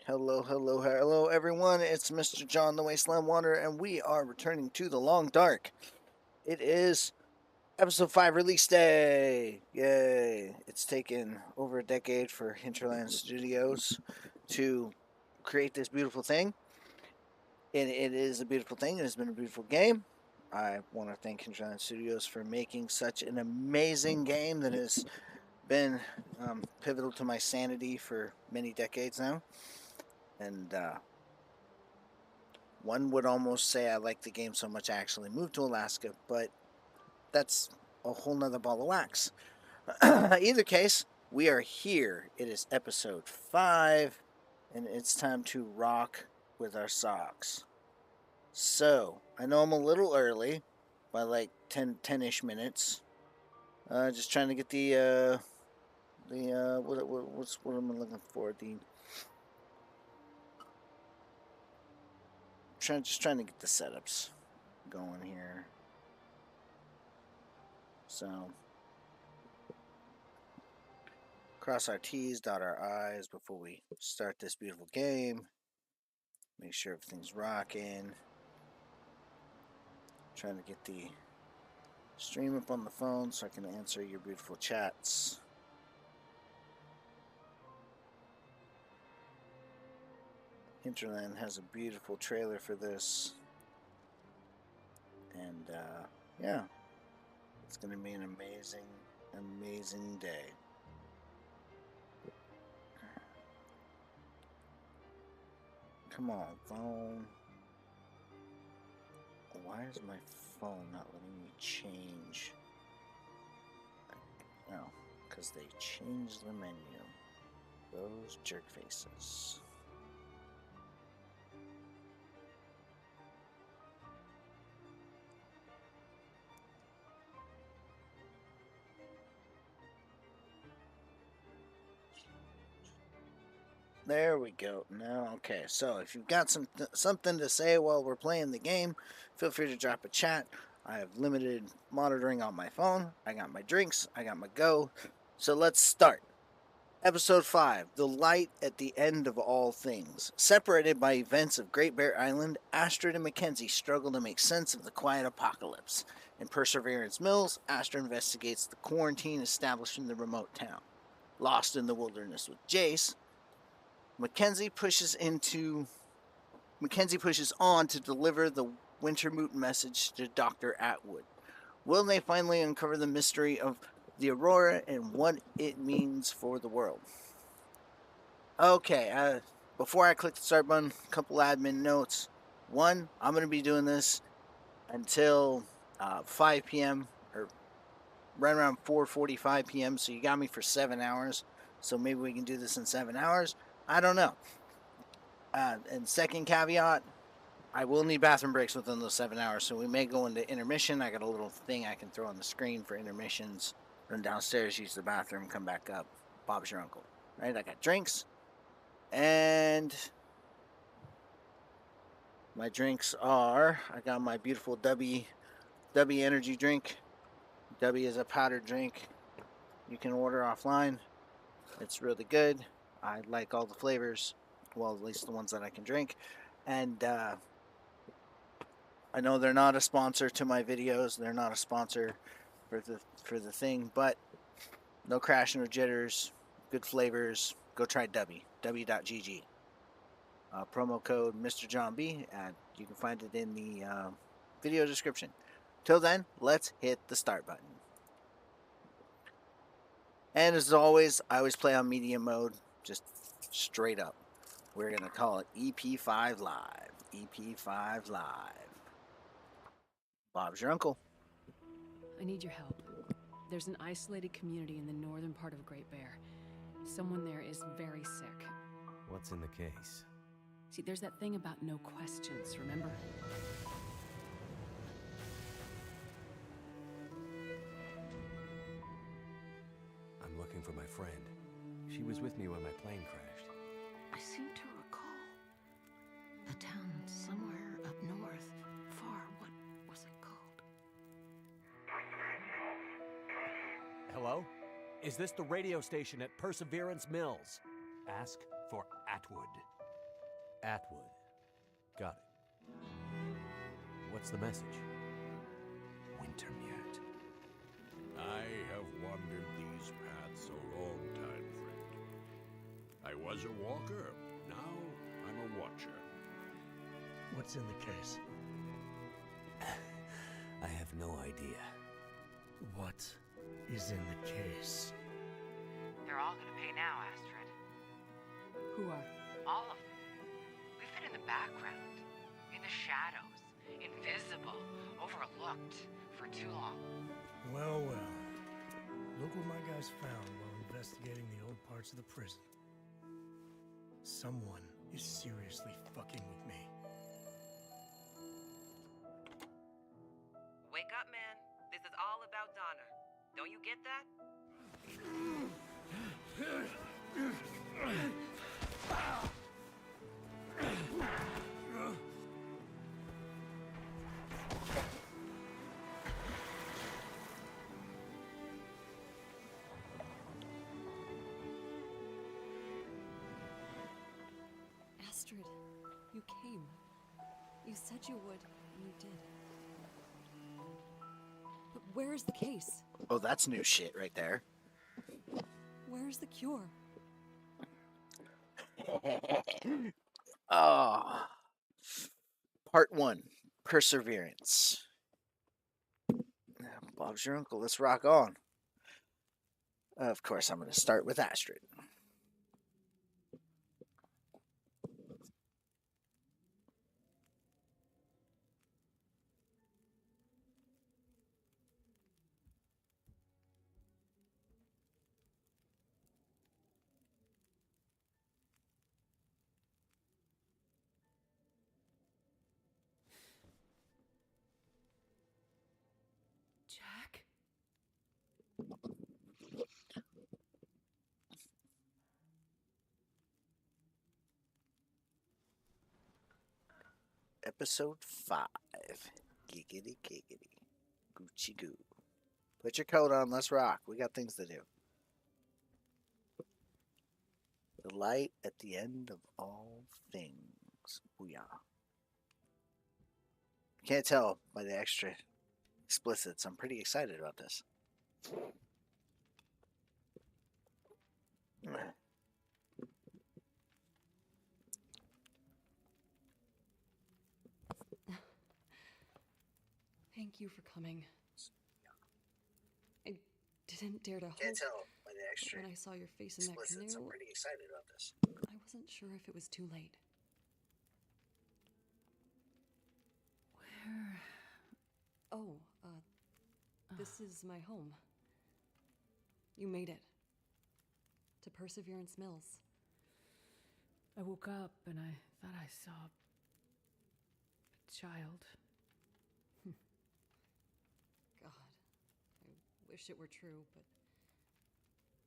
Hello, hello, hello, everyone. It's Mr. John, the Wasteland Wanderer, and we are returning to the Long Dark. It is episode 5 release day. Yay. It's taken over a decade for Hinterland Studios to create this beautiful thing. And it is a beautiful thing. It has been a beautiful game. I want to thank Hinterland Studios for making such an amazing game that has been pivotal to my sanity for many decades now. And one would almost say I like the game so much I actually moved to Alaska, but that's a whole nother ball of wax. Either case, we are here. It is episode 5, and it's time to rock with our socks. So, I know I'm a little early, by like 10-ish minutes. Just trying to get what am I looking for? Just trying to get the setups going here. So, cross our T's, dot our I's before we start this beautiful game. Make sure everything's rocking. Trying to get the stream up on the phone so I can answer your beautiful chats. Hinterland has a beautiful trailer for this. And, yeah. It's going to be an amazing, amazing day. Come on, phone. Why is my phone not letting me change? No, because they changed the menu. Those jerk faces. There we go. Now, okay. So, if you've got something to say while we're playing the game, feel free to drop a chat. I have limited monitoring on my phone. I got my drinks. I got my go. So, let's start. Episode 5, The Light at the End of All Things. Separated by events of Great Bear Island, Astrid and Mackenzie struggle to make sense of the quiet apocalypse. In Perseverance Mills, Astrid investigates the quarantine established in the remote town. Lost in the wilderness with Jace, Mackenzie pushes on to deliver the Wintermute message to Dr. Atwood. Will they finally uncover the mystery of the Aurora and what it means for the world? Okay, before I click the start button, a couple admin notes. One, I'm going to be doing this until 5 p.m. or right around 4:45 p.m. So you got me for 7 hours. So maybe we can do this in 7 hours. I don't know. And second caveat, I will need bathroom breaks within those 7 hours, so we may go into intermission. I got a little thing I can throw on the screen for intermissions. Run downstairs, use the bathroom, come back up. Bob's your uncle. Right? I got drinks. And my drinks are, I got my beautiful W energy drink. W is a powdered drink. You can order offline. It's really good. I like all the flavors, well, at least the ones that I can drink. And I know they're not a sponsor to my videos. They're not a sponsor for the thing, but no crash, no jitters, good flavors. Go try w.gg. Promo code Mr. John B, and you can find it in the video description. Till then, let's hit the start button. And as always, I always play on medium mode. Just straight up. We're going to call it EP5 Live. EP5 Live. Bob's your uncle. I need your help. There's an isolated community in the northern part of Great Bear. Someone there is very sick. What's in the case? See, there's that thing about no questions, remember? I'm looking for my friend. She was with me when my plane crashed. I seem to recall a town somewhere up north, far. What was it called? Hello? Is this the radio station at Perseverance Mills? Ask for Atwood. Atwood. Got it. What's the message? Wintermute. I have wandered these paths a long time, friend. I was a walker, now I'm a watcher. What's in the case? I have no idea. What is in the case? They're all gonna pay now, Astrid. Who are? All of them. We've been in the background, in the shadows, invisible, overlooked for too long. Well, well. Look what my guys found while investigating the old parts of the prison. Someone is seriously fucking with me. Wake up, man. This is all about Donna. Don't you get that? Astrid, you came. You said you would, and you did. But where is the case? Oh, that's new shit right there. Where is the cure? Oh. Part 1. Perseverance. Bob's your uncle. Let's rock on. Of course, I'm going to start with Astrid. Jack? Episode 5. Giggity giggity. Gucci goo. Put your coat on, let's rock. We got things to do. The light at the end of all things. Booyah. Can't tell by the extra explicits. I'm pretty excited about this. Thank you for coming. I didn't dare to hope Can't tell by the extra when I saw your face in that explicits. I'm canoe. pretty excited about this. I wasn't sure if it was too late. Where? Oh, this is my home. You made it. To Perseverance Mills. I woke up and I thought I saw a child. God, I wish it were true, but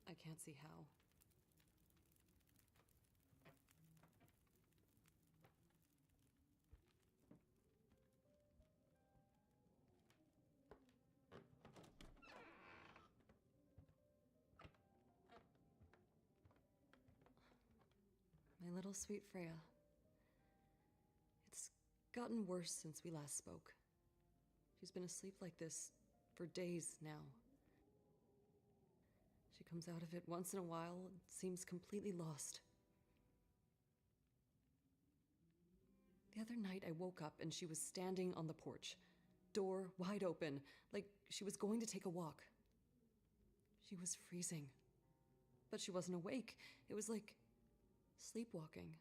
I can't see how. My little sweet Freya. It's gotten worse since we last spoke. She's been asleep like this for days now. She comes out of it once in a while and seems completely lost. The other night I woke up and she was standing on the porch, door wide open, like she was going to take a walk. She was freezing, but she wasn't awake. It was like sleepwalking.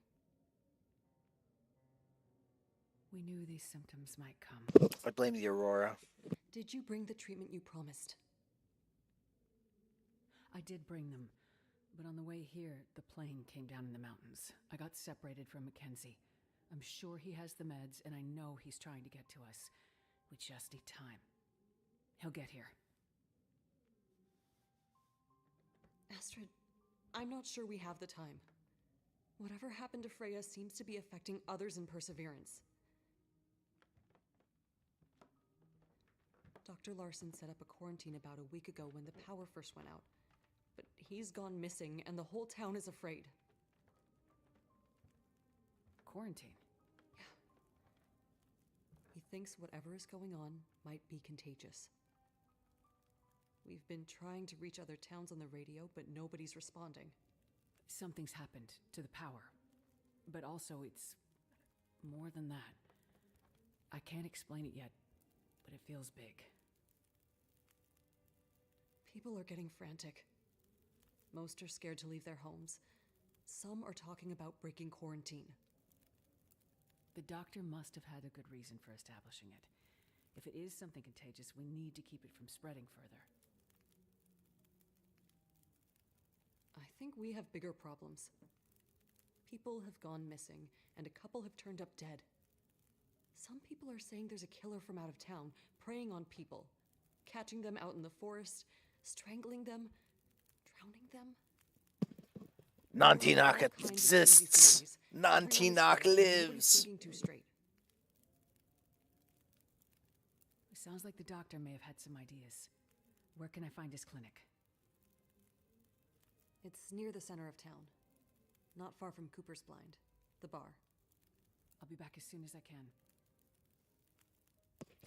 We knew these symptoms might come. I blame the Aurora. Did you bring the treatment you promised? I did bring them, but on the way here, the plane came down in the mountains. I got separated from Mackenzie. I'm sure he has the meds, and I know he's trying to get to us. We just need time. He'll get here. Astrid, I'm not sure we have the time. Whatever happened to Freya seems to be affecting others in Perseverance. Dr. Larson set up a quarantine about a week ago when the power first went out. But he's gone missing, and the whole town is afraid. quarantine. He thinks whatever is going on might be contagious. We've been trying to reach other towns on the radio, but nobody's responding. Something's happened to the power. But also, it's more than that. I can't explain it yet, but it feels big. People are getting frantic. Most are scared to leave their homes. Some are talking about breaking quarantine. The doctor must have had a good reason for establishing it. If it is something contagious, we need to keep it from spreading further. I think we have bigger problems. People have gone missing, and a couple have turned up dead. Some people are saying there's a killer from out of town, preying on people, catching them out in the forest, strangling them, drowning them. Nantinaq exists. Nantinaq lives. Too straight. It sounds like the doctor may have had some ideas. Where can I find his clinic? It's near the center of town. Not far from Cooper's Blind, the bar. I'll be back as soon as I can.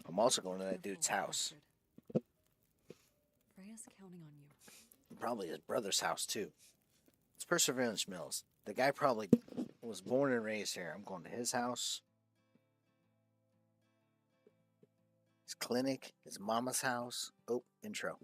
I'm also going to that dude's house. Astrid. Freya's counting on you. Probably his brother's house, too. It's Perseverance Mills. The guy probably was born and raised here. I'm going to his house. His clinic. His mama's house. Oh, intro.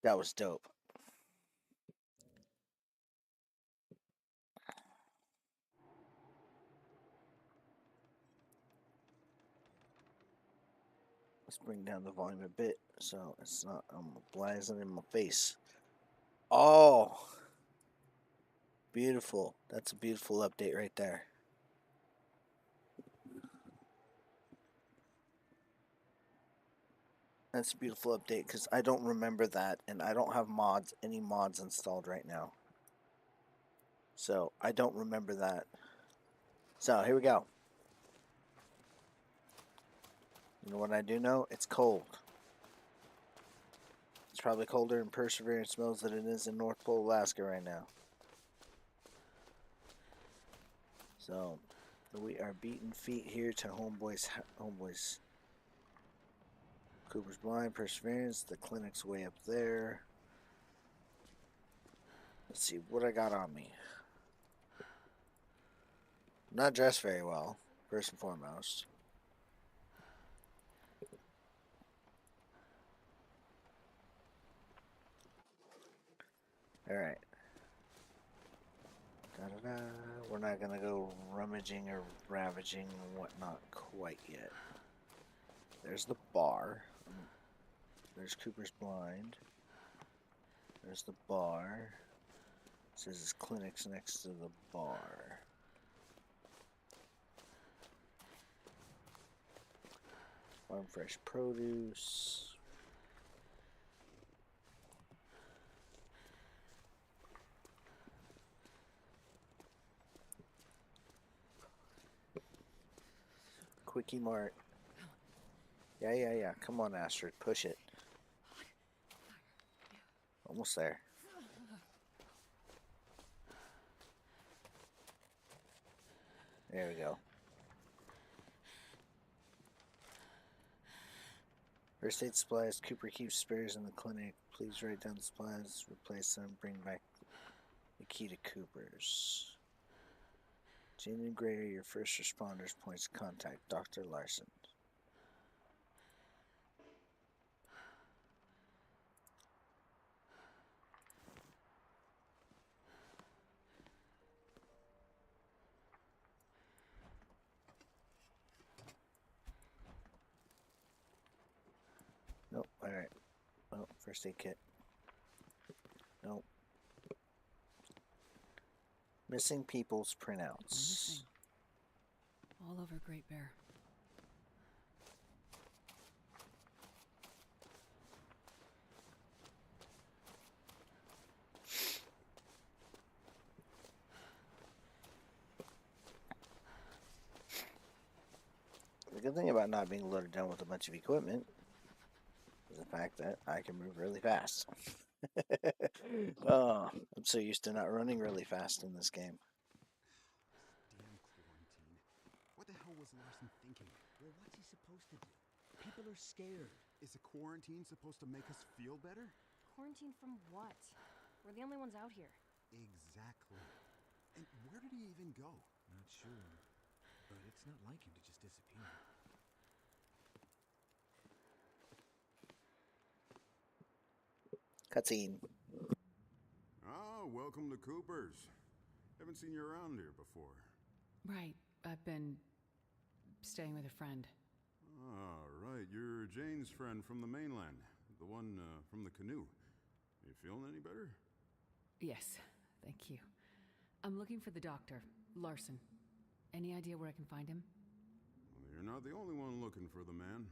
That was dope. Let's bring down the volume a bit so it's not blazing in my face. Oh, beautiful. That's a beautiful update right there. That's a beautiful update because I don't remember that, and I don't have any mods installed right now. So I don't remember that. So here we go. You know what I do know? It's cold. It's probably colder in Perseverance Mills than it is in North Pole, Alaska right now. So we are beating feet here to Homeboy's. Cooper's Blind, Perseverance, the clinic's way up there. Let's see what I got on me. I'm not dressed very well, first and foremost. Alright. Da-da-da. We're not gonna go rummaging or ravaging and whatnot quite yet. There's the bar. There's Cooper's Blind. There's the bar. Says his clinic's next to the bar. Farm fresh produce. Quickie Mart. Yeah. Come on, Astrid. Push it. Almost there. There we go. First aid supplies. Cooper keeps spares in the clinic. Please write down the supplies, replace them, bring back the key to Cooper's. To integrate your first responders points of contact, Dr. Larson. Nope, alright. Oh, first aid kit. Nope. Missing people's printouts. Missing. All over Great Bear. The good thing about not being loaded down with a bunch of equipment is the fact that I can move really fast. Oh, I'm so used to not running really fast in this game. Damn quarantine. What the hell was Larson thinking? Well, what's he supposed to do? People are scared. Is a quarantine supposed to make us feel better? Quarantine from what? We're the only ones out here. Exactly. And where did he even go? Not sure. But it's not like him to just disappear. Cutscene. Ah, welcome to Cooper's. Haven't seen you around here before. Right. I've been staying with a friend. Ah, right. You're Jane's friend from the mainland. The one from the canoe. You feeling any better? Yes, thank you. I'm looking for the doctor, Larson. Any idea where I can find him? Well, you're not the only one looking for the man.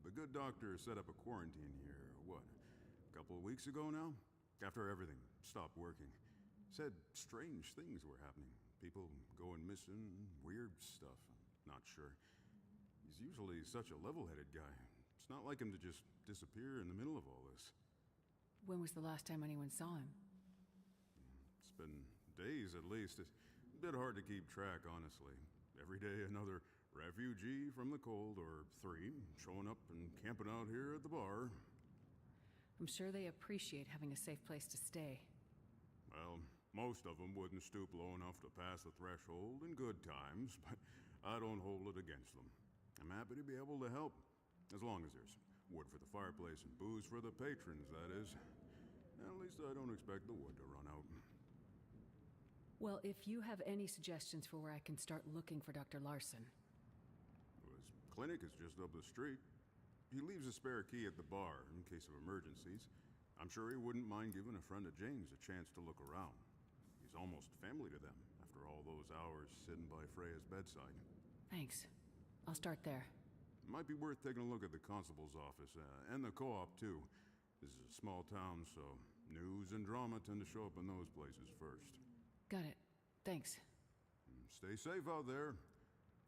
The good doctor set up a quarantine here, what, a couple of weeks ago now? After everything stopped working. Said strange things were happening. People going missing, weird stuff. Not sure. He's usually such a level-headed guy. It's not like him to just disappear in the middle of all this. When was the last time anyone saw him? It's been days at least. It's a bit hard to keep track, honestly. Every day another refugee from the cold, or three, showing up and camping out here at the bar. I'm sure they appreciate having a safe place to stay. Well, most of them wouldn't stoop low enough to pass the threshold in good times, but I don't hold it against them. I'm happy to be able to help, as long as there's wood for the fireplace and booze for the patrons, that is. At least I don't expect the wood to run out. Well, if you have any suggestions for where I can start looking for Dr. Larson. His clinic is just up the street. He leaves a spare key at the bar in case of emergencies. I'm sure he wouldn't mind giving a friend of Jane's a chance to look around. He's almost family to them after all those hours sitting by Freya's bedside. Thanks. I'll start there. Might be worth taking a look at the constable's office, and the co-op too. This is a small town, so news and drama tend to show up in those places first. Got it. Thanks. Stay safe out there.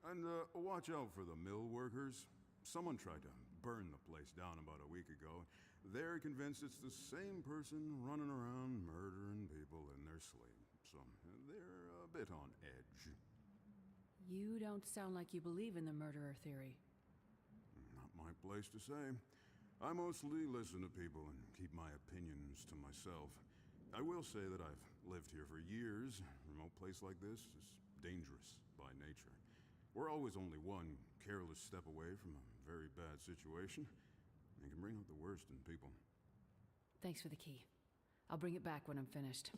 And watch out for the mill workers. Someone tried to burn the place down about a week ago. They're convinced it's the same person running around murdering people in their sleep. So they're a bit on edge. You don't sound like you believe in the murderer theory. Not my place to say. I mostly listen to people and keep my opinions to myself. I will say that I've lived here for years. A remote place like this is dangerous by nature. We're always only one careless step away from a very bad situation. It can bring out the worst in people. Thanks for the key. I'll bring it back when I'm finished.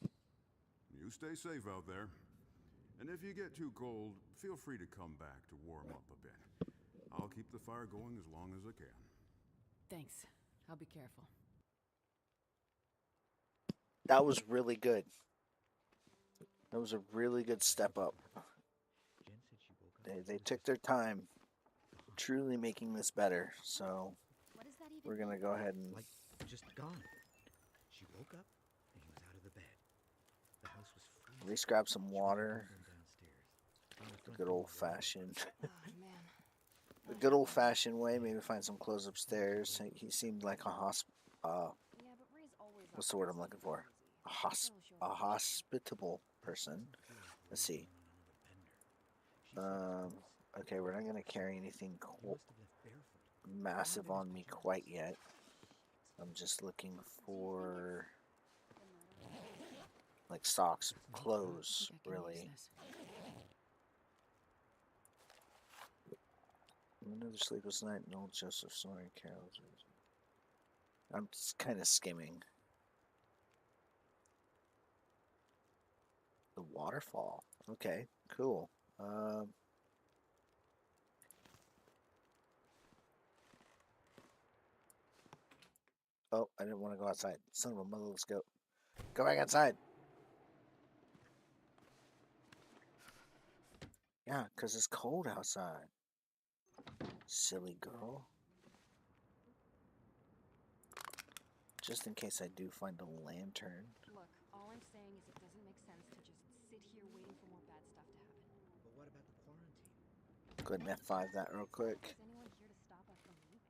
You stay safe out there. And if you get too cold, feel free to come back to warm up a bit. I'll keep the fire going as long as I can. Thanks. I'll be careful. That was really good. That was a really good step up. They took their time, truly making this better. So What does that even we're gonna go ahead and Like, just gone. She woke up and he was out of the bed. The house was freezing. at least grab some water. She went downstairs. Found the The front good door old wide fashioned. Oh, man. The good old fashioned way. Maybe find some clothes upstairs. He seemed like a Yeah, but Ray's always what's the word I'm looking for? A hospitable person. Let's see. Okay, we're not gonna carry anything massive on me quite yet. I'm just looking for like socks, clothes, really. Another sleepless night in old Joseph snoring carols. I'm just kind of skimming. The waterfall. Okay, cool. Oh, I didn't want to go outside. Son of a mother, let's go. Go back outside. Yeah, because it's cold outside. Silly girl. Just in case I do find a lantern. Look, all I'm saying is it doesn't make sense to just sit here waiting for more bad stuff to happen. But what about the quarantine? Go ahead and F5 that real quick. Is anyone here to stop us from leaving?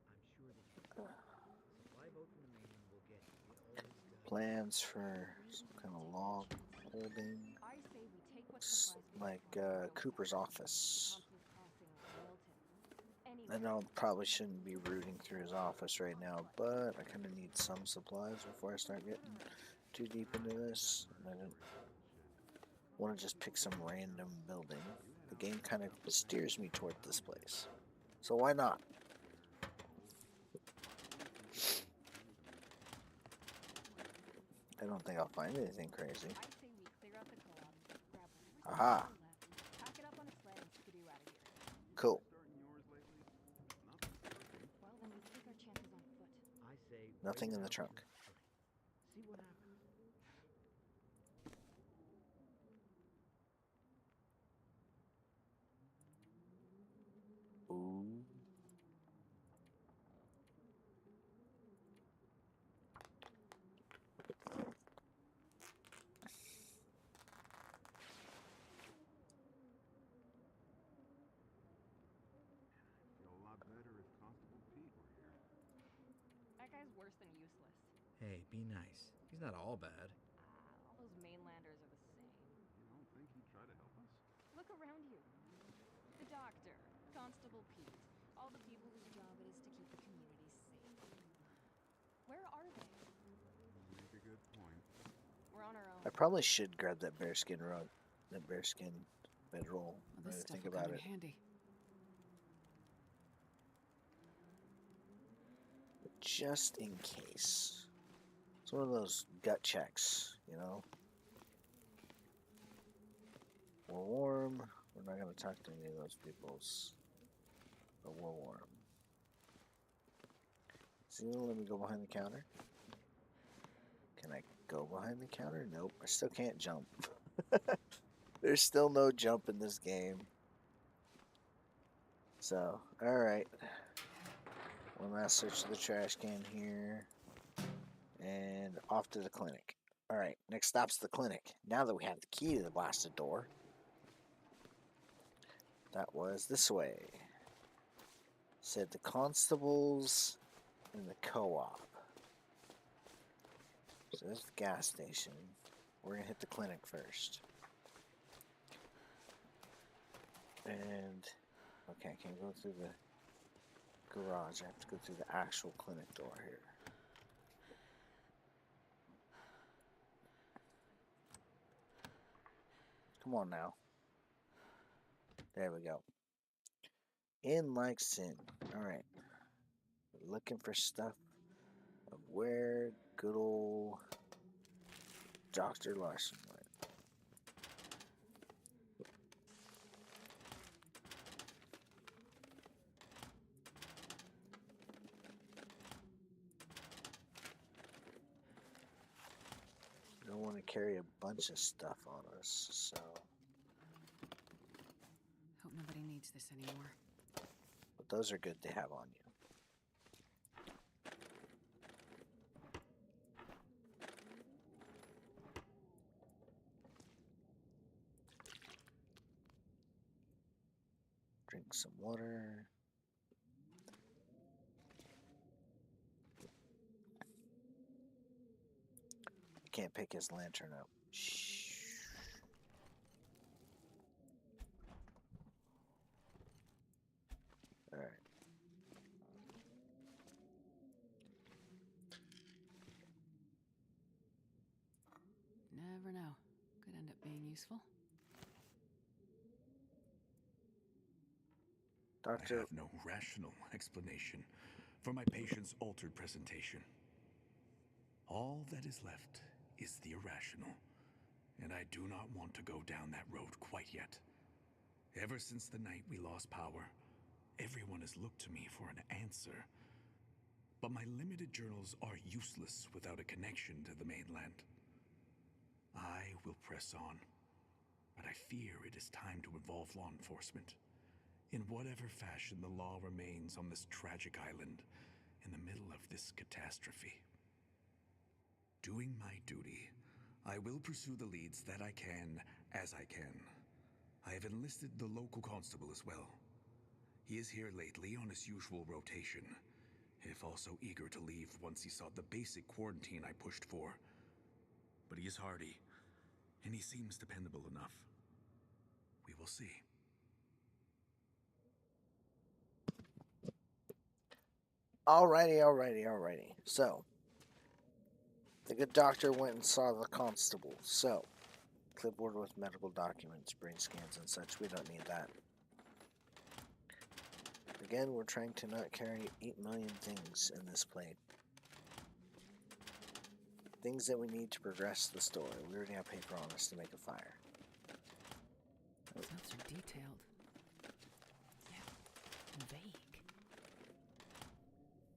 I'm sure that supply boat from the mainland will get you. We always got Plans for some kind of log holding. I say we take what It's supplies we like can find and go Cooper's to office. Thompson's Crossing or Milton. I know I probably shouldn't be rooting through his office right now, but I kind of need some supplies before I start getting too deep into this. I don't want to just pick some random building. The game kind of steers me toward this place, so why not? I don't think I'll find anything crazy. I say we clear out the co-op, grab whatever Aha. left, pack it up on a sled and skidoo out of here. Cool. Well, then we take our chances on foot. I say Nothing wait in the it out trunk. for- See what happens. Ooh. Feel a lot better if Constable Pete were here. That guy's worse than useless. Hey, be nice. He's not all bad. All those mainlanders are the same. You don't think he'd try to help us? Look around you. The doctor, Constable Pete, all the people whose job it is to keep the community safe. Where are they? Make a good point. We're on our own. I probably should grab that bearskin rug, that bearskin bedroll. Well, Now this that I stuff think will about come in it. handy. Just in case. It's one of those gut checks, you know. We're warm. We're not going to talk to any of those peoples. But we're warm. So let me go behind the counter. Can I go behind the counter? Nope. I still can't jump. There's still no jump in this game. So, alright. One last search of the trash can here. And off to the clinic. Alright, next stop's the clinic. Now that we have the key to the blasted door. That was this way. Said the constables and the co-op. So there's the gas station. We're gonna hit the clinic first. And okay, I can't go through the garage. I have to go through the actual clinic door here. Come on now. There we go. In like sin. Alright. Looking for stuff of where good old Dr. Larson went. don't want to carry a bunch of stuff on us, so... Hope nobody needs this anymore. But those are good to have on you. Drink some water. Can't pick his lantern up. Shh. All right. Never know. Could end up being useful. Doctor. I have no rational explanation for my patient's altered presentation. All that is left is the irrational, and I do not want to go down that road quite yet. Ever since the night we lost power, everyone has looked to me for an answer. But my limited journals are useless without a connection to the mainland. I will press on, but I fear it is time to involve law enforcement. In whatever fashion the law remains on this tragic island in the middle of this catastrophe. Doing my duty, I will pursue the leads that I can as I can. I have enlisted the local constable as well. He is here lately on his usual rotation, if also eager to leave once he saw the basic quarantine I pushed for. But he is hardy, and he seems dependable enough. We will see. Alrighty. So, the good doctor went and saw the constable. So, clipboard with medical documents, brain scans and such. We don't need that. Again, we're trying to not carry 8 million things in this plate. Things that we need to progress the story. We already have paper on us to make a fire. Those notes are detailed. Yeah, and vague.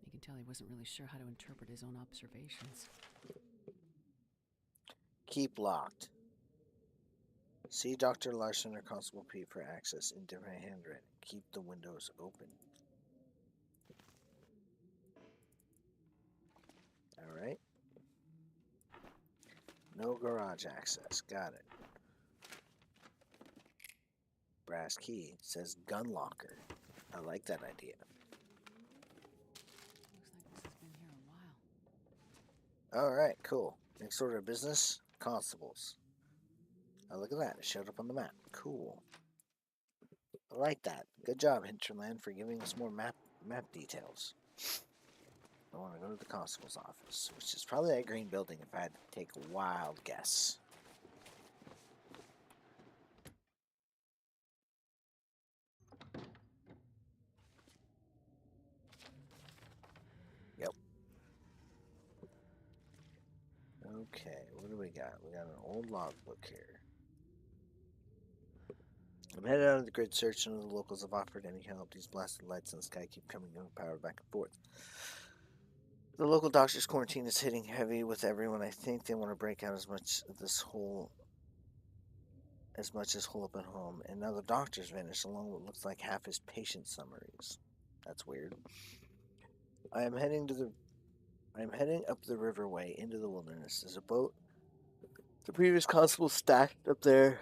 You can tell he wasn't really sure how to interpret his own observations. Keep locked. See Dr. Larson or Constable Pete for access in different handwriting. Keep the windows open. Alright. No garage access. Got it. Brass key. Says gun locker. I like that idea. Looks like this has been here a while. Alright, cool. Next order of business, constables. Oh, look at that. It showed up on the map. Cool. I like that. Good job, Hinterland, for giving us more map details. I want to go to the constable's office, which is probably that green building if I had to take a wild guess. Yep. Okay, what do we got? We got an old logbook here. I'm headed out of the grid search. None of the locals have offered any help. These blasted lights in the sky keep coming and power back and forth. The local doctor's quarantine is hitting heavy with everyone. I think they want to break out as much as hole up at home. And now the doctor's vanished along with what looks like half his patient summaries. That's weird. I am heading up the riverway into the wilderness. There's a boat. The previous constable stashed up there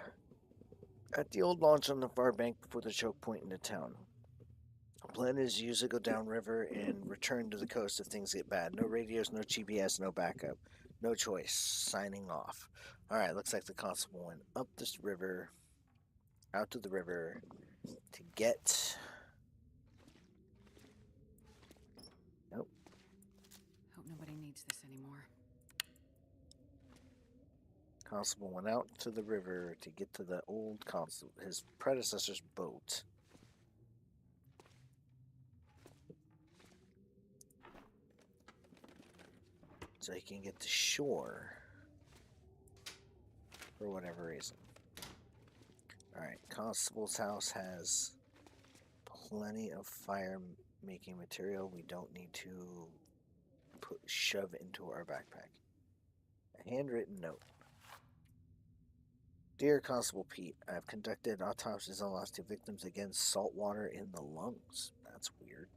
at the old launch on the far bank before the choke point into town. The plan is to use it, go downriver, and return to the coast if things get bad. No radios, no GPS, no backup. No choice. Signing off. Alright, looks like the constable went up this river, out to the river, to get... Nope. Hope nobody needs this anymore. Constable went out to the river to get to the old constable, his predecessor's boat. So he can get to shore for whatever reason. Alright, Constable's house has plenty of fire-making material we don't need to shove into our backpack. A handwritten note. Dear Constable Pete, I have conducted autopsies on the last 2 victims against salt water in the lungs. That's weird.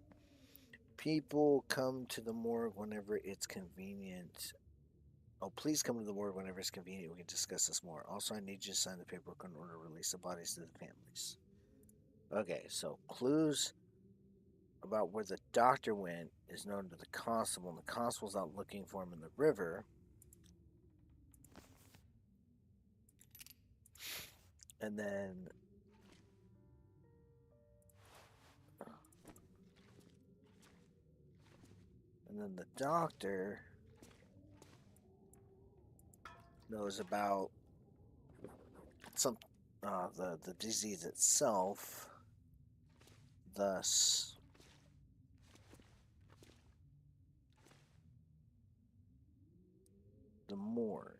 People come to the morgue whenever it's convenient. Oh, please come to the morgue whenever it's convenient. We can discuss this more. Also, I need you to sign the paperwork in order to release the bodies to the families. Okay, so clues about where the doctor went is known to the constable, and the constable's out looking for him in the river. And then the doctor knows about some the disease itself, thus the morgue.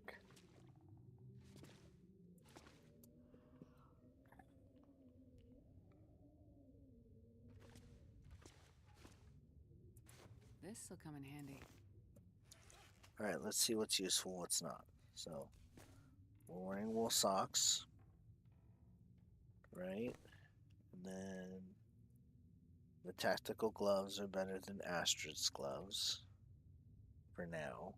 This'll come in handy. Alright, let's see what's useful, what's not. So, we're wearing wool socks. Right? And then the tactical gloves are better than Astrid's gloves. For now.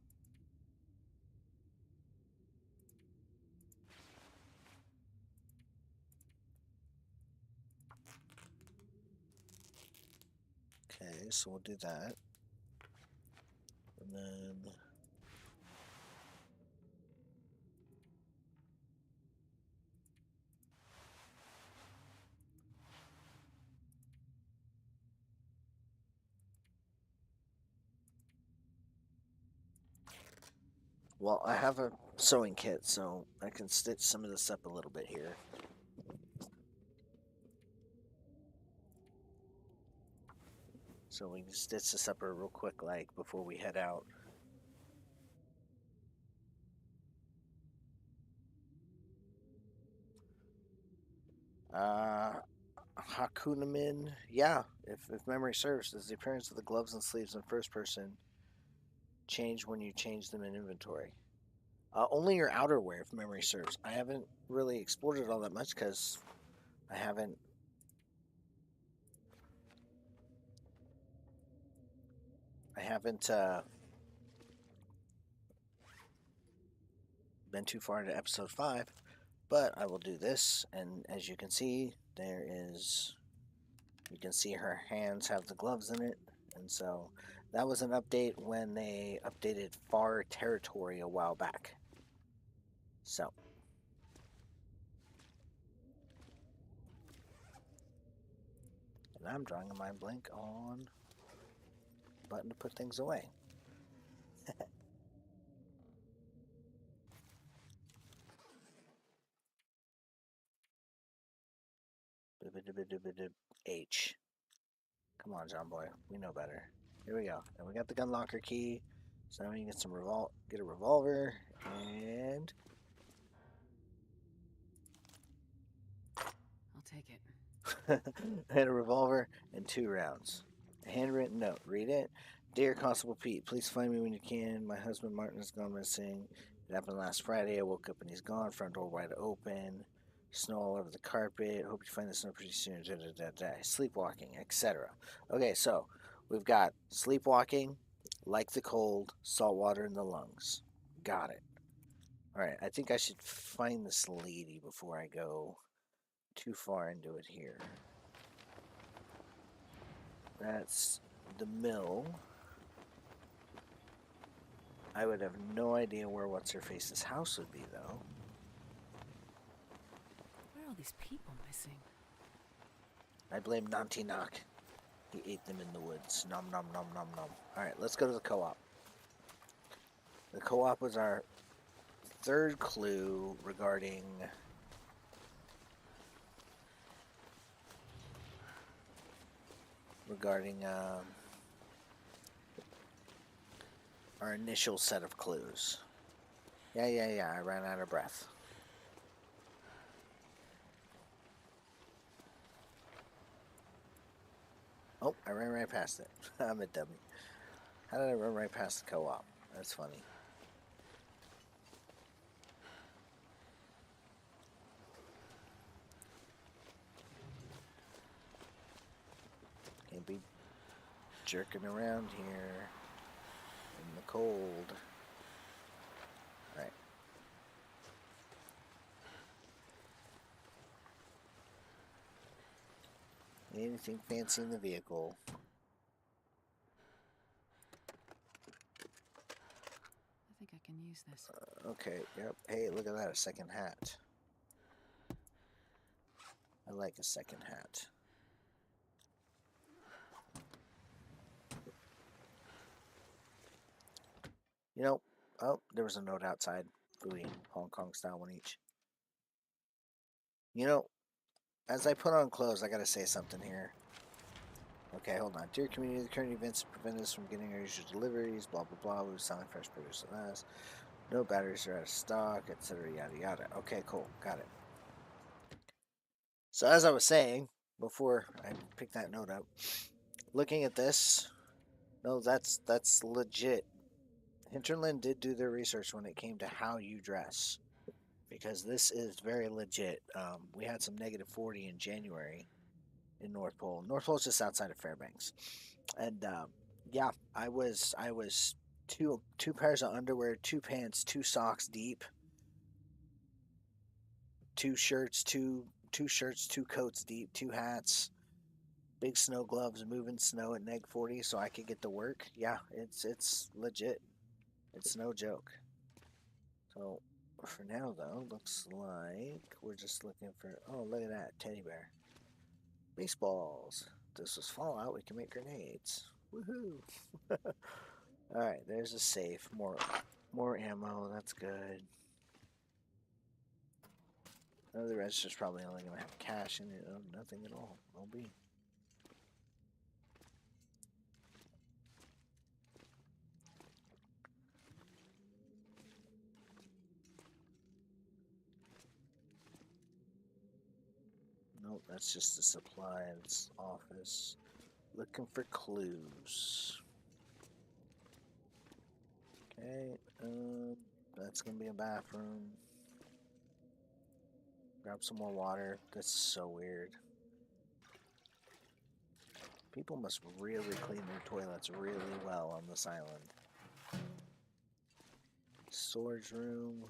Okay, so we'll do that. And then well, I have a sewing kit, so I can stitch some of this up a little bit here. So we can stitch this up real quick, like, before we head out. Hakunamin, yeah, if memory serves, does the appearance of the gloves and sleeves in first person change when you change them in inventory? Only your outerwear, if memory serves. I haven't really explored it all that much because I haven't been too far into episode 5, but I will do this, and as you can see, you can see her hands have the gloves in it, and so that was an update when they updated Far Territory a while back. So. And I'm drawing a mind blank on button to put things away. H. Come on, John Boy. We know better. Here we go. And we got the gun locker key. So now we can get some get a revolver and I'll take it. and a revolver and 2 rounds. A handwritten note. Read it. Dear Constable Pete, please find me when you can. My husband Martin has gone missing. It happened last Friday. I woke up and he's gone. Front door wide open. Snow all over the carpet. Hope you find the snow pretty soon. Sleepwalking, etc. Okay, so we've got sleepwalking, like the cold, salt water in the lungs. Got it. Alright, I think I should find this lady before I go too far into it here. That's the mill. I would have no idea where What's-Her-Face's house would be, though. Where are all these people missing? I blame Nanti Knock. He ate them in the woods. Nom nom nom nom nom. Alright, let's go to the co-op. The co-op was our third clue regarding our initial set of clues. Yeah, I ran out of breath. Oh, I ran right past it. I'm a dummy. How did I run right past the co-op? That's funny. jerking around here in the cold. Alright. Anything fancy in the vehicle? I think I can use this. Okay, yep. Hey, look at that, a second hat. I like a second hat. You know, oh, there was a note outside. Gooey, Hong Kong style, one each. You know, as I put on clothes, I gotta say something here. Okay, hold on. Dear community, the current events prevent us from getting our usual deliveries, blah, blah, blah. We're selling fresh produce to us. No batteries are out of stock, etc., yada, yada. Okay, cool. Got it. So as I was saying, before I picked that note up, looking at this, no, that's legit. Hinterland did do their research when it came to how you dress, because this is very legit. We had some -40 in January in North Pole. North Pole is just outside of Fairbanks, and yeah, I was two pairs of underwear, 2 pants, 2 socks deep, 2 shirts, 2 coats deep, 2 hats, big snow gloves, moving snow at -40 so I could get to work. Yeah, it's legit. It's no joke. So for now though, looks like we're just looking for, oh, look at that, teddy bear. Baseballs. This was Fallout, we can make grenades. Woohoo! Alright, there's a safe. More ammo, that's good. The register's probably only gonna have cash in it. Oh, nothing at all. LB. Nope, that's just the supplies office. Looking for clues. Okay, that's gonna be a bathroom. Grab some more water. That's so weird. People must really clean their toilets really well on this island. Storage room.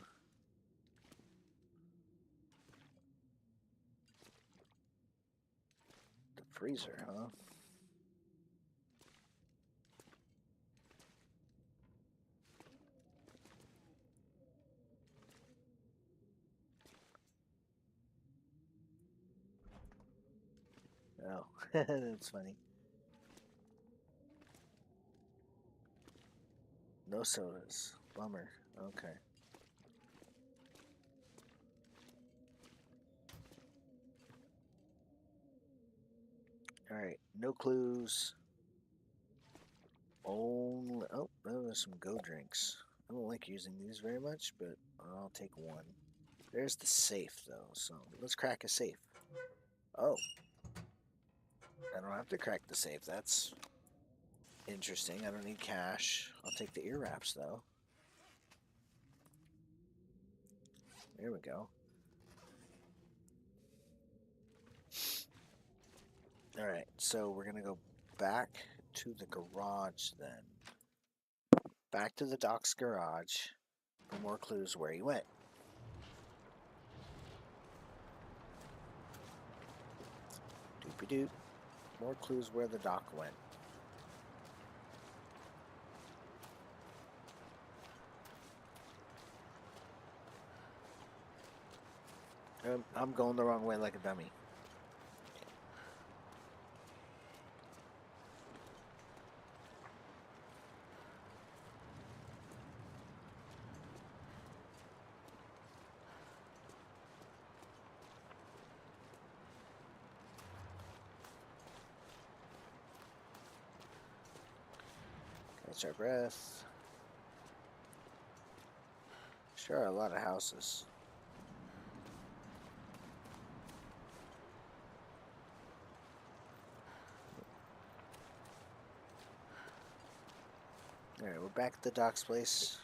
The freezer, huh? Oh, that's funny. No sodas. Bummer. Okay. Alright, no clues. Only, oh, there's some go drinks. I don't like using these very much, but I'll take one. There's the safe, though, so let's crack a safe. Oh. I don't have to crack the safe. That's interesting. I don't need cash. I'll take the ear wraps, though. There we go. Alright, so we're going to go back to the garage then. Back to the Doc's garage for more clues where he went. Doopy-doop. More clues where the Doc went. I'm going the wrong way like a dummy. Catch our breath. Sure are a lot of houses. Alright, we're back at the Doc's place.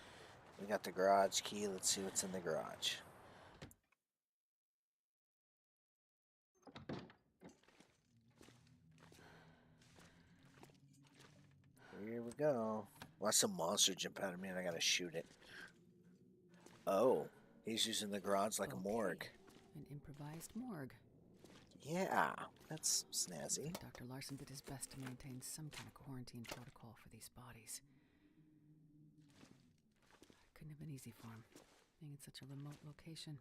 We got the garage key. Let's see what's in the garage. here we go. Watch some monster jump out of me and I gotta shoot it. Oh, he's using the garage like a morgue. An improvised morgue. Yeah, that's snazzy. Dr. Larson did his best to maintain some kind of quarantine protocol for these bodies. Couldn't have been easy for him, being in such a remote location.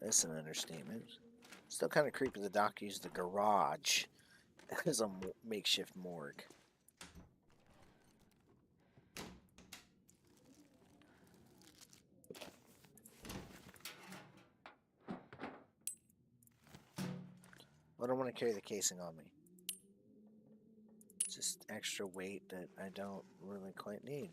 That's an understatement. Still kind of creepy the doc used the garage as a makeshift morgue. I don't want to carry the casing on me. Just extra weight that I don't really quite need.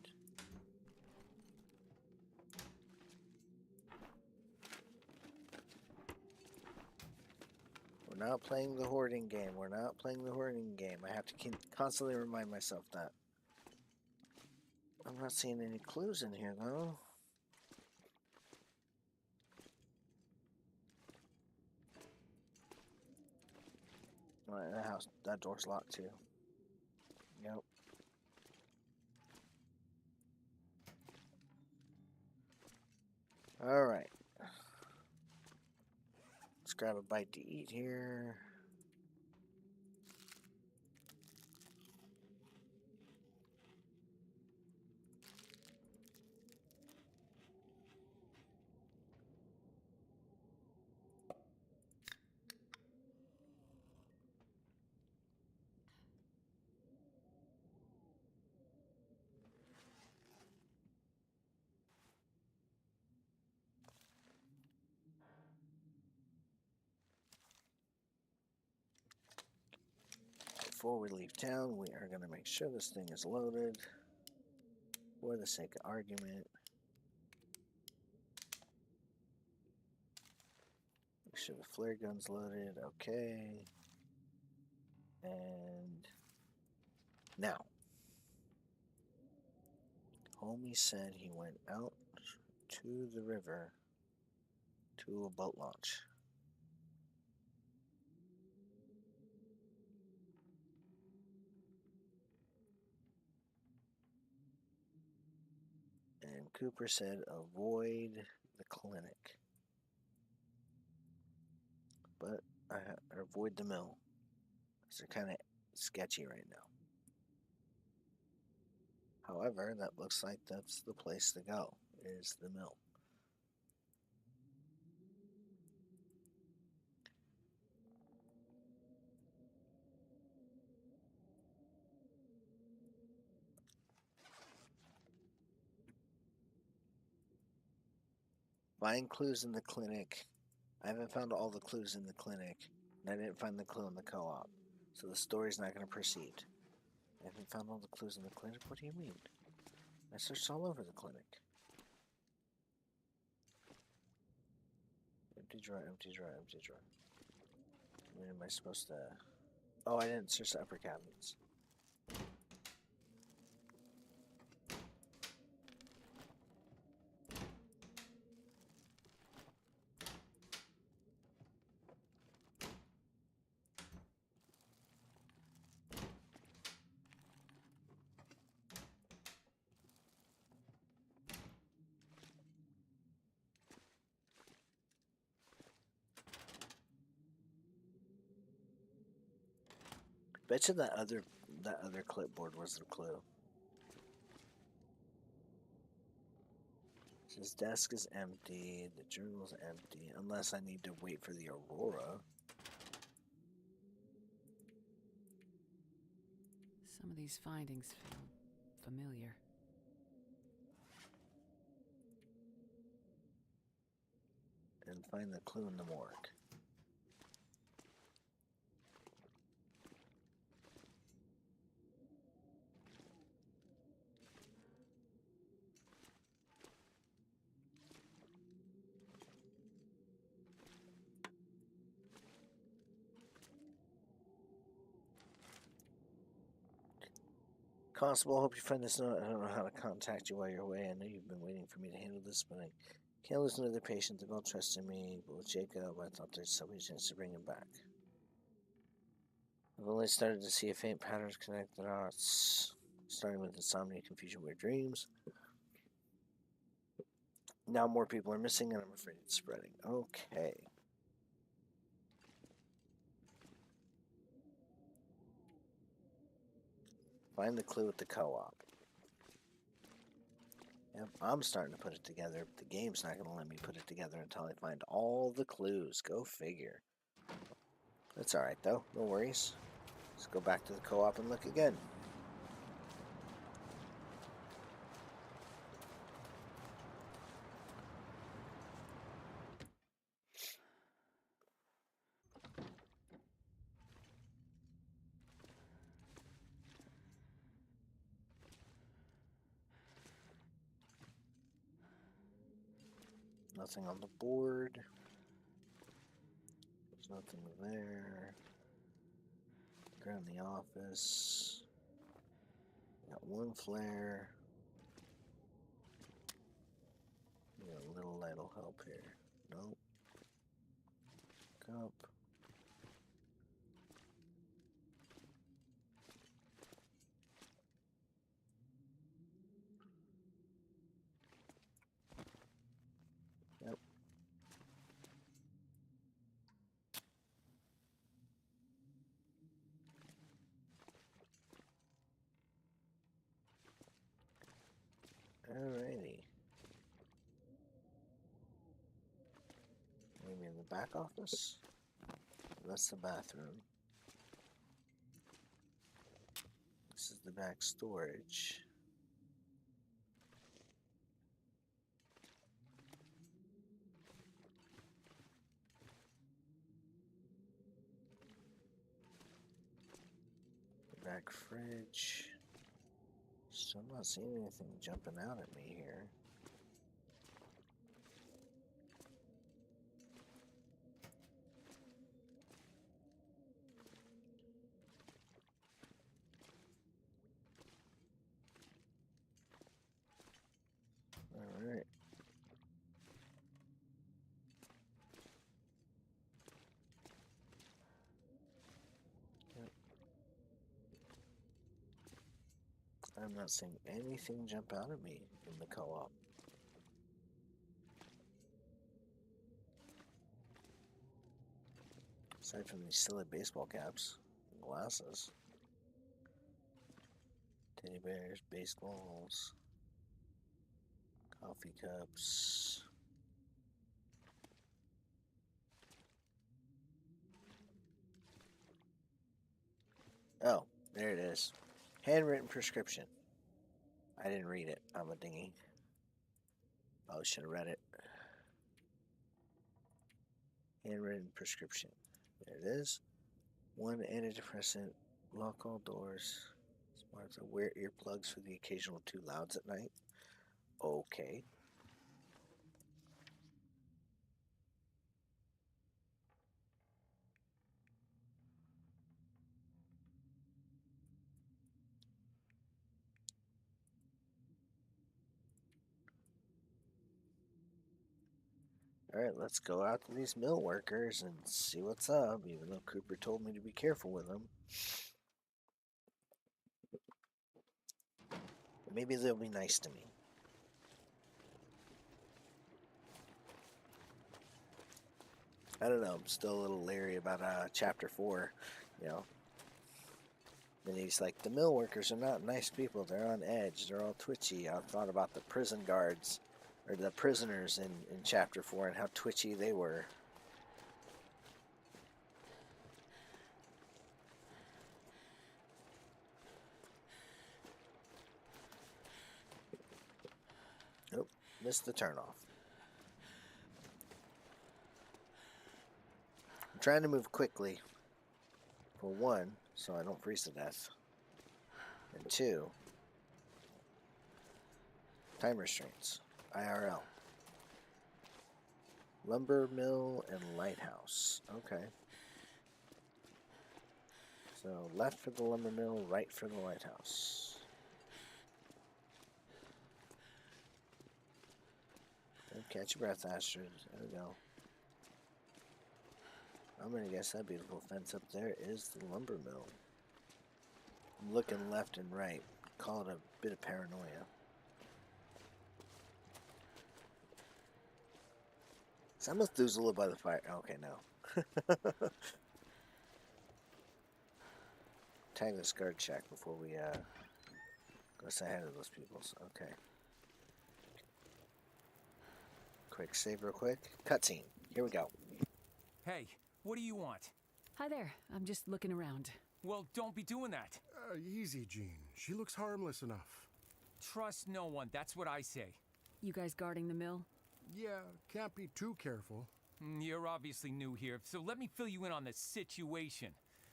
We're not playing the hoarding game. We're not playing the hoarding game. I have to constantly remind myself that. I'm not seeing any clues in here, though. Right, that house, that door's locked too. Yep. All right. Let's grab a bite to eat here. Before we leave town, we are going to make sure this thing is loaded for the sake of argument. Make sure the flare gun's loaded. Okay. And now, homie said he went out to the river to a boat launch. And Cooper said avoid the clinic. But or avoid the mill. Because they're kind of sketchy right now. However, that looks like that's the place to go, is the mill. Find clues in the clinic. I haven't found all the clues in the clinic, and I didn't find the clue in the co-op, so the story's not going to proceed. I haven't found all the clues in the clinic? What do you mean? I searched all over the clinic. Empty drawer, empty drawer, empty drawer. When am I supposed to... Oh, I didn't search the upper cabinets. Bet you that other clipboard was the clue. His desk is empty, the journal's empty, unless I need to wait for the Aurora. Some of these findings feel familiar. And find the clue in the morgue. Constable, hope you find this note. I don't know how to contact you while you're away. I know you've been waiting for me to handle this, but I can't lose another patient. They've all trusted me. But with Jacob, I thought there's some chance to bring him back. I've only started to see a faint patterns connect the dots, starting with insomnia, confusion, weird dreams. Now more people are missing, and I'm afraid it's spreading. Okay. Find the clue at the co-op. Yep, I'm starting to put it together, but the game's not going to let me put it together until I find all the clues. Go figure. That's alright, though. No worries. Let's go back to the co-op and look again. Nothing on the board. There's nothing there. Around the office. Got one flare. Got a little light'll help here. Nope. Cup. Yep. Alrighty. Maybe in the back office? That's the bathroom. This is the back storage. The back fridge. Still not seeing anything jumping out at me here. Alright. Yep. I'm not seeing anything jump out at me in the co-op. Aside from these silly baseball caps and glasses. Teddy bears, baseballs, coffee cups. Oh, there it is. Handwritten prescription. I didn't read it. I'm a dingy. Oh, should have read it. Handwritten prescription. There it is. One antidepressant. Lock all doors. Smart to wear earplugs for the occasional too louds at night. Okay. Alright, let's go out to these mill workers and see what's up, even though Cooper told me to be careful with them. Maybe they'll be nice to me. I don't know, I'm still a little leery about chapter 4, you know. And he's like, the mill workers are not nice people, they're on edge, they're all twitchy. I thought about the prison guards, or the prisoners in chapter 4 and how twitchy they were. Nope, missed the turnoff. I'm trying to move quickly, for one, so I don't freeze to death. And two, time restraints. IRL. Lumber mill and lighthouse. Okay. So left for the lumber mill, right for the lighthouse. Don't catch your breath, Astrid. There we go. I'm gonna guess that beautiful fence up there is the lumber mill. I'm looking left and right. Call it a bit of paranoia. Is that Methuselah by the fire? Okay, no. Tag this guard shack before we go say hi to those people. So, okay. Quick save real quick. Cutscene. Here we go. Hey, what do you want? Hi there. I'm just looking around. Well, don't be doing that. Easy, Jean. She looks harmless enough. Trust no one, that's what I say. You guys guarding the mill? Yeah, can't be too careful. You're obviously new here, so let me fill you in on the situation.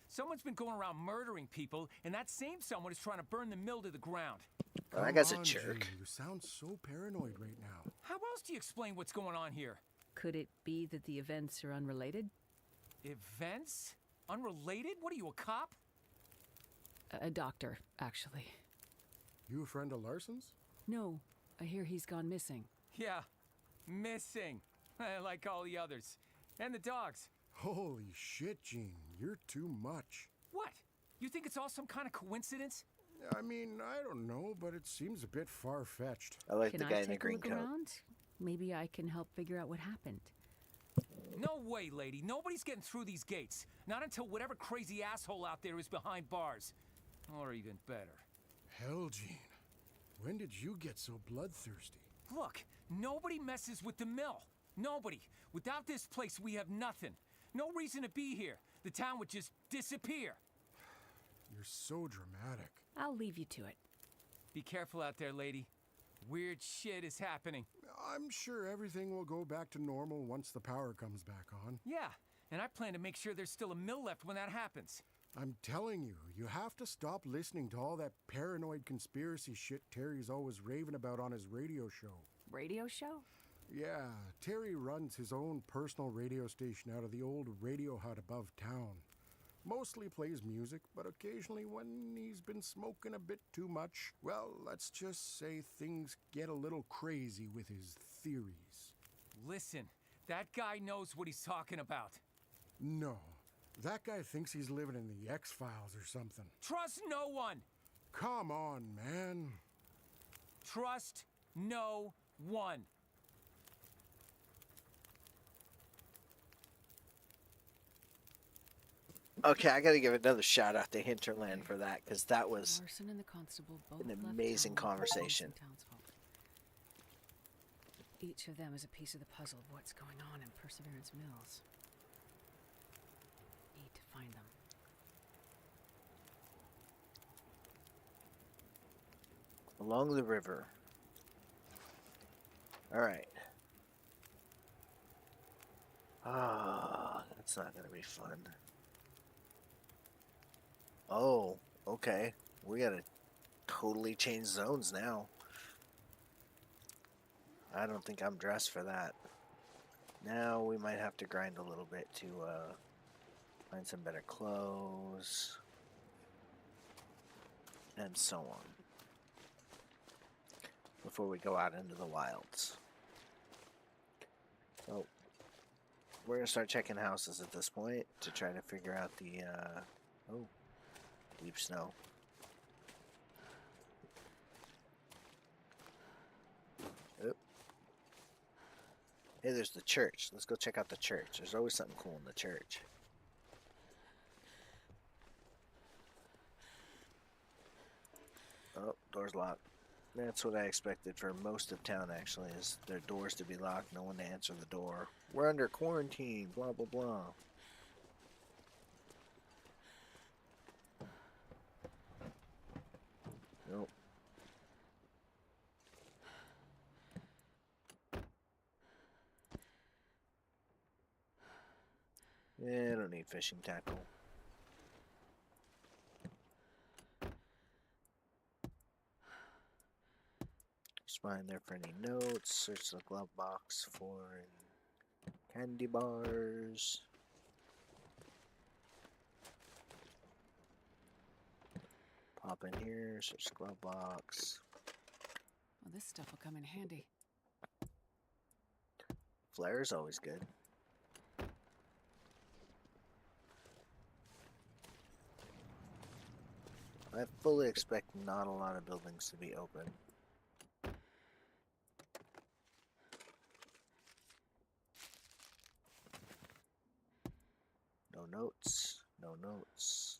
Someone's been going around murdering people, and that same someone is trying to burn the mill to the ground. Well, that guy's a Come on, jerk. Jean, you sound so paranoid right now. How else do you explain what's going on here? Could it be that the events are unrelated? Events? Unrelated? What are you, a cop? A doctor, actually. You a friend of Larson's? No, I hear he's gone missing. Yeah, missing. Like all the others. And the dogs. Holy shit, Jean. You're too much. What? You think it's all some kind of coincidence? I mean, I don't know, but it seems a bit far-fetched. I like Can the guy I in the take a green look coat. around? Maybe I can help figure out what happened. No way, lady. Nobody's getting through these gates. Not until whatever crazy asshole out there is behind bars. Or even better. Hell, Jean. When did you get so bloodthirsty? Look, nobody messes with the mill. Nobody. Without this place, we have nothing. No reason to be here. The town would just disappear. You're so dramatic. I'll leave you to it. Be careful out there, lady. Weird shit is happening. I'm sure everything will go back to normal once the power comes back on. Yeah, and I plan to make sure there's still a mill left when that happens. I'm telling you, you have to stop listening to all that paranoid conspiracy shit Terry's always raving about on his radio show. Radio show? Yeah, Terry runs his own personal radio station out of the old radio hut above town. Mostly plays music, but occasionally when he's been smoking a bit too much, well, let's just say things get a little crazy with his theories. Listen, that guy knows what he's talking about. No, that guy thinks he's living in the X-Files or something. Trust no one! Come on, man. Trust no one. Okay, I gotta give another shout out to Hinterland for that, because that was Larson and the constable both an left amazing town with conversation. police in townsfolk. Each of them is a piece of the puzzle of what's going on in Perseverance Mills. Need to find them. Along the river. Alright. Ah, that's not gonna be fun. Oh, okay. We gotta totally change zones now. I don't think I'm dressed for that. Now we might have to grind a little bit to find some better clothes. And so on. Before we go out into the wilds. So, we're gonna start checking houses at this point to try to figure out the, oh, deep snow. Oop. Hey, there's the church. Let's go check out the church. There's always something cool in the church. Oh, door's locked. That's what I expected for most of town, actually, is their doors to be locked, no one to answer the door. We're under quarantine, blah, blah, blah. Nope. Yeah, I don't need fishing tackle. Find there for any notes. Search the glove box for candy bars. Pop in here. Search the glove box. Well, this stuff will come in handy. Flare's always good. I fully expect not a lot of buildings to be open. No notes. No notes.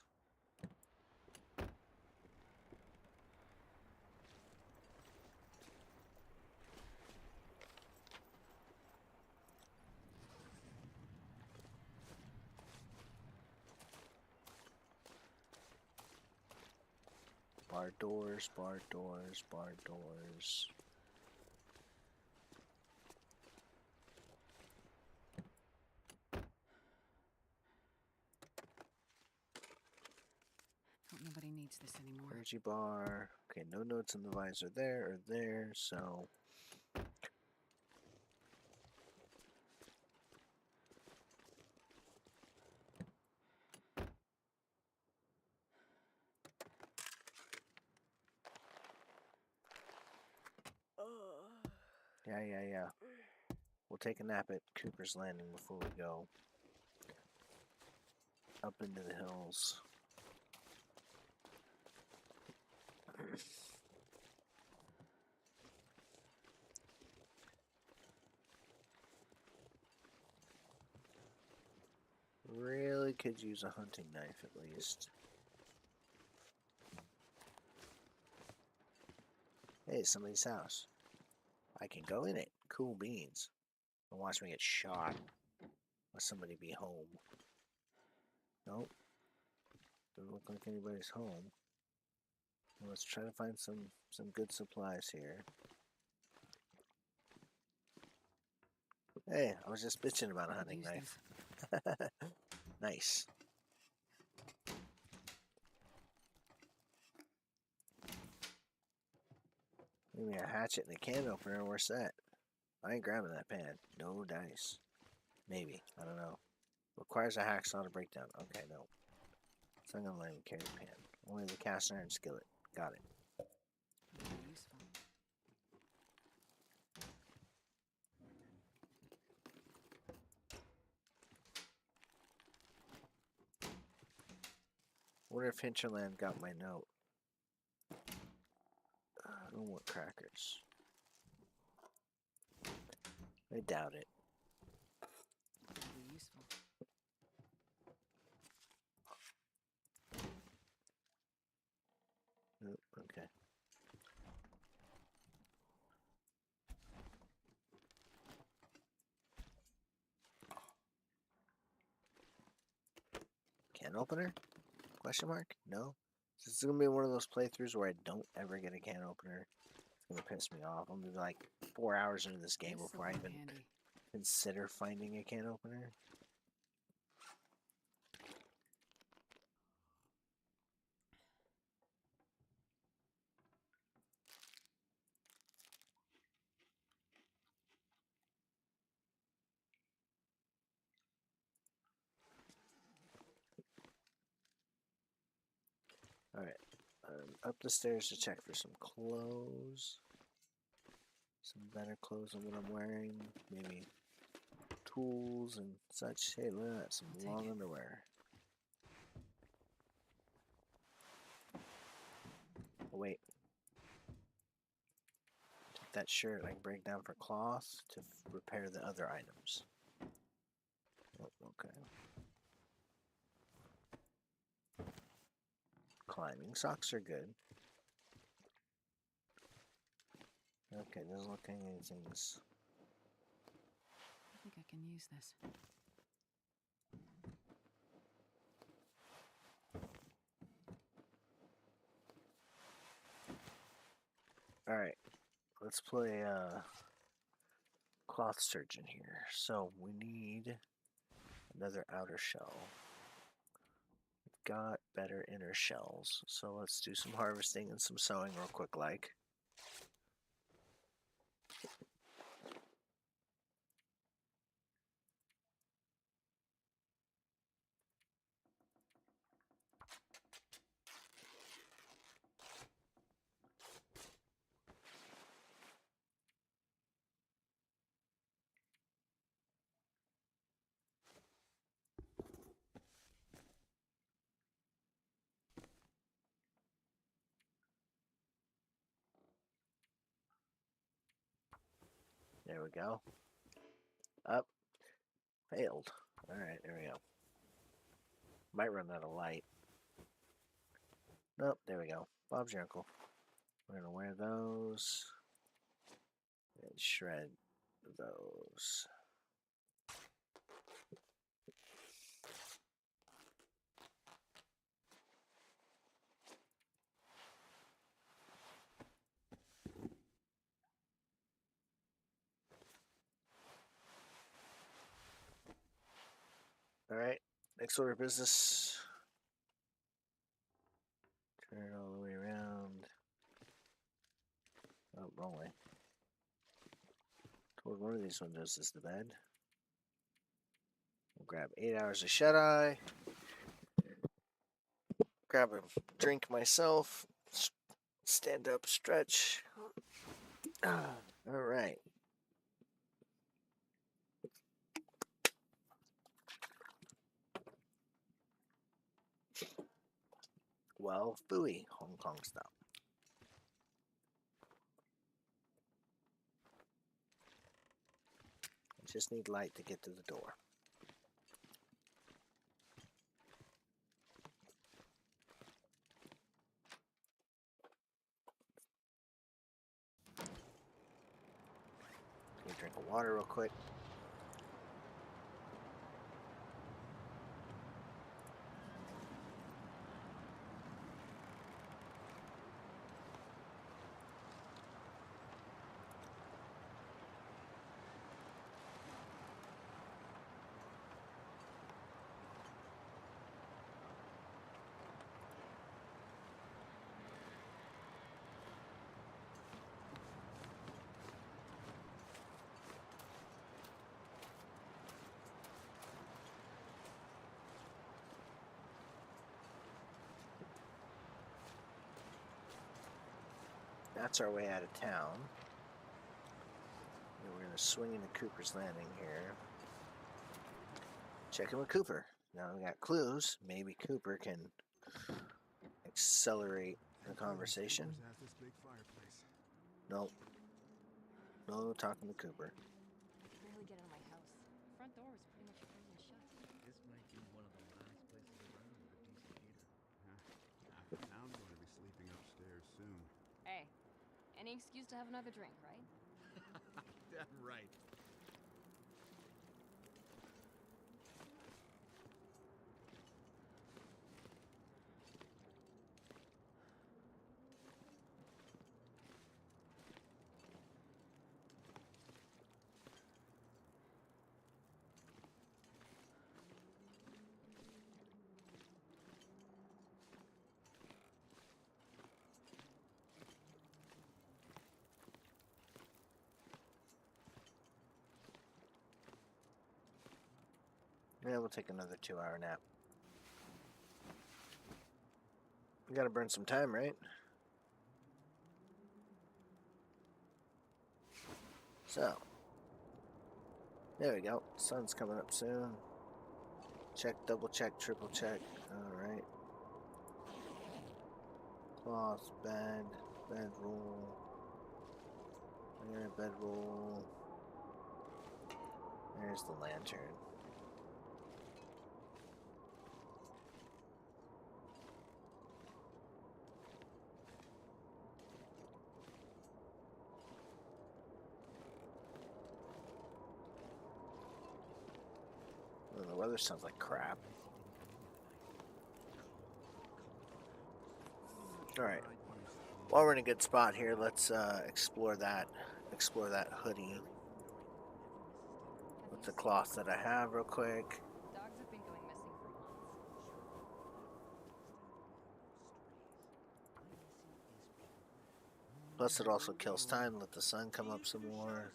Bar doors, bar doors, bar doors. Hope nobody needs this anymore. Energy bar. Okay, no notes in the visor there or there, so. Yeah. We'll take a nap at Cooper's Landing before we go up into the hills. Really could use a hunting knife at least. Hey, somebody's house. I can go in it. Cool beans. And watch me get shot. Let somebody be home. Nope. Doesn't look like anybody's home. Well, let's try to find some good supplies here. Hey, I was just bitching about a hunting knife. Nice. Give me a hatchet and a can opener and we're set. I ain't grabbing that pan. No dice. Maybe. I don't know. Requires a hacksaw to break down. Okay, no. So I'm gonna let him carry the pan. Only the cast iron skillet. Got it. Very useful. Wonder if Hinterland got my note. I don't want crackers. I doubt it. Very useful. Nope, okay. Can opener? Question mark? No. This is gonna be one of those playthroughs where I don't ever get a can opener. It's gonna piss me off. I'm gonna be like 4 hours into this game before I even consider finding a can opener. Alright. Up the stairs to check for some clothes. Some better clothes than what I'm wearing. Maybe tools and such. Hey, look at that. Some long underwear. Oh, wait. Take that shirt I can break down for cloth to repair the other items. Oh, okay. Climbing socks are good. Okay, doesn't look like anything's. I think I can use this. Alright, let's play cloth surgeon here. So we need another outer shell. We've got better inner shells. So let's do some harvesting and some sewing real quick like. There we go. Up. Failed. Alright, there we go. Might run out of light. Nope, there we go. Bob's your uncle. We're gonna wear those. And shred those. Alright, next order of business. Turn it all the way around. Oh, wrong way. Toward one of these windows is the bed. We'll grab 8 hours of shut-eye. Grab a drink myself. Stand up, stretch. Alright. Well, Fooey, Hong Kong style. I just need light to get to the door. Let me drink of water real quick. That's our way out of town. And we're going to swing into Cooper's Landing here. Check in with Cooper. Now we got clues. Maybe Cooper can accelerate the conversation. Nope. No talking to Cooper. Barely get out of my house. Front door is pretty much frozen shut. This might be one of the last places around with a decent heater. Half the town's going to be sleeping upstairs soon. Hey, any excuse to have another drink, right? Damn right. Yeah, we'll take another 2-hour nap. We gotta burn some time, right? So, there we go. Sun's coming up soon. Check, double check, triple check. Alright. Cloth, bed, bedroll. There, bedroll. There's the lantern. The weather sounds like crap. Alright. While we're in a good spot here, let's explore that hoodie with the cloth that I have real quick. Dogs have been going missing for months. Plus it also kills time, let the sun come up some more.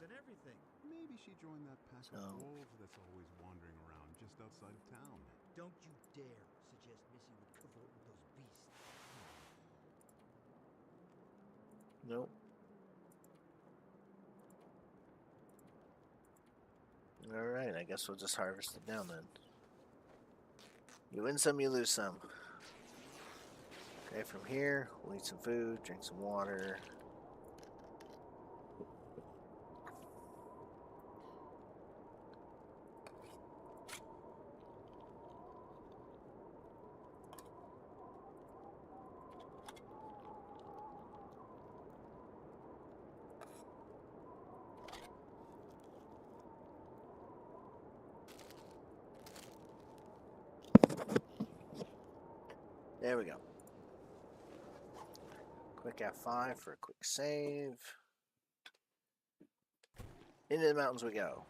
Maybe she joined that pack So, of wolves that's always wandering around just outside of town. Don't you dare suggest Missy would cavort with those beasts. nope. Alright, I guess we'll just harvest it down then. You win some, you lose some. Okay, from here, we'll eat some food, drink some water. There we go. Quick F5 for a quick save. Into the mountains we go.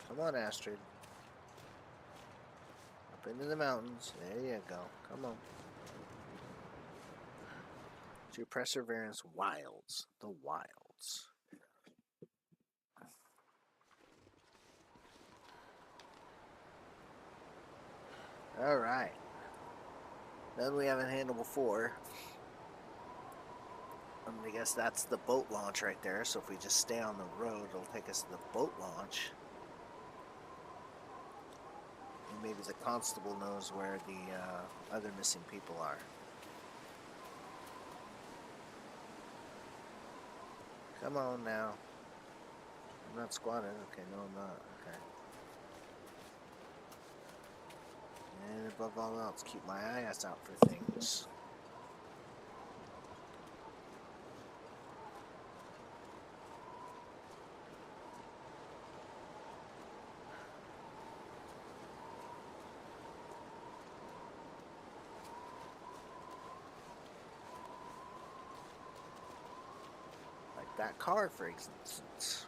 Come on, Astrid. Up into the mountains. There you go. Come on. To Perseverance Wilds. The Wilds. Alright. None we haven't handled before. I guess that's the boat launch right there. So if we just stay on the road, it'll take us to the boat launch. And maybe the constable knows where the other missing people are. Come on now. I'm not squatted. Okay, no I'm not. Okay. And above all else, keep my eyes out for things. That car, for instance.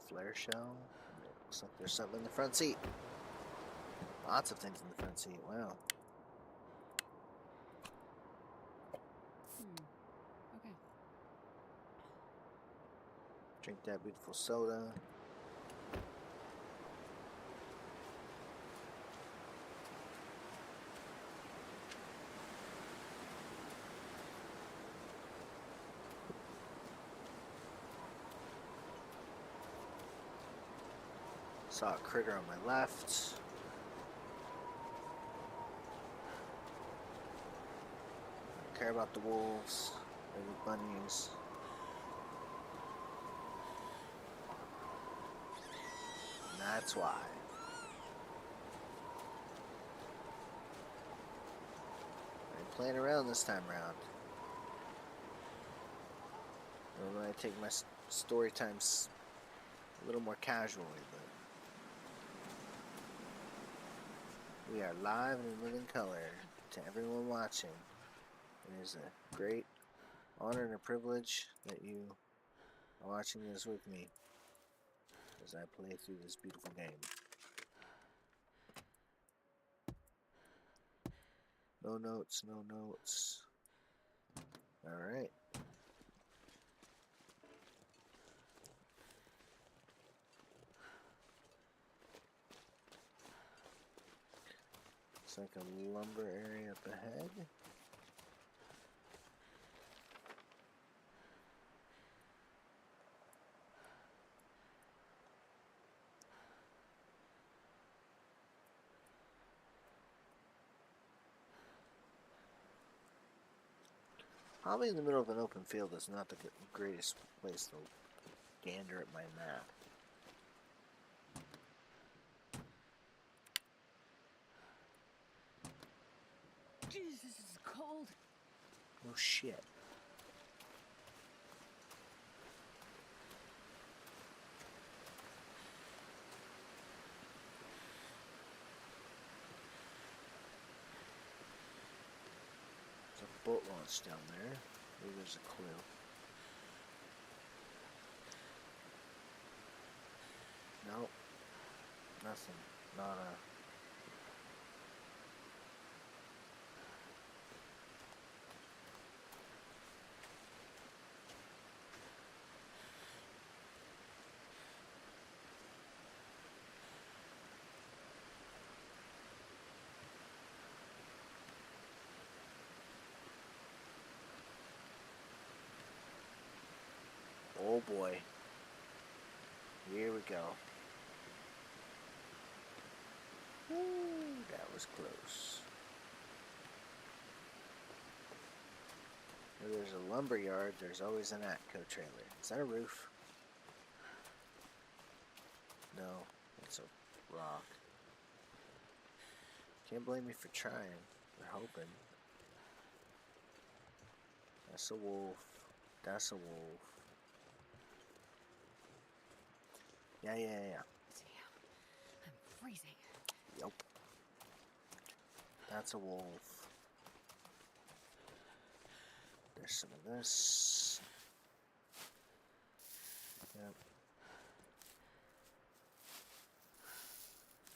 Flare shell. Looks like there's something in the front seat. Lots of things in the front seat. Wow. Okay. Drink that beautiful soda. Saw a critter on my left. Care about the wolves or the bunnies. And that's why. I ain't playing around this time around. I'm gonna take my story times a little more casually, but we are live and in living color to everyone watching. It is a great honor and a privilege that you are watching this with me as I play through this beautiful game. No notes, no notes. Alright. Looks like a lumber area up ahead. Probably in the middle of an open field is not the greatest place to gander at my map. Jesus, this is cold. Oh shit. Boat launch down there. Maybe there's a clue. Nope. Nothing. Not a... go. Ooh, that was close. Where there's a lumber yard, there's always an Atco trailer. Is that a roof? No, it's a rock. Can't blame me for trying, or hoping. That's a wolf. That's a wolf. Yeah. Damn, I'm freezing. Yep. That's a wolf. There's some of this. Yep.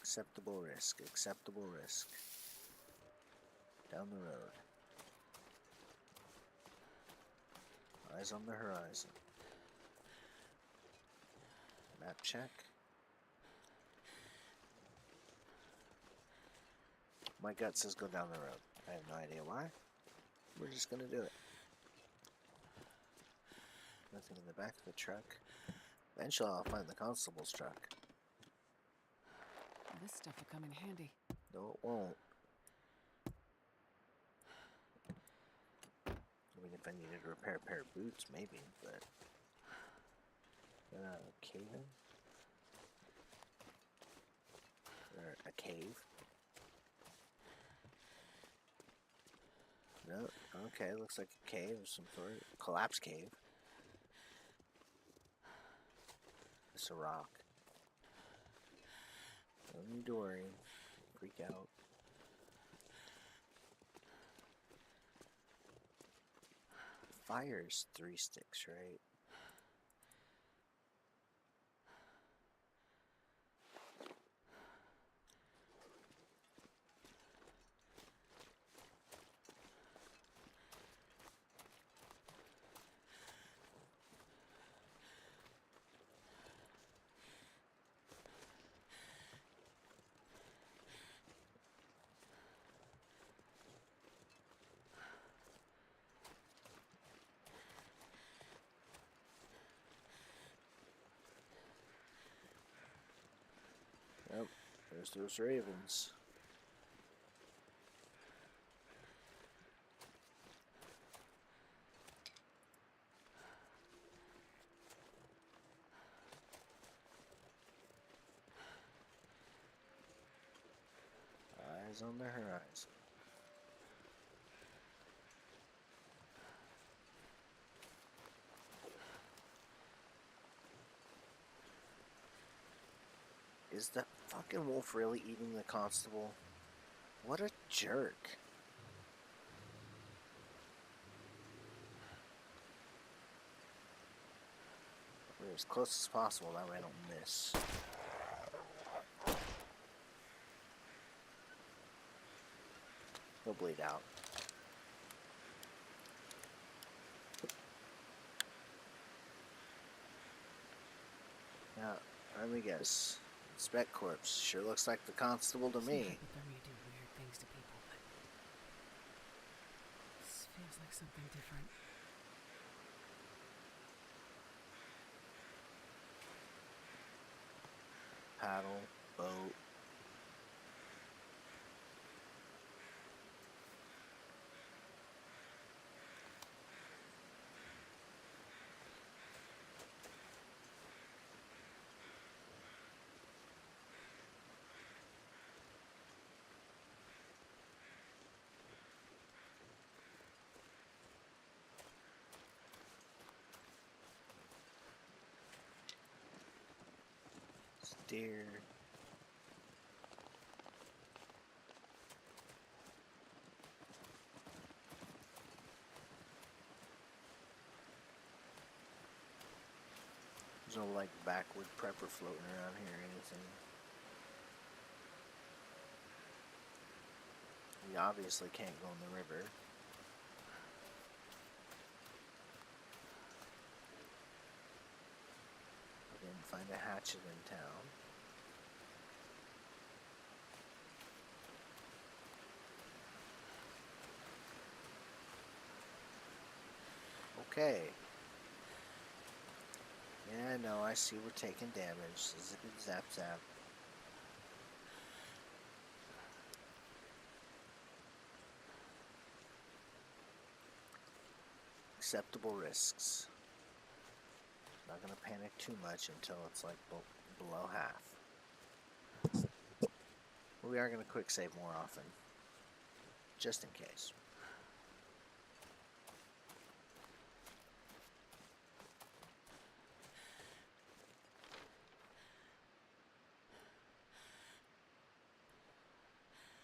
Acceptable risk. Acceptable risk. Down the road. Eyes on the horizon. Map check. My gut says go down the road. I have no idea why. We're just gonna do it. Nothing in the back of the truck. Eventually I'll find the constable's truck. This stuff will come in handy. No, it won't. I mean, if I needed to repair a pair of boots, maybe, but... cave in? Or a cave? No, okay, looks like a cave of some sort. Collapse cave. It's a rock. No need to worry. Freak out. Fire's 3 sticks, right? Yep, there's those ravens. Eyes on the horizon. Is the fucking wolf really eating the constable? What a jerk. We're as close as possible, that way I don't miss. He'll bleed out. Now, let me guess. Spec corpse sure looks like the constable to me. Sometimes you do weird things to people, but this feels like something different. Paddle, boat. Deer. There's no like backward prepper floating around here or anything. We obviously can't go in the river. We didn't find a hatchet in town. Okay. Yeah, I know, I see we're taking damage. Zippy zap zap. Acceptable risks. Not gonna panic too much until it's like below half. We are gonna quick save more often, just in case.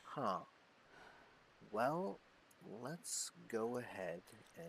Huh. Well, let's go ahead and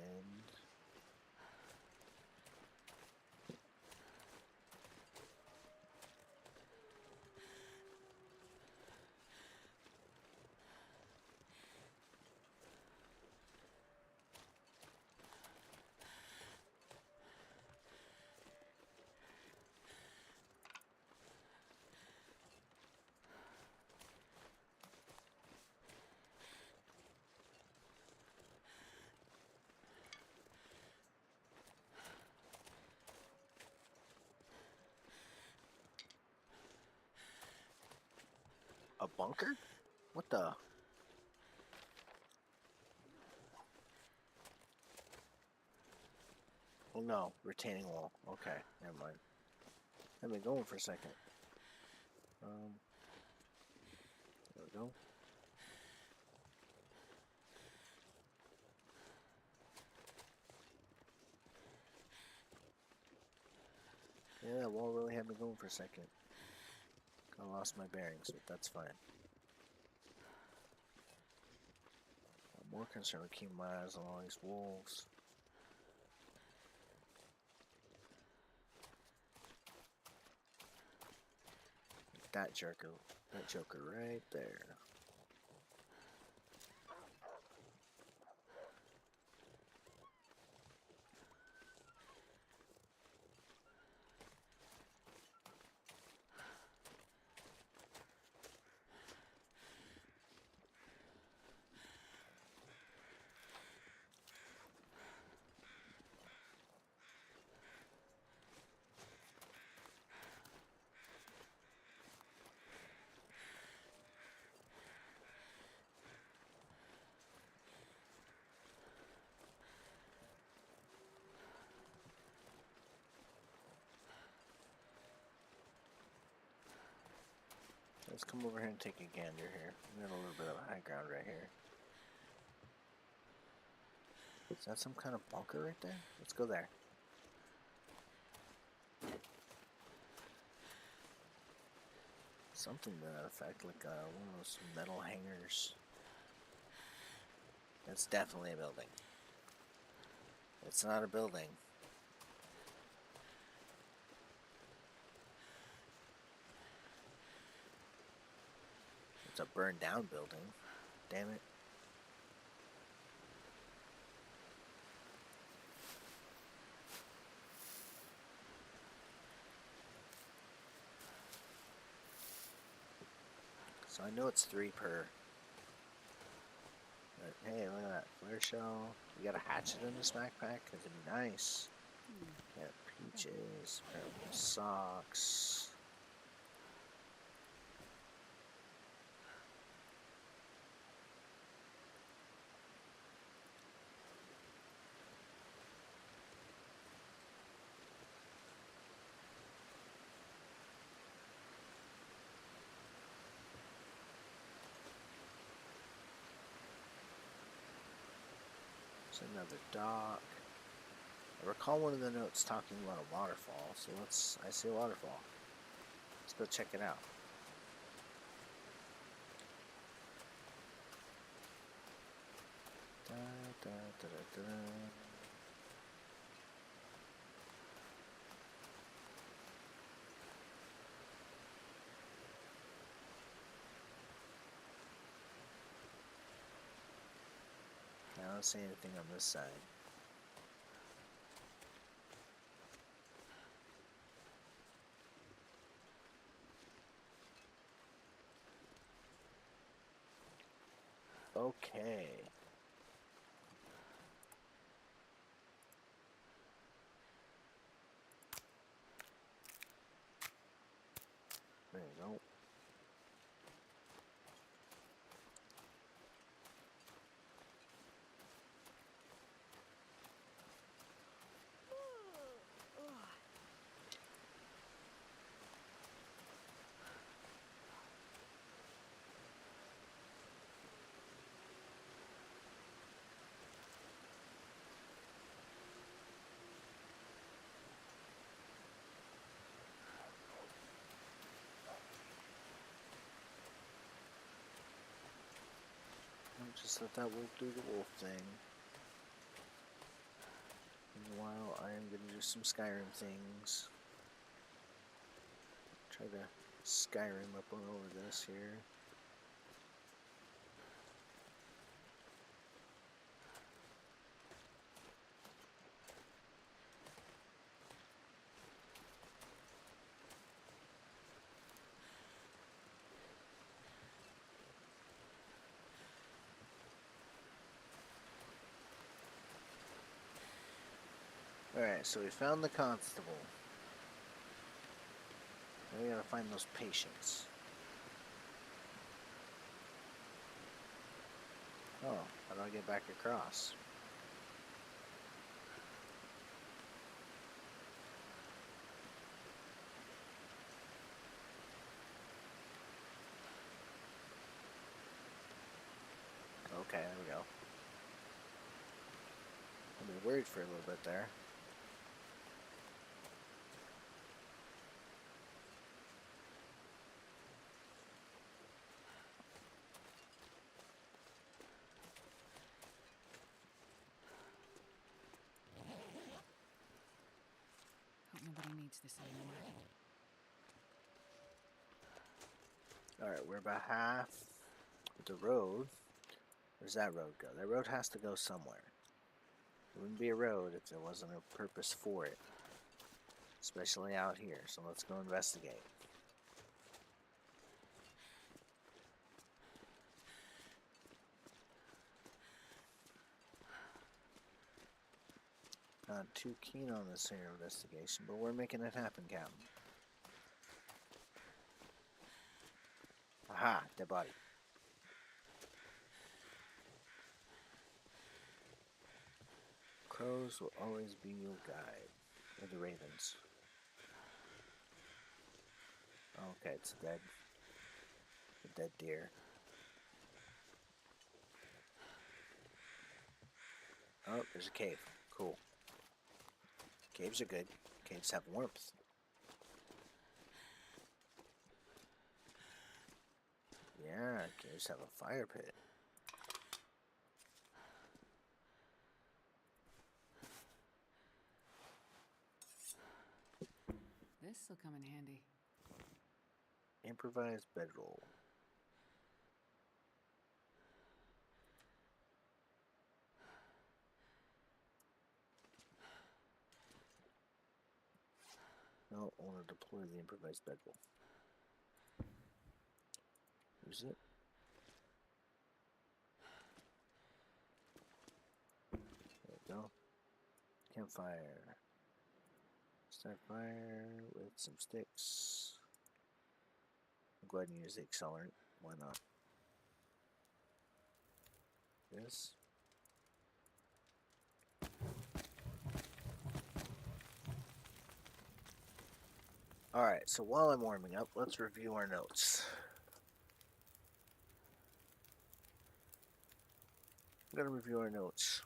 a bunker? What the? Oh no, retaining wall. Okay, never mind. Let me go for a second. There we go. Yeah, that wall really had me going for a second. I lost my bearings, but that's fine. I'm more concerned with keeping my eyes on all these wolves. That joker right there. Let's come over here and take a gander here. We got a little bit of high ground right here. Is that some kind of bunker right there? Let's go there. Something to that effect, like one of those metal hangers. That's definitely a building. It's not a building. It's a burned down building. Damn it. So I know it's 3 per. But hey, look at that flare shell. You got a hatchet in this backpack? Cause it'd be nice. Got peaches, purple socks. Another dock. I recall one of the notes talking about a waterfall, so I see a waterfall. Let's go check it out. Da, da, da, da, da. I don't see anything on this side. Okay. Just let that wolf do the wolf thing. Meanwhile, I am going to do some Skyrim things. Try to Skyrim up on over this here. Alright, so we found the constable. Now we gotta find those patients. Oh, how do I get back across? Okay, there we go. I've been worried for a little bit there. Hope nobody needs this anymore. Alright, we're about half the road. Where's that road go? That road has to go somewhere. It wouldn't be a road if there wasn't a purpose for it. Especially out here, so let's go investigate. Not too keen on this here investigation, but we're making it happen, Captain. Aha, dead body. Crows will always be your guide. Or the ravens. Okay, it's dead. A dead deer. Oh, there's a cave. Cool. Caves are good. Caves have warmth. Yeah, caves have a fire pit. This'll come in handy. Improvised bedroll. No, I want to deploy the improvised bedroll. Use it. There we go. Campfire. Start fire with some sticks. I'll go ahead and use the accelerant. Why not? This. Alright, so while I'm warming up, let's review our notes. I'm going to review our notes.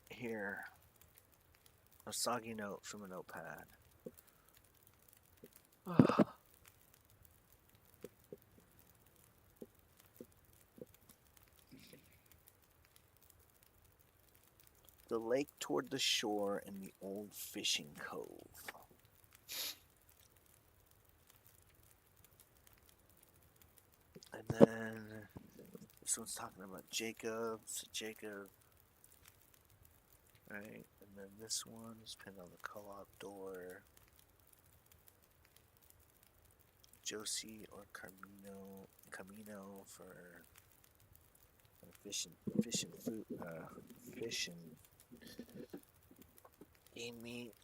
Here, a soggy note from a notepad. The lake toward the shore in the old fishing cove. And then this one's talking about Jacob. Right, and then this one's pinned on the co-op door. Josie or Camino for fish and game meat.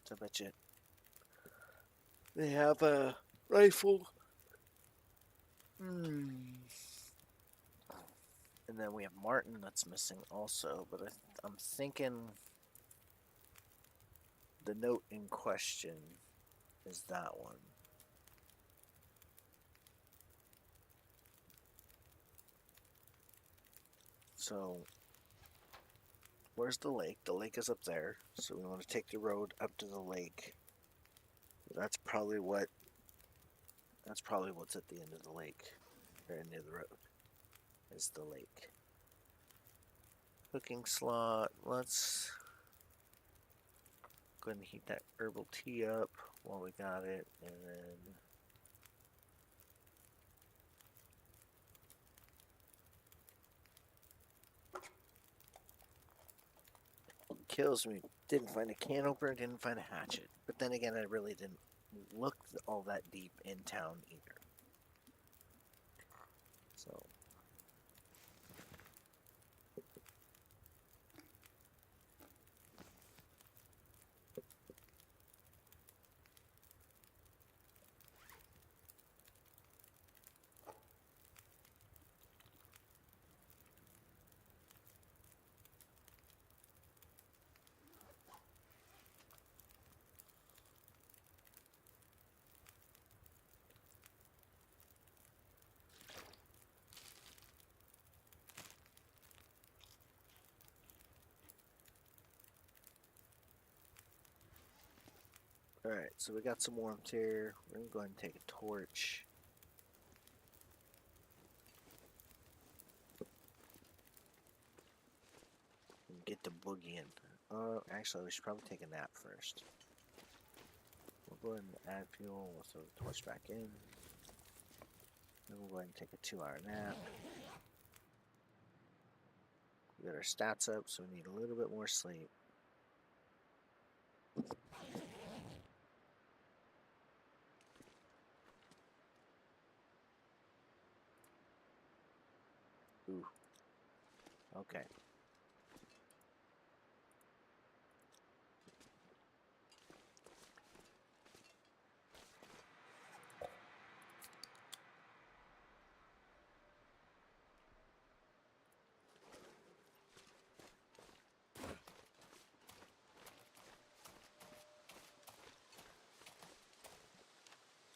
So I bet you they have a rifle. And then we have Martin that's missing also, but I'm thinking the note in question is that one. So, where's the lake? The lake is up there, so we want to take the road up to the lake. That's probably what That's probably what's at the end of the lake, or end of the road, is the lake. Cooking slot, let's go ahead and heat that herbal tea up while we got it, and then kills me. Didn't find a can opener, didn't find a hatchet. But then again, I really didn't look all that deep in town either. So. Alright, so we got some warmth here. We're going to go ahead and take a torch. And get the boogie in. Actually, we should probably take a nap first. We'll go ahead and add fuel. We'll throw the torch back in. Then we'll go ahead and take a 2-hour nap. We got our stats up, so we need a little bit more sleep. Ooh. Okay.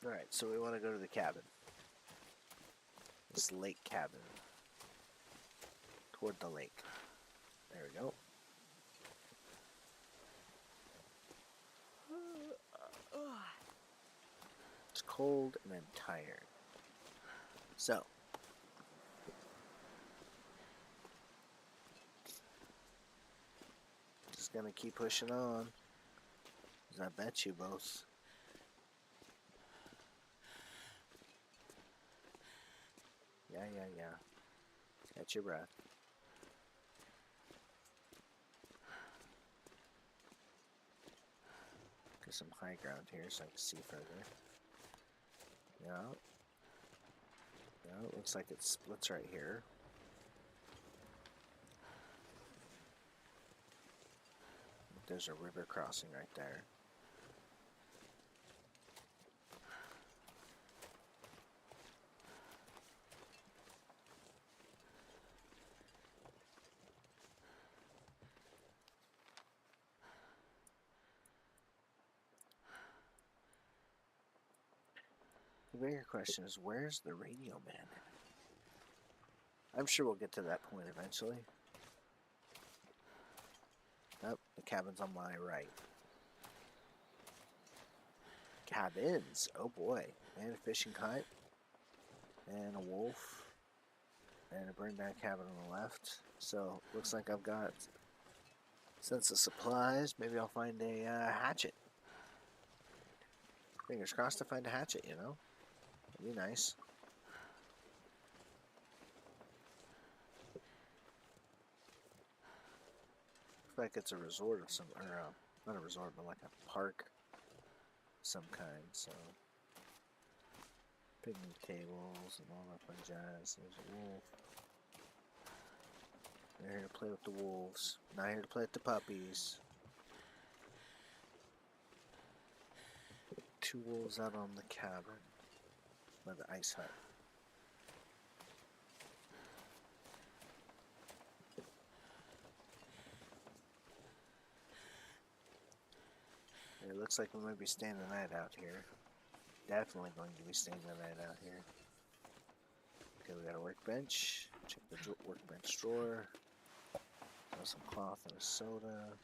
Alright, so we want to go to the cabin. This lake cabin. Toward the lake. There we go. It's cold and I'm tired. So. Just gonna keep pushing on. 'Cause I bet you both. Yeah. Catch your breath. Get some high ground here so I can see further. Yeah. Yeah, it looks like it splits right here. There's a river crossing right there. The bigger question is, where's the radio man? I'm sure we'll get to that point eventually. Oh, the cabin's on my right. Cabins! Oh boy. And a fishing hut. And a wolf. And a burned down cabin on the left. So, looks like I've got sense of supplies. Maybe I'll find a hatchet. Fingers crossed to find a hatchet, you know? That'd be nice. Looks like it's a resort of some, or not a resort, but like a park of some kind, so. Picnic tables and all that fun jazz. There's a wolf. They're here to play with the wolves. Not here to play with the puppies. 2 wolves out on the cabin. By the ice hut. It looks like we might be staying the night out here. Definitely going to be staying the night out here. Okay, we got a workbench. Check the workbench drawer. Got some cloth and a soda.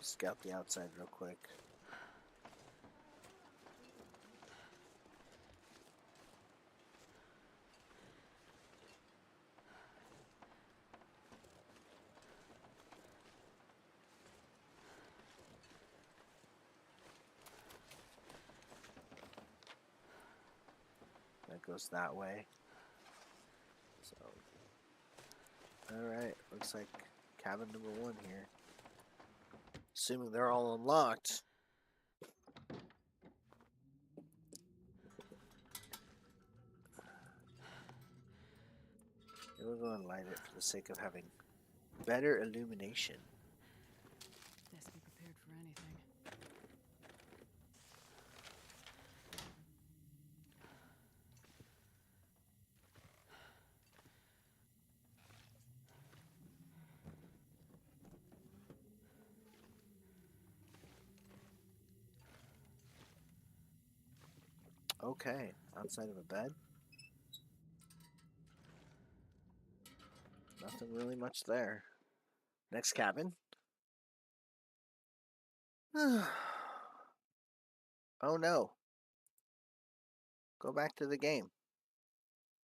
scout the outside real quick. That goes that way. So, alright, looks like cabin number 1 here. Assuming they're all unlocked. We'll go and light it for the sake of having better illumination. Best be prepared for anything. Okay, outside of a bed. Nothing really much there. Next cabin. Oh no. Go back to the game.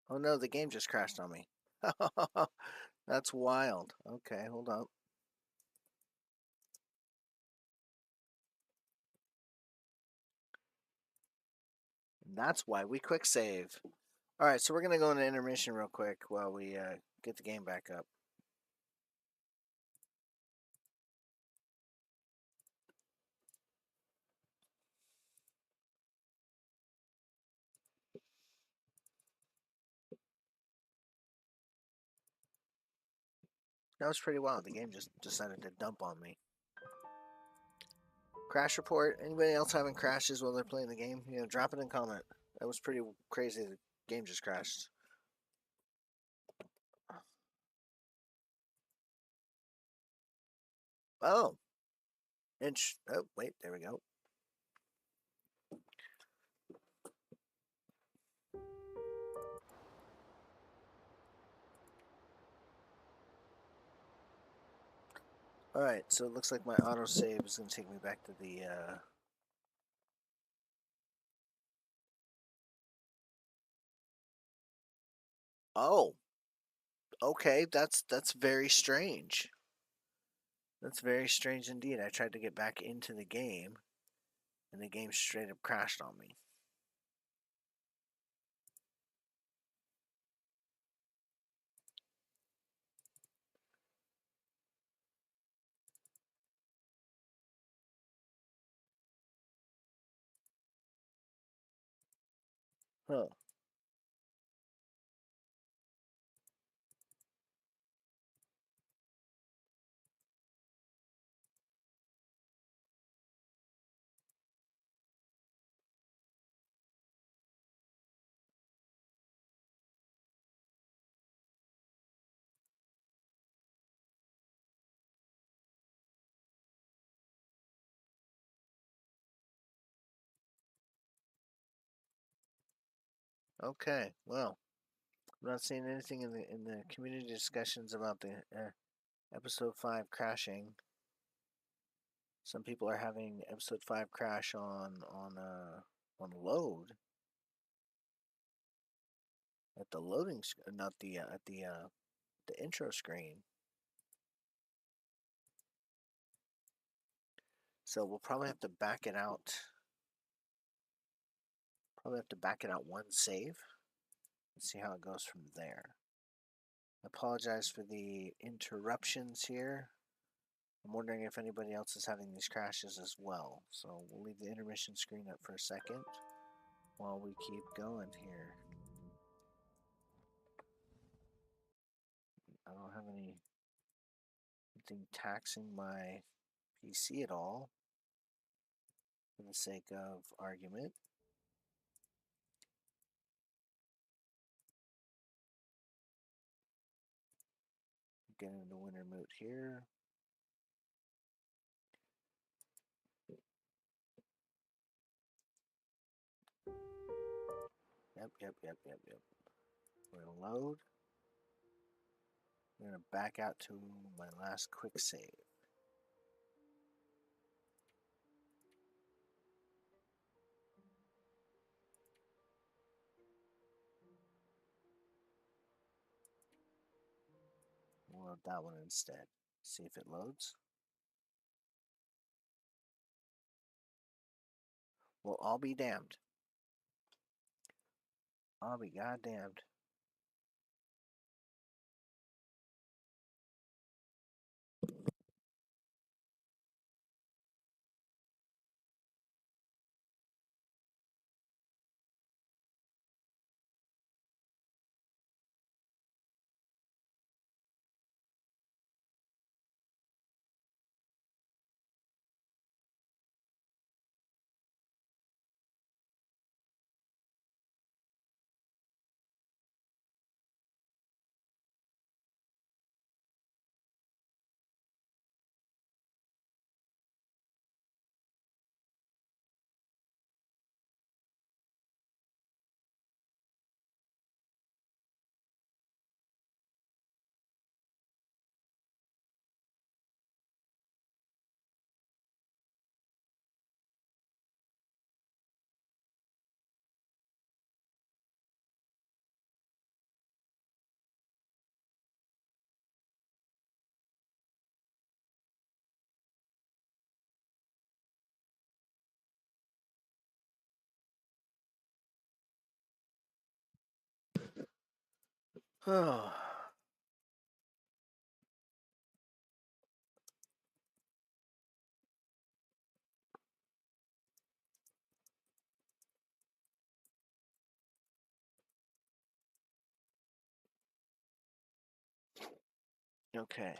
Oh no, the game just crashed on me. That's wild. Okay, hold up. That's why we quick save. Alright, so we're going to go into intermission real quick while we get the game back up. That was pretty wild. The game just decided to dump on me. Crash report. Anybody else having crashes while they're playing the game? You know, drop it in comment. That was pretty crazy. The game just crashed. Oh. Oh, wait. There we go. Alright, so it looks like my autosave is going to take me back to the, Oh. Okay, that's very strange. That's very strange indeed. I tried to get back into the game, and the game straight up crashed on me. Huh. Okay, well, I'm not seeing anything in the community discussions about the episode 5 crashing. Some people are having episode 5 crash on load at the loading, not the at the intro screen. So we'll probably have to back it out. Probably have to back it out one save and see how it goes from there. I apologize for the interruptions here. I'm wondering if anybody else is having these crashes as well. So we'll leave the intermission screen up for a second while we keep going here. I don't have anything taxing my PC at all for the sake of argument. Get into Wintermute here. Yep. We're gonna load. We're gonna back out to my last quick save. download that one instead. See if it loads. Well, I'll be damned. I'll be goddamned. Oh. Okay.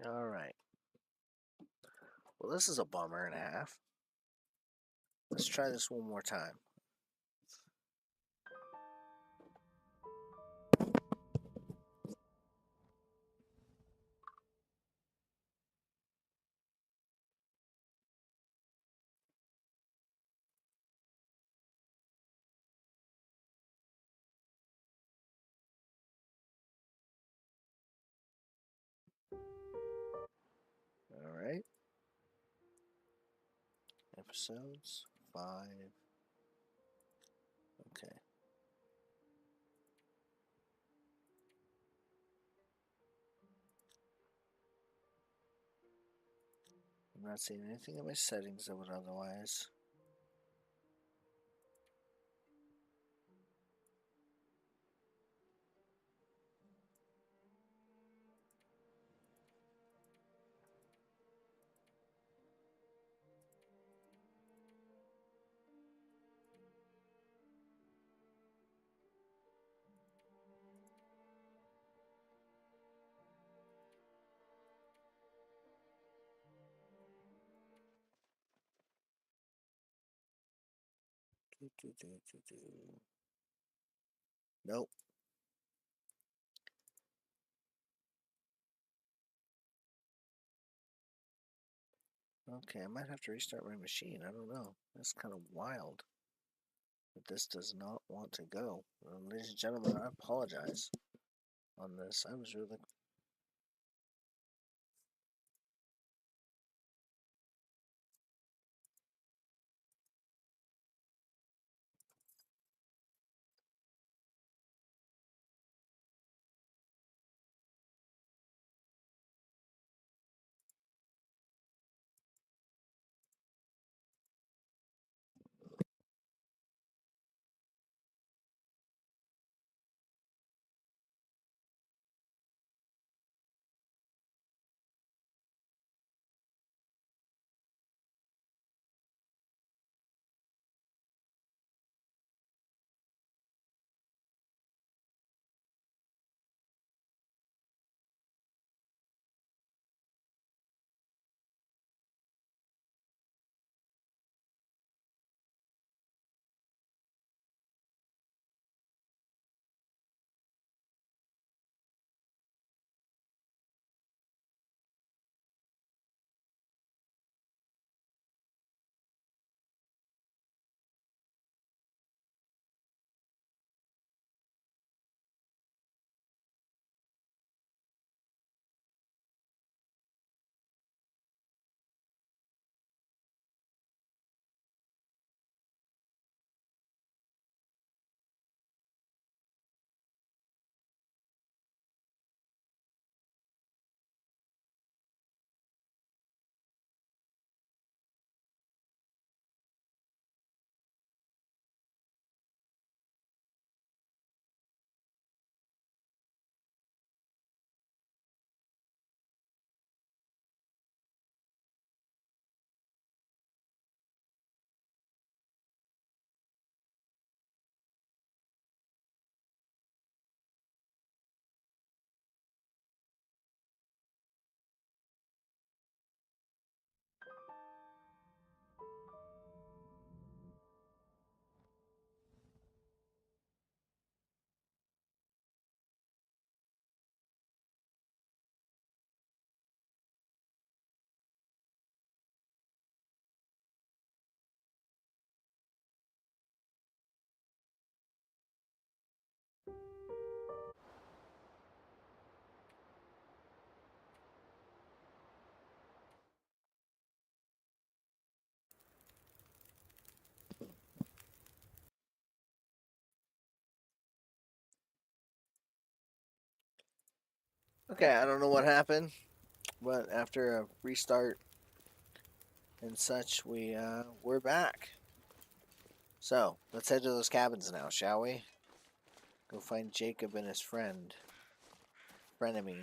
All right. Well, this is a bummer and a half. Let's try this one more time. All right. Episodes 5. Okay. I'm not seeing anything in my settings that would otherwise. Nope. Okay, I might have to restart my machine. I don't know. That's kind of wild. But this does not want to go. Ladies and gentlemen, I apologize on this. I was really... Okay, I don't know what happened, but after a restart and such, we're back. So, let's head to those cabins now, shall we? Go find Jacob and his friend. Frenemy.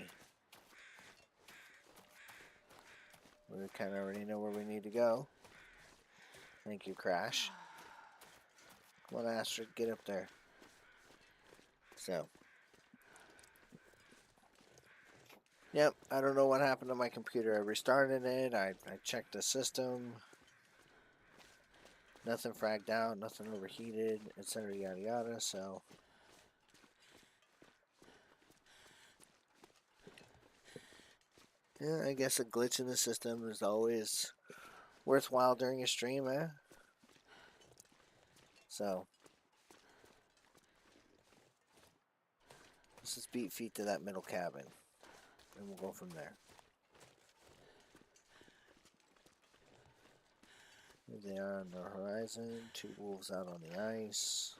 We kind of already know where we need to go. Thank you, Crash. Come on, Astrid, get up there. So. Yep, I don't know what happened to my computer. I restarted it, I checked the system. Nothing fragged out, nothing overheated, etc. Yada yada, so. Yeah, I guess a glitch in the system is always worthwhile during a stream, eh? So. Let's just beat feet to that middle cabin. And we'll go from there. Here they are on the horizon. 2 wolves out on the ice.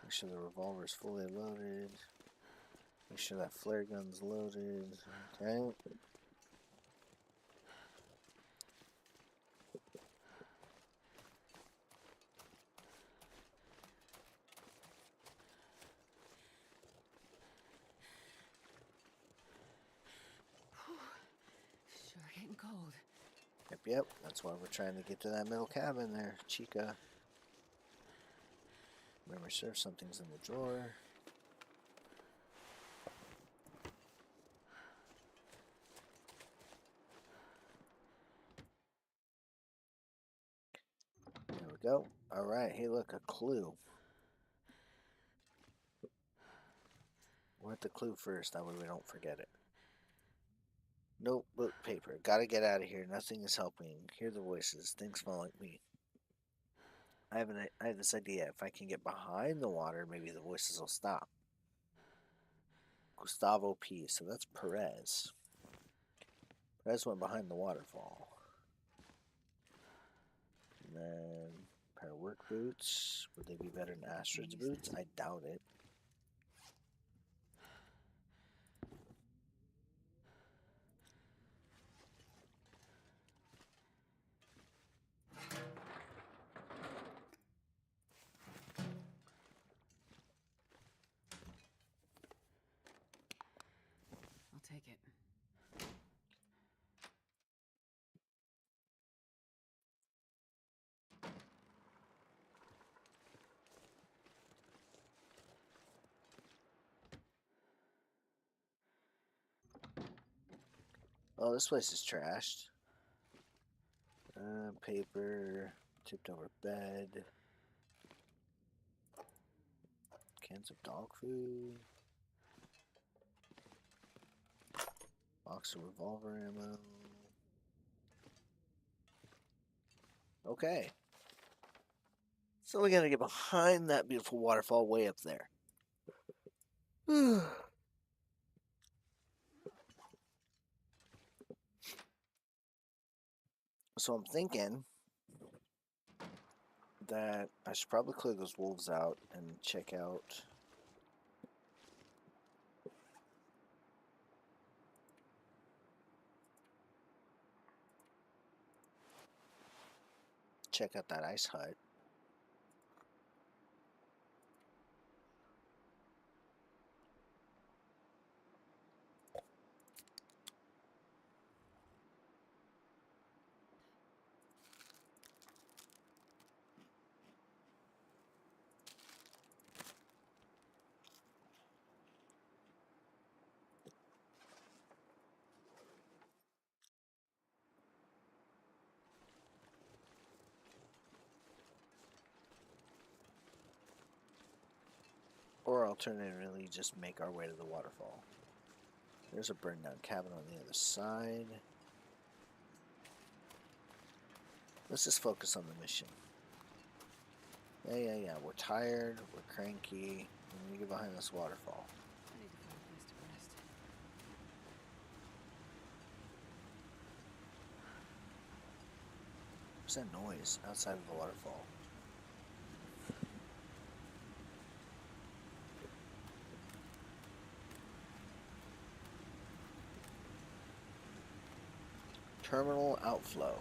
Make sure the revolver's fully loaded. Make sure that flare gun's loaded. Okay. Sure getting cold. Yep. That's why we're trying to get to that middle cabin there, Chica. Remember, serve something's in the drawer. There we go. Alright, hey look, a clue. hit the clue first, that way we don't forget it. Notebook paper. Gotta get out of here. Nothing is helping. Hear the voices. Things smell like me. I have this idea. If I can get behind the water, maybe the voices will stop. Gustavo P. So that's Perez. Perez went behind the waterfall. And then pair of work boots. Would they be better than Astrid's boots? I doubt it. I'll take it. Oh, this place is trashed. Paper, tipped over bed, cans of dog food, box of revolver ammo. Okay. So we gotta get behind that beautiful waterfall way up there. So I'm thinking that I should probably clear those wolves out and check out that ice hut. Or alternatively, just make our way to the waterfall. There's a burned down cabin on the other side. Let's just focus on the mission. Yeah. We're tired, we're cranky. We need to get behind this waterfall. I need to find a place to rest. What's that noise outside of the waterfall? Terminal outflow.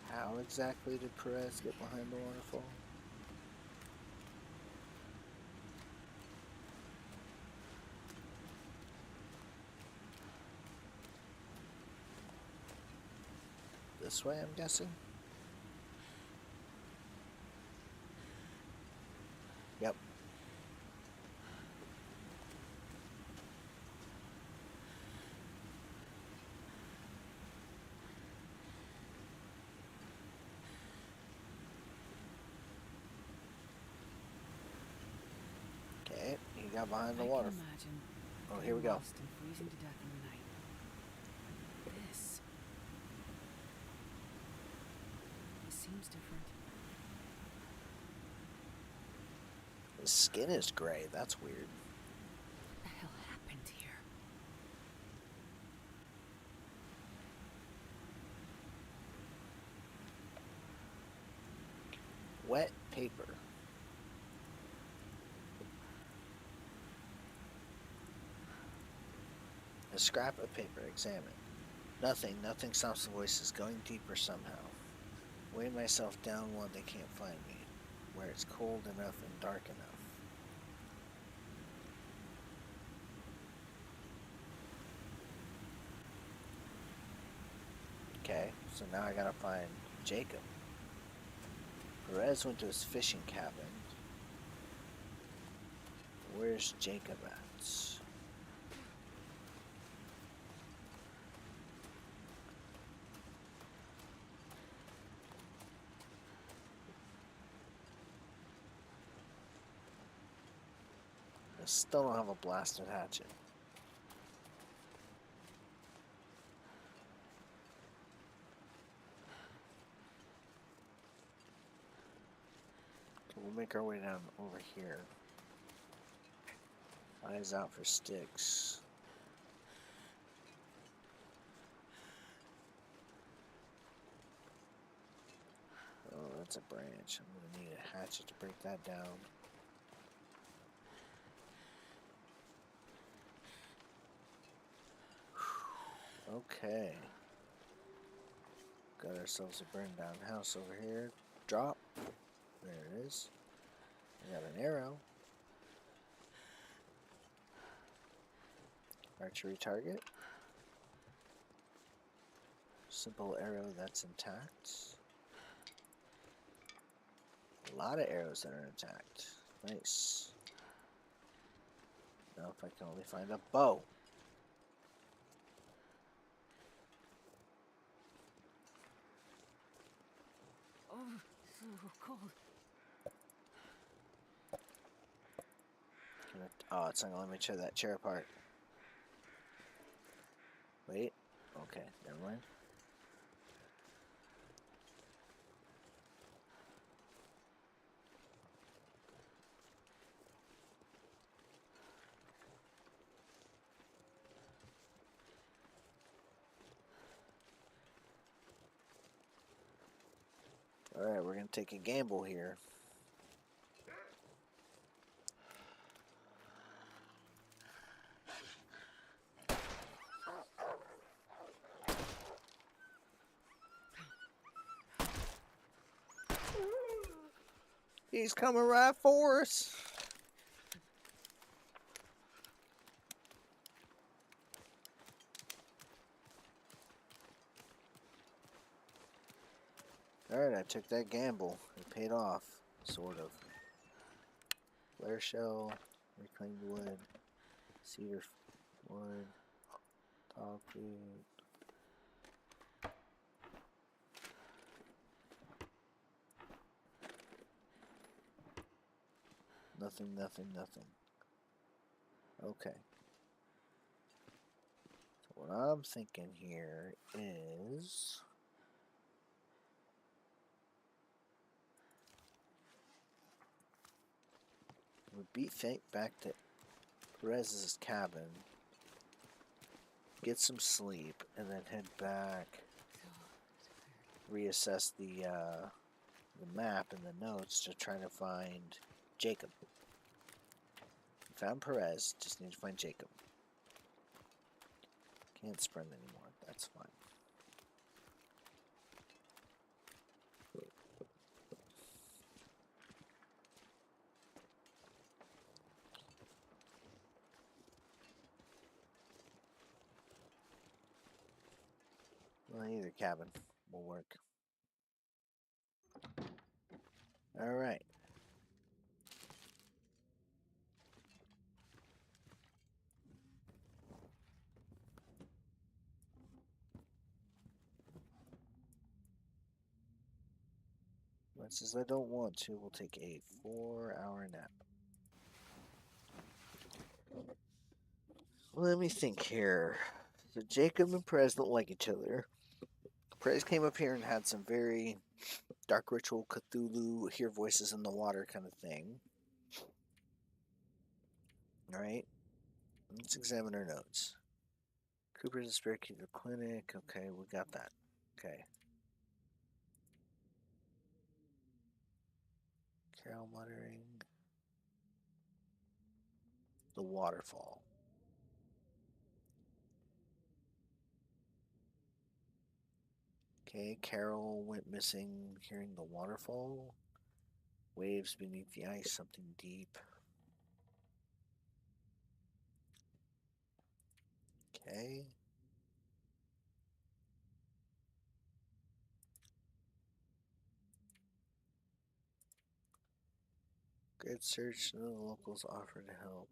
How exactly did Perez get behind the waterfall? This way, I'm guessing? Yep. Okay, he got behind the water. Oh, here we go. Lost and freezing to death in the night. This seems different. His skin is gray. That's weird. What the hell happened here? Wet paper. A scrap of paper. Examine. Nothing. Nothing stops the voices. Going deeper somehow. Weigh myself down while they can't find me. Where it's cold enough and dark enough. Okay, so now I gotta find Jacob. Perez went to his fishing cabin. Where's Jacob at? I still don't have a blasted hatchet. Okay, we'll make our way down over here. Eyes out for sticks. Oh, that's a branch. I'm gonna need a hatchet to break that down. Okay. Got ourselves a burned down house over here. Drop. There it is. I got an arrow. Archery target. Simple arrow that's intact. A lot of arrows that are intact. Nice. Now if I can only find a bow. Oh, so cold. Oh, it's not gonna let me tear that chair apart. Wait. Okay, never mind. Alright, we're gonna take a gamble here. He's coming right for us. Alright, I took that gamble. It paid off. Sort of. Flare shell, reclaimed wood, cedar wood, dog food. Nothing, nothing, nothing. Okay. So what I'm thinking here is we beat Fate back to Perez's cabin, get some sleep, and then head back, reassess the map and the notes to try to find Jacob. Found Perez, just need to find Jacob. Can't sprint anymore, that's fine. Well, either cabin will work. Alright. Much as I don't want to, we'll take a 4-hour nap. Let me think here. So Jacob and Perez don't like each other. Perez came up here and had some very dark ritual Cthulhu, hear voices in the water kind of thing. Alright. Let's examine our notes. Cooper's a spirit key to the clinic. Okay, we got that. Okay. Carol muttering. The waterfall. Okay, Carol went missing hearing the waterfall. Waves beneath the ice, something deep. Okay. Good search, none of the locals offered help.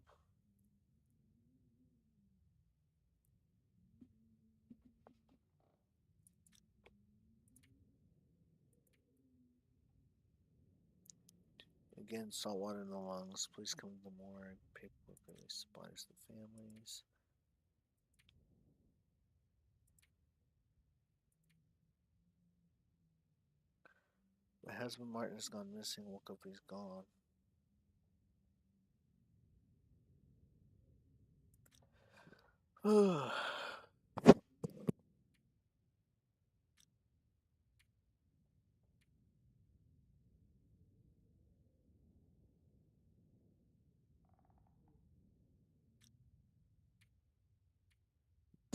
Again, salt water in the lungs. Please come to the morgue. Paperwork release supplies to the families. My husband Martin has gone missing. Woke up, he's gone.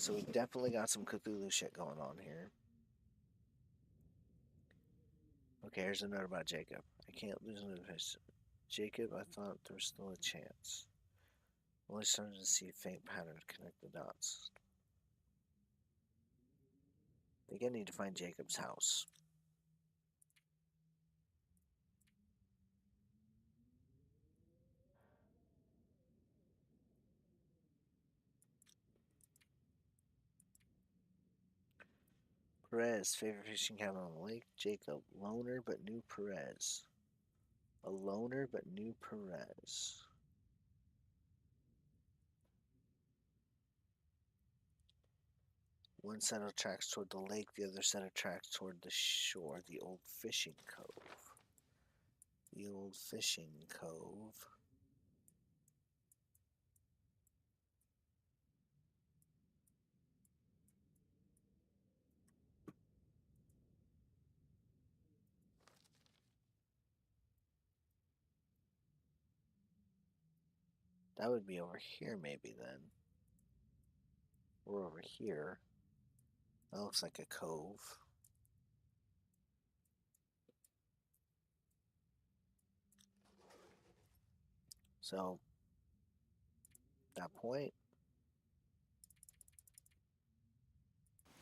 So we definitely got some Cthulhu shit going on here. Okay, here's a note about Jacob. I can't lose notification. Jacob, I thought there was still a chance. Only starting to see a faint pattern to connect the dots. I think I need to find Jacob's house. Perez, favorite fishing cabin on the lake. Jacob, loner but new Perez. A loner but new Perez. One set of tracks toward the lake, the other set of tracks toward the shore, the old fishing cove. The old fishing cove. That would be over here maybe then. Or over here. That looks like a cove. So, at that point,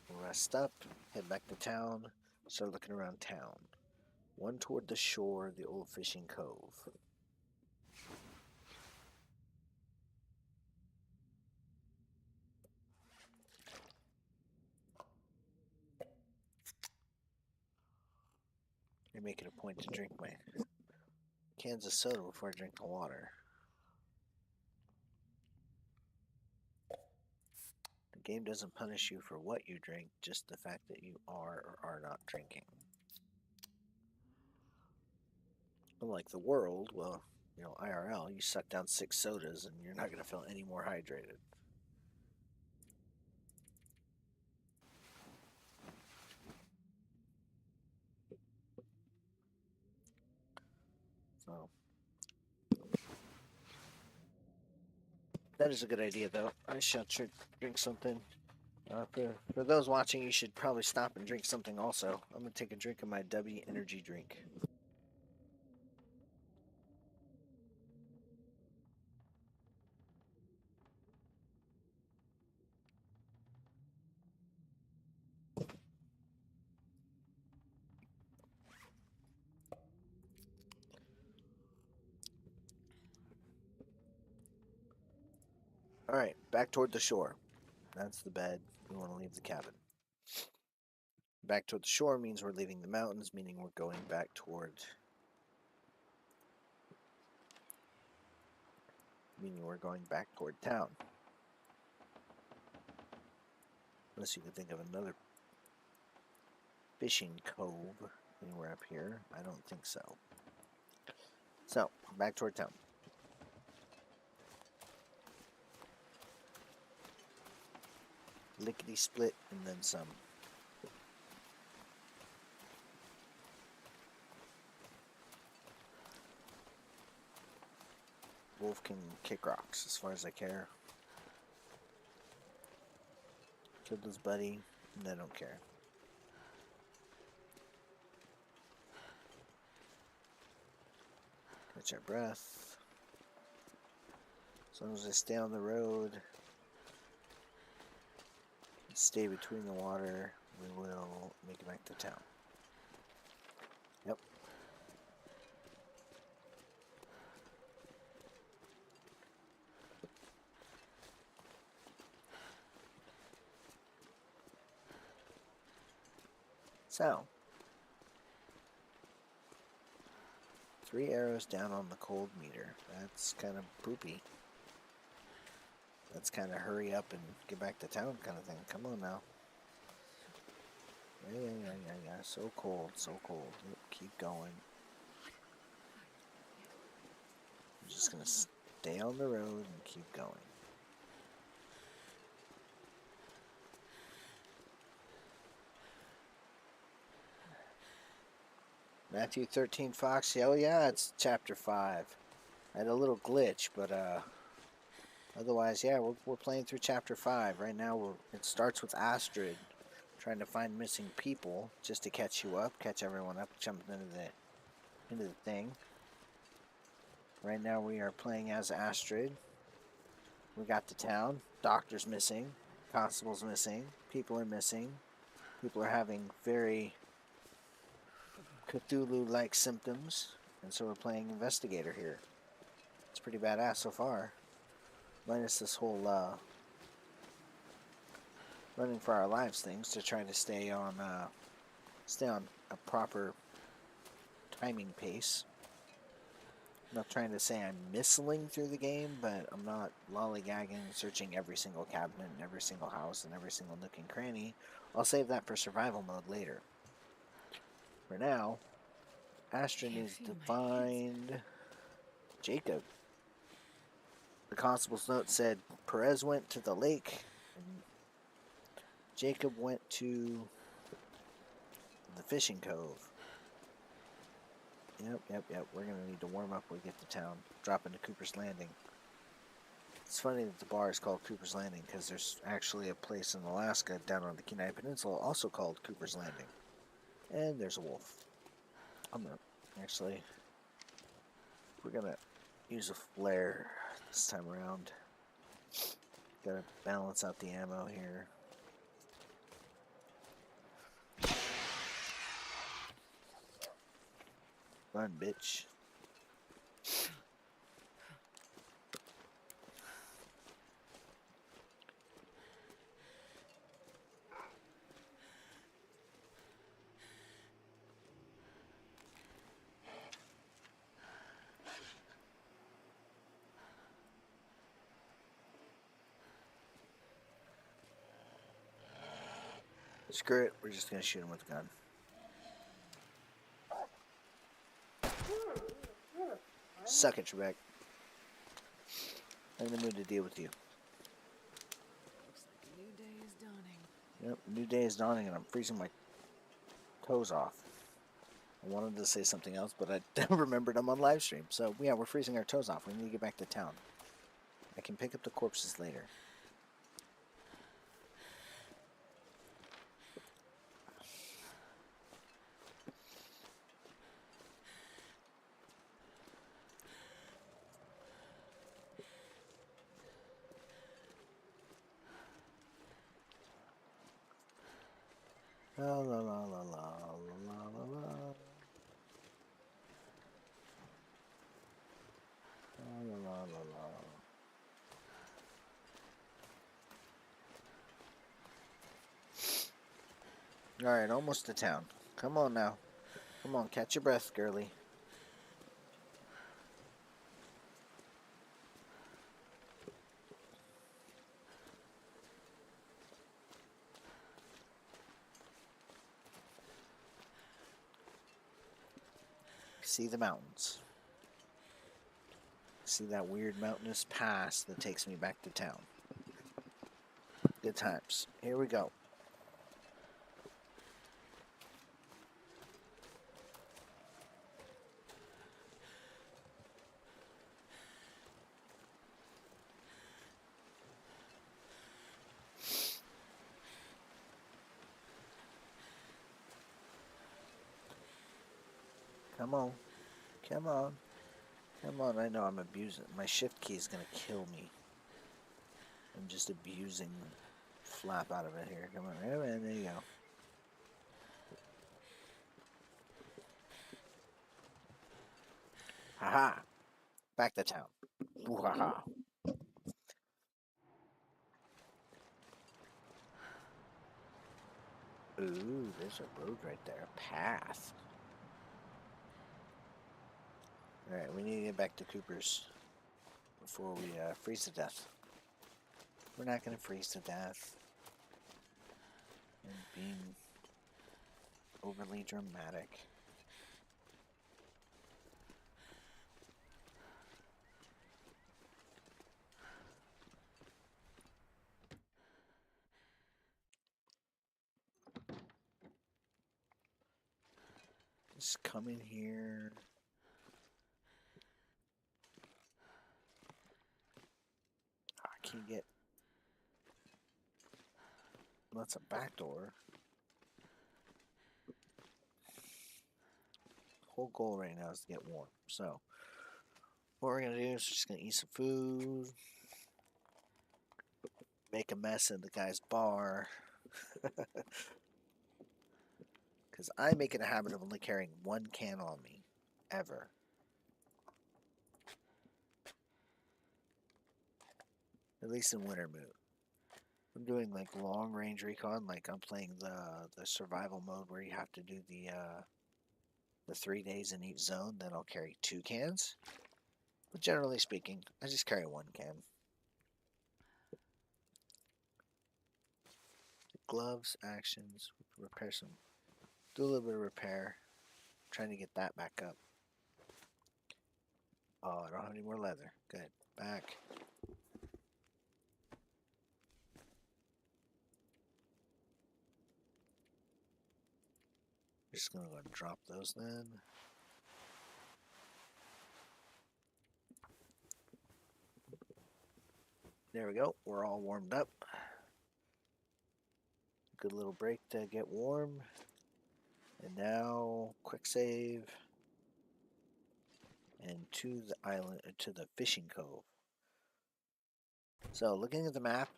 we'll rest up, head back to town, start looking around town. One toward the shore, the old fishing cove. I make it a point to drink my cans of soda before I drink the water. The game doesn't punish you for what you drink, just the fact that you are or are not drinking. Unlike the world, well, you know, IRL, you suck down 6 sodas and you're not going to feel any more hydrated. So, that is a good idea, though. I shall drink something. For those watching, you should probably stop and drink something also. I'm going to take a drink of my W energy drink. Alright, back toward the shore. That's the bed. We want to leave the cabin. Back toward the shore means we're leaving the mountains, meaning we're going back toward... meaning we're going back toward town. Unless you can think of another fishing cove anywhere up here. I don't think so. So, back toward town. Lickety split and then some. Wolf can kick rocks as far as I care. Killed his buddy, and I don't care. Catch our breath. As long as I stay on the road, stay between the water, we will make it back to town. Yep. So, 3 arrows down on the cold meter. That's kind of poopy. That's kind of hurry up and get back to town kind of thing. Come on now. Yeah. So cold, so cold. Yep, keep going. I'm just gonna stay on the road and keep going. Matthew 13 Fox. Oh yeah, it's chapter 5. I had a little glitch, but otherwise, yeah, we're playing through chapter 5 right now. It starts with Astrid trying to find missing people just to catch you up, catch everyone up, jump into the thing. Right now we are playing as Astrid. We got the town. Doctor's missing. Constable's missing. People are missing. People are having very Cthulhu-like symptoms, and so we're playing investigator here. It's pretty badass so far. Minus this whole running for our lives things to try to stay on a proper timing pace. I'm not trying to say I'm missling through the game, but I'm not lollygagging, searching every single cabinet and every single house and every single nook and cranny. I'll save that for survival mode later. For now, Astrid needs to find Jacob. The constable's note said Perez went to the lake and Jacob went to the fishing cove. Yep. We're going to need to warm up when we get to town. Drop into Cooper's Landing. It's funny that the bar is called Cooper's Landing because there's actually a place in Alaska down on the Kenai Peninsula also called Cooper's Landing. And there's a wolf. I'm going to actually... We're going to use a flare this time around. Gotta balance out the ammo here. Run, bitch. Screw it, we're just gonna shoot him with a gun. Suck it, Trebek. I'm in the mood to deal with you. Looks like a new day is dawning. Yep, new day is dawning and I'm freezing my toes off. I wanted to say something else, but I remembered I'm on live stream. So yeah, we're freezing our toes off. We need to get back to town. I can pick up the corpses later. La la la la la la la la la. La la la la. Alright, almost to town. Come on now. Come on, catch your breath, girly. See the mountains. See that weird mountainous pass that takes me back to town. Good times. Here we go. Come on. Come on. Come on. I know I'm abusing. My shift key is going to kill me. I'm just abusing the flap out of it here. Come on. There you go. Haha. Back to town. Ooh, haha. Ooh, there's a road right there. A path. Alright, we need to get back to Cooper's before we freeze to death. We're not going to freeze to death. And being overly dramatic. Just come in here. I can't get. Well, that's a back door. Whole goal right now is to get warm. So, what we're gonna do is just gonna eat some food, make a mess in the guy's bar. Because I make it a habit of only carrying one can on me, ever. At least in Wintermute. I'm doing like long range recon, like I'm playing the survival mode where you have to do the 3 days in each zone. Then I'll carry 2 cans. But generally speaking, I just carry 1 can. Gloves, actions, repair some. Do a little bit of repair. Trying to get that back up. Oh, I don't have any more leather. Good. Back. Just gonna go and drop those then. There we go. We're all warmed up. Good little break to get warm. And now, quick save. And to the island, to the fishing cove. So, looking at the map,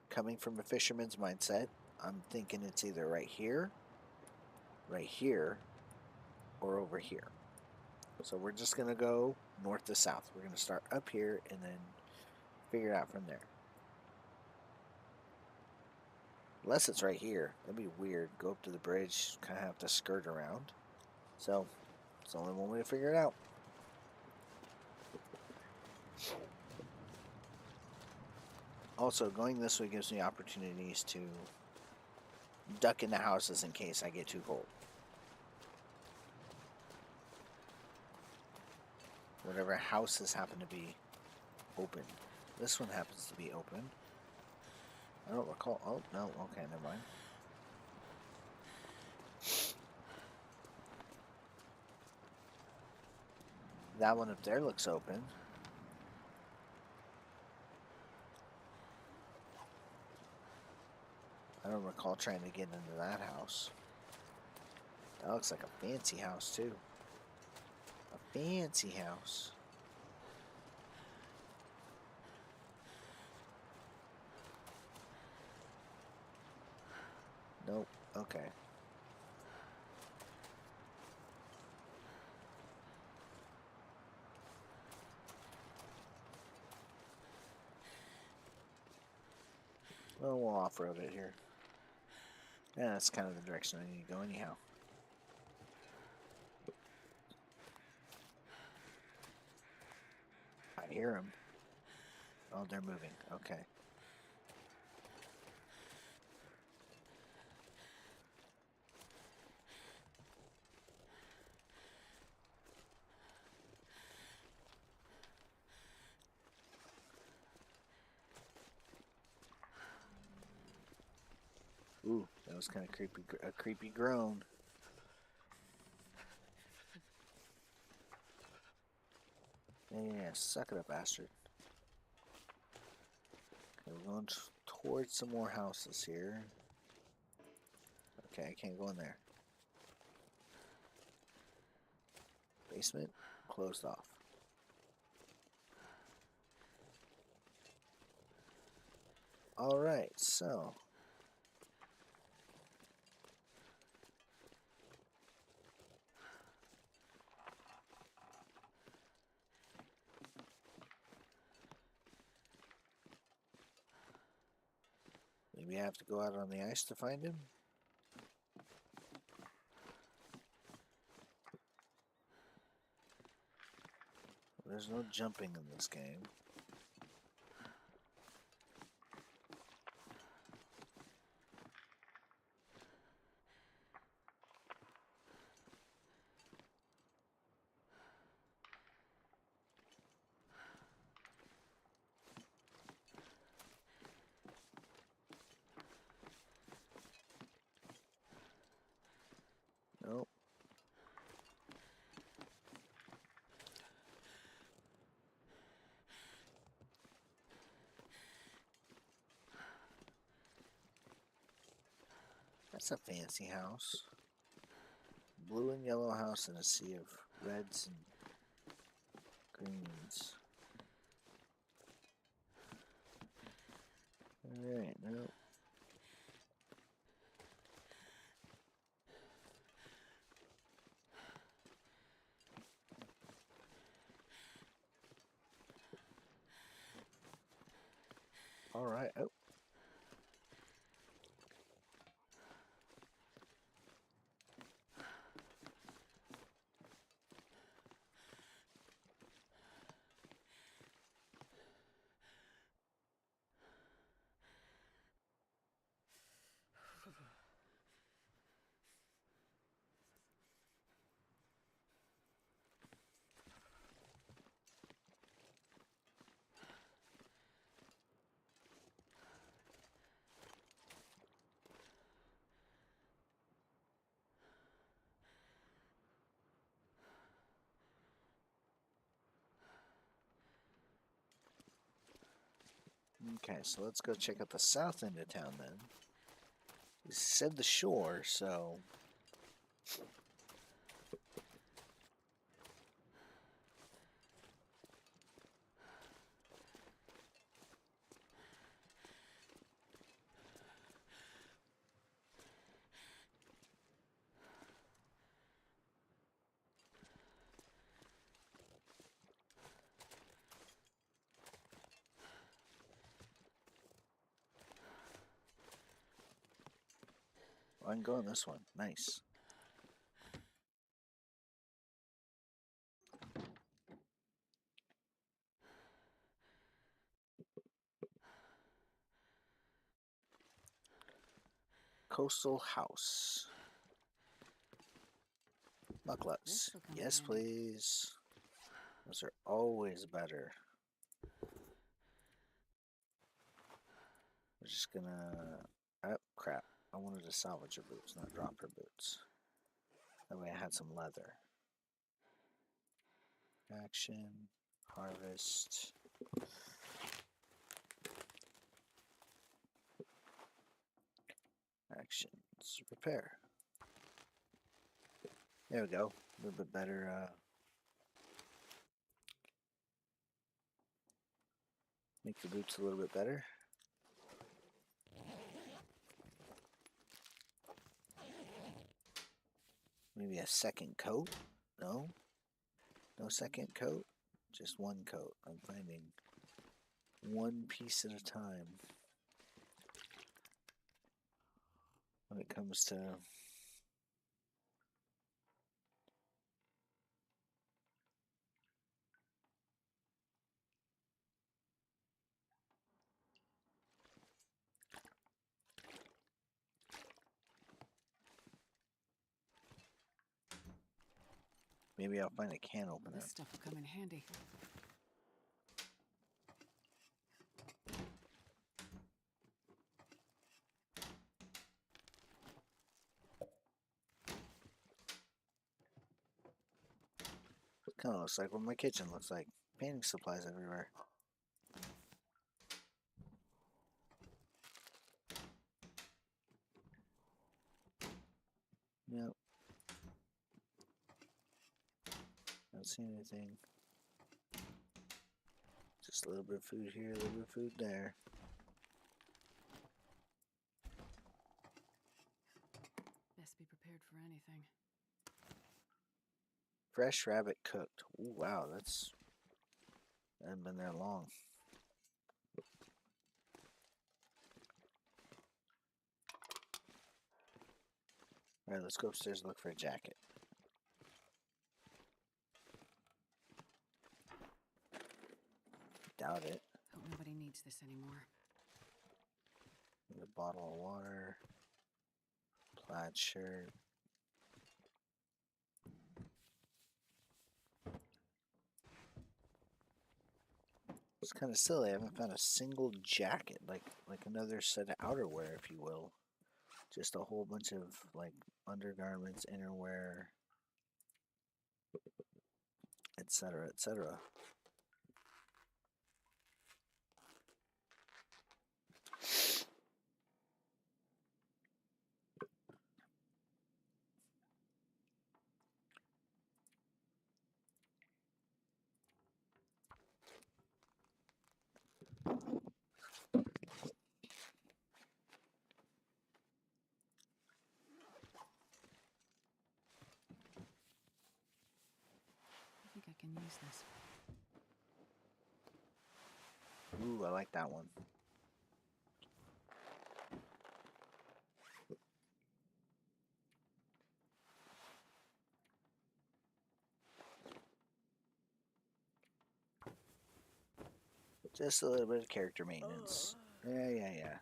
coming from a fisherman's mindset, I'm thinking it's either right here, or over here. So we're just going to go north to south. We're going to start up here and then figure it out from there. Unless it's right here. That'd be weird. Go up to the bridge, kind of have to skirt around. So, it's only one way to figure it out. Also, going this way gives me opportunities to duck into houses in case I get too cold. Whatever houses happen to be open. This one happens to be open. I don't recall. Oh, no. Okay, never mind. That one up there looks open. I don't recall trying to get into that house. That looks like a fancy house, too. A fancy house. Nope. Okay. Well, we'll off-road it here. Yeah, that's kind of the direction I need to go anyhow. I hear them. Oh, they're moving. Okay. Ooh, that was kind of creepy. A creepy groan. Yeah, suck it up, Astrid. Okay, we're going towards some more houses here. Okay, I can't go in there. Basement closed off. All right, so. Maybe I have to go out on the ice to find him? There's no jumping in this game. Nope. That's a fancy house. Blue and yellow house in a sea of reds and greens. Alright, nope. Alright, oh. Okay, so let's go check out the south end of town then. You said the shore, so... I can go on this one. Nice. Coastal House. Mucklucks. Yes, please. Those are always better. We're just gonna... Oh, crap. I wanted to salvage her boots, not drop her boots. That way I had some leather. Action. Harvest. Actions. Repair. There we go. A little bit better. Make the boots a little bit better. Maybe a second coat? No? No second coat? Just one coat. I'm finding one piece at a time when it comes to maybe I'll find a can opener. This stuff will come in handy. Kind of looks like what my kitchen looks like. Painting supplies everywhere. Yep. Don't see anything. Just a little bit of food here, a little bit of food there. Best be prepared for anything. Fresh rabbit cooked. Ooh, wow, that's... I haven't been there long. Alright, let's go upstairs and look for a jacket. doubt it. Hope nobody needs this anymore. A bottle of water. Plaid shirt. It's kind of silly. I haven't found a single jacket, like another set of outerwear, if you will. Just a whole bunch of like undergarments, innerwear, etc., etc. I think I can use this. Ooh, I like that one. Just a little bit of character maintenance. Yeah.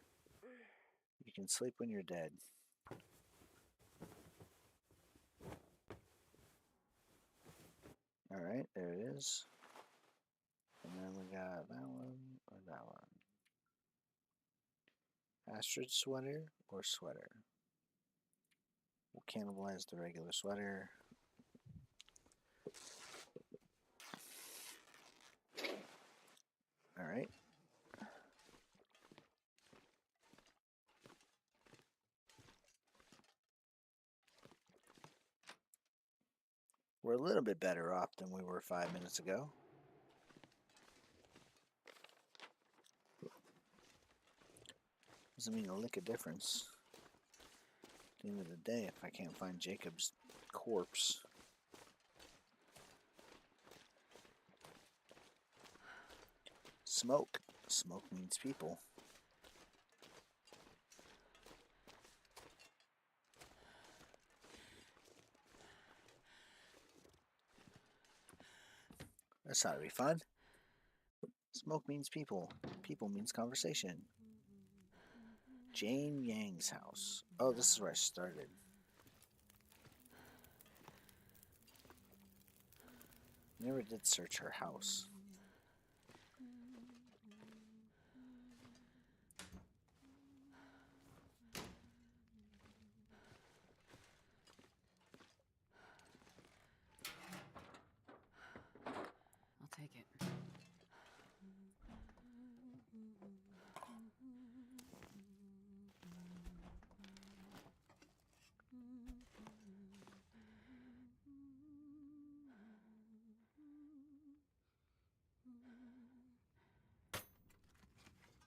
You can sleep when you're dead. Alright, there it is. And then we got that one or that one. Astrid sweater or sweater? We'll cannibalize the regular sweater. Alright. We're a little bit better off than we were 5 minutes ago. Doesn't mean a lick of difference. At the end of the day, if I can't find Jacob's corpse. Smoke. Smoke means people. That's not to be fun. Smoke means people. People means conversation. Jane Yang's house. Oh, this is where I started. Never did search her house. I'll take it.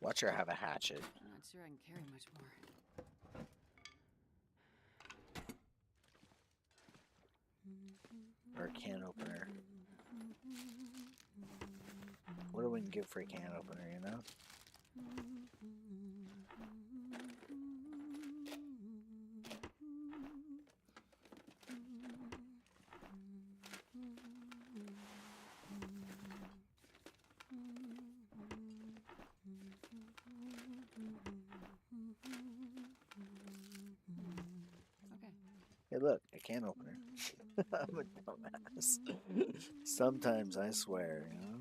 Watch her have a hatchet. I'm not sure I can carry much more. Or a can opener. What do we give for a can opener, you know? Hey, look, a can opener. I'm a dumbass. Sometimes I swear, you know?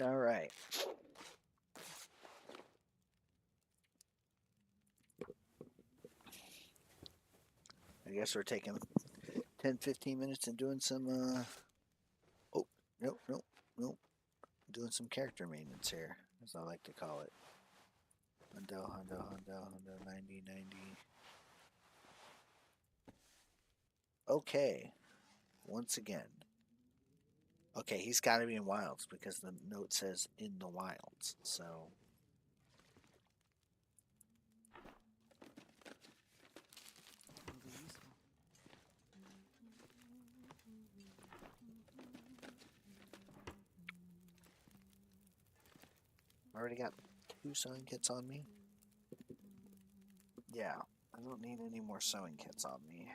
All right. I guess we're taking 10-15 minutes and doing some oh, nope. Doing some character maintenance here, as I like to call it. Hundo 90. Okay. Once again, Okay, he's got to be in wilds because the note says in the wilds. So. I already got 2 sewing kits on me. Yeah, I don't need any more sewing kits on me.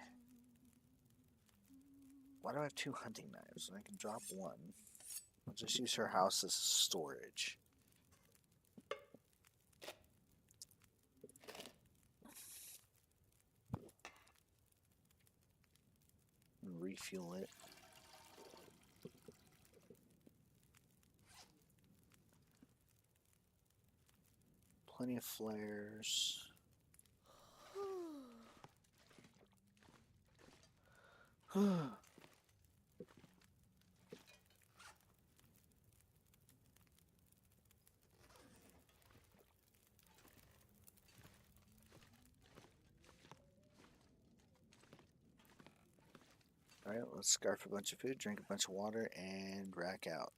Why do I have 2 hunting knives? I can drop 1. I'll just use her house as storage. And refuel it. Plenty of flares. Alright, let's scarf a bunch of food, drink a bunch of water, and rack out.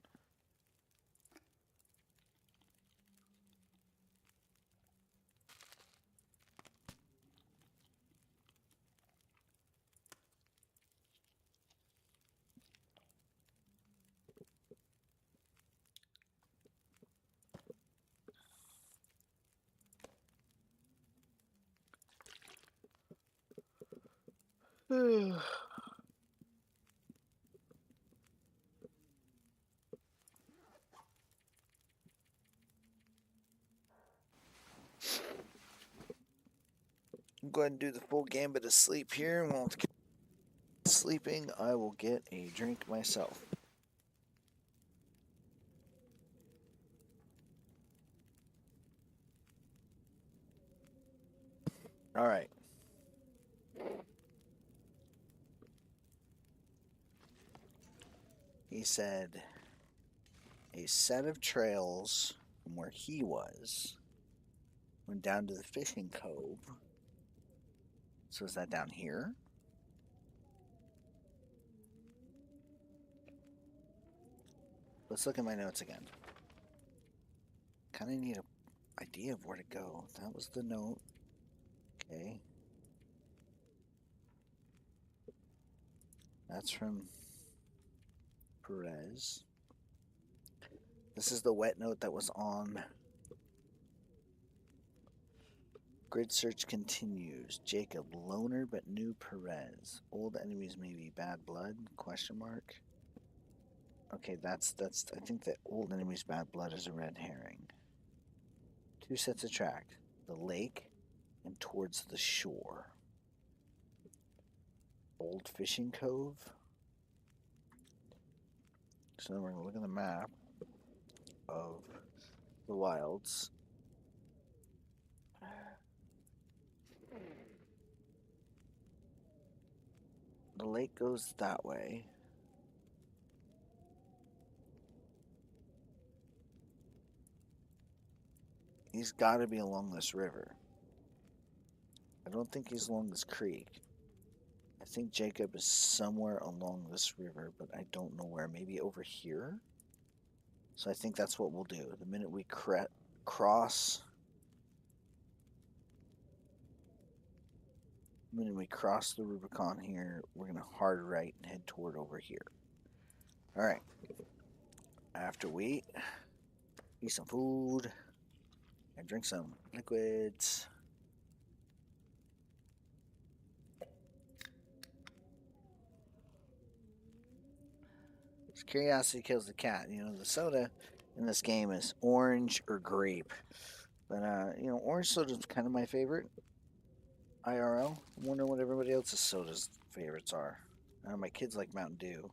I'm going to do the full gambit of sleep here, and while it's sleeping, I will get a drink myself. Alright. He said a set of trails from where he was went down to the fishing cove. So is that down here? Let's look at my notes again. Kind of need an idea of where to go. That was the note. Okay. That's from Perez. This is the wet note that was on. Grid search continues. Jacob, loner but new Perez. Old enemies may be bad blood? Question mark. Okay, that's I think that old enemies bad blood is a red herring. 2 sets of track. The lake and towards the shore. Old fishing cove. So we're gonna look at the map of the wilds. The lake goes that way. He's got to be along this river. I don't think he's along this creek. I think Jacob is somewhere along this river, but I don't know where. Maybe over here? So I think that's what we'll do. The minute we cross... The minute we cross the Rubicon here, we're going to hard right and head toward over here. Alright. After we eat some food and drink some liquids. Curiosity kills the cat. You know, the soda in this game is orange or grape. But, you know, orange soda is kind of my favorite. IRL. I wonder what everybody else's soda's favorites are. My kids like Mountain Dew.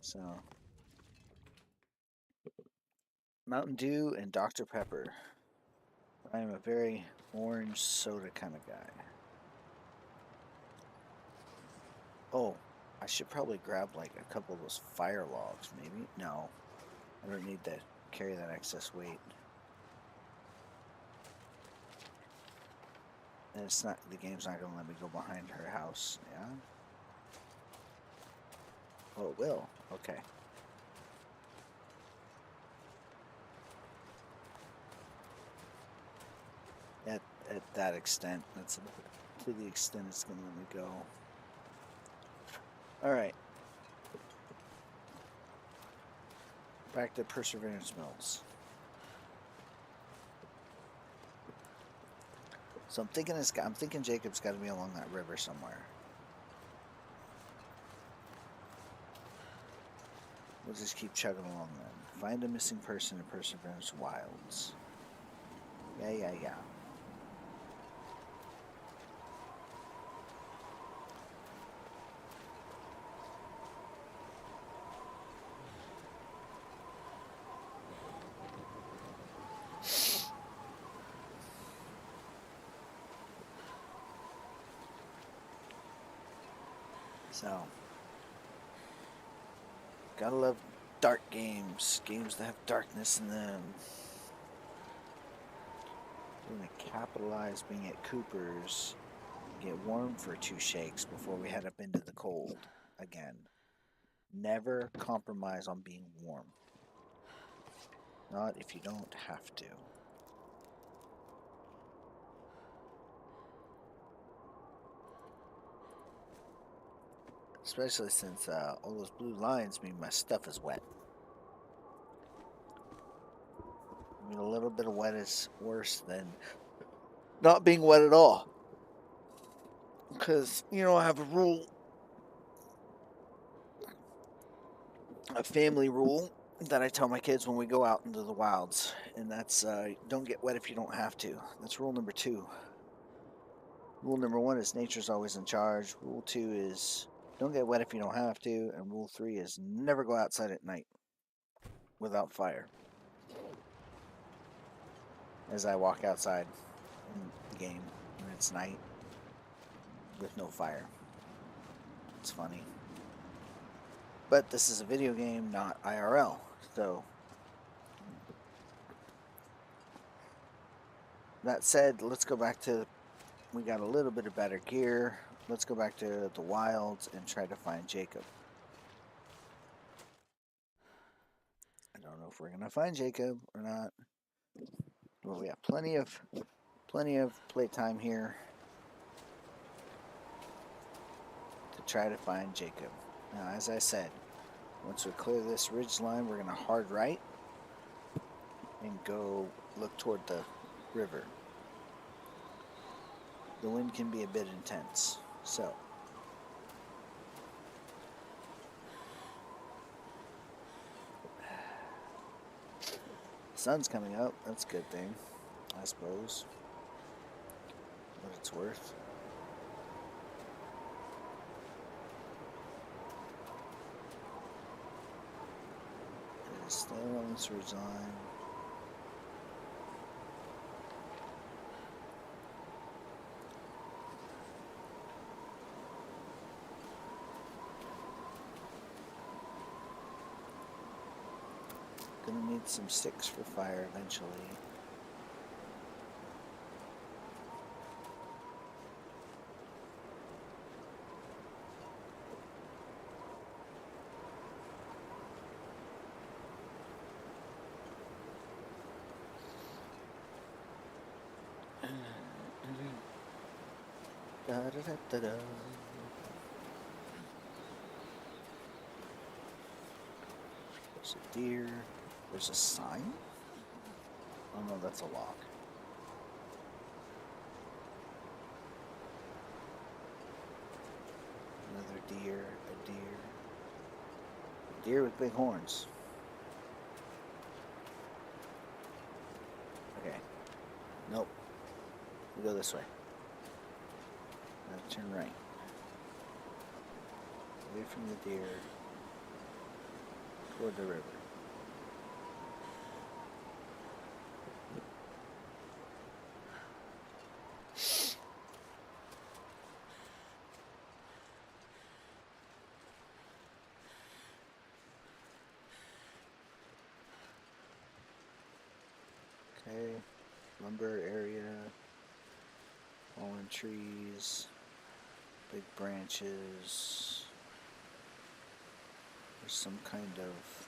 So, Mountain Dew and Dr. Pepper. I am a very orange soda kind of guy. Oh, I should probably grab like a couple of those fire logs, maybe? No, I don't need to carry that excess weight. And it's not, the game's not gonna let me go behind her house, yeah? Oh, it will. Okay. At that extent, that's to the extent it's going to let me go. All right. Back to Perseverance Mills. So I'm thinking Jacob's got to be along that river somewhere. We'll just keep chugging along then. Find a missing person in Perseverance Wilds. Yeah. So, gotta love dark games. Games that have darkness in them. We're gonna capitalize being at Cooper's. Get warm for 2 shakes before we head up into the cold again. Never compromise on being warm. Not if you don't have to. Especially since all those blue lines mean my stuff is wet. I mean, a little bit of wet is worse than not being wet at all. Because, you know, I have a rule, a family rule that I tell my kids when we go out into the wilds. And that's don't get wet if you don't have to. That's rule number 2. Rule number 1 is nature's always in charge. Rule 2 is don't get wet if you don't have to. And rule 3 is never go outside at night without fire. As I walk outside in the game when it's night with no fire. It's funny. But this is a video game, not IRL. So, that said, let's go back to, we got a little bit of better gear. Let's go back to the wilds and try to find Jacob. I don't know if we're going to find Jacob or not. Well, we have plenty of playtime here to try to find Jacob. Now, as I said, once we clear this ridge line, we're going to hard right and go look toward the river. The wind can be a bit intense, so sun's coming up. That's a good thing, I suppose. What it's worth. Stay on this ridge line. Gonna need some sticks for fire eventually. Da-da-da-da-da. There's a deer. There's a sign? Oh no, that's a lock. Another deer, a deer. A deer with big horns. Okay. Nope. We go this way. Turn right. Away from the deer. Toward the river. Okay. Lumber area. Fallen trees. Big branches. some kind of...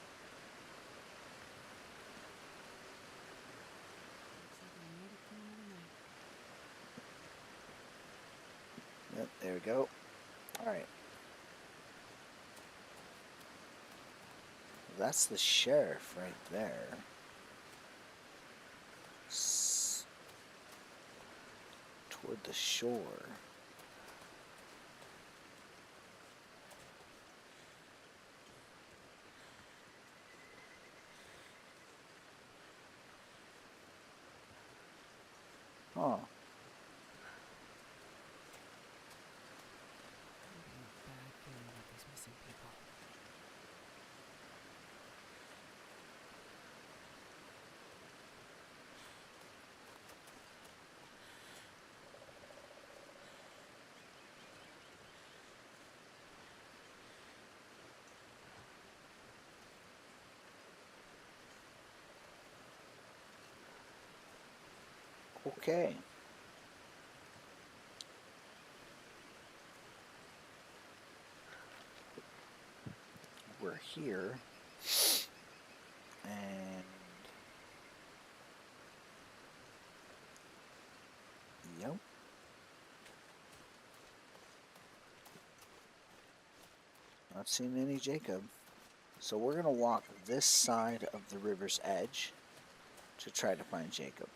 Yep, there we go. Alright. That's the sheriff right there. Toward the shore. Huh. Okay. We're here. And... Yep. Not seeing any Jacob. So we're going to walk this side of the river's edge to try to find Jacob.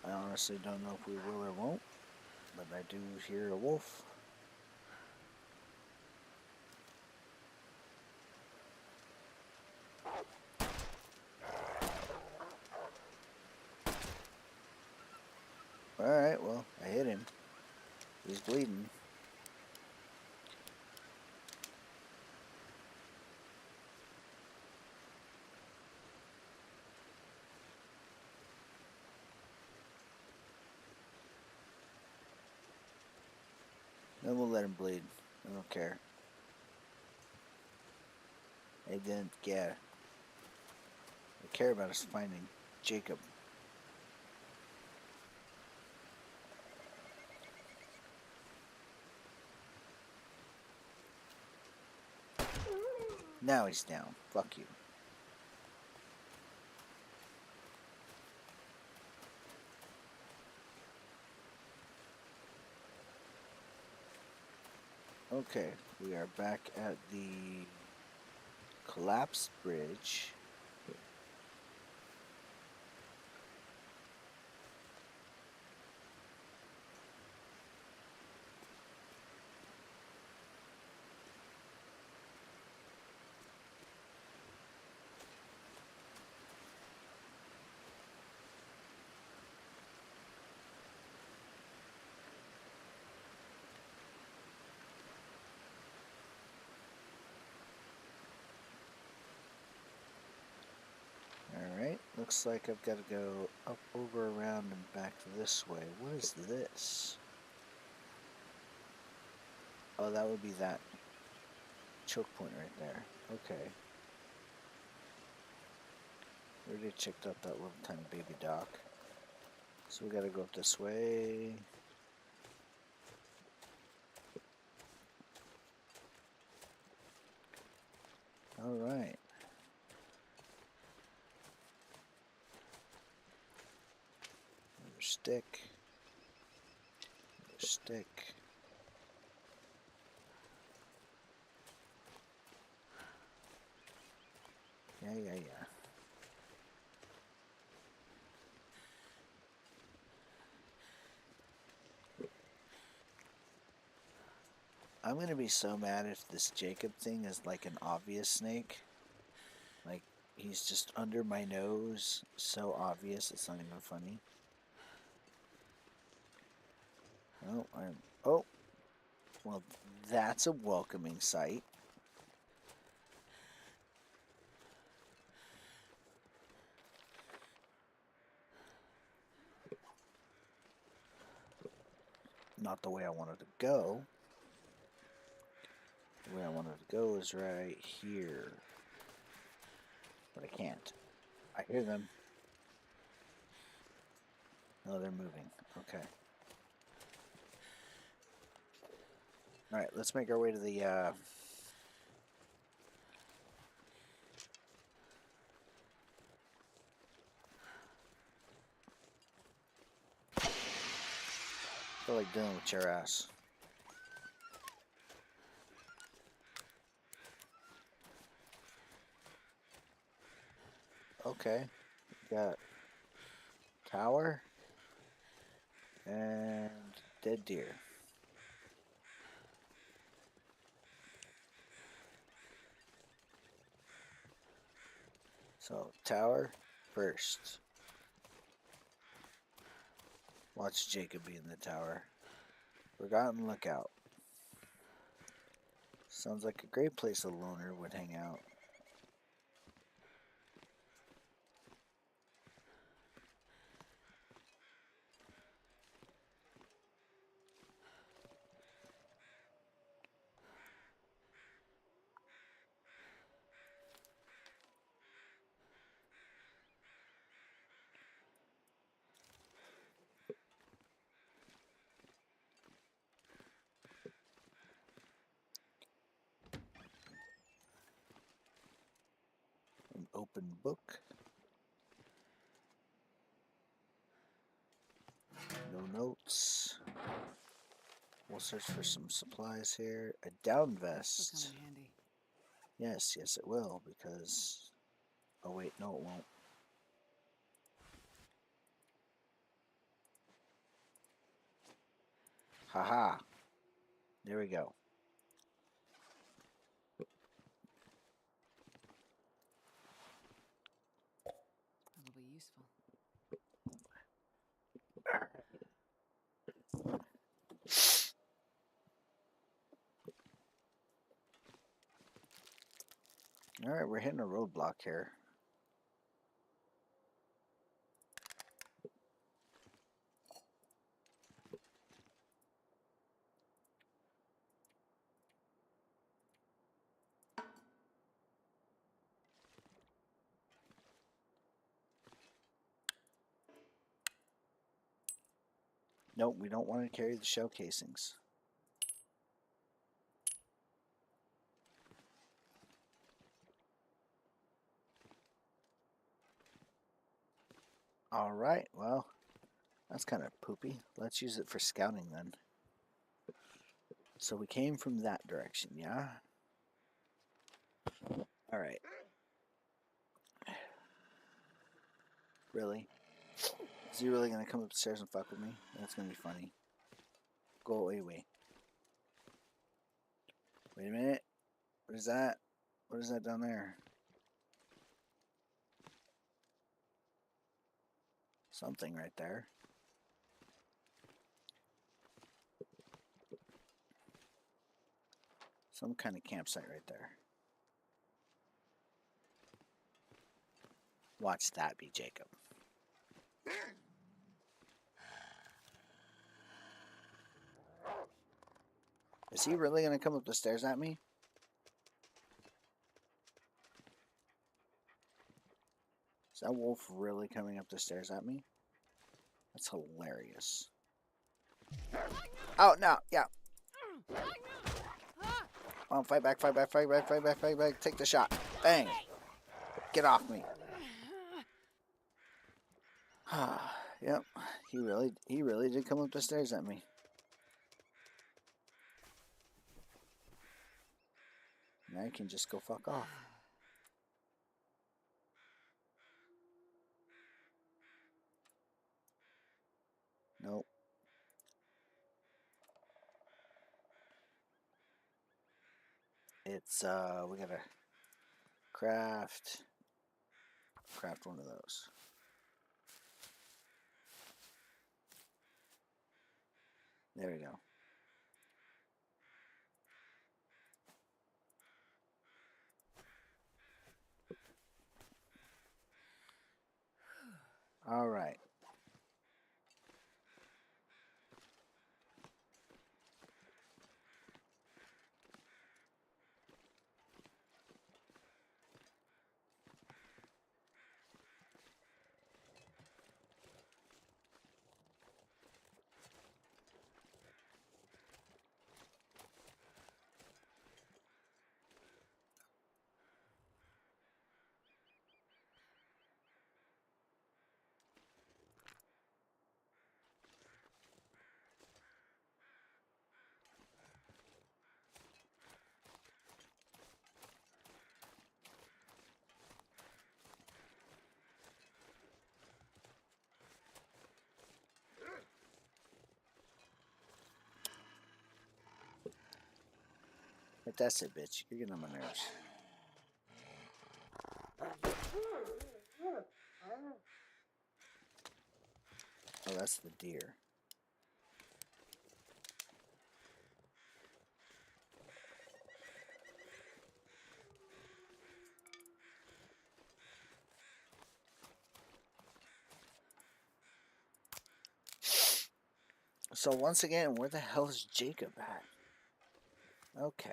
I honestly don't know if we will or won't, but I do hear a wolf. Alright, well, I hit him. He's bleeding. Then we'll let him bleed. I don't care. I didn't care. I care about us finding Jacob. Now he's down. Fuck you. Okay, we are back at the collapsed bridge. Alright, looks like I've got to go up, over, around, and back this way. What is this? Oh, that would be that choke point right there. Okay. We already checked out that little tiny baby dock. So we gotta go up this way. Alright. Another stick. Another stick. Yeah. I'm gonna be so mad if this Jacob thing is like an obvious snake. Like, he's just under my nose. So obvious, it's not even funny. Oh, well, that's a welcoming sight. not the way I wanted to go. The way I wanted to go is right here. But I can't. I hear them. No, they're moving. Okay. Alright, let's make our way to the, I feel like dealing with your ass. Okay. We got tower and dead deer. So, tower first. Watch Jacob be in the tower. Forgotten Lookout. Sounds like a great place a loner would hang out. An open book. No notes. We'll search for some supplies here. A down vest. This'll come in handy. Yes, yes it will, because... Oh wait, no it won't. Haha. There we go. That'll be useful. Alright, we're hitting a roadblock here. Nope, we don't want to carry the shell casings. Alright, well, that's kind of poopy. Let's use it for scouting then. So we came from that direction, yeah? Alright. Really? Is he really going to come up the stairs and fuck with me? That's going to be funny. Go away, wait. Wait a minute. What is that? What is that down there? Something right there. Some kind of campsite right there. Watch that be Jacob. Is he really going to come up the stairs at me? Is that wolf really coming up the stairs at me? That's hilarious. Oh, no, yeah. Oh, fight back, fight back, fight back, fight back, fight back. Take the shot. Bang. Get off me. Yep, he really did come up the stairs at me. Now I can just go fuck off. Nope. It's, we gotta craft one of those. There we go. All right. But that's it, bitch. You're getting on my nerves. Oh, that's the deer. So once again, where the hell is Jacob at? Okay.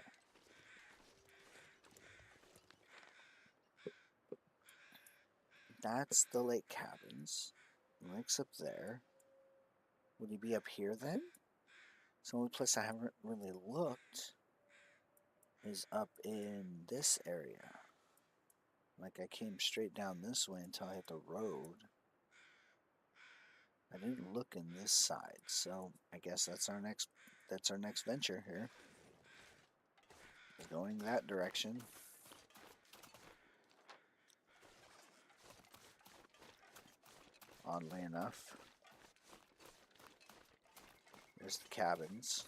That's the lake cabins. The lake's up there. Would he be up here then? So the only place I haven't really looked is up in this area. Like I came straight down this way until I hit the road. I didn't look in this side, so I guess that's our next venture here. Is going that direction. Oddly enough. There's the cabins.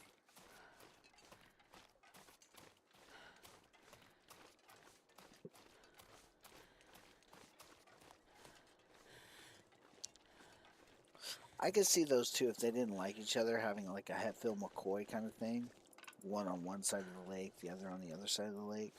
I could see those two if they didn't like each other having like a Hatfield McCoy kind of thing. One on one side of the lake, the other on the other side of the lake.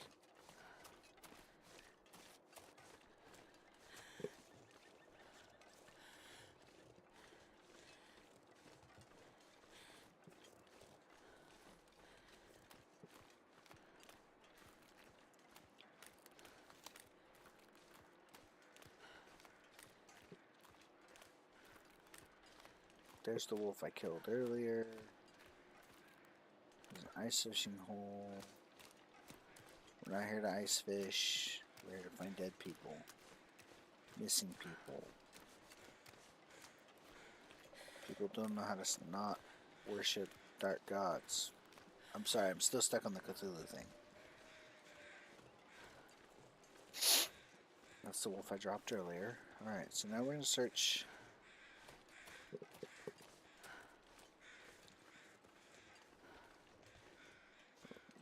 There's the wolf I killed earlier. There's an ice fishing hole. We're not here to ice fish. We're here to find dead people. Missing people. People don't know how to not worship dark gods. I'm sorry, I'm still stuck on the Cthulhu thing. That's the wolf I dropped earlier. Alright, so now we're going to search.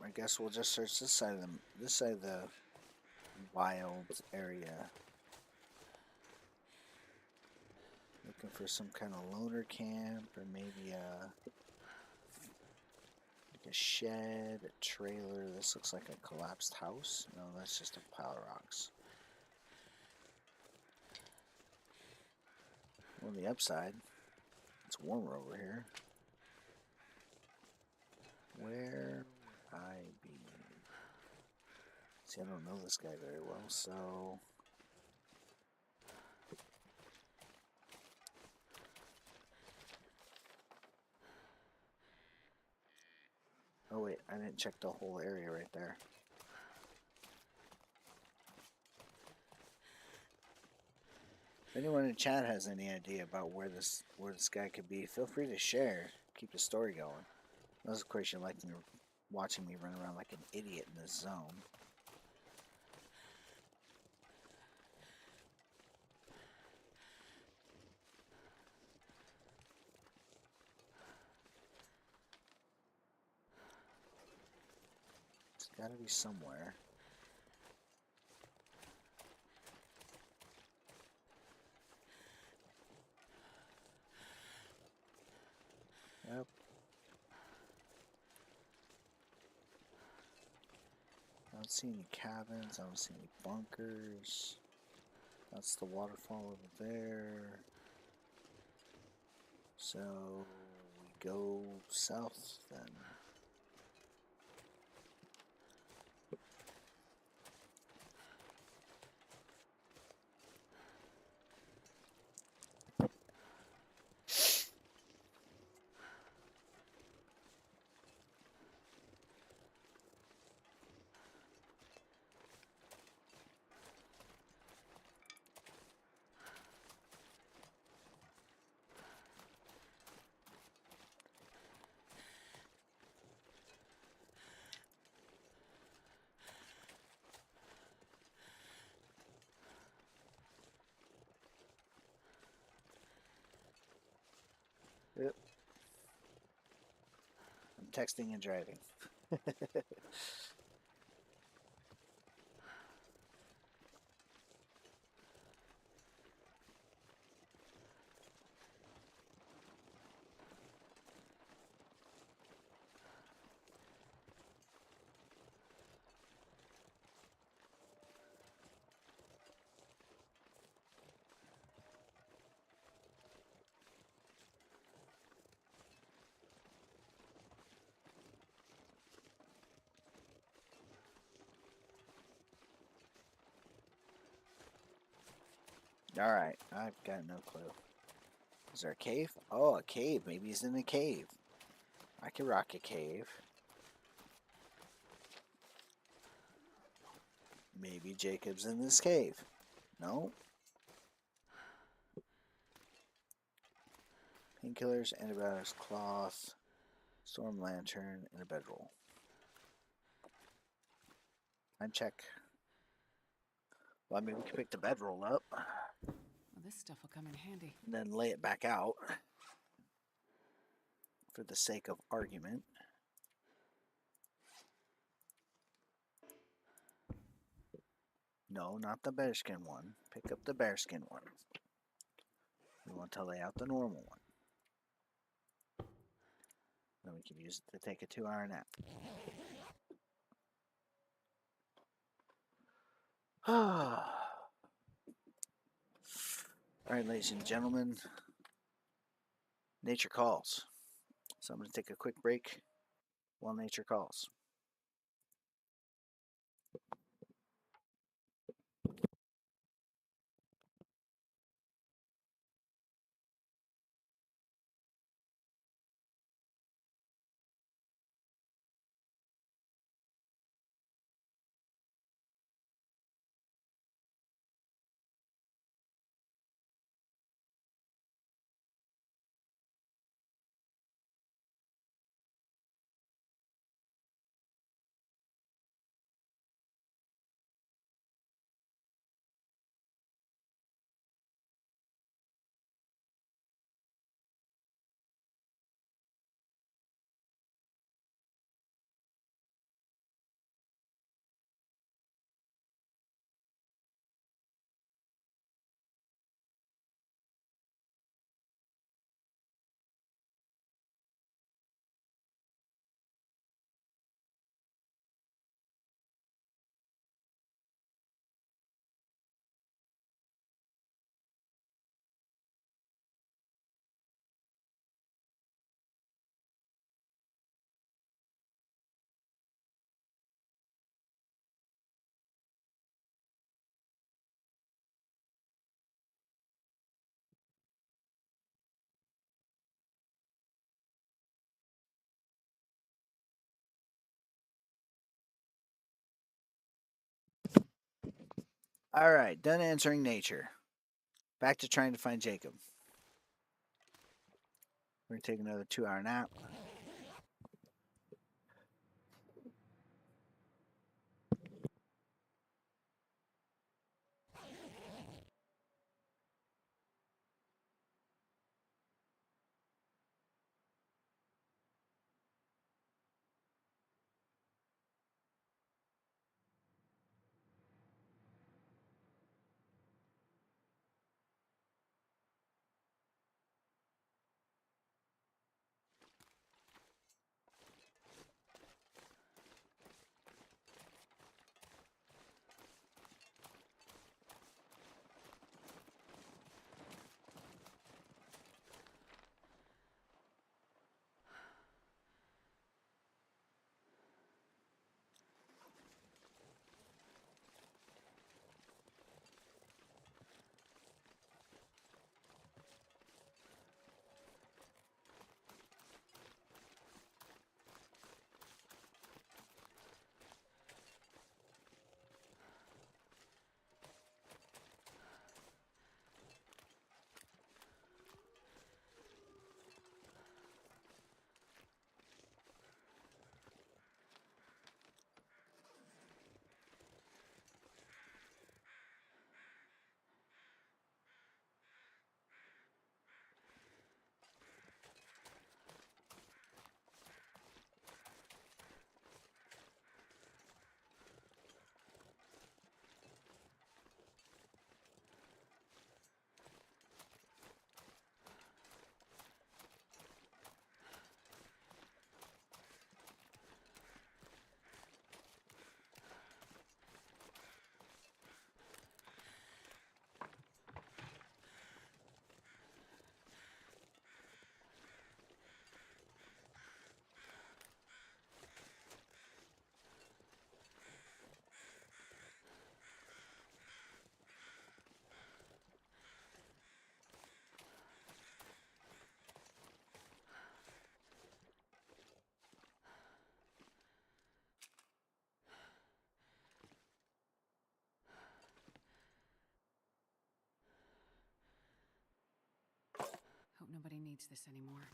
I guess we'll just search this side of the wild area. Looking for some kind of loner camp or maybe like a shed, a trailer. This looks like a collapsed house. No, that's just a pile of rocks. On the upside, it's warmer over here. Where would I be? See, I don't know this guy very well, so... Oh wait, I didn't check the whole area right there. If anyone in chat has any idea about where this guy could be, feel free to share. Keep the story going. Unless of course you like watching me run around like an idiot in this zone. It's gotta be somewhere. Yep. I don't see any cabins, I don't see any bunkers. That's the waterfall over there. So we go south then. Yep. I'm texting and driving. Alright, I've got no clue. Is there a cave? Oh, a cave. Maybe he's in a cave. I can rock a cave. Maybe Jacob's in this cave. No? Painkillers, antibiotics, cloth, storm lantern, and a bedroll. I'd check. Well, I mean, we can pick the bedroll up. Well, this stuff will come in handy. And then lay it back out. For the sake of argument. No, not the bearskin one. Pick up the bearskin one. We want to lay out the normal one. Then we can use it to take a 2-hour nap. Alright, ladies and gentlemen. Nature calls. So I'm going to take a quick break while nature calls. Alright, done answering nature. Back to trying to find Jacob. We're going to take another 2-hour nap. needs this anymore.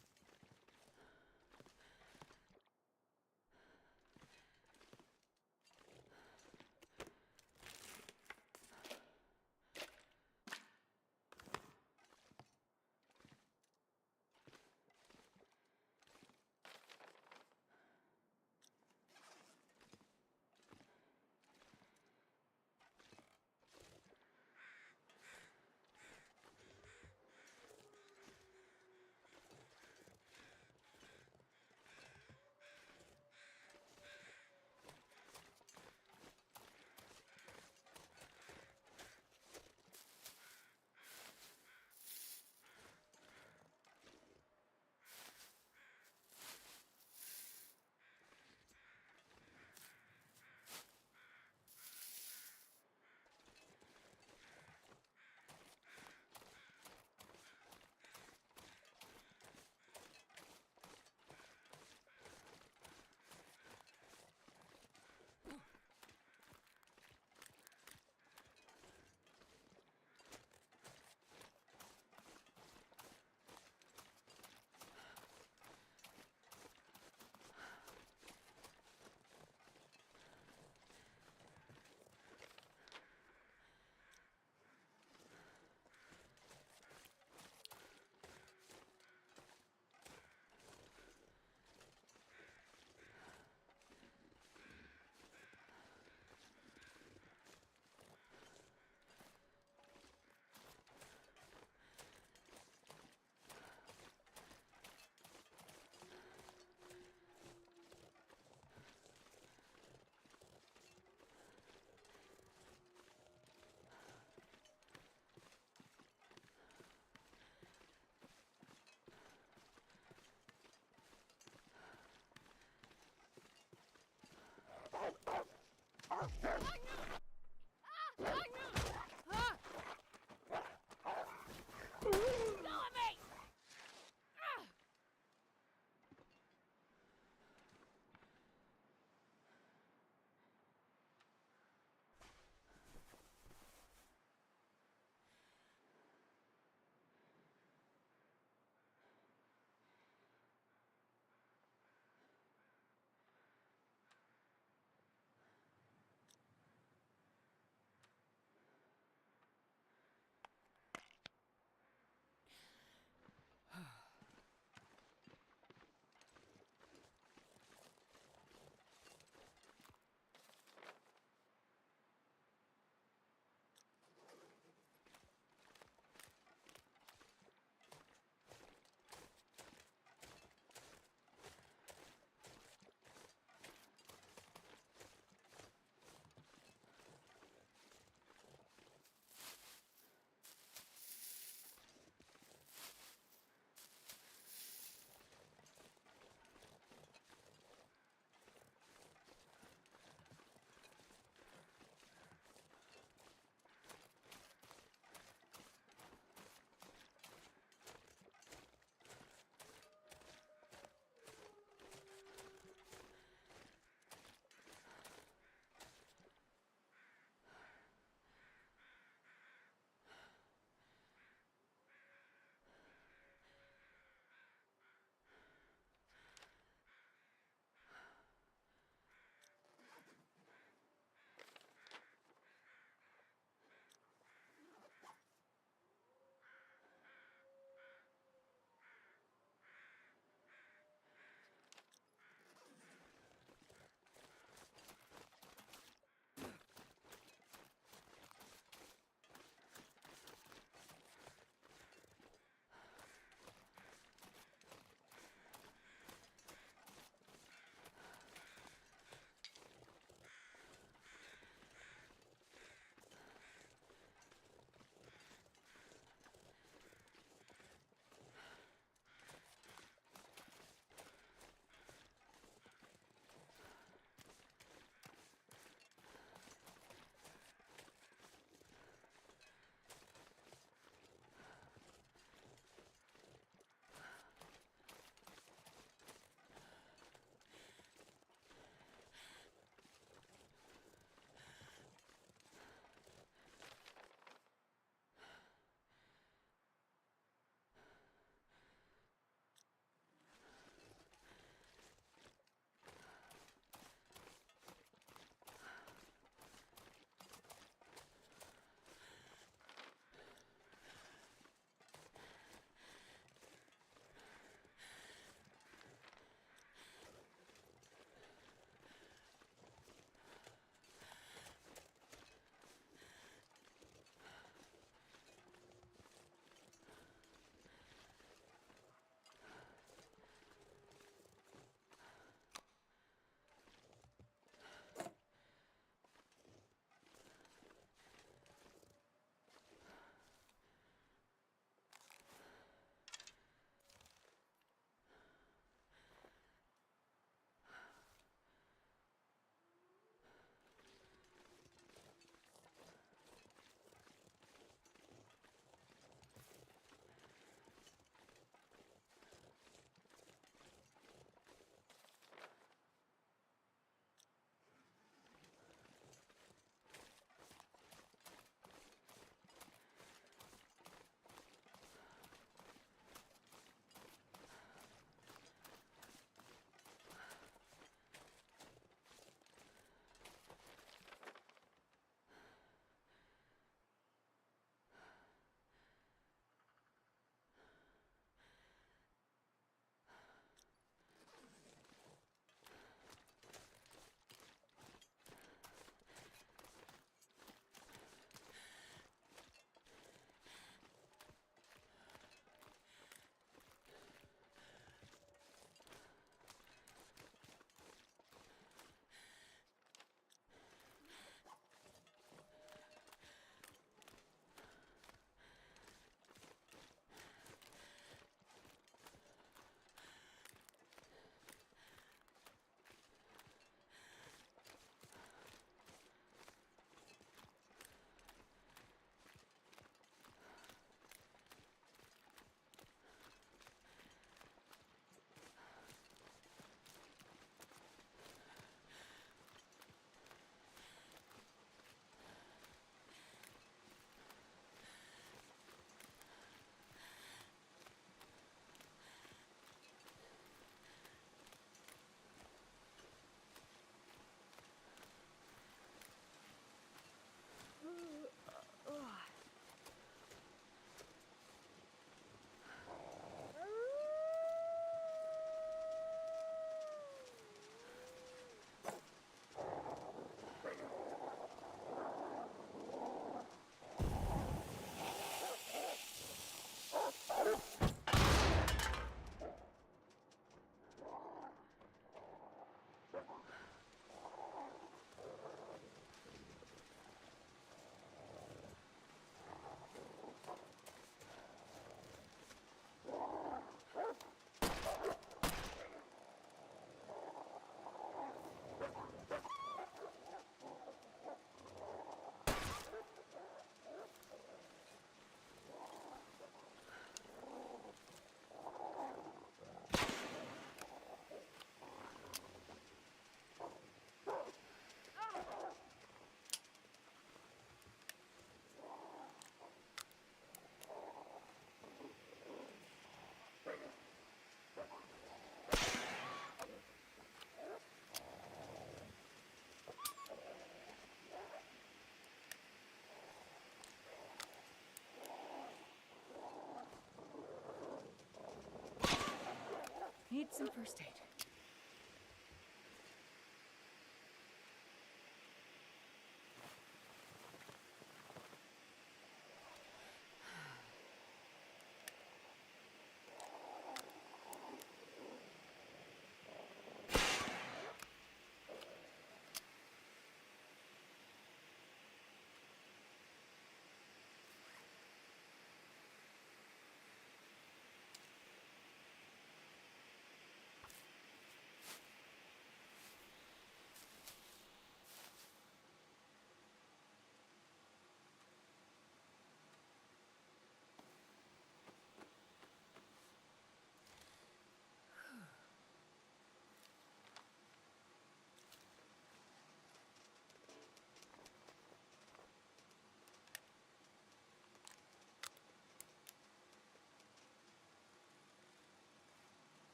Some first aid.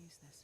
Use this.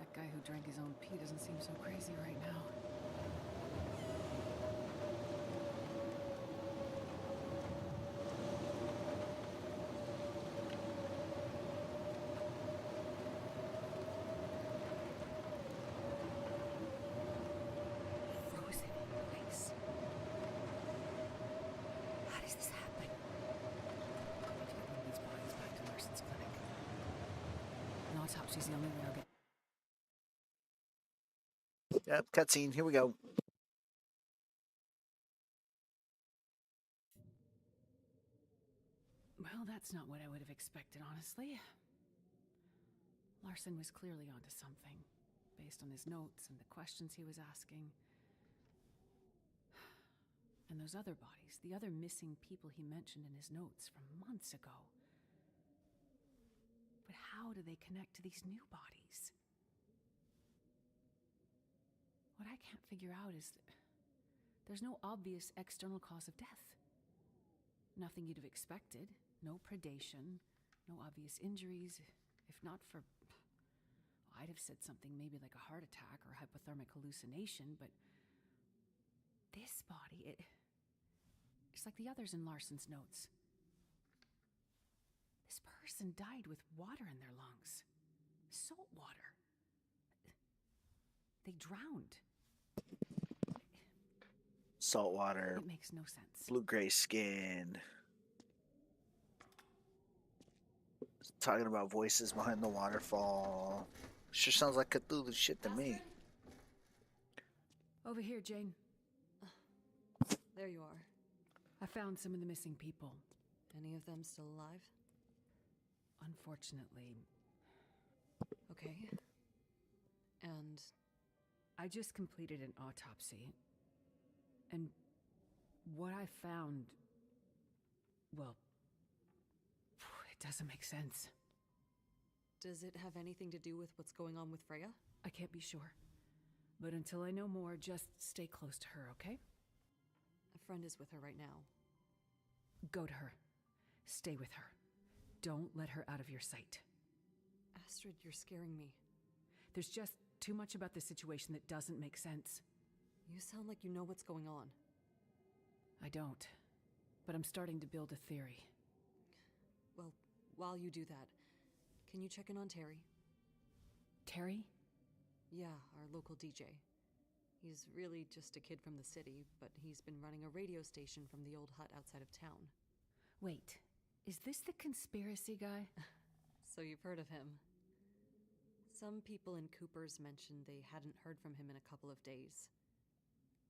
That guy who drank his own pee doesn't seem so crazy right now. Frozen in place. How does this happen? We need to get one of these bodies back to Larson's clinic. An autopsy's the only way I'll get. Yep, cutscene. Here we go. Well, that's not what I would have expected, honestly. Larson was clearly onto something, based on his notes and the questions he was asking. And those other bodies, the other missing people he mentioned in his notes from months ago. But how do they connect to these new bodies? What I can't figure out is that there's no obvious external cause of death. Nothing you'd have expected. No predation. No obvious injuries. If not for... well, I'd have said something maybe like a heart attack or hypothermic hallucination, but... this body, it's like the others in Larson's notes. This person died with water in their lungs. Salt water. They drowned. Salt water. It makes no sense. Blue-gray skin. Talking about voices behind the waterfall. Sure sounds like Cthulhu shit to me. Over here, Jane. There you are. I found some of the missing people. Any of them still alive? Unfortunately. Okay. And? I just completed an autopsy. And what I found... well... it doesn't make sense. Does it have anything to do with what's going on with Freya? I can't be sure. But until I know more, just stay close to her, okay? A friend is with her right now. Go to her. Stay with her. Don't let her out of your sight. Astrid, you're scaring me. There's just too much about this situation that doesn't make sense. You sound like you know what's going on. I don't. But I'm starting to build a theory. Well, while you do that, can you check in on Terry? Terry? Yeah, our local DJ. He's really just a kid from the city, but he's been running a radio station from the old hut outside of town. Wait, is this the conspiracy guy? So you've heard of him. Some people in Cooper's mentioned they hadn't heard from him in a couple of days.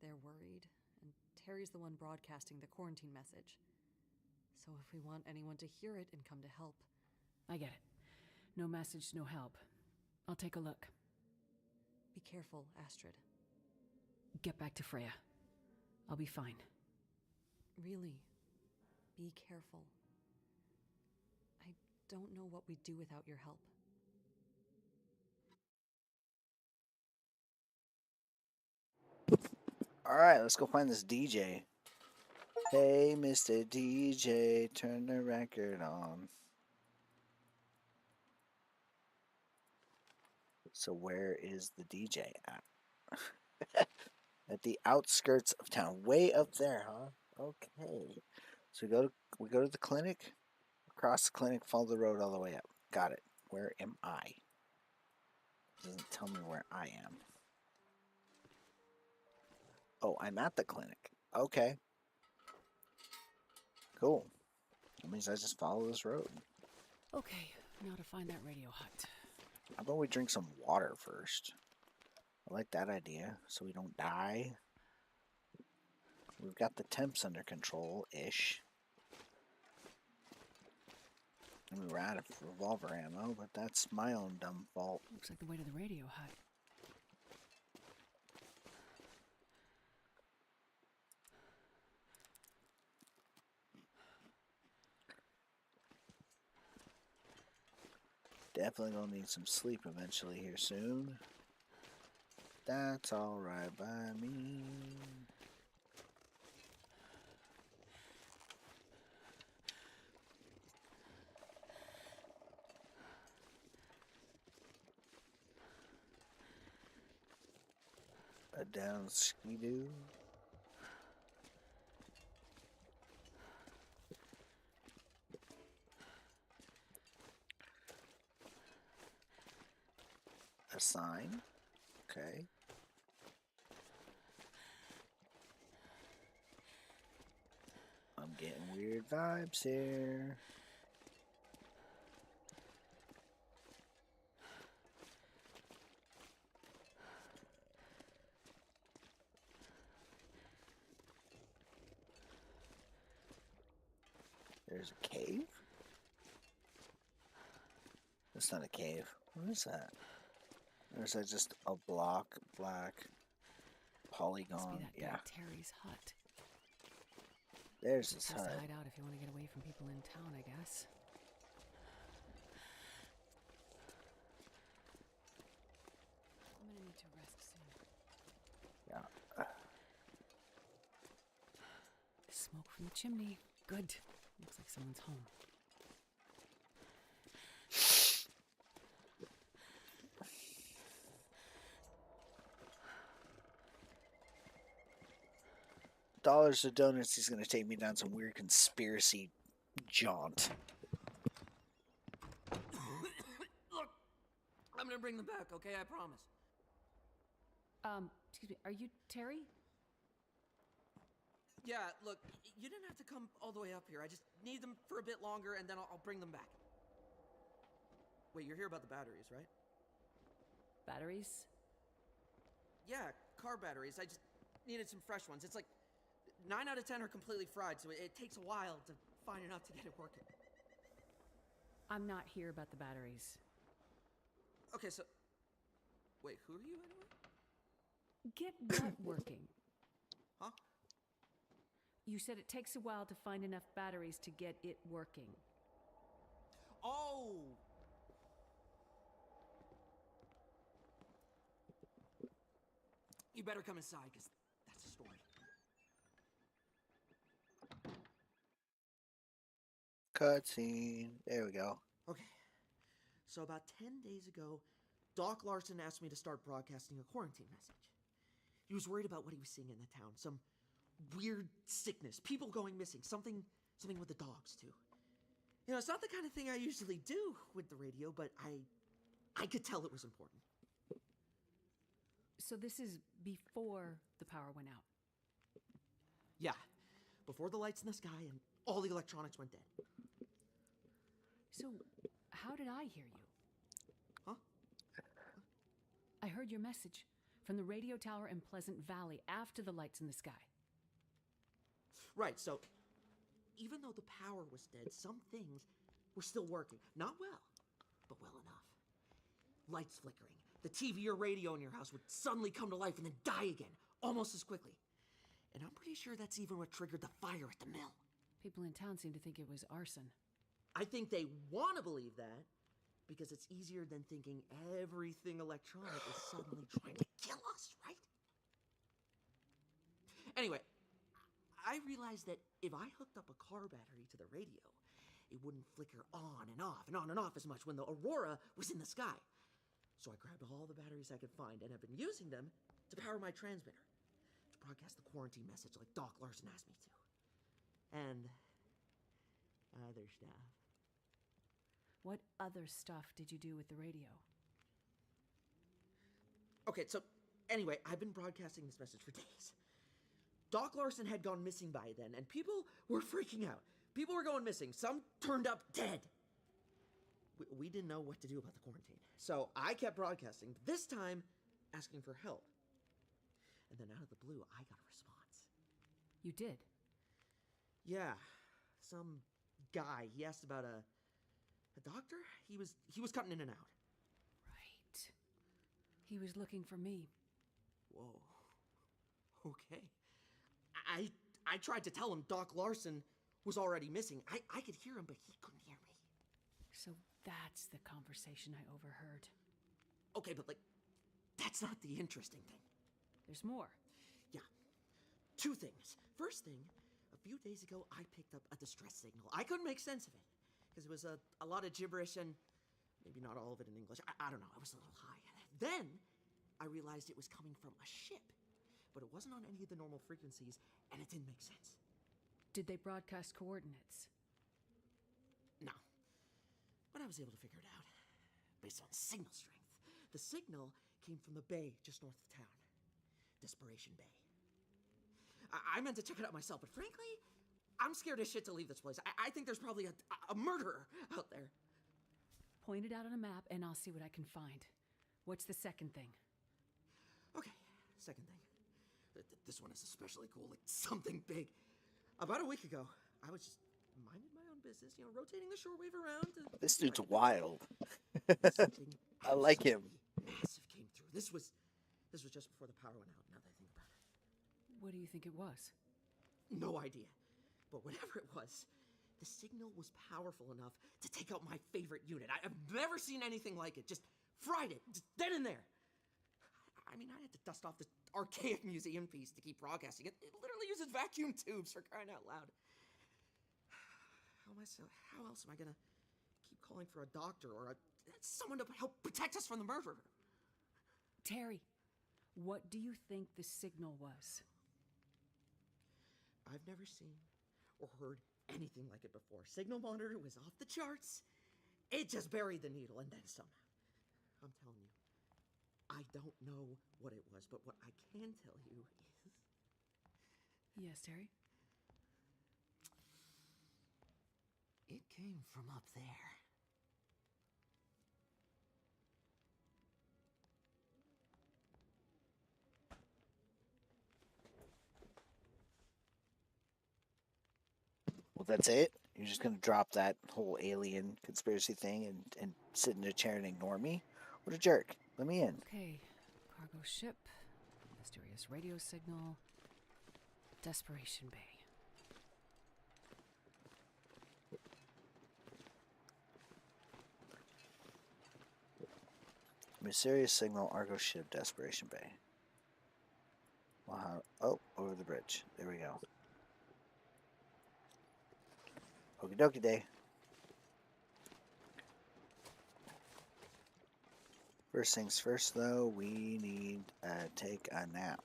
They're worried, and Terry's the one broadcasting the quarantine message. So if we want anyone to hear it and come to help... I get it. No message, no help. I'll take a look. Be careful, Astrid. Get back to Freya. I'll be fine. Really, be careful. I don't know what we'd do without your help. Alright, let's go find this DJ. Hey, Mr. DJ, turn the record on. So where is the DJ at? At the outskirts of town. Way up there, huh? Okay. So we go to the clinic, across the clinic, follow the road all the way up. Got it. Where am I? Doesn't tell me where I am. Oh, I'm at the clinic. Okay. Cool. That means I just follow this road. Okay, now to find that radio hut. How about we drink some water first? I like that idea, so we don't die. We've got the temps under control-ish. I mean, we're out of revolver ammo, but that's my own dumb fault. Looks like the way to the radio hut. Definitely gonna need some sleep eventually here soon. That's alright by me. A down skidoo. A sign. Okay. I'm getting weird vibes here. There's a cave? It's not a cave. What is that? Or is that just a block, black polygon? Must be that guy Yeah. Terry's hut. There's his Place to hut. hide out if you want to get away from people in town, I guess. I'm gonna need to rest soon. Yeah. Smoke from the chimney. Good. Looks like someone's home. Dollars to donuts, he's gonna take me down some weird conspiracy jaunt. Look, I'm gonna bring them back, okay? I promise. Excuse me, are you Terry? Yeah, look, you didn't have to come all the way up here. I just need them for a bit longer, and then I'll bring them back. Wait, you're here about the batteries, right? Batteries? Yeah, car batteries. I just needed some fresh ones. It's like 9 out of 10 are completely fried, so it takes a while to find enough to get it working. I'm not here about the batteries. Okay, so... Wait, who are you anyway? Get what working? Huh? You said it takes a while to find enough batteries to get it working. Oh! You better come inside, because that's the story. Cutscene. There we go. Okay. So about 10 days ago, Doc Larson asked me to start broadcasting a quarantine message. He was worried about what he was seeing in the town. Some weird sickness. People going missing. Something with the dogs, too. You know, it's not the kind of thing I usually do with the radio, but I could tell it was important. So this is before the power went out? Yeah. Before the lights in the sky and all the electronics went dead. So, how did I hear you? Huh? I heard your message from the radio tower in Pleasant Valley after the lights in the sky. Right, so even though the power was dead, some things were still working. Not well, but well enough. Lights flickering. The TV or radio in your house would suddenly come to life and then die again, almost as quickly. And I'm pretty sure that's even what triggered the fire at the mill. People in town seem to think it was arson. I think they want to believe that because it's easier than thinking everything electronic is suddenly trying to kill us, right? Anyway, I realized that if I hooked up a car battery to the radio, it wouldn't flicker on and off and on and off as much when the aurora was in the sky. So I grabbed all the batteries I could find and have been using them to power my transmitter, to broadcast the quarantine message like Doc Larson asked me to. And other stuff. What other stuff did you do with the radio? Okay, so anyway, I've been broadcasting this message for days. Doc Larson had gone missing by then, and people were freaking out. People were going missing. Some turned up dead. We didn't know what to do about the quarantine. So I kept broadcasting, this time asking for help. And then out of the blue, I got a response. You did? Yeah. Some guy, he asked about a doctor? He was cutting in and out. Right. He was looking for me. Whoa. Okay. I tried to tell him Doc Larson was already missing. I could hear him, but he couldn't hear me. So that's the conversation I overheard. Okay, but that's not the interesting thing. There's more. Yeah. 2 things. First thing, a few days ago, I picked up a distress signal. I couldn't make sense of it, because it was a lot of gibberish and maybe not all of it in English. I don't know, I was a little high. Then, I realized it was coming from a ship, but it wasn't on any of the normal frequencies, and it didn't make sense. Did they broadcast coordinates? No. But I was able to figure it out, based on signal strength. The signal came from the bay just north of town. Desperation Bay. I meant to check it out myself, but frankly, I'm scared as shit to leave this place. I think there's probably a murderer out there. Point it out on a map and I'll see what I can find. What's the second thing? Okay, second thing. This one is especially cool, like something big. About a week ago, I was just minding my own business, you know, rotating the shortwave around. This dude's wild. Something I like him. massive came through. This was just before the power went out, now that I think about it. What do you think it was? No idea. But whatever it was, the signal was powerful enough to take out my favorite unit. I've never seen anything like it. Just fried it, just then and there. I mean, I had to dust off this archaic museum piece to keep broadcasting it. It literally uses vacuum tubes, for crying out loud. How else am I gonna keep calling for a doctor or someone to help protect us from the murderer? Terry, what do you think the signal was? I've never seen or heard anything like it before. Signal monitor was off the charts. It just buried the needle and then some. I'm telling you, I don't know what it was, but what I can tell you is... Yes, Terry? It came from up there. Well, that's it? You're just going to drop that whole alien conspiracy thing and sit in a chair and ignore me? What a jerk. Let me in. Okay. Cargo ship. Mysterious radio signal. Desperation Bay. Mysterious signal, Argo ship, Desperation Bay. Wow. Oh, over the bridge. There we go. Okie dokie day. First things first, though, we need to take a nap.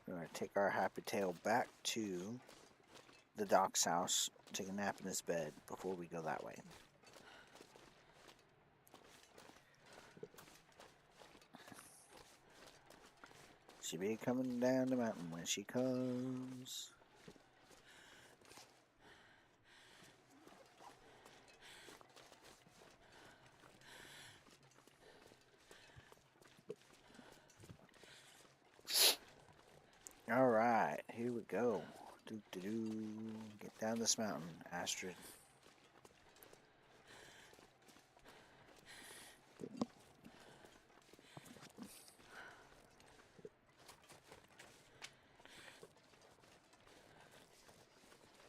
We're going to take our happy tail back to the doc's house, take a nap in his bed before we go that way. She be coming down the mountain when she comes. All right, here we go. Get down this mountain, Astrid.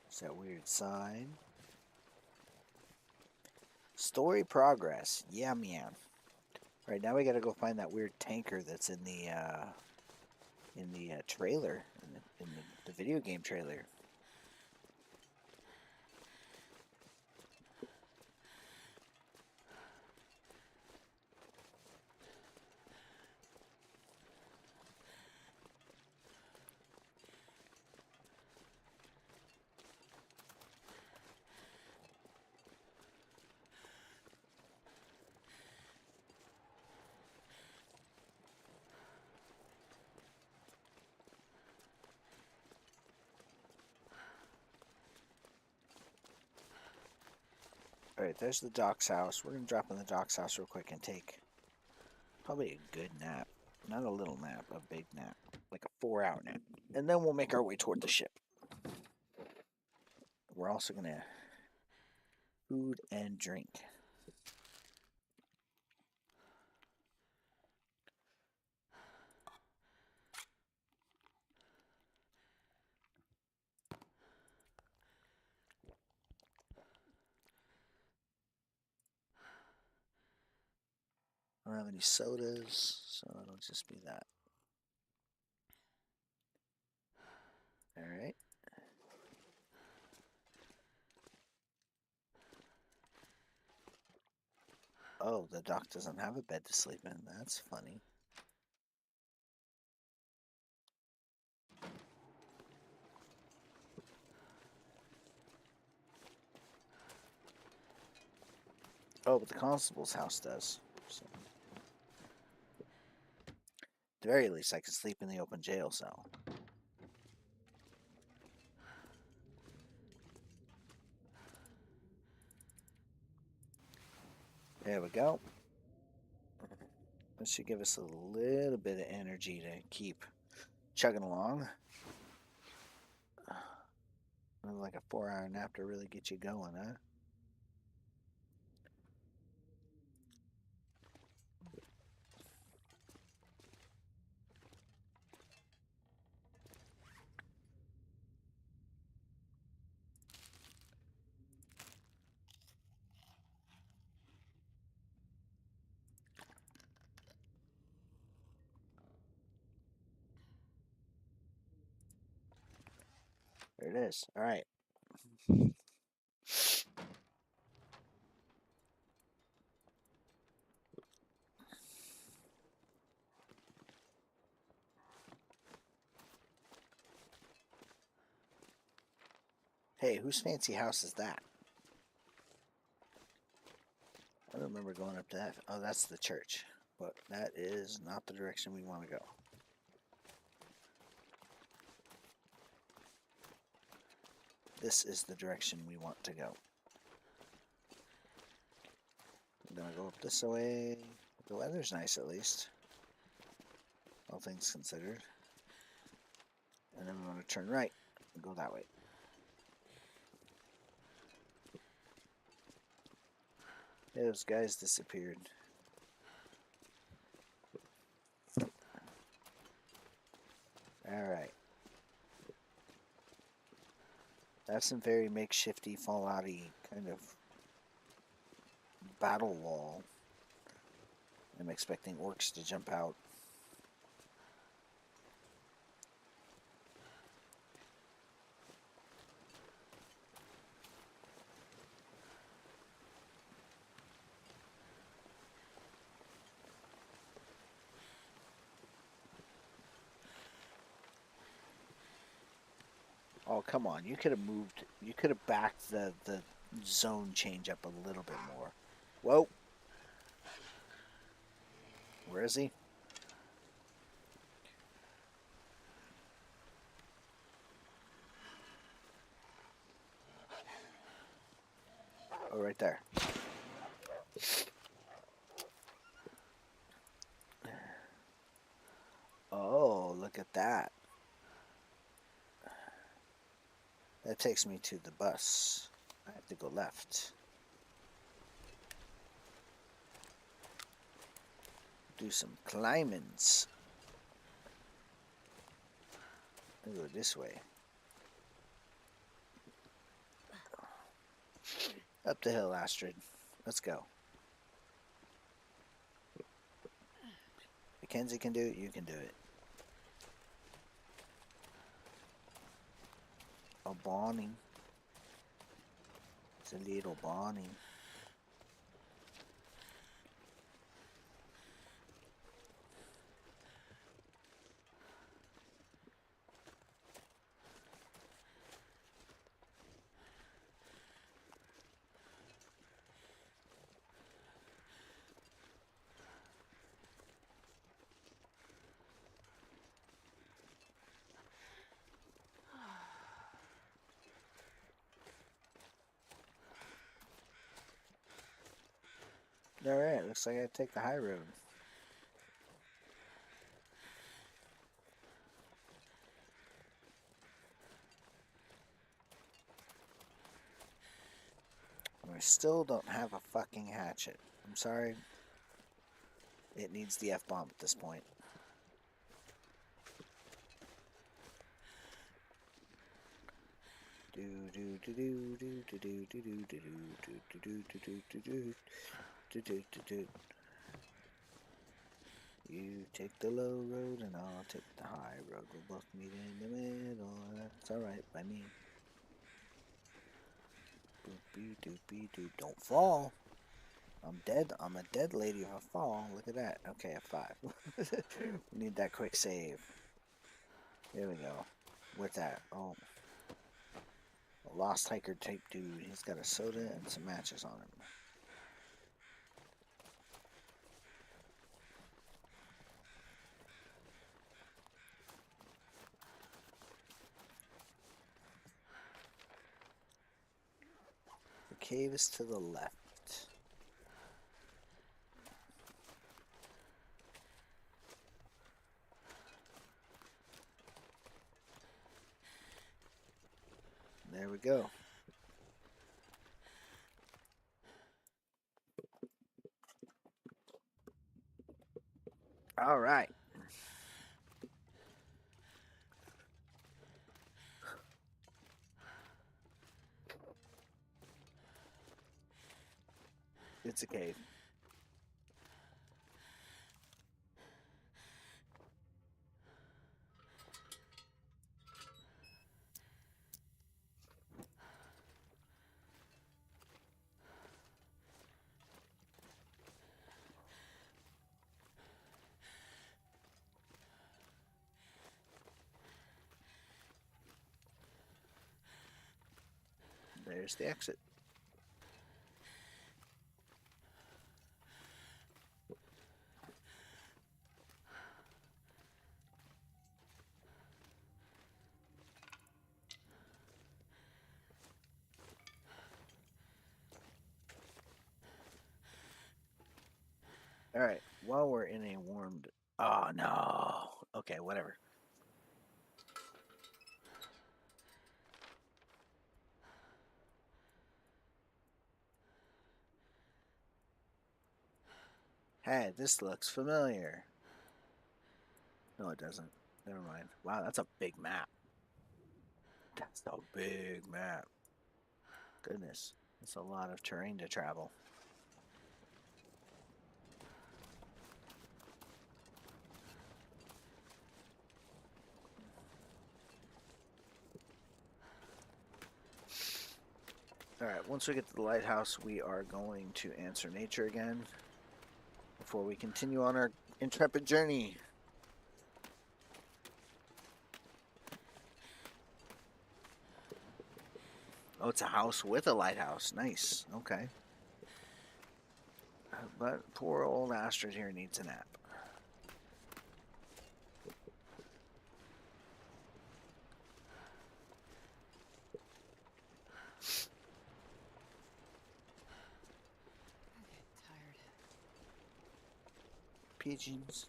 It's that weird sign. Story progress. Yeah, man. All right, now we got to go find that weird tanker that's in the trailer, in the video game trailer. Alright, there's the doc's house. We're going to drop in the doc's house real quick and take probably a good nap. Not a little nap, a big nap. Like a 4-hour nap. And then we'll make our way toward the ship. We're also going to food and drink. I don't have any sodas, so it'll just be that. Alright. Oh, the doc doesn't have a bed to sleep in. That's funny. Oh, but the constable's house does. So. At the very least, I can sleep in the open jail cell. There we go. That should give us a little bit of energy to keep chugging along. Like a 4-hour nap to really get you going, huh? There it is. All right. Hey, whose fancy house is that? I don't remember going up to that. Oh, that's the church. But that is not the direction we want to go. This is the direction we want to go. I'm gonna go up this way. The weather's nice at least. All things considered. And then we want to turn right and go that way. Yeah, those guys disappeared. Alright. That's some very makeshifty, fallout-y kind of battle wall. I'm expecting orcs to jump out. Oh, come on. You could have moved. You could have backed the zone change up a little bit more. Whoa. Where is he? Oh, right there. Oh, look at that. That takes me to the bus. I have to go left. Do some climbings. I'll go this way. Up the hill, Astrid. Let's go. Mackenzie can do it, you can do it. Oh, Bonnie. It's a little Bonnie. Alright, looks like I take the high road. We still don't have a fucking hatchet. I'm sorry. It needs the F-bomb at this point. Do do do do do do do do do do do do do do do do. Do. You take the low road and I'll take the high road. We'll both meet in the middle. That's alright by me. Boopy doopy doo. Don't fall. I'm dead. I'm a dead lady if I fall. Look at that. Okay, a 5. We need that quick save. There we go. With that. Oh. A lost hiker type dude. He's got a soda and some matches on him. The cave is to the left. There we go. All right. It's a cave. There's the exit. All right. While we're in a warmed... Oh, no. Okay, whatever. Hey, this looks familiar. No, it doesn't. Never mind. Wow, that's a big map. That's a big map. Goodness. That's a lot of terrain to travel. Alright, once we get to the lighthouse, we are going to answer nature again before we continue on our intrepid journey. Oh, it's a house with a lighthouse. Nice. Okay. But poor old Astrid here needs a nap. Pigeons.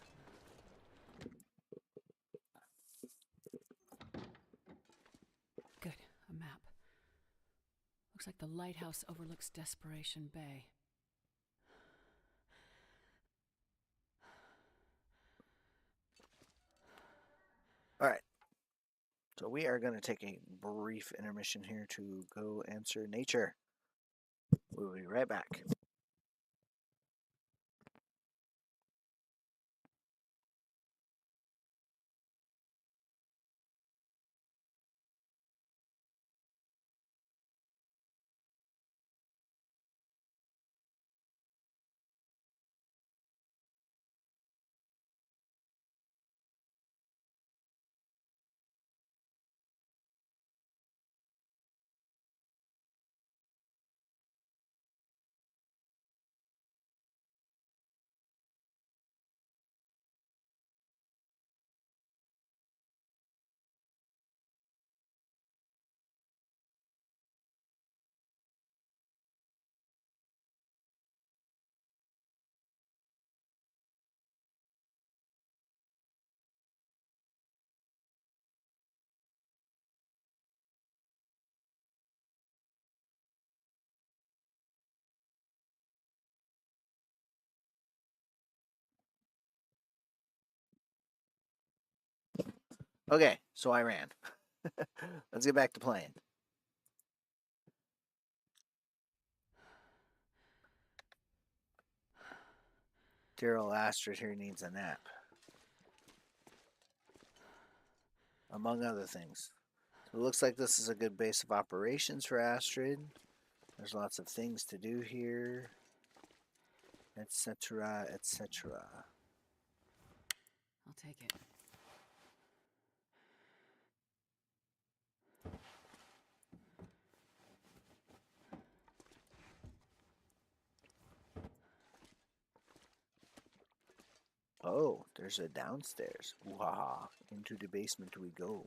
Good, a map. Looks like the lighthouse overlooks Desperation Bay. All right. So we are going to take a brief intermission here to go answer nature. We'll be right back. Okay, so I ran. Let's get back to playing. Dear old Astrid here needs a nap. Among other things. So it looks like this is a good base of operations for Astrid. There's lots of things to do here. Etc., etc. I'll take it. Oh, there's a downstairs. Wow, into the basement we go.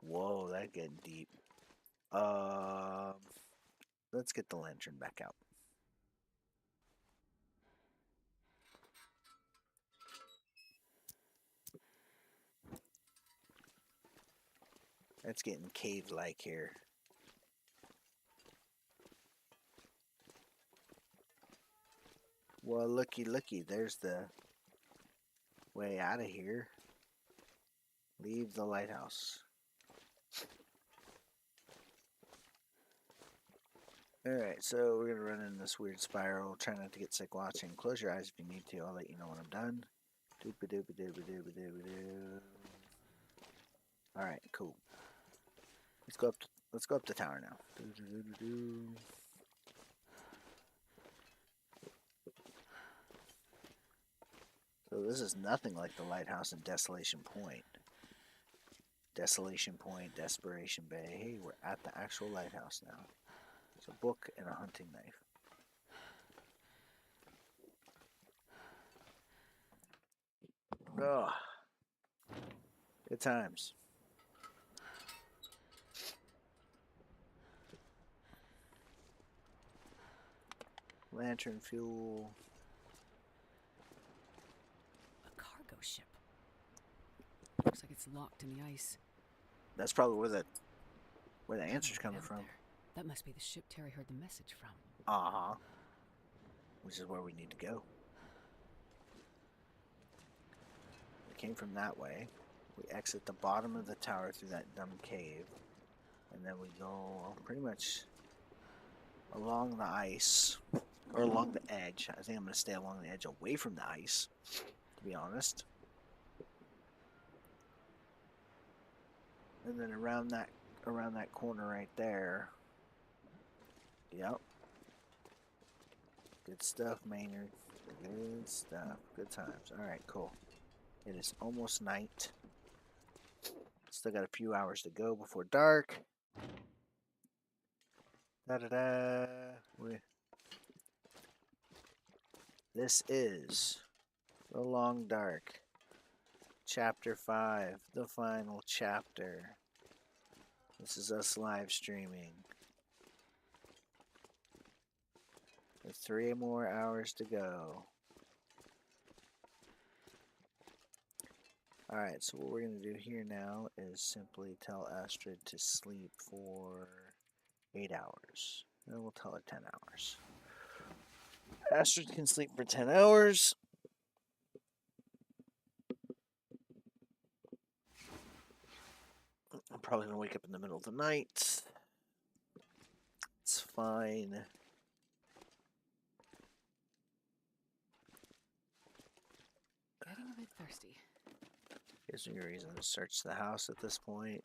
Whoa, that getting deep. Let's get the lantern back out. It's getting cave-like here. Well, looky, there's the way out of here. Leave the lighthouse. Alright, so we're gonna run in this weird spiral. Try not to get sick watching. Close your eyes if you need to. I'll let you know when I'm done. Alright, cool. Let's go up the tower now. So this is nothing like the lighthouse in Desolation Point. Desolation Point, Desperation Bay. Hey, we're at the actual lighthouse now. It's a book and a hunting knife. Oh, good times. Lantern fuel. A cargo ship. Looks like it's locked in the ice. That's probably where the answer's coming from. That must be the ship Terry heard the message from. Uh-huh. Which is where we need to go. We came from that way. We exit the bottom of the tower through that dumb cave. And then we go pretty much along the ice. Or along the edge. I think I'm going to stay along the edge away from the ice, to be honest. And then around that corner right there. Yep. Good stuff, Maynard. Good stuff. Good times. Alright, cool. It is almost night. Still got a few hours to go before dark. Da-da-da. This is The Long Dark. Chapter 5. The final chapter. This is us live streaming. With 3 more hours to go. Alright, so what we're going to do here now is simply tell Astrid to sleep for 8 hours. Then we'll tell her 10 hours. Astrid can sleep for 10 hours. I'm probably going to wake up in the middle of the night. It's fine. Getting a bit thirsty. Gives me a reason to search the house at this point.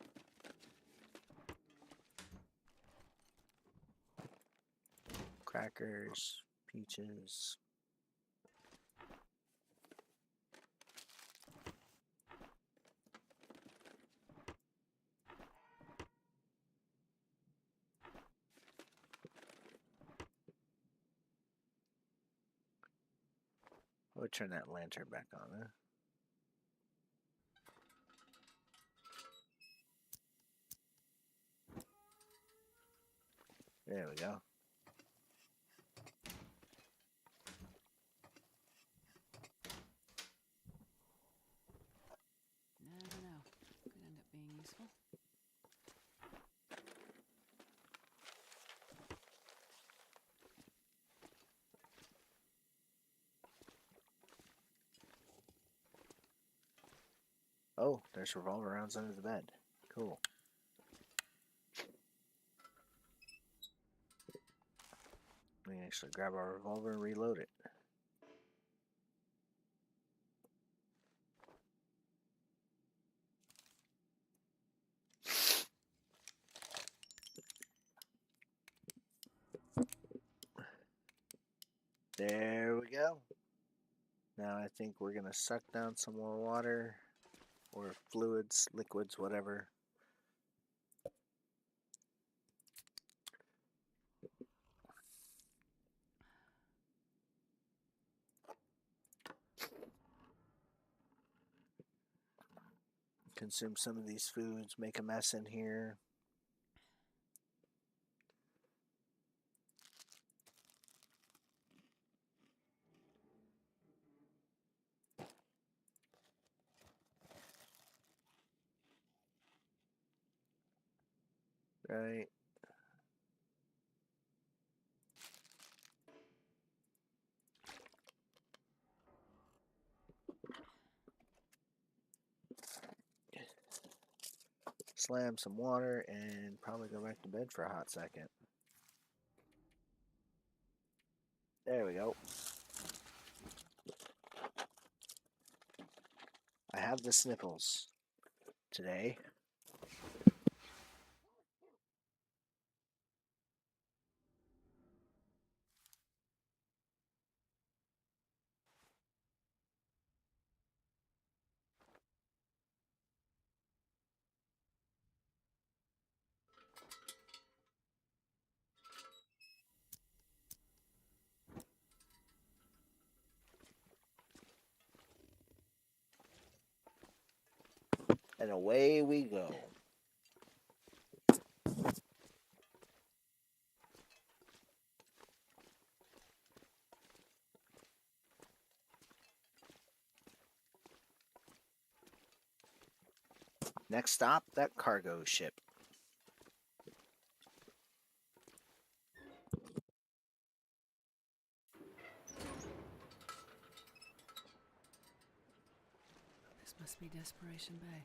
Crackers, peaches. I'll turn that lantern back on, huh? There we go. Never know. Could end up being useful. Oh, there's revolver rounds under the bed. Cool. We can actually grab our revolver and reload it. There we go. Now I think we're going to suck down some more water or fluids, liquids, whatever. Consume some of these foods, make a mess in here. Right. slam some water, and probably go back to bed for a hot second. There we go. I have the sniffles today. And away we go. Next stop, that cargo ship. This must be Desperation Bay.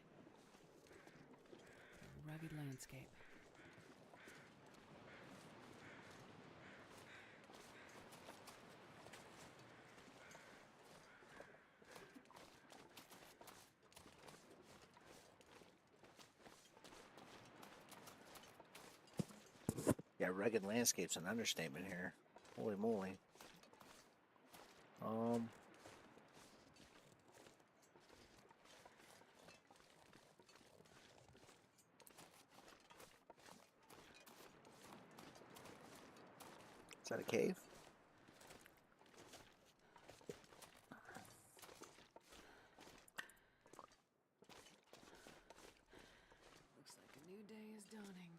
A rugged landscape. Yeah, rugged landscape's an understatement here. Holy moly. Is that a cave? Looks like a new day is dawning.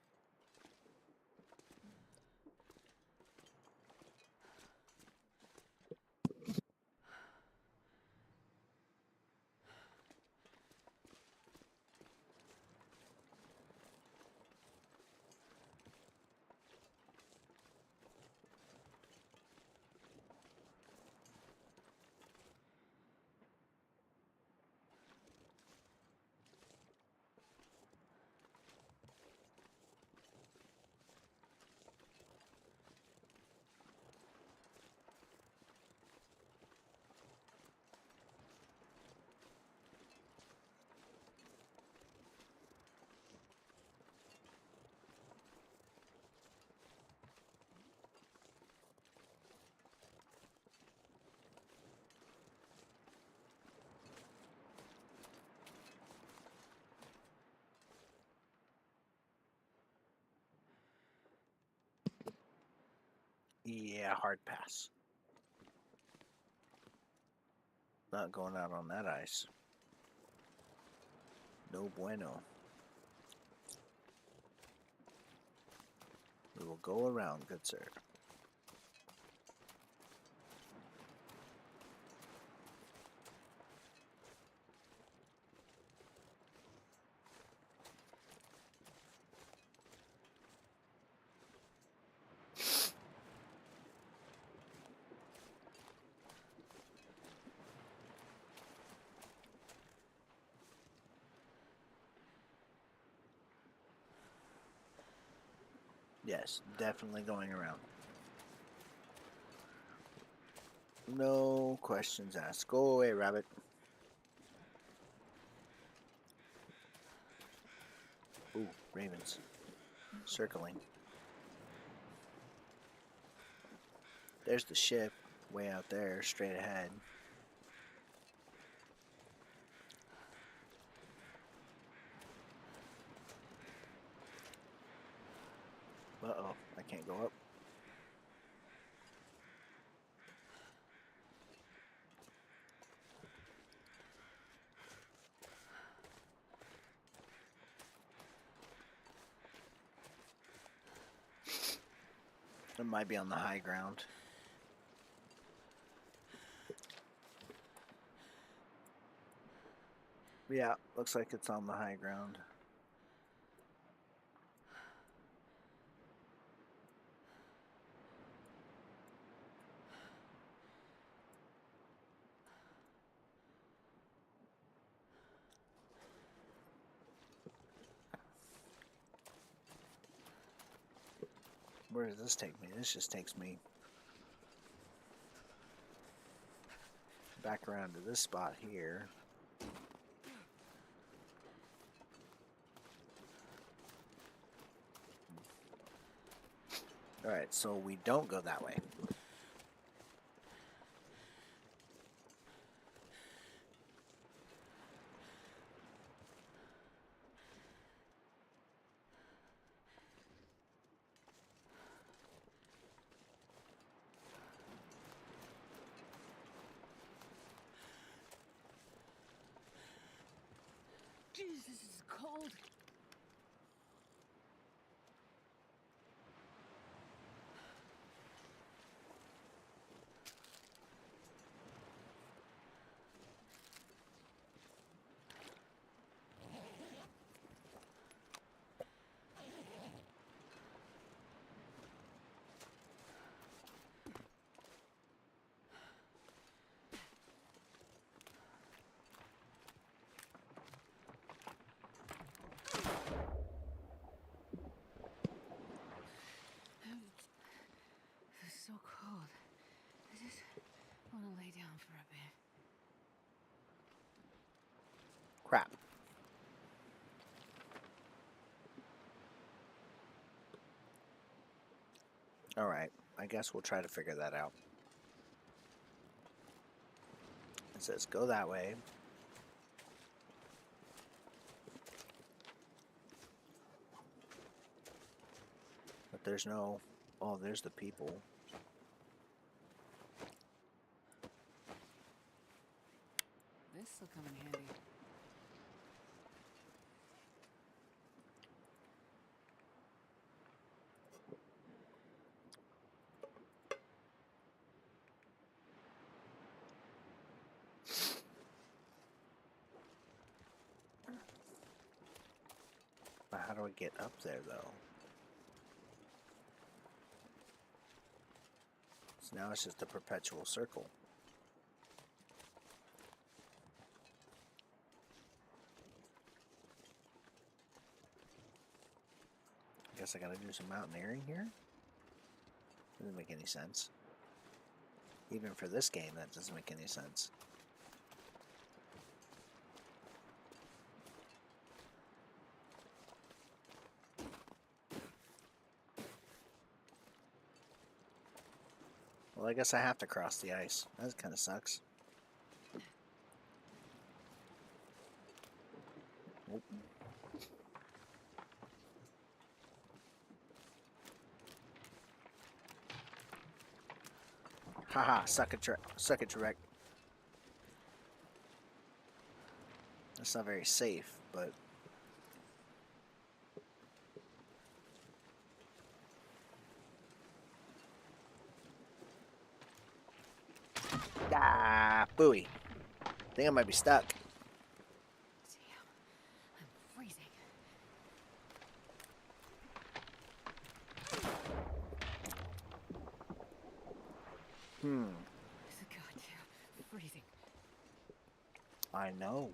Yeah, hard pass. Not going out on that ice. No bueno. We will go around, good sir. Yes, definitely going around. No questions asked. Go away, rabbit. Ooh, ravens. Circling. There's the ship, way out there, straight ahead. Uh-oh, I can't go up. It might be on the high ground. Yeah, looks like it's on the high ground. Where does this take me? This just takes me back around to this spot here. Alright, so we don't go that way. Jeez, this is cold. It's so cold. I just want to lay down for a bit. Crap. Alright, I guess we'll try to figure that out. It says go that way. But there's no... Oh, there's the people. This'll come in handy. But how do I get up there, though? So now it's just a perpetual circle. I guess I gotta do some mountaineering here? Doesn't make any sense. Even for this game, that doesn't make any sense. Well, I guess I have to cross the ice. That kind of sucks. Nope. Haha, suck it direct. That's not very safe, but... Ah, booey. Think I might be stuck. Damn, I'm freezing. It's a goddamn freezing. I know.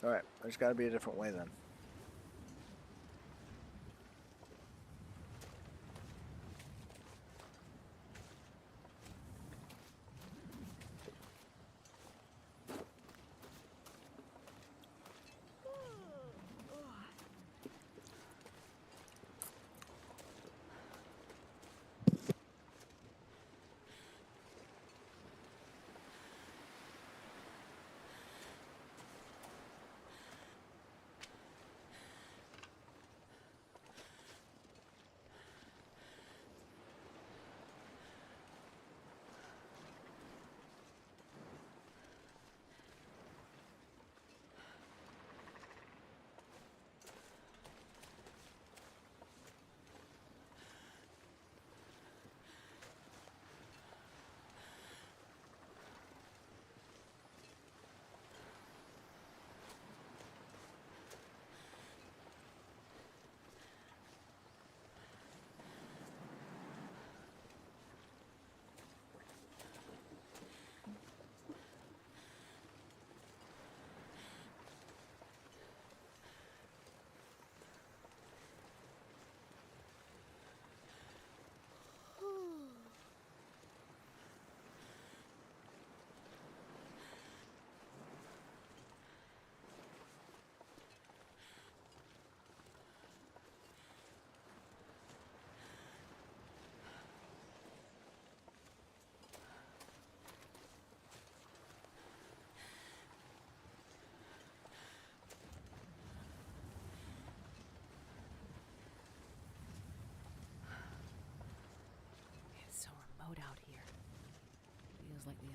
Alright, there's got to be a different way then.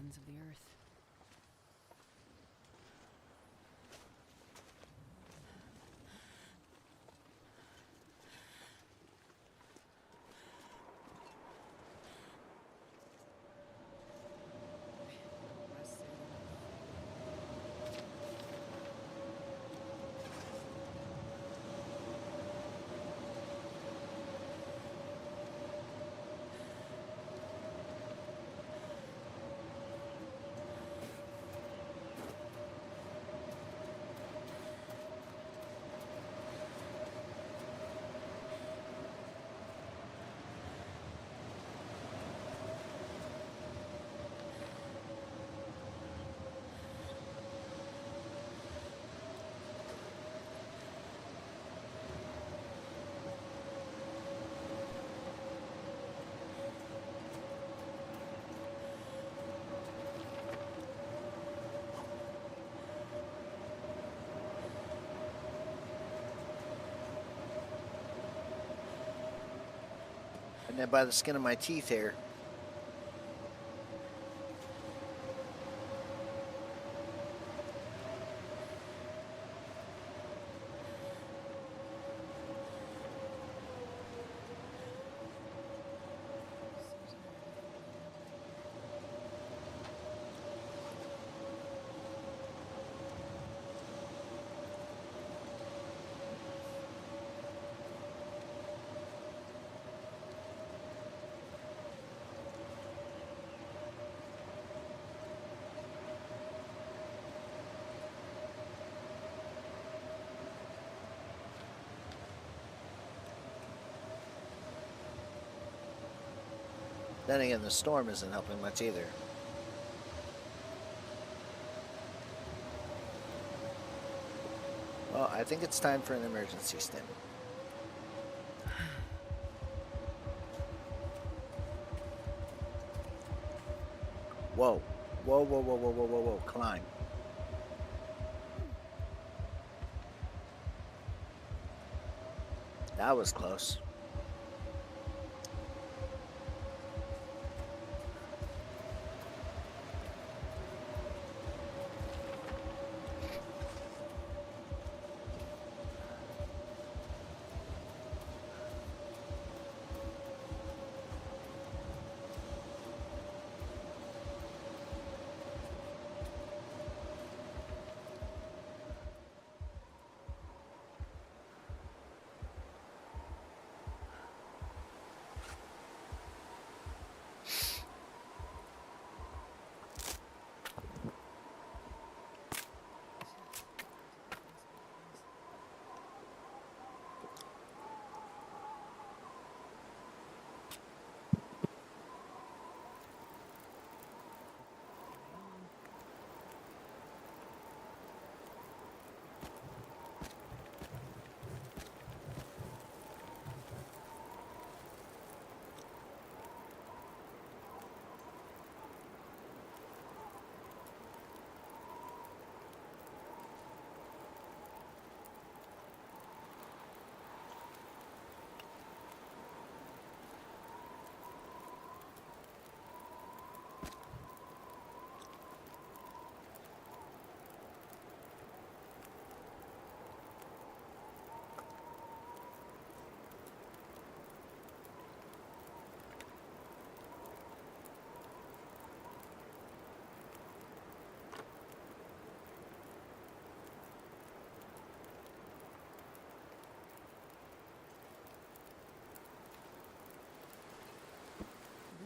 ends of the earth. And then by the skin of my teeth here. Then again, the storm isn't helping much either. Well, I think it's time for an emergency stim. Whoa. Whoa, whoa, whoa, whoa, whoa, whoa, whoa. Climb. That was close.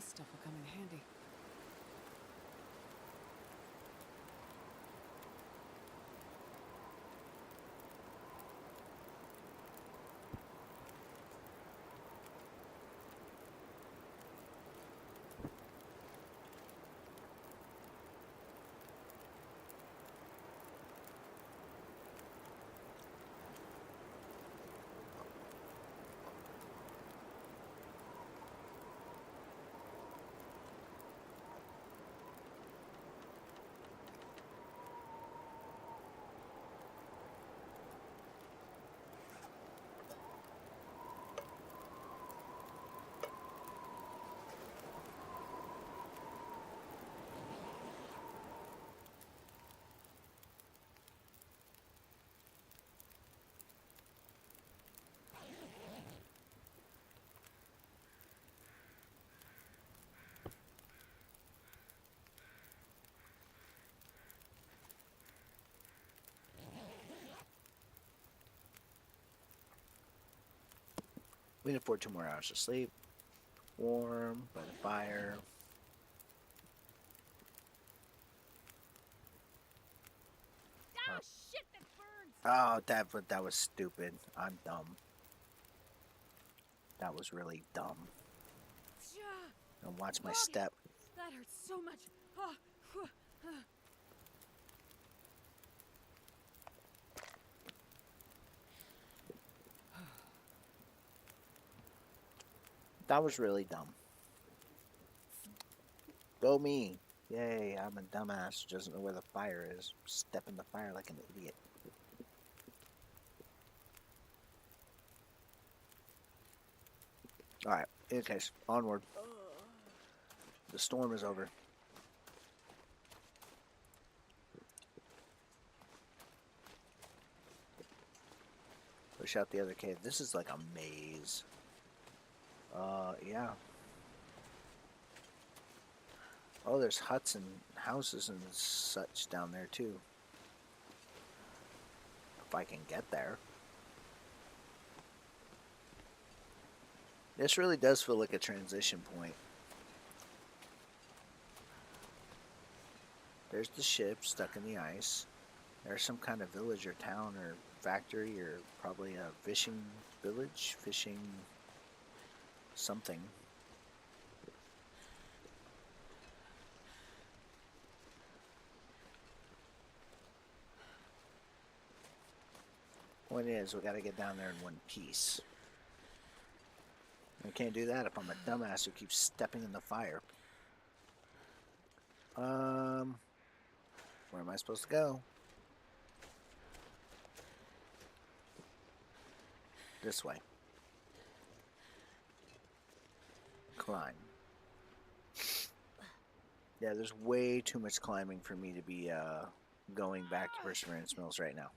This stuff will come in handy. We can afford 2 more hours of sleep. Warm by the fire. Ah, shit, that burns! Oh, that was stupid. I'm dumb. That was really dumb. And watch my step. That hurts so much. Ah, whew, ah. That was really dumb. Go me. Yay, I'm a dumbass who doesn't know where the fire is. Step in the fire like an idiot. Alright, in any case, onward. The storm is over. Push out the other cave. This is like a maze. Yeah. Oh, there's huts and houses and such down there too. If I can get there. This really does feel like a transition point. There's the ship stuck in the ice. There's some kind of village or town or factory or probably a fishing village, fishing something. Point is, we gotta get down there in one piece. I can't do that if I'm a dumbass who keeps stepping in the fire. Where am I supposed to go? This way. Climb. Yeah, there's way too much climbing for me to be going back to Perseverance Mills right now.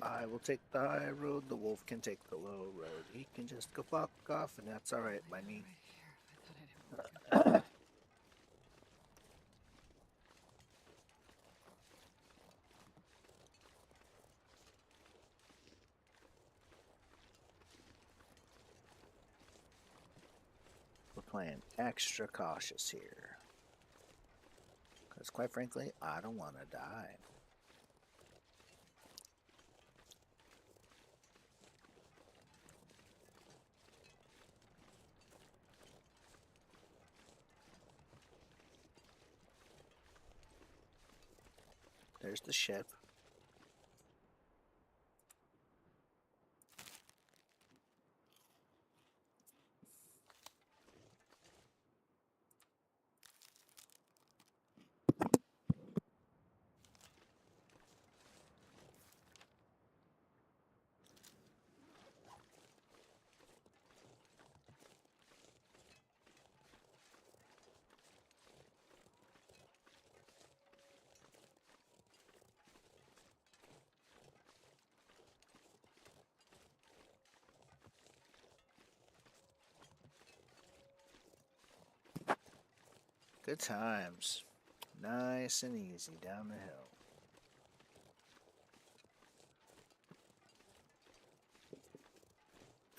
I will take the high road, the wolf can take the low road. He can just go fuck off, and that's alright by me. We're playing extra cautious here. Because quite frankly, I don't want to die. There's the ship. Good times. Nice and easy down the hill.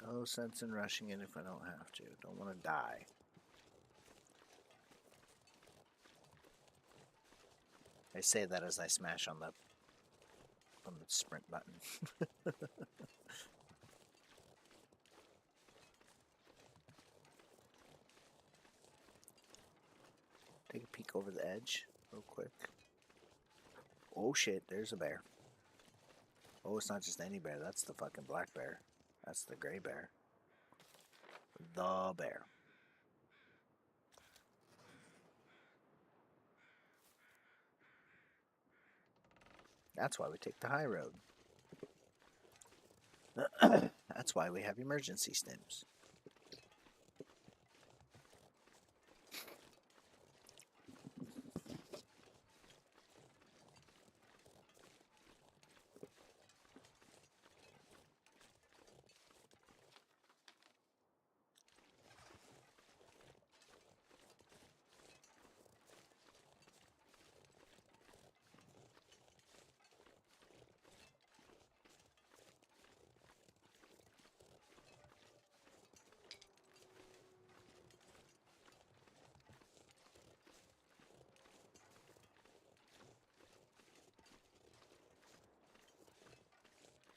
No sense in rushing it if I don't have to. Don't want to die. I say that as I smash on the sprint button. Take a peek over the edge real quick. Oh shit, there's a bear. Oh, it's not just any bear, that's the fucking black bear. That's the gray bear. The bear. That's why we take the high road. That's why we have emergency stims.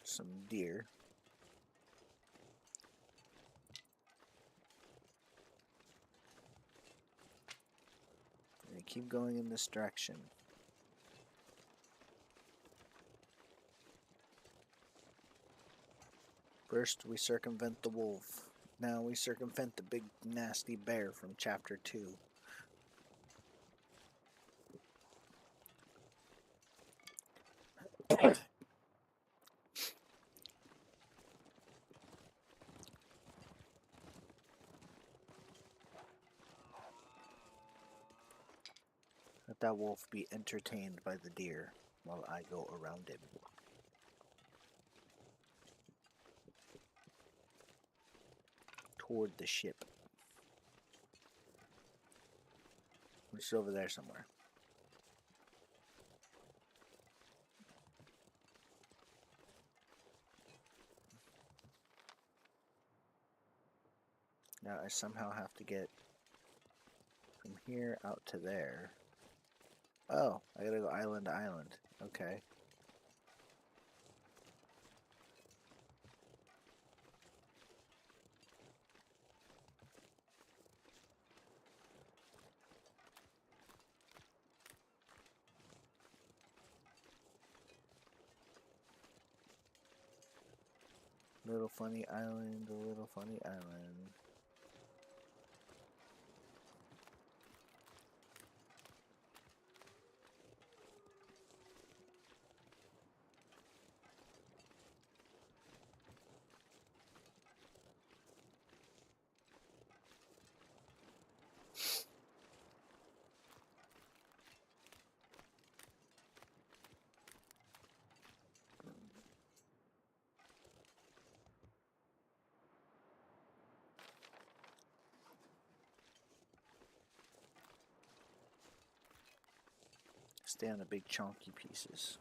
Some deer. They keep going in this direction. First we circumvent the wolf. Now we circumvent the big nasty bear from chapter 2. Let that wolf be entertained by the deer while I go around him. Toward the ship. It's over there somewhere. Now I somehow have to get from here out to there. Oh, I gotta go island to island. Okay. Little funny island, a little funny island. Stay on the big chunky pieces.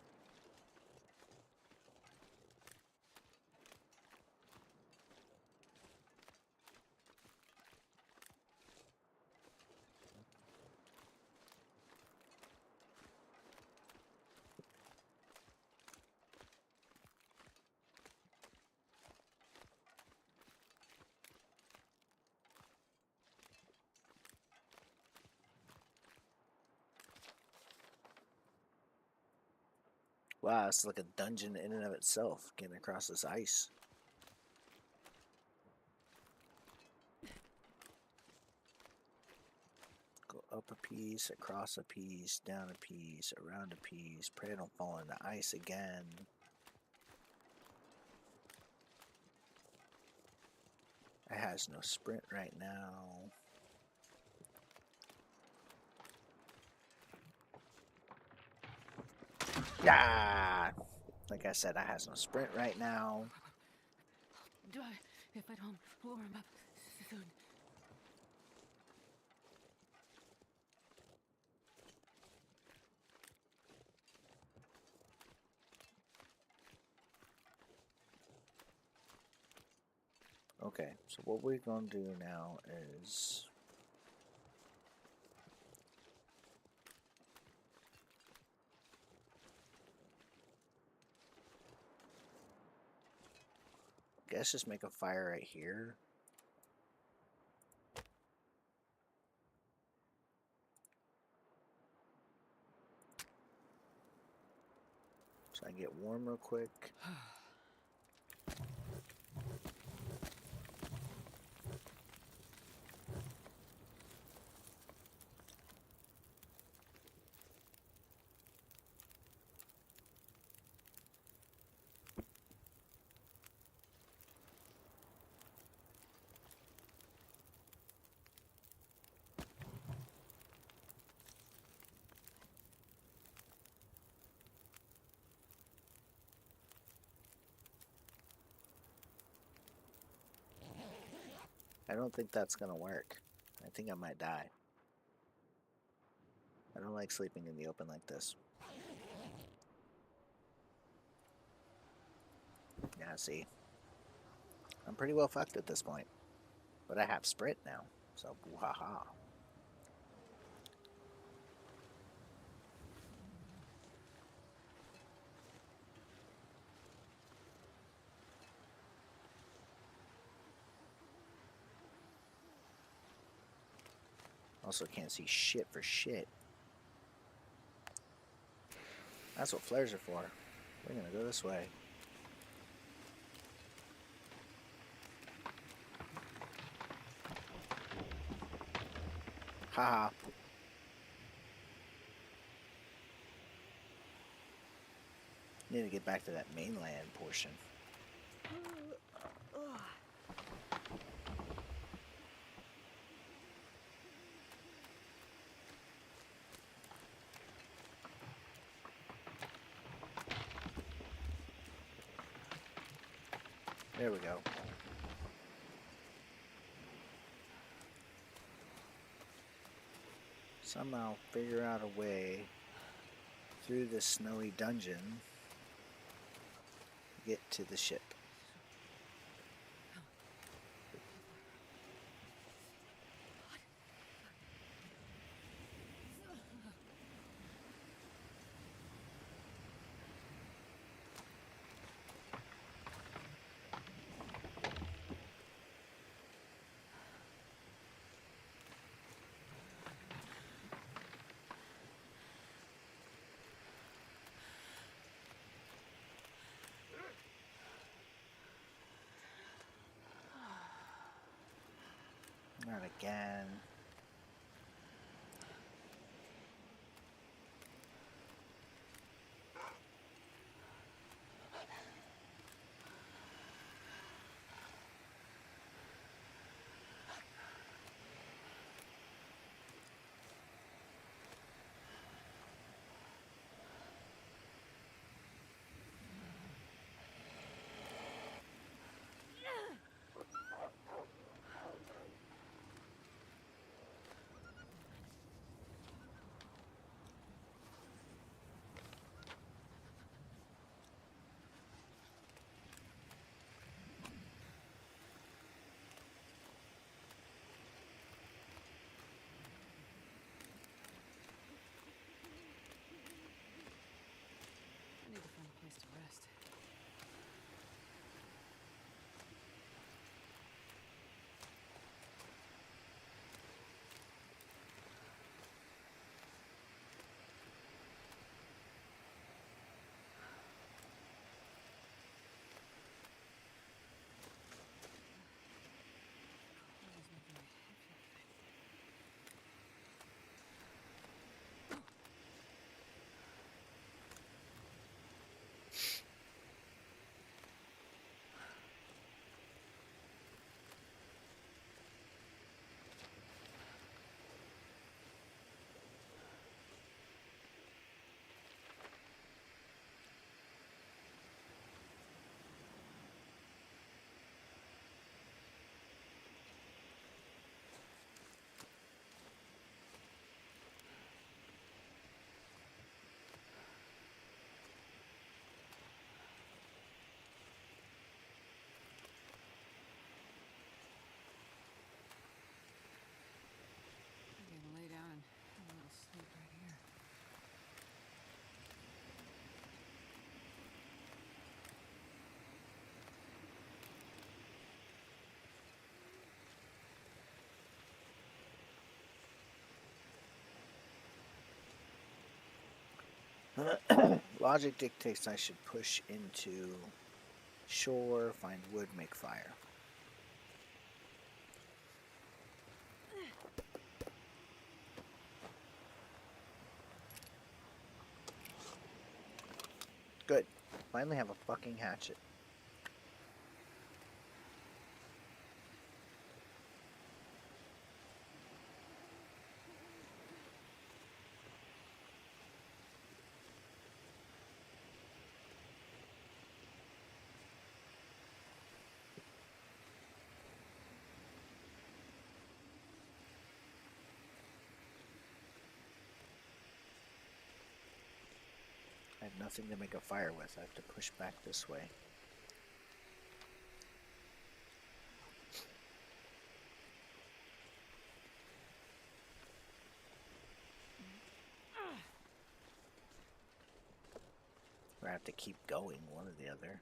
Wow, it's like a dungeon in and of itself, getting across this ice. Go up a piece, across a piece, down a piece, around a piece. Pray I don't fall in the ice again. It has no sprint right now. Yeah, like I said, I has no sprint right now. Die if I don't warm up soon. Okay, so what we're going to do now is... I guess just make a fire right here. So I get warm real quick. I don't think that's gonna work. I think I might die. I don't like sleeping in the open like this. Yeah, see. I'm pretty well fucked at this point. But I have sprint now, so boo-ha-ha. Also can't see shit for shit. That's what flares are for. We're gonna go this way. Haha. Need to get back to that mainland portion. There we go. Somehow figure out a way through this snowy dungeon to get to the ship. Not again. Logic dictates I should push into shore, find wood, make fire. Good. Finally have a fucking hatchet. I have nothing to make a fire with. I have to push back this way. Or I have to keep going, one or the other.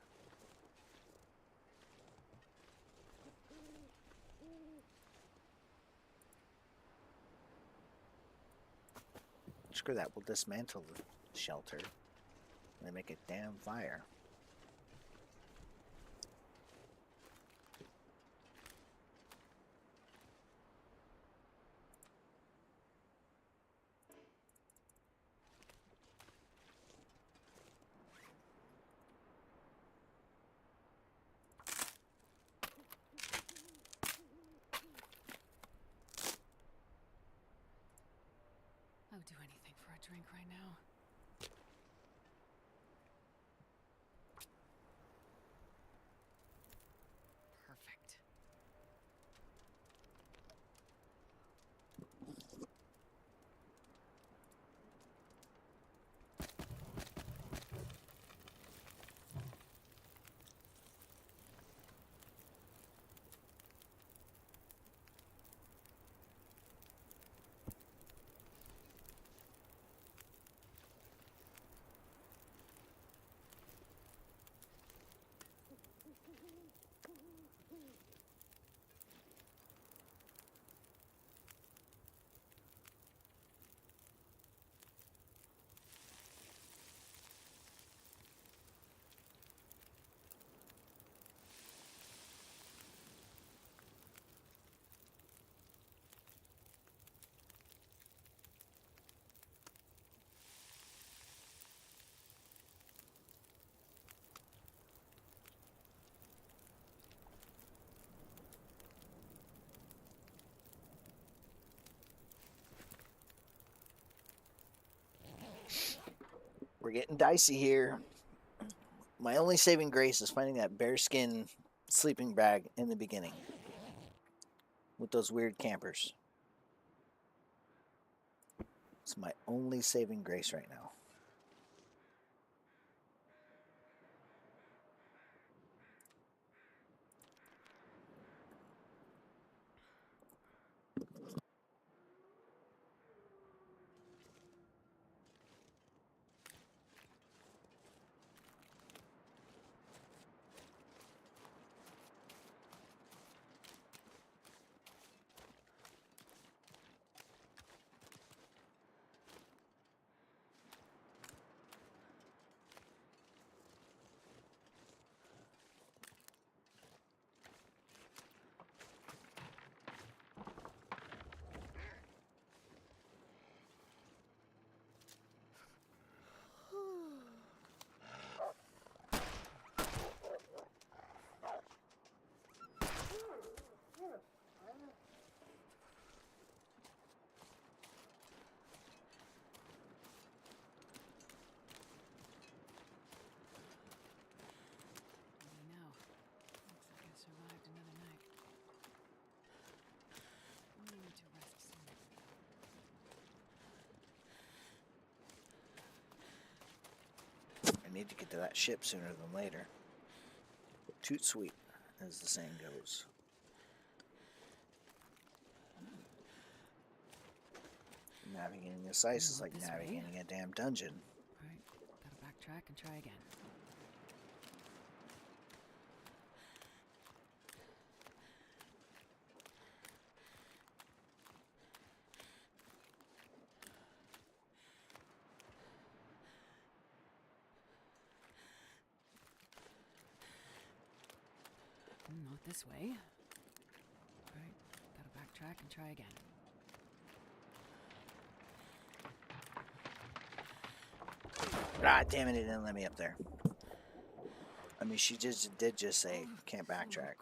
Screw that, we'll dismantle the shelter. They make a damn fire. I would do anything for a drink right now. Perfect. We're getting dicey here. My only saving grace is finding that bearskin sleeping bag in the beginning. With those weird campers. It's my only saving grace right now. I need to get to that ship sooner than later. Toot sweet, as the saying goes. Navigating this ice is like navigating a damn dungeon. Right, gotta backtrack and try again. Not this way. Alright, gotta backtrack and try again. Ah, damn it, it didn't let me up there. I mean, she just did just say, can't backtrack.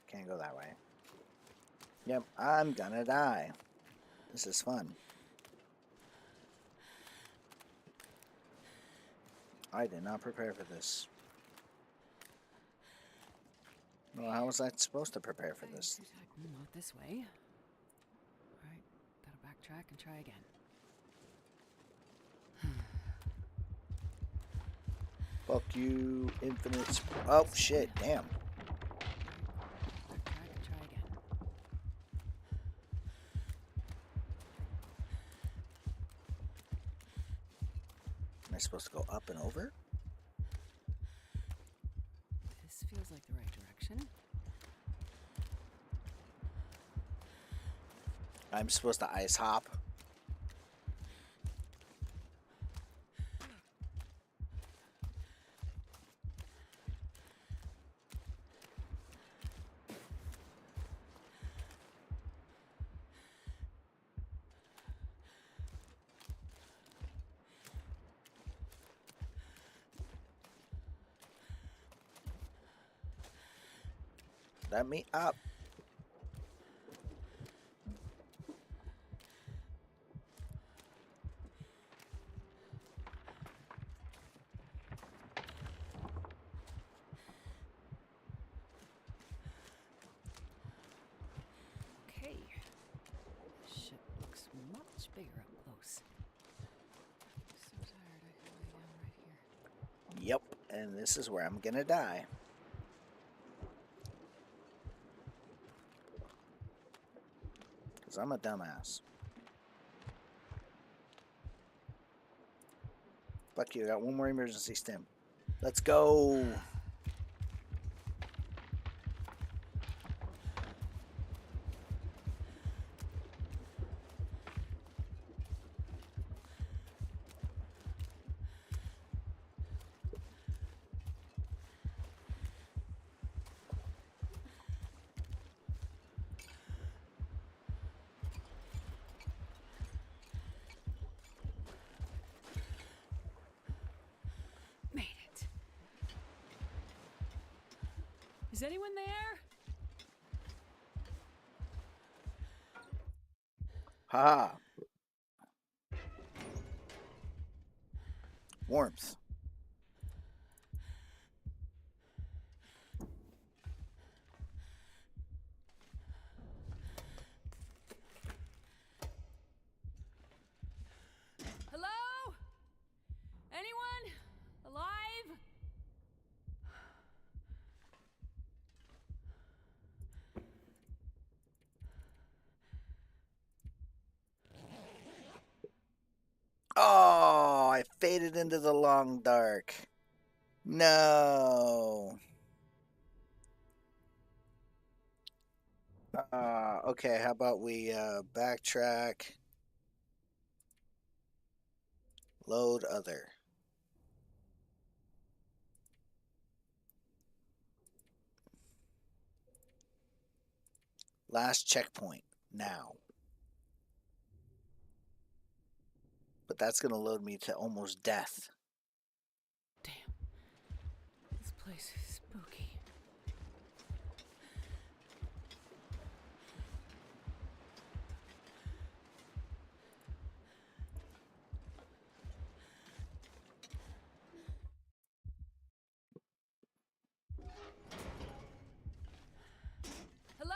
Can't go that way. Yep, I'm gonna die. This is fun. I did not prepare for this. Well, how was I supposed to prepare for this? Not this way. Alright, gotta backtrack and try again. Fuck you, infinite. Oh, shit, damn. Backtrack and try again. Am I supposed to go up and over? This feels like the right direction. I'm supposed to ice hop. Let me up. Okay. Ship looks much bigger up close. So tired I can lay down right here. Yep, and this is where I'm gonna die. Because I'm a dumbass. Fuck you, I got one more emergency stim. Let's go! Is anyone there? Haha. Warmth. Hello? Anyone? Alive? Oh, I faded into the long dark. No. Okay, how about we backtrack, load other. Last checkpoint now. But that's going to load me to almost death. Damn. This place is spooky. Hello?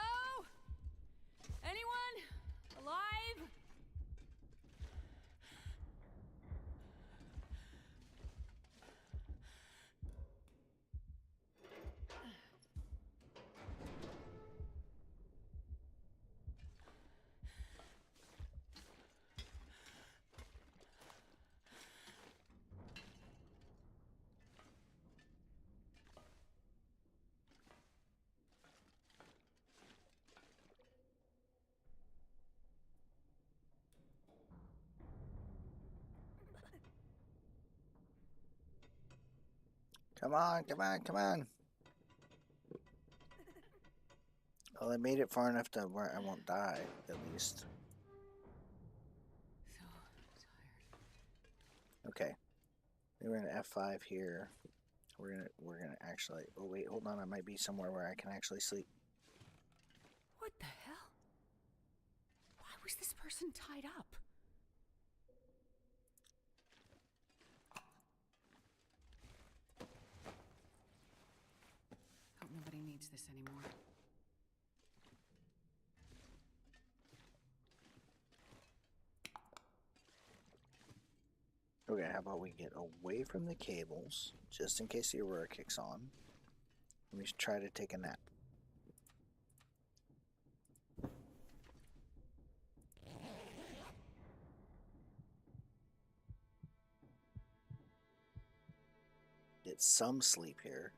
Anyone? Alive? Come on, come on, come on. Well, I made it far enough to where I won't die, at least. So tired. Okay. We're in F5 here. We're gonna actually. Oh wait, hold on. I might be somewhere where I can actually sleep. What the hell? Why was this person tied up? Hope nobody needs this anymore. Okay, how about we get away from the cables, just in case the Aurora kicks on. And we should try to take a nap. Get some sleep here.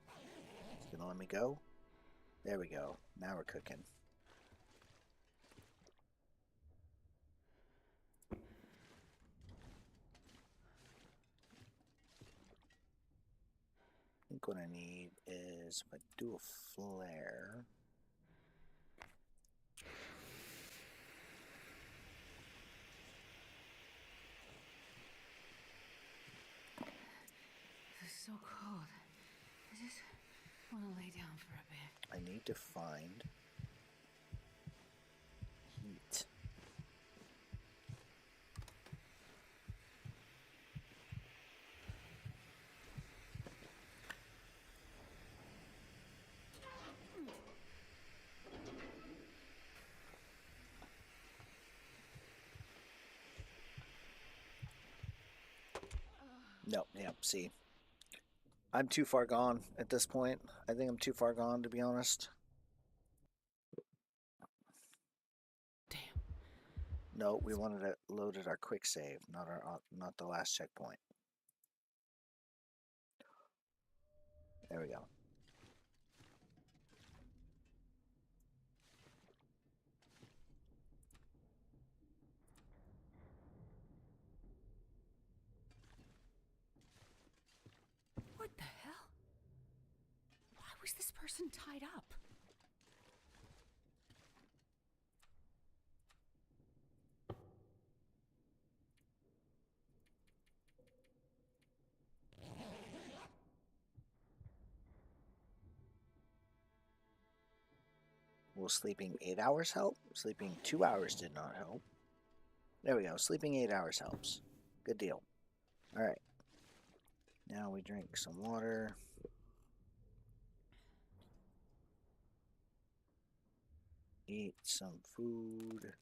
It's gonna let me go. There we go. Now we're cooking. I think what I need is, if I do a flare. This is so cold. I just want to lay down for a bit. I need to find heat. No, yep, see. I'm too far gone at this point. I think I'm too far gone, to be honest. Damn. No, we wanted to loaded our quick save, not the last checkpoint. There we go. What the hell? Why was this person tied up? Will sleeping 8 hours help? Sleeping 2 hours did not help. There we go. Sleeping 8 hours helps. Good deal. Alright. Now we drink some water. Eat some food.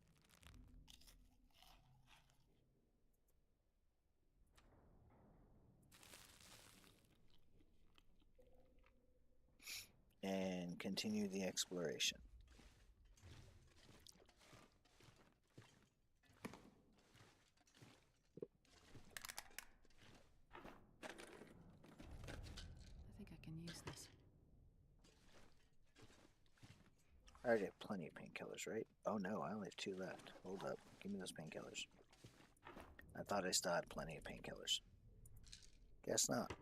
And continue the exploration. I think I can use this. I already have plenty of painkillers, right? Oh no, I only have 2 left. Hold up. Give me those painkillers. I thought I still had plenty of painkillers. Guess not.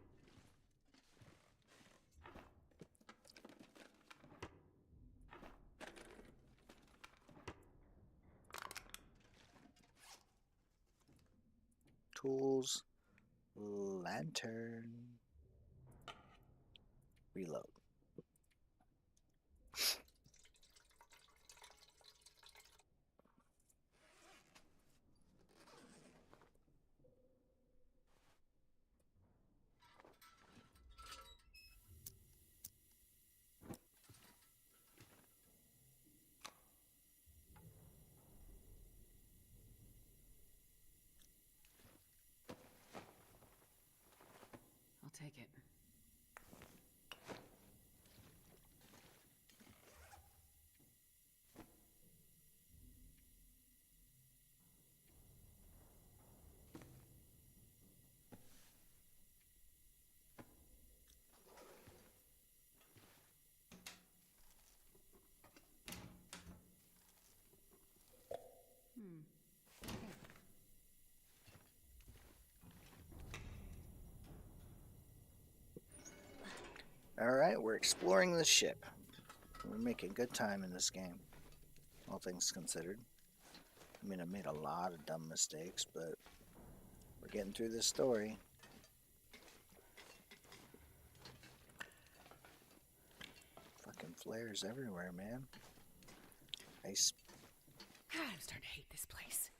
Tools. Lantern. Reload. I'll take it. Alright, we're exploring the ship. We're making good time in this game, all things considered. I mean, I made a lot of dumb mistakes, but we're getting through this story. Fucking flares everywhere, man. Ice. God, I'm starting to hate this place.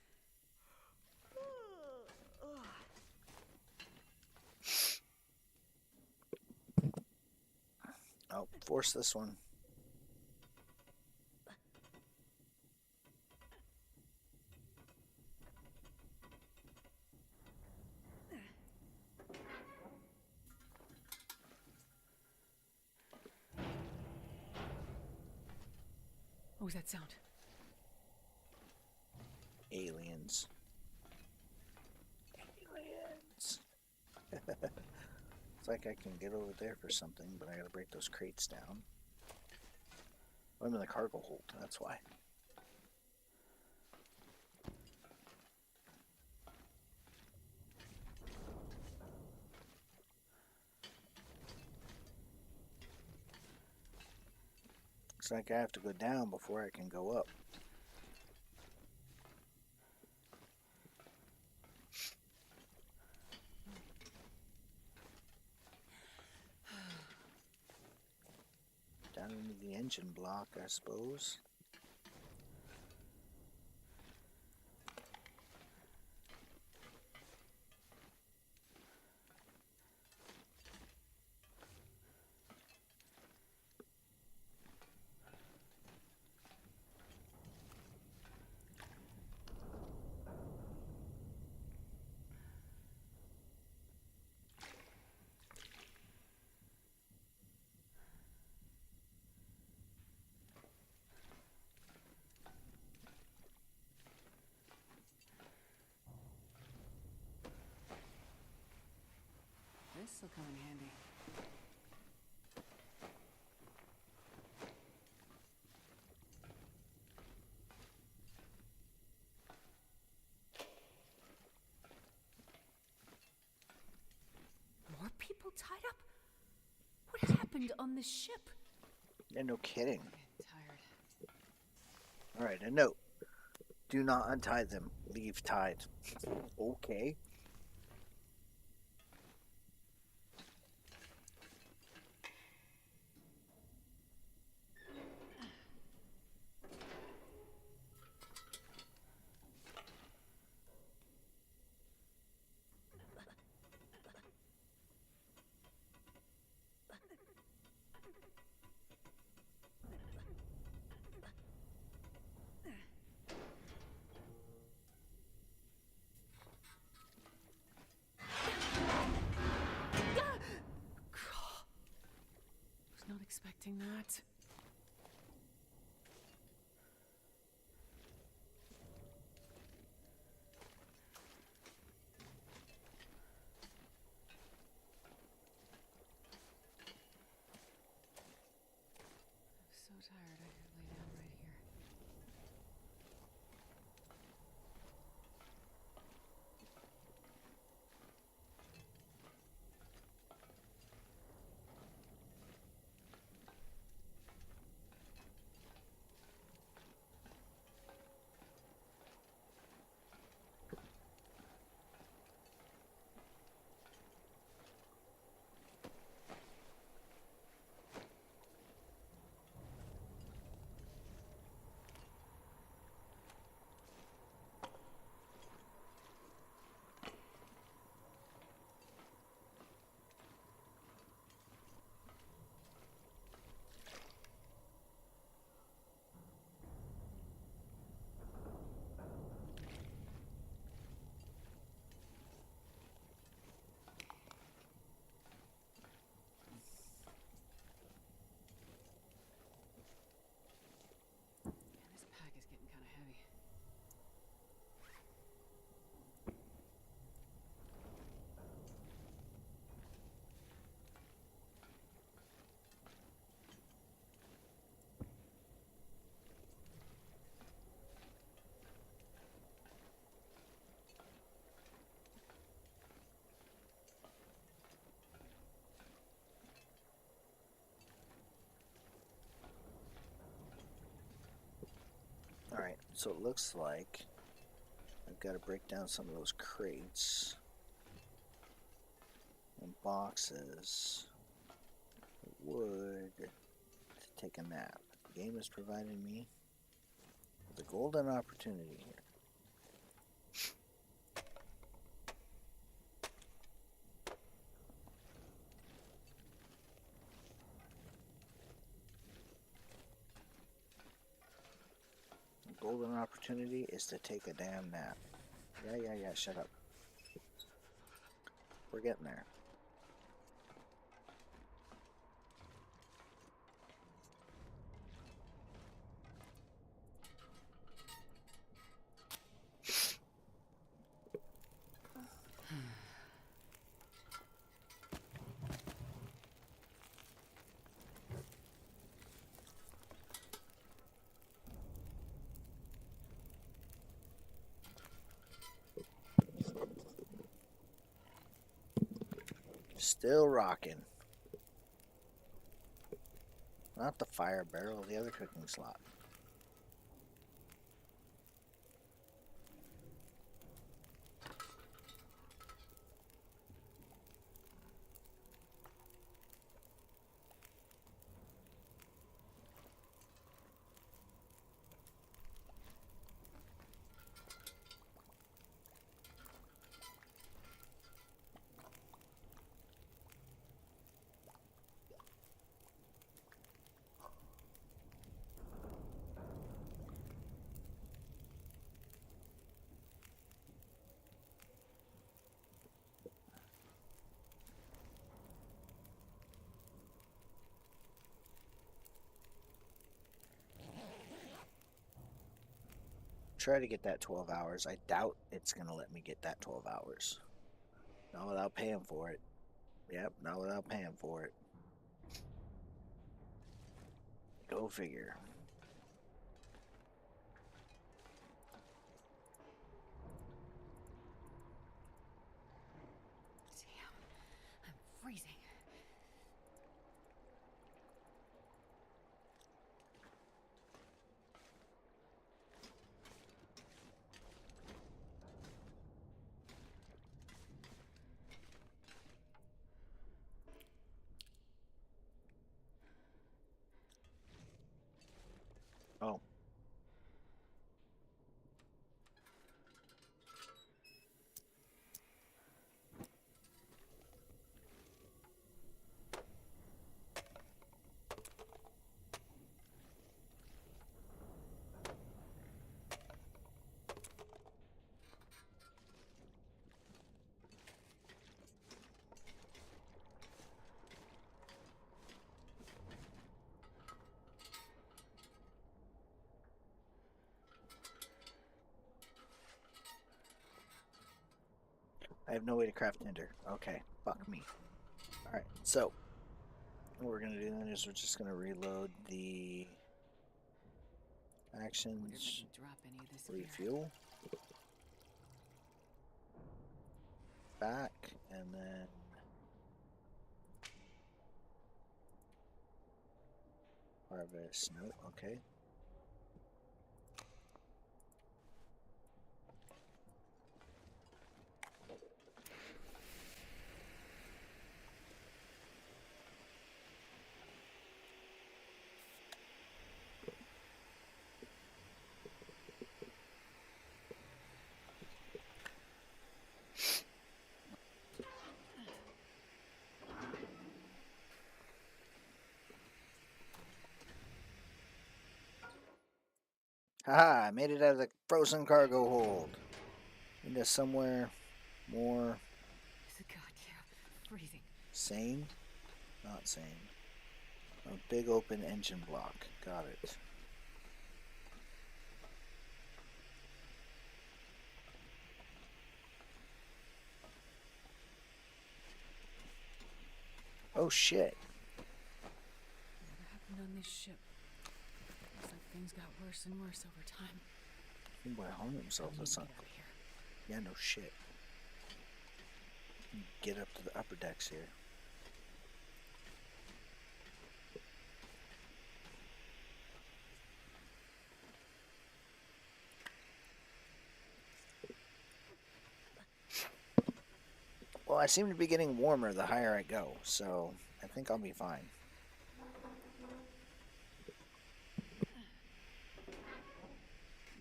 Oh, force this one. What was that sound? Aliens. Aliens. It's like I can get over there for something, but I gotta break those crates down. I'm in the cargo hold, that's why. Looks like I have to go down before I can go up. Down into the engine block, I suppose. This'll come in handy. More people tied up? What happened on this ship? Yeah, no kidding. I'm tired. Alright, a note. Do not untie them. Leave tied. Okay. Was not expecting that. I'm so tired. I could lay down right here. So it looks like I've got to break down some of those crates and boxes. Wood to take a nap. The game is providing me with a golden opportunity here. The golden opportunity is to take a damn nap. Yeah, shut up. We're getting there. Still rocking. Not the fire barrel, the other cooking slot. Try to get that 12 hours. I doubt it's going to let me get that 12 hours. Not without paying for it. Yep, not without paying for it. Go figure. Damn, I'm freezing. Oh. I have no way to craft tinder. Okay, fuck me. Alright, so what we're going to do then is we're just going to reload the actions, refuel, back, and then harvest. No, okay. Haha, I made it out of the frozen cargo hold. Into somewhere more Freezing. sane? Not sane. A big open engine block. Got it. Oh shit. Whatever happened on this ship? Looks like things got worse and worse over time. Boy hung himself or something. Yeah, no shit. Get up to the upper decks here. I seem to be getting warmer the higher I go, so I think I'll be fine. I'm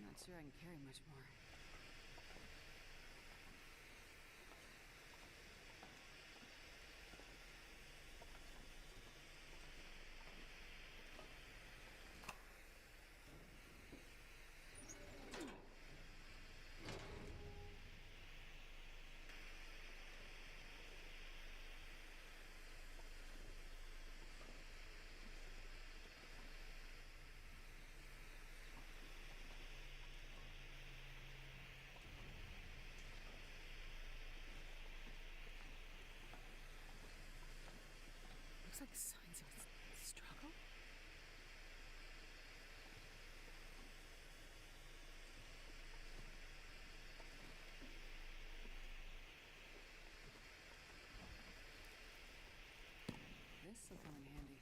not sure I can carry much more. Looks like signs of a struggle. This will come in handy.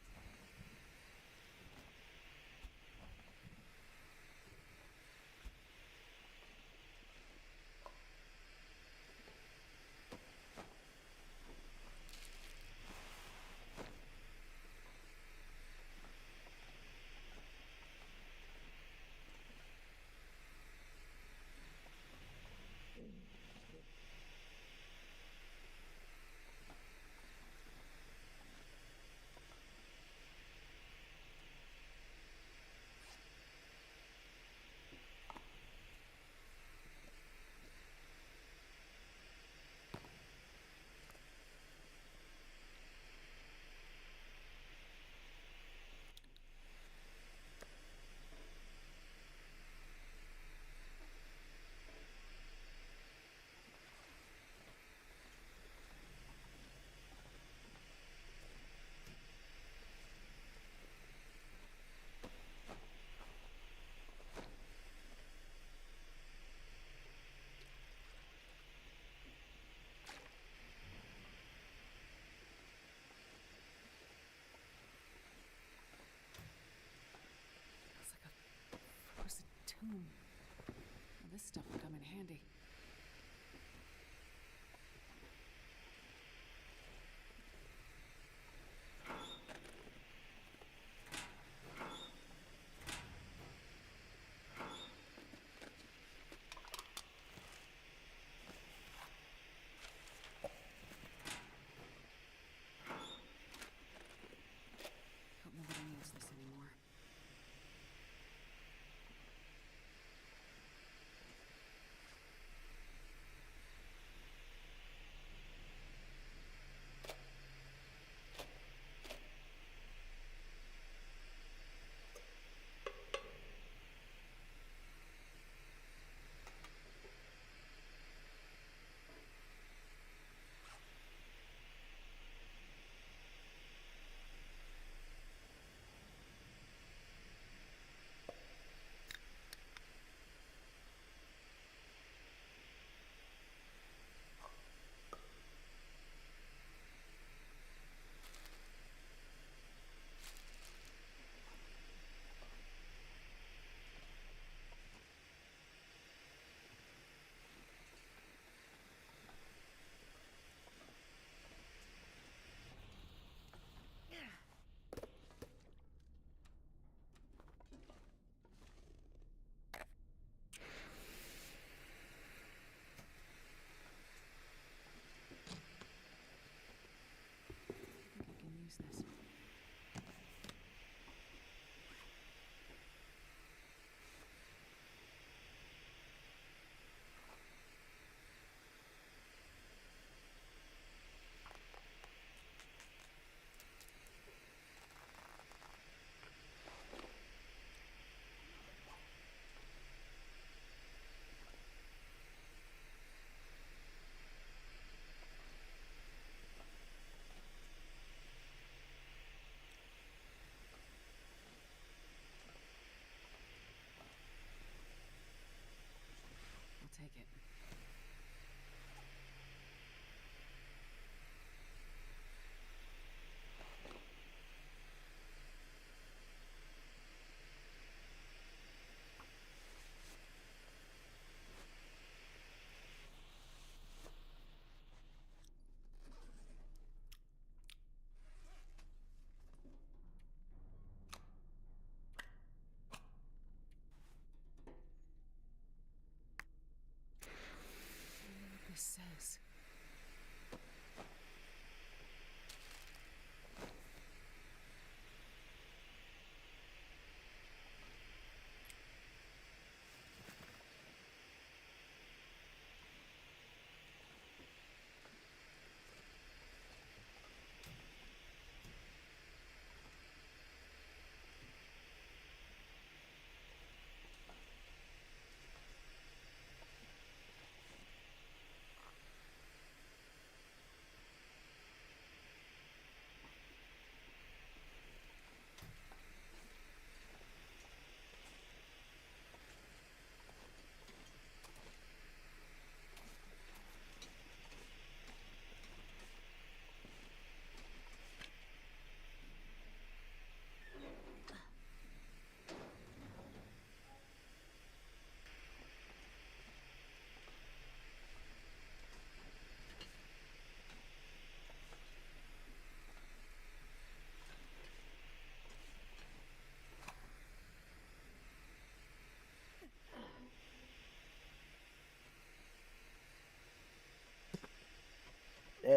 Tomb. Well, this stuff will come in handy. Hope nobody needs this anymore.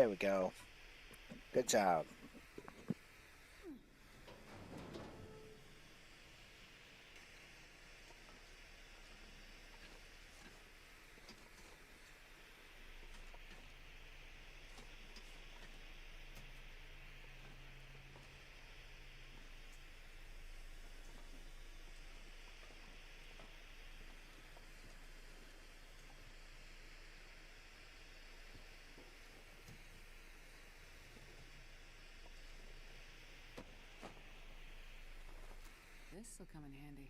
There we go. Good job. This'll come in handy.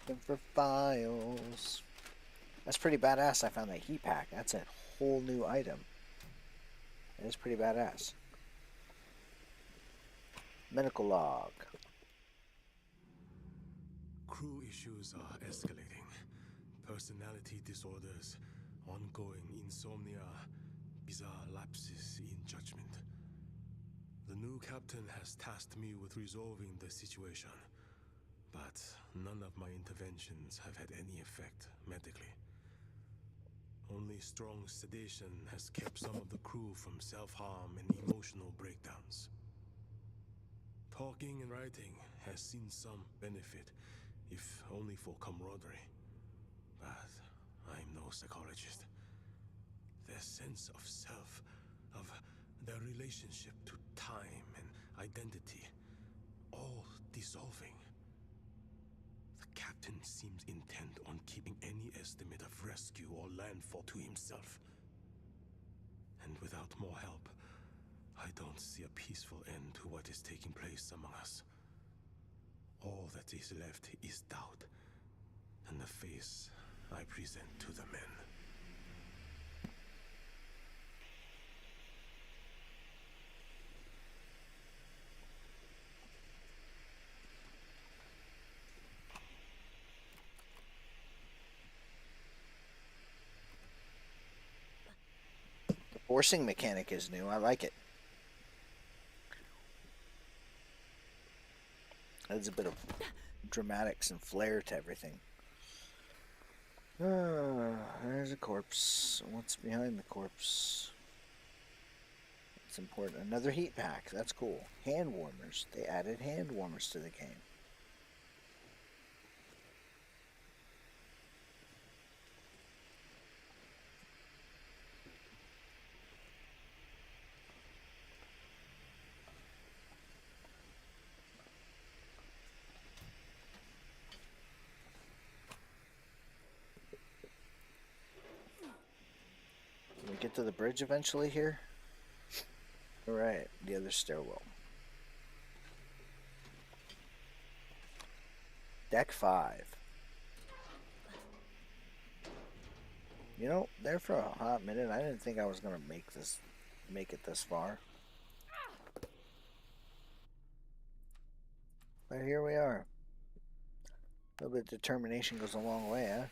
Looking for files. That's pretty badass. I found that heat pack. That's a whole new item. It is pretty badass. Medical log. Crew issues are escalating. Personality disorders, ongoing insomnia, bizarre lapses in judgment. The new captain has tasked me with resolving the situation, but none of my interventions have had any effect medically. Only strong sedation has kept some of the crew from self-harm and emotional breakdowns. Talking and writing has seen some benefit, if only for camaraderie. But I'm no psychologist. Their sense of self, of their relationship to time and identity, all dissolving. The captain seems intent on keeping any estimate of rescue or landfall to himself. And without more help, I don't see a peaceful end to what is taking place among us. All that is left is doubt, and the face I present to the men. The forcing mechanic is new. I like it. Adds a bit of dramatics and flair to everything. There's a corpse. What's behind the corpse? It's important. Another heat pack. That's cool. Hand warmers. They added hand warmers to the game. Can we get to the bridge eventually here? Alright, the other stairwell. Deck 5. You know, there for a hot minute, I didn't think I was gonna make it this far. But here we are. A little bit of determination goes a long way, huh?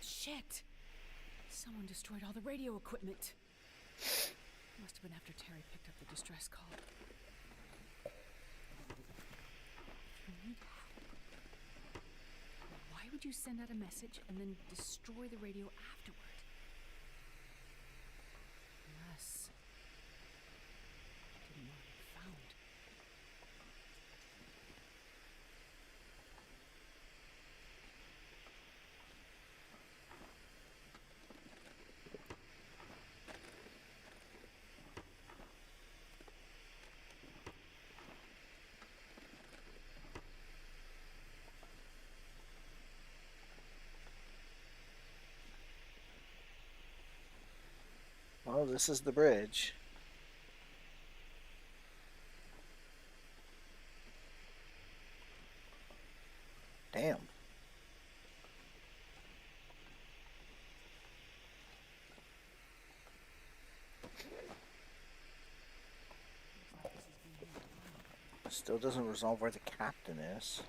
Shit! Someone destroyed all the radio equipment. Must have been after Terry picked up the distress call. If you need help, why would you send out a message and then destroy the radio afterward? Unless it didn't want to be found. Well, this is the bridge. Still doesn't resolve where the captain is.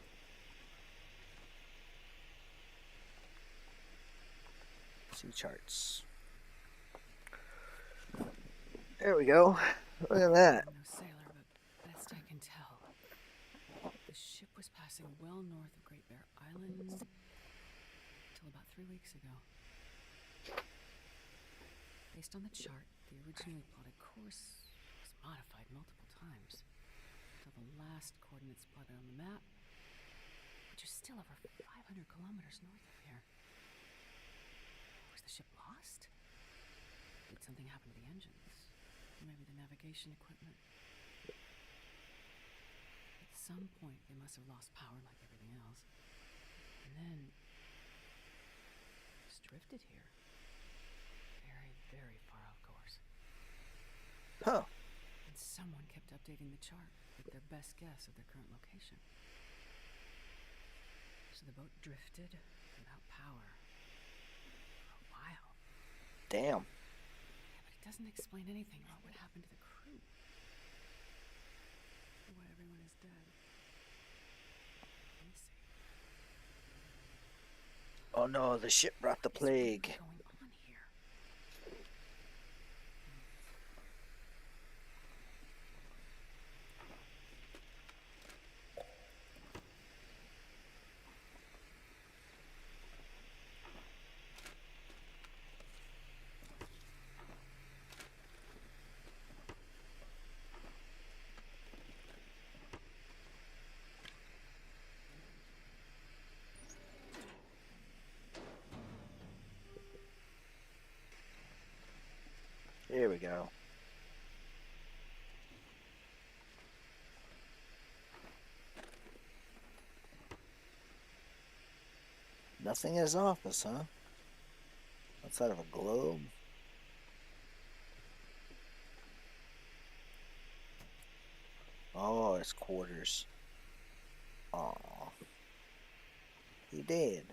Sea charts. There we go. Look at that. I'm no sailor, but best I can tell, the ship was passing well north of Great Bear Island till about 3 weeks ago. Based on the chart, the originally plotted course was modified multiple times until the last coordinates plotted on the map, which are still over 500 kilometers north of here. Was the ship lost? Did something happen to the engines? Maybe the navigation equipment? At some point, they must have lost power like everything else. And then just drifted here. Very, very far off course. Huh. And someone kept updating the chart with their best guess of their current location. So the boat drifted without power for a while. Damn. Yeah, but it doesn't explain anything about what happened to the crew. Or why everyone is dead. Let me see. Oh no, the ship brought the plague. What's going on here? Here we go. Nothing in his office, huh? Outside of a globe. Oh, his quarters. Aw. He did.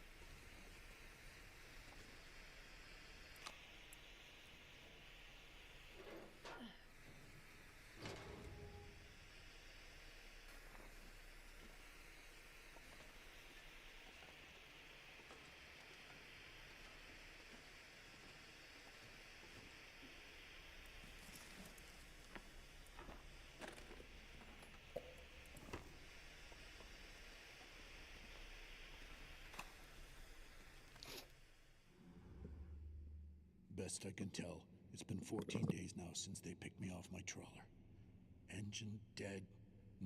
Best I can tell, it's been 14 days now since they picked me off my trawler. Engine dead,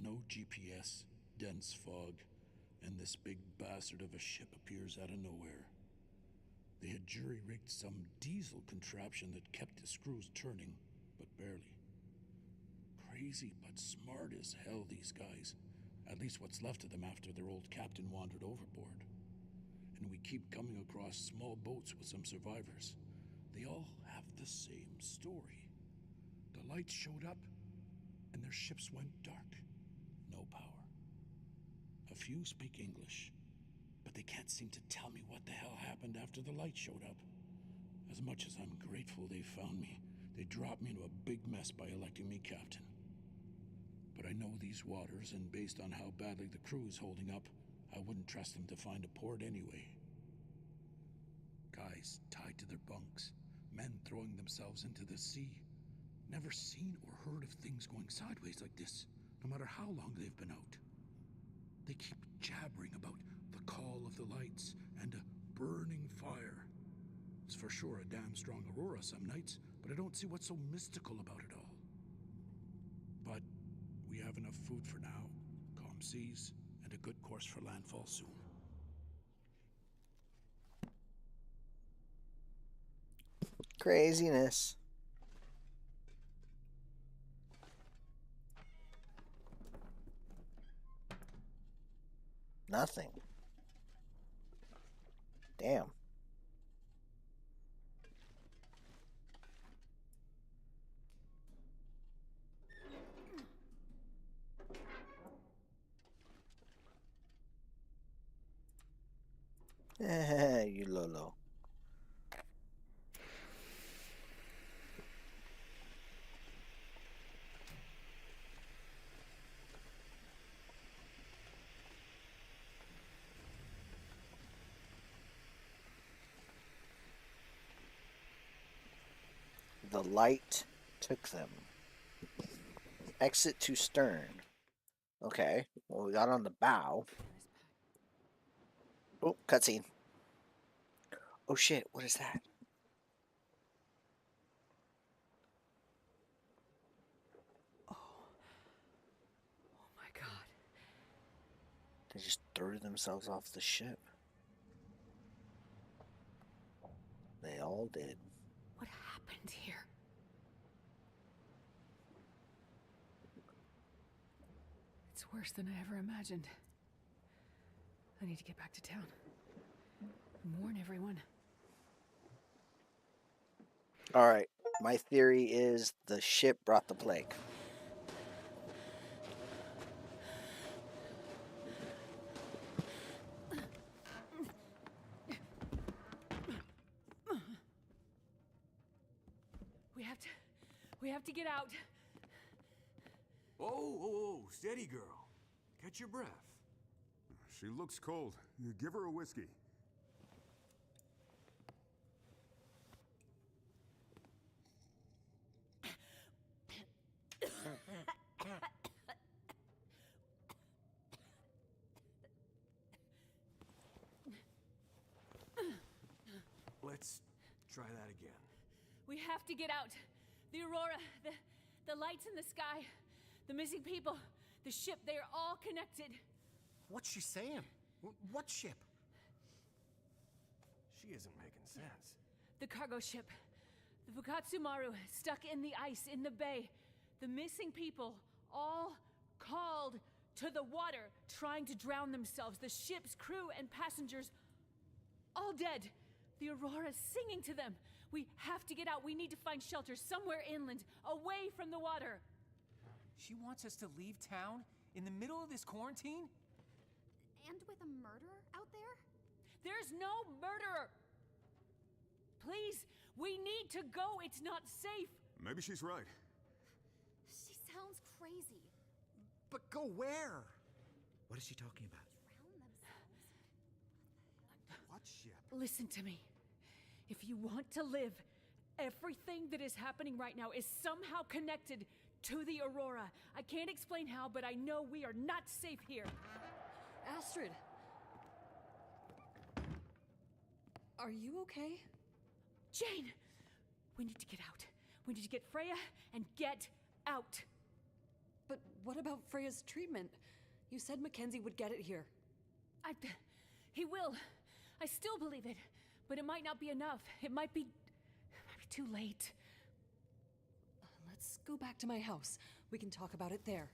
no GPS, dense fog, and this big bastard of a ship appears out of nowhere. They had jury-rigged some diesel contraption that kept the screws turning, but barely. Crazy but smart as hell, these guys. At least what's left of them after their old captain wandered overboard. And we keep coming across small boats with some survivors. They all have the same story. The lights showed up, and their ships went dark. No power. A few speak English, but they can't seem to tell me what the hell happened after the light showed up. As much as I'm grateful they found me, they dropped me into a big mess by electing me captain. But I know these waters, and based on how badly the crew is holding up, I wouldn't trust them to find a port anyway. Guys tied to their bunks, men throwing themselves into the sea. Never seen or heard of things going sideways like this, no matter how long they've been out. They keep jabbering about the call of the lights and a burning fire. It's for sure a damn strong aurora some nights, but I don't see what's so mystical about it all. But we have enough food for now, calm seas, and a good course for landfall soon. Craziness. Nothing. Damn. You Lolo. The light took them. Exit to stern. Okay. Well, we got on the bow. Oh, cutscene. Oh shit, what is that? Oh my god. They just threw themselves off the ship. They all did. What happened here? It's worse than I ever imagined. I need to get back to town. And warn everyone. Alright, my theory is the ship brought the plague. We have to get out. Oh, steady, girl. Catch your breath. She looks cold. You give her a whiskey. Let's try that again. We have to get out. The aurora, the lights in the sky, the missing people, the ship, they are all connected. What's she saying? What ship? She isn't making sense. The cargo ship. The Fukatsumaru stuck in the ice in the bay. The missing people all called to the water, trying to drown themselves. The ship's crew and passengers all dead. The aurora singing to them. We have to get out. We need to find shelter somewhere inland, away from the water. She wants us to leave town in the middle of this quarantine? And with a murderer out there? There's no murderer! Please, we need to go. It's not safe. Maybe she's right. She sounds crazy. But go where? What is she talking about? Drown themselves. What ship? Listen to me. If you want to live, everything that is happening right now is somehow connected to the aurora. I can't explain how, but I know we are not safe here. Astrid! Are you okay? Jane! We need to get out. We need to get Freya and get out. But what about Freya's treatment? You said Mackenzie would get it here. He will. I still believe it. But it might not be enough. It might be too late. Let's go back to my house. We can talk about it there.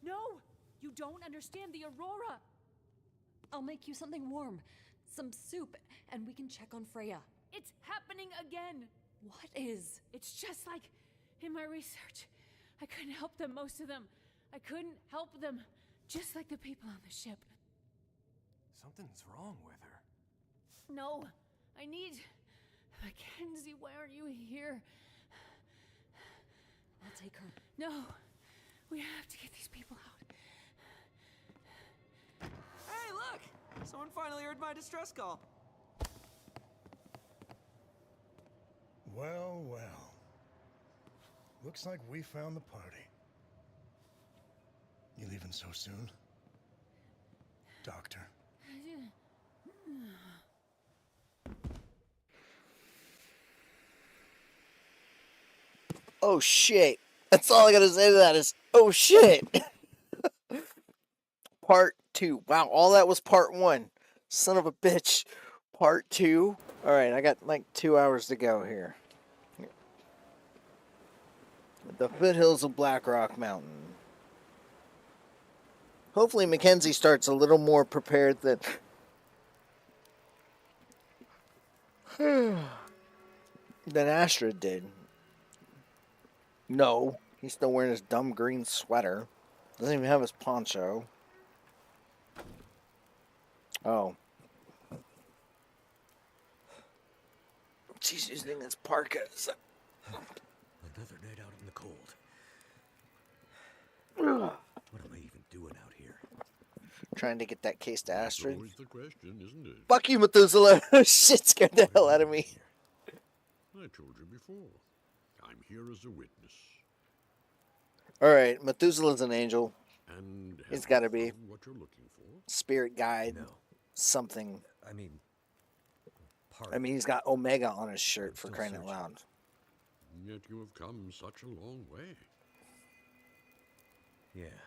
No! You don't understand the aurora! I'll make you something warm. Some soup, and we can check on Freya. It's happening again! What is? It's just like in my research. I couldn't help them, most of them. I couldn't help them. Just like the people on the ship. Something's wrong with her. No, I need... Mackenzie, why aren't you here? I'll take her. No, we have to get these people out. Hey, look! Someone finally heard my distress call. Well, well. Looks like we found the party. You leaving so soon? Doctor? Oh shit. That's all I gotta say to that is, oh shit. Part 2. Wow, all that was part 1. Son of a bitch. Part 2. Alright, I got like 2 hours to go here. The foothills of Black Rock Mountain. Hopefully Mackenzie starts a little more prepared than Astrid did. No, he's still wearing his dumb green sweater. Doesn't even have his poncho. Oh. She's using his parkas. Another night out in the cold. What am I even doing out here? Trying to get that case to Astrid. Always the question, isn't it? Fuck you, Methuselah. Shit scared the hell out of me. I told you before. I'm here as a witness. Alright, Methuselah's an angel. And He's have got to you be. found what you're looking for? Spirit guide. No. Something. I mean, I mean, he's got Omega on his shirt for crying out loud. Yet you have come such a long way. Yeah.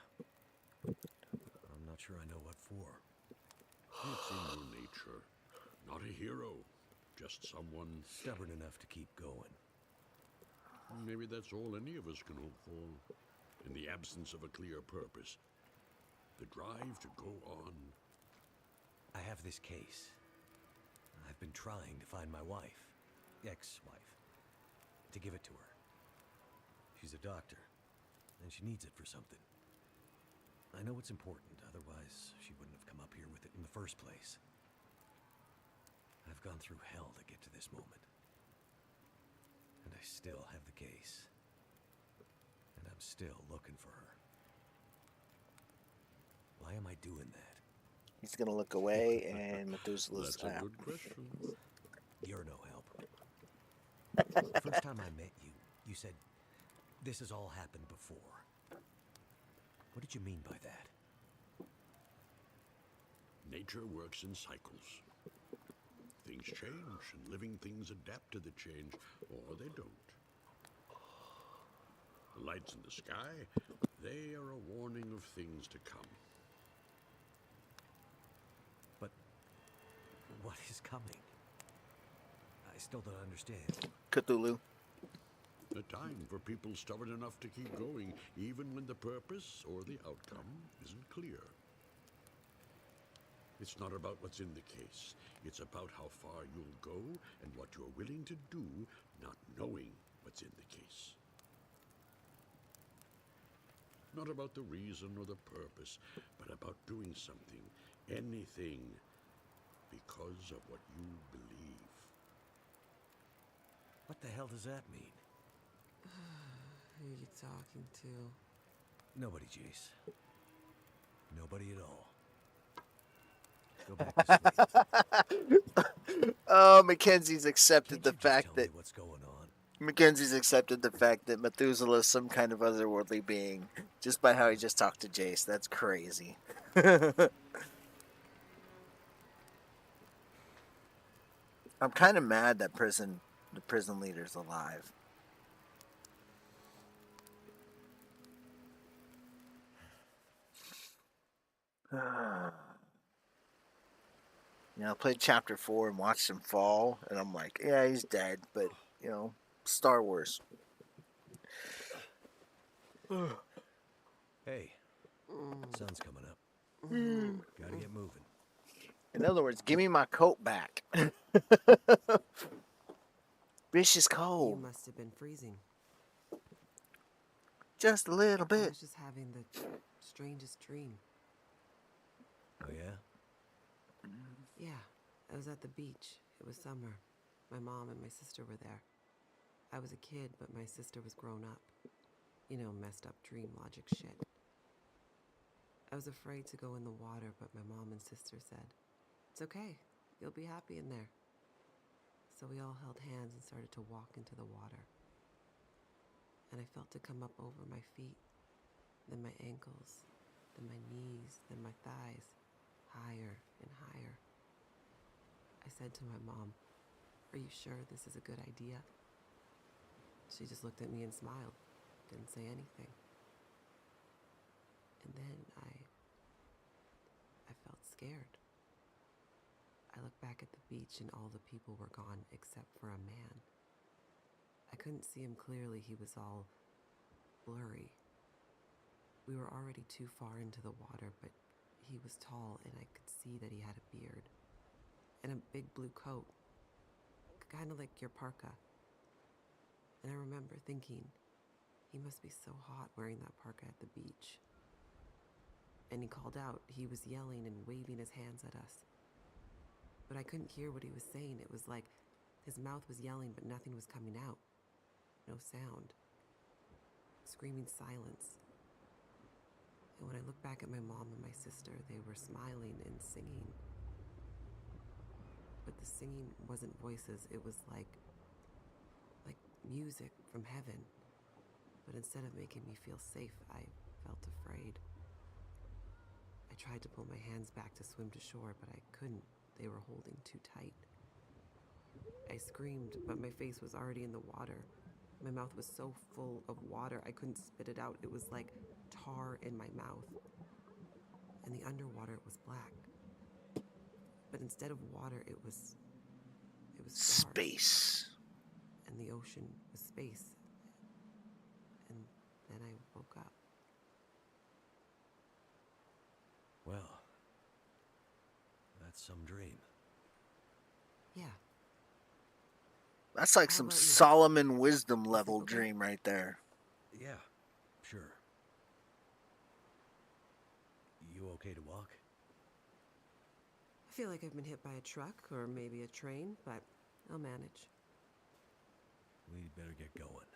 I'm not sure I know what for. It's in your nature. Not a hero. Just someone stubborn enough to keep going. Maybe that's all any of us can hope for. In the absence of a clear purpose. The drive to go on. I have this case. I've been trying to find my wife. Ex-wife. To give it to her. She's a doctor. And she needs it for something. I know it's important, otherwise she wouldn't have come up here with it in the first place. I've gone through hell to get to this moment. And I still have the case. And I'm still looking for her. Why am I doing that? He's gonna look away, and Methuselah's That's a good question. You're no help. The first time I met you, you said, this has all happened before. What did you mean by that? Nature works in cycles. Things change, and living things adapt to the change, or they don't. The lights in the sky, they are a warning of things to come. But what is coming? I still don't understand. Cthulhu. A time for people stubborn enough to keep going, even when the purpose or the outcome isn't clear. It's not about what's in the case. It's about how far you'll go and what you're willing to do, not knowing what's in the case. Not about the reason or the purpose, but about doing something, anything, because of what you believe. What the hell does that mean? Who are you talking to? Nobody, Jace. Nobody at all. Go back to sleep. Oh, Mackenzie's accepted the fact Tell that me what's going on. Mackenzie's accepted the fact that Methuselah is some kind of otherworldly being just by how he just talked to Jace. That's crazy. I'm kind of mad that the prison leader's alive. You know, I played chapter 4 and watched him fall, and I'm like, yeah, he's dead, but, you know, Star Wars. Hey, sun's coming up. Gotta get moving. In other words, give me my coat back. Bitch is cold. You must have been freezing. Just a little I bit. was just having the strangest dream. Oh, yeah? Yeah, I was at the beach. It was summer. My mom and my sister were there. I was a kid, but my sister was grown up. You know, messed up dream logic shit. I was afraid to go in the water, but my mom and sister said, "It's okay. You'll be happy in there." So we all held hands and started to walk into the water. And I felt it come up over my feet, then my ankles, then my knees, then my thighs, higher and higher. I said to my mom, "Are you sure this is a good idea?" She just looked at me and smiled, didn't say anything. And then I felt scared. I looked back at the beach and all the people were gone except for a man. I couldn't see him clearly, he was all blurry. We were already too far into the water, but he was tall and I could see that he had a beard. And a big blue coat, kind of like your parka. And I remember thinking, he must be so hot wearing that parka at the beach. And he called out. He was yelling and waving his hands at us. But I couldn't hear what he was saying. It was like his mouth was yelling, but nothing was coming out. No sound. Screaming silence. And when I look back at my mom and my sister, they were smiling and singing. But the singing wasn't voices. It was like music from heaven. But instead of making me feel safe, I felt afraid. I tried to pull my hands back to swim to shore, but I couldn't. They were holding too tight. I screamed, but my face was already in the water. My mouth was so full of water, I couldn't spit it out. It was like tar in my mouth. And the underwater was black. But instead of water, it was stars. Space. And the ocean was space. And then I woke up. Well, that's some dream. Yeah. That's like How some about you? Solomon wisdom level dream right there. Yeah, sure. You okay to walk? I feel like I've been hit by a truck or maybe a train, but I'll manage. We'd better get going.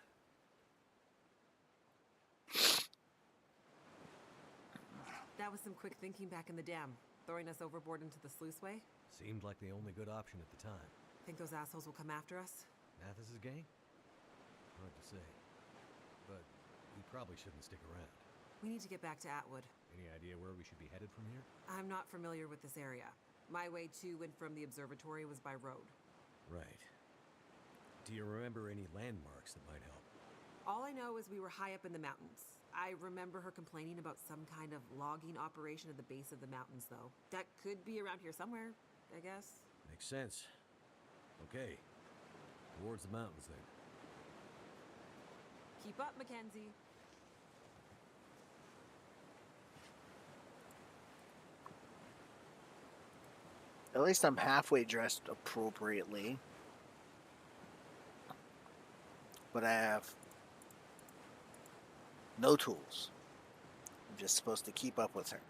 That was some quick thinking back in the dam. Throwing us overboard into the sluiceway? Seemed like the only good option at the time. Think those assholes will come after us? Mathis's gang? Hard to say. But we probably shouldn't stick around. We need to get back to Atwood. Any idea where we should be headed from here? I'm not familiar with this area. My way to and from the observatory was by road. Right. Do you remember any landmarks that might help? All I know is we were high up in the mountains. I remember her complaining about some kind of logging operation at the base of the mountains, though. That could be around here somewhere, I guess. Makes sense. Okay. Towards the mountains, then. Keep up, Mackenzie. At least I'm halfway dressed appropriately. But I have no tools. I'm just supposed to keep up with her.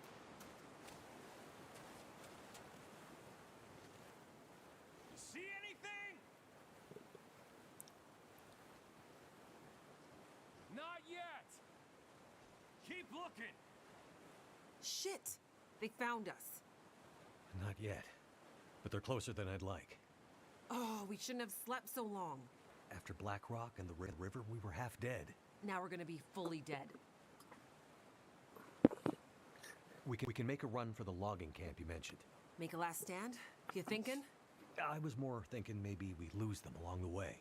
See anything? Not yet. Keep looking. Shit! They found us. Not yet. But they're closer than I'd like. Oh, we shouldn't have slept so long. After Black Rock and the Red River, we were half dead. Now we're gonna be fully dead. We can make a run for the logging camp you mentioned. Make a last stand? You thinking? I was more thinking maybe we lose them along the way.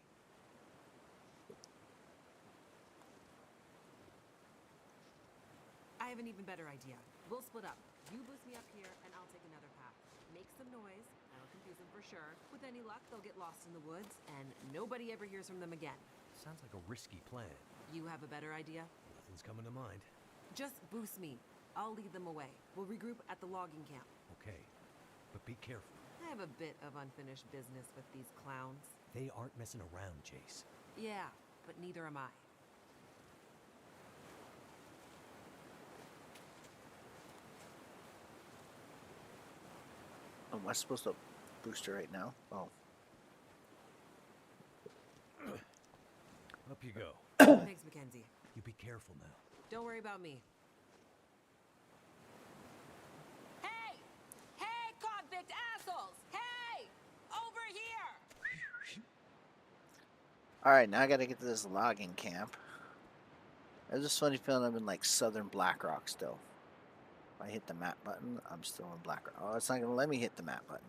I have an even better idea. We'll split up. You boost me up here, and I'll take another path. Make some noise. That'll confuse them for sure. With any luck, they'll get lost in the woods, and nobody ever hears from them again. Sounds like a risky plan. You have a better idea? Nothing's coming to mind. Just boost me. I'll lead them away. We'll regroup at the logging camp. Okay, but be careful. I have a bit of unfinished business with these clowns. They aren't messing around, Chase. Yeah, but neither am I. Am I supposed to boost her right now? Oh. Up you go. Thanks, Mackenzie. You be careful now. Don't worry about me. Hey! Hey, convict assholes! Hey! Over here! Alright, now I gotta get to this logging camp. I have this funny feeling I'm in like southern Black Rock still. If I hit the map button, I'm still in Black Rock. Oh, it's not gonna let me hit the map button.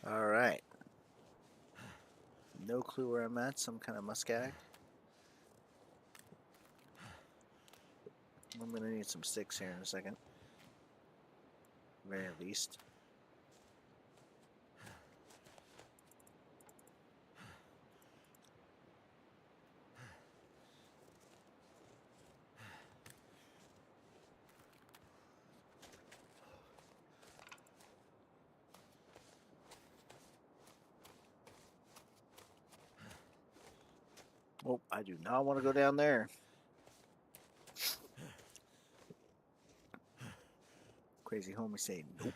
Alright. No clue where I'm at. Some kind of muskeg. I'm gonna need some sticks here in a second. Very least. Oh, I do not want to go down there. Crazy homie say nope.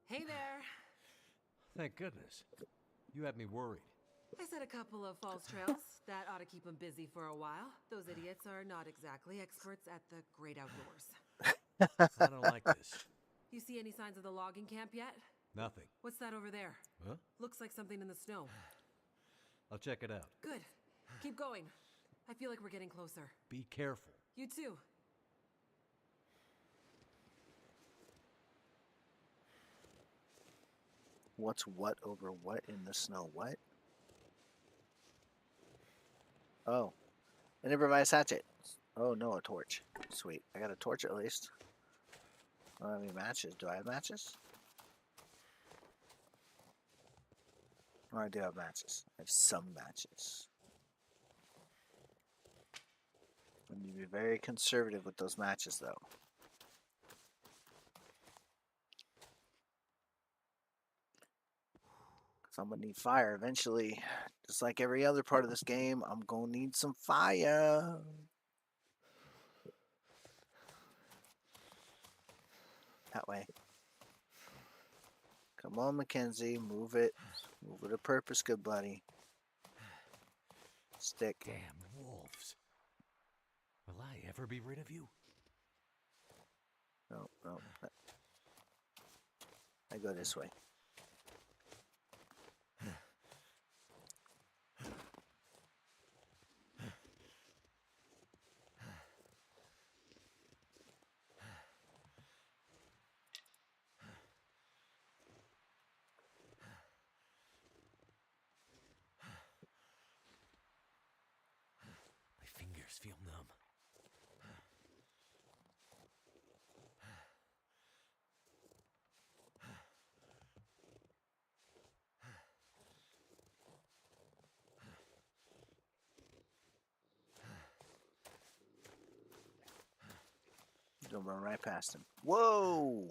Hey there. Thank goodness. You had me worried. I set a couple of false trails. That ought to keep them busy for a while. Those idiots are not exactly experts at the great outdoors. I don't like this. You see any signs of the logging camp yet? Nothing. What's that over there? Huh? Looks like something in the snow. I'll check it out. Good. Keep going. I feel like we're getting closer. Be careful. You too. What's what over what in the snow? What? Oh. An improvised hatchet. Oh no, a torch. Sweet. I got a torch at least. I don't have any matches. Do I have matches? Oh, I do have matches. I have some matches. I need to be very conservative with those matches though. I'm gonna need fire eventually. Just like every other part of this game, I'm gonna need some fire. That way. Come on, Mackenzie. Move it. Move it to purpose, good buddy. Stick. Damn wolves. Will I ever be rid of you? No, no. I go this way. Feel numb. Don't run right past him. Whoa!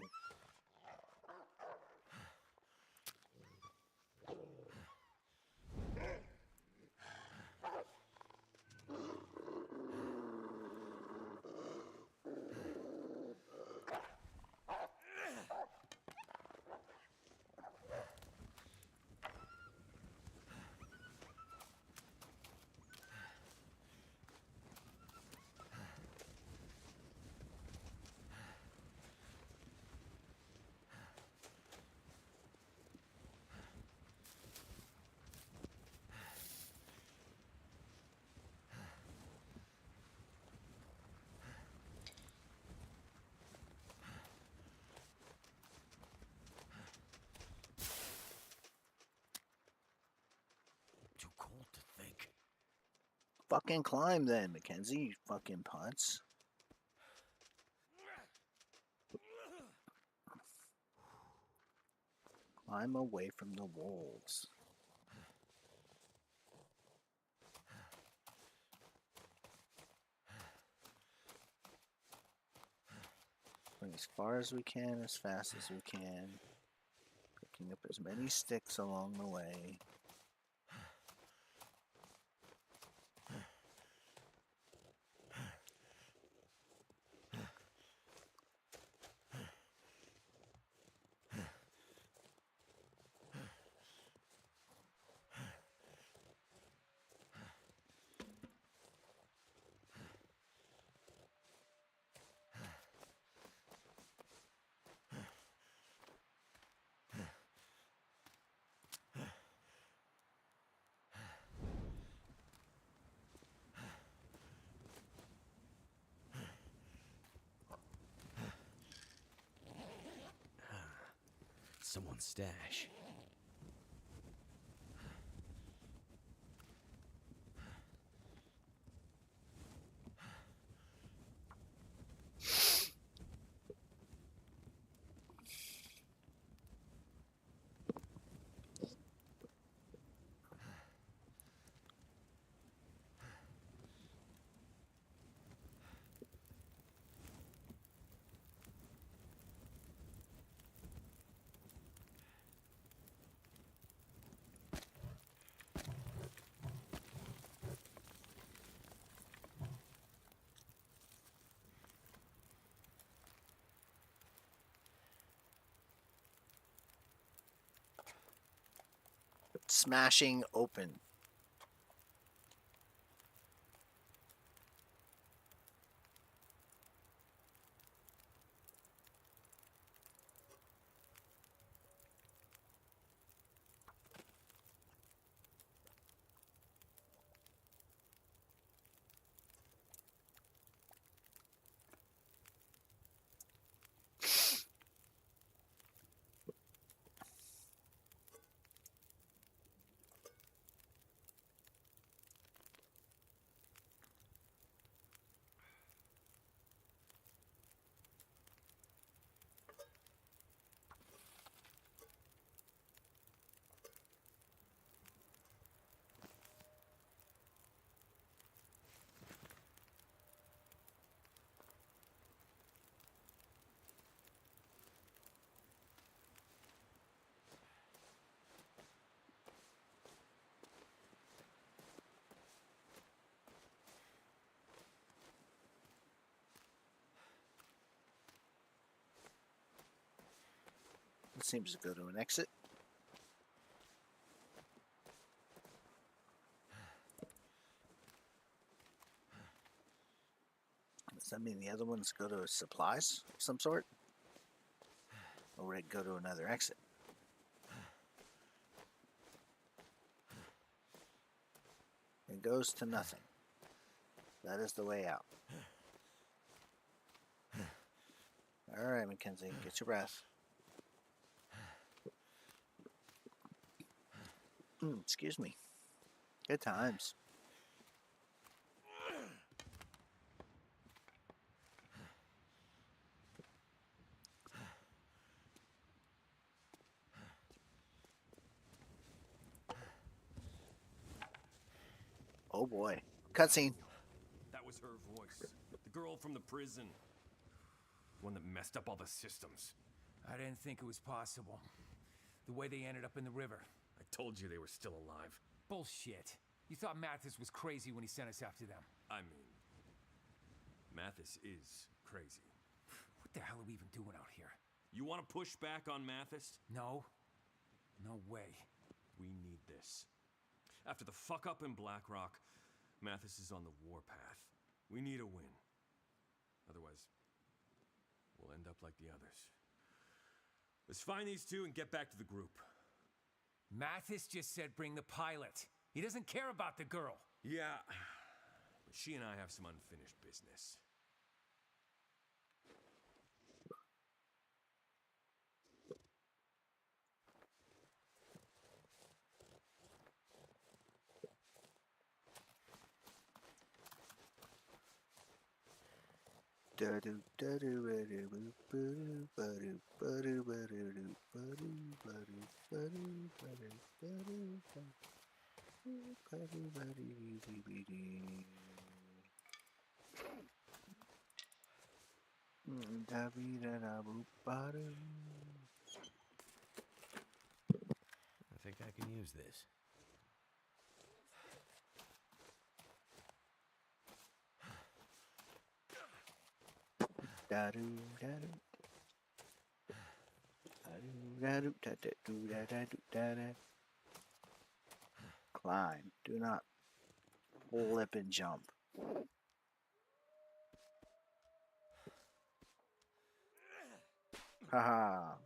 Too cold to think. Fucking climb then, Mackenzie, you fucking putz. Climb away from the wolves. Going as far as we can, as fast as we can. Picking up as many sticks along the way. Someone's stash. smashing open. It seems to go to an exit. Does that mean the other ones go to supplies of some sort? Or would it go to another exit? It goes to nothing. That is the way out. Alright, Mackenzie, get your breath. Excuse me. Good times. Oh boy. Cutscene. That was her voice. The girl from the prison. One that messed up all the systems. I didn't think it was possible. The way they ended up in the river. I told you they were still alive. Bullshit. You thought Mathis was crazy when he sent us after them. I mean, Mathis is crazy. What the hell are we even doing out here? You want to push back on Mathis? No. No way. We need this. After the fuck up in Black Rock, Mathis is on the warpath. We need a win. Otherwise, we'll end up like the others. Let's find these two and get back to the group. Mathis just said bring the pilot. He doesn't care about the girl. Yeah, but she and I have some unfinished business. I think I can use this. Climb. Do not flip and jump. Haha.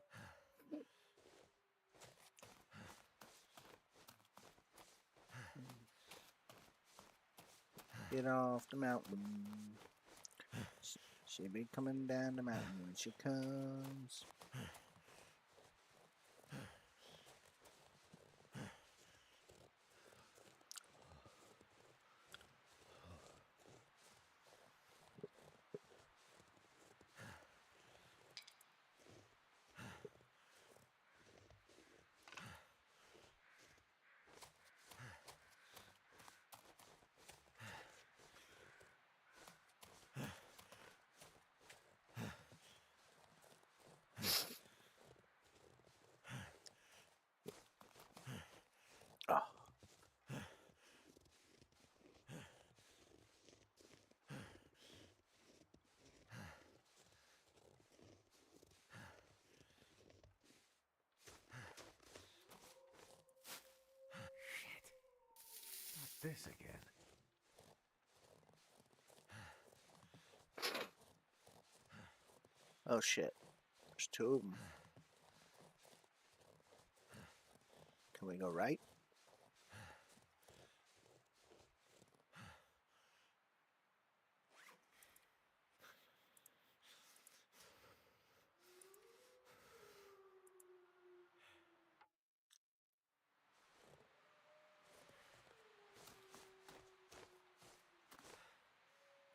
Get off the mountain. She'll be coming down the mountain when she comes. this again? Oh shit. There's two of them. Can we go right?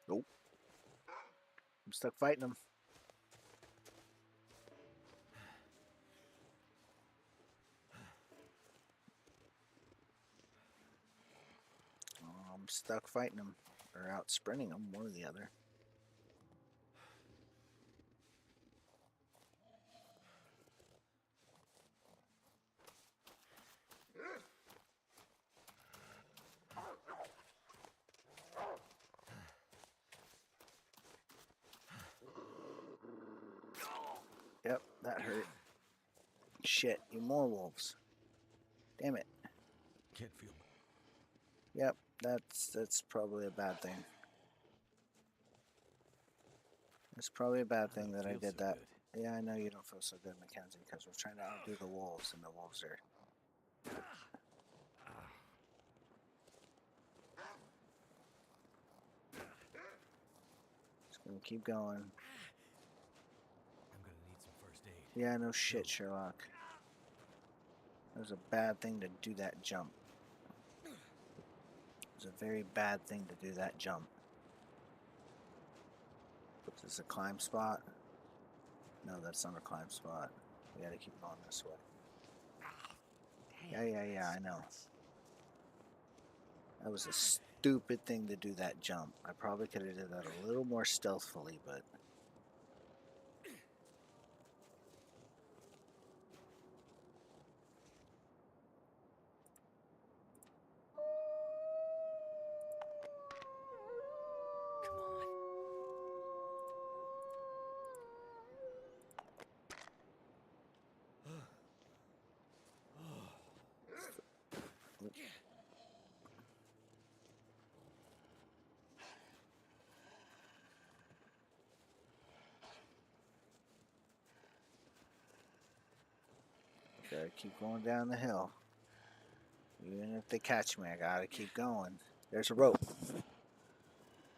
Nope. I'm stuck fighting them. I'm stuck fighting them. Or out sprinting them, one or the other. Yep, that hurt. Shit, you more wolves. Damn it. Can't feel. Yep, that's probably a bad thing. It's probably a bad thing that I did that. Yeah, I know you don't feel so good, Mackenzie, because we're trying to outdo the wolves, and the wolves are. Just gonna keep going. I'm gonna need some first aid. Yeah, no shit, Sherlock. It was a bad thing to do that jump. It was a very bad thing to do that jump. Is this a climb spot? No, that's not a climb spot. We gotta keep going this way. Yeah, I know. That was a stupid thing to do that jump. I probably could have did that a little more stealthily, but... Gotta keep going down the hill. Even if they catch me, I gotta keep going. There's a rope.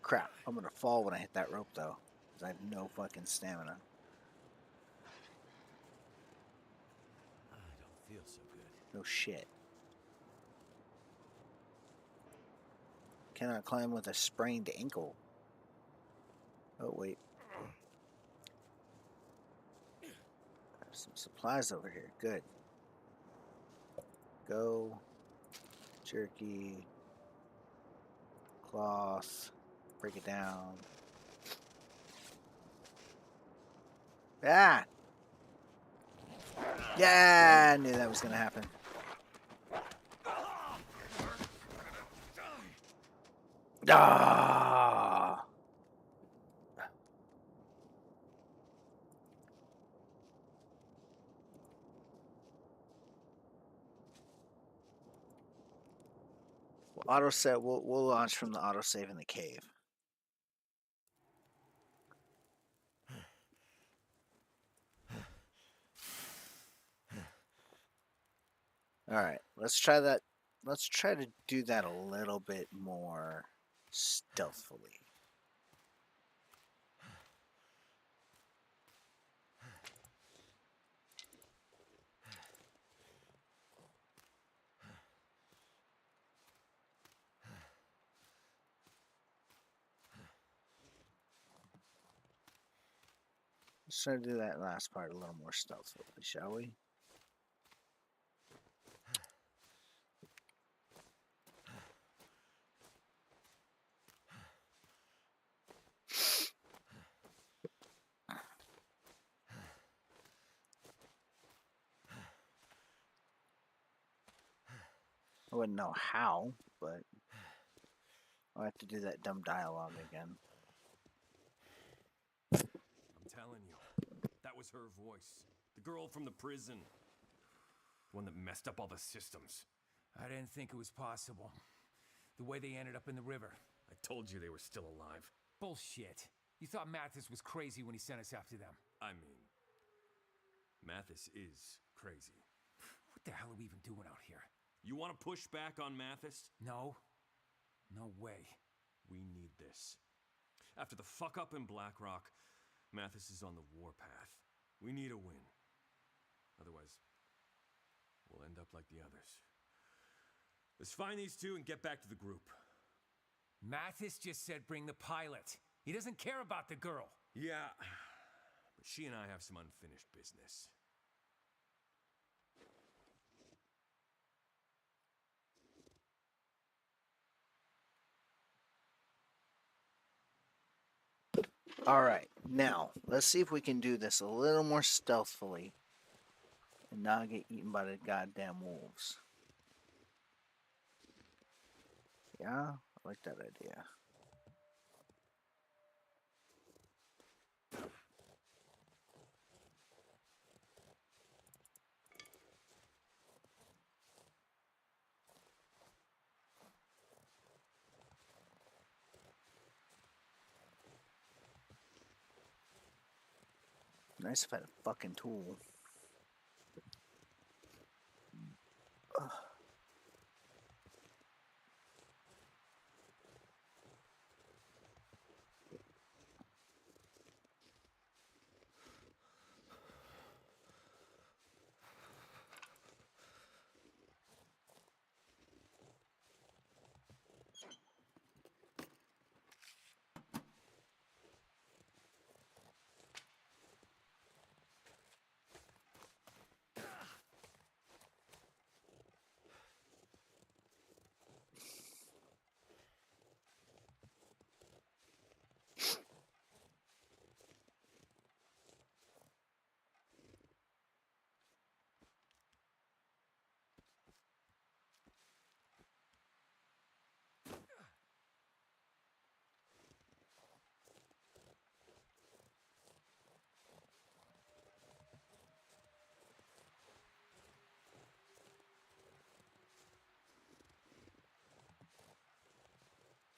Crap, I'm gonna fall when I hit that rope, though. Because I have no fucking stamina. I don't feel so good. No shit. Cannot climb with a sprained ankle. Oh, wait. There's some supplies over here. Good. Go. Jerky. Cloth. Break it down. Ah! Yeah! I knew that was gonna happen. Ah! Autosave. We'll launch from the autosave in the cave. All right, let's try that. Let's try to do that a little bit more stealthily. Let's try to do that last part a little more stealthily, shall we? I wouldn't know how, but I'll have to do that dumb dialogue again. I'm telling you, that was her voice. The girl from the prison. The one that messed up all the systems. I didn't think it was possible. The way they ended up in the river. I told you they were still alive. Bullshit. You thought Mathis was crazy when he sent us after them. I mean, Mathis is crazy. What the hell are we even doing out here? You want to push back on Mathis? No. No way. We need this. After the fuck-up in Black Rock, Mathis is on the warpath. We need a win. Otherwise, we'll end up like the others. Let's find these two and get back to the group. Mathis just said bring the pilot. He doesn't care about the girl. Yeah, but she and I have some unfinished business. Alright, now, let's see if we can do this a little more stealthily and not get eaten by the goddamn wolves. Yeah, I like that idea. Nice if I had a fucking tool. Ugh.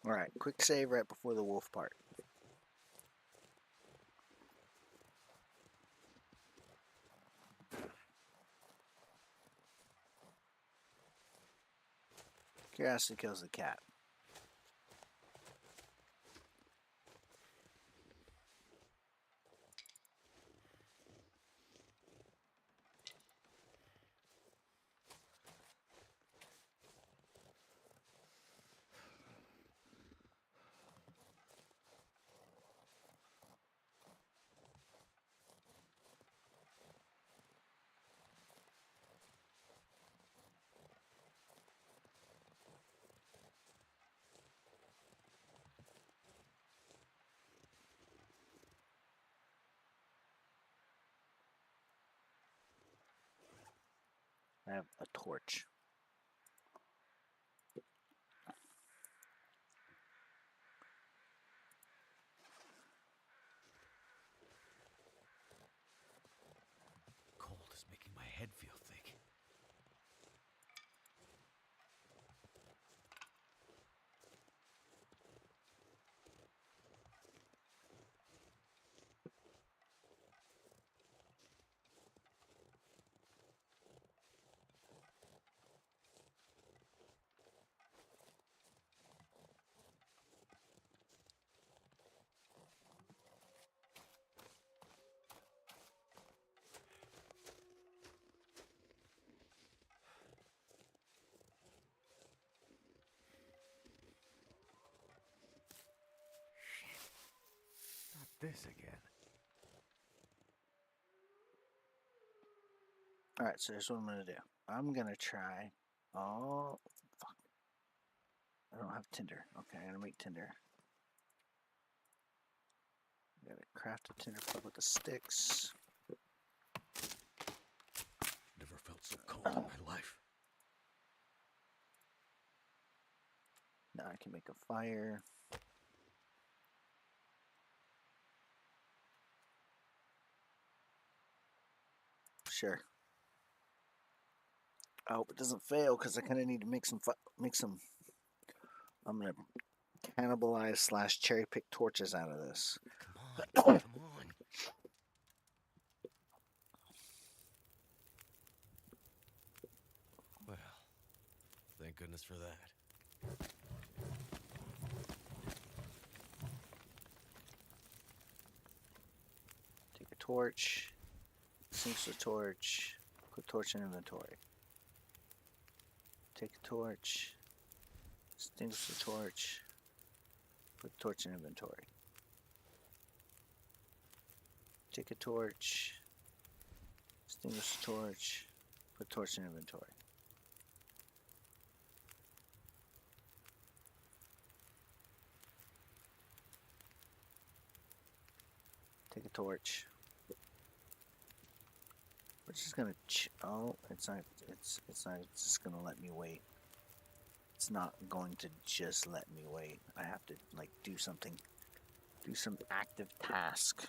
Alright, quick save right before the wolf part. Curiosity kills the cat. I have a torch. Cold is making my head feel thick. Not this again. Alright, so here's what I'm gonna do. I'm gonna try. Oh, fuck. I don't have tinder. Okay, I'm gonna make tinder. Gotta craft a tinder plug with the sticks. Never felt so cold in my life. Now I can make a fire. Sure. I hope it doesn't fail because I kind of need to make some I'm gonna cannibalize / cherry pick torches out of this. Come on. Well, thank goodness for that. Take a torch, extinguish the torch, put torch in inventory. Take a torch, extinguish the torch, put torch in inventory. Take a torch, extinguish the torch, put torch in inventory. Take a torch. We're just gonna oh, it's not just gonna let me wait. It's not going to just let me wait. I have to like do something, do some active task.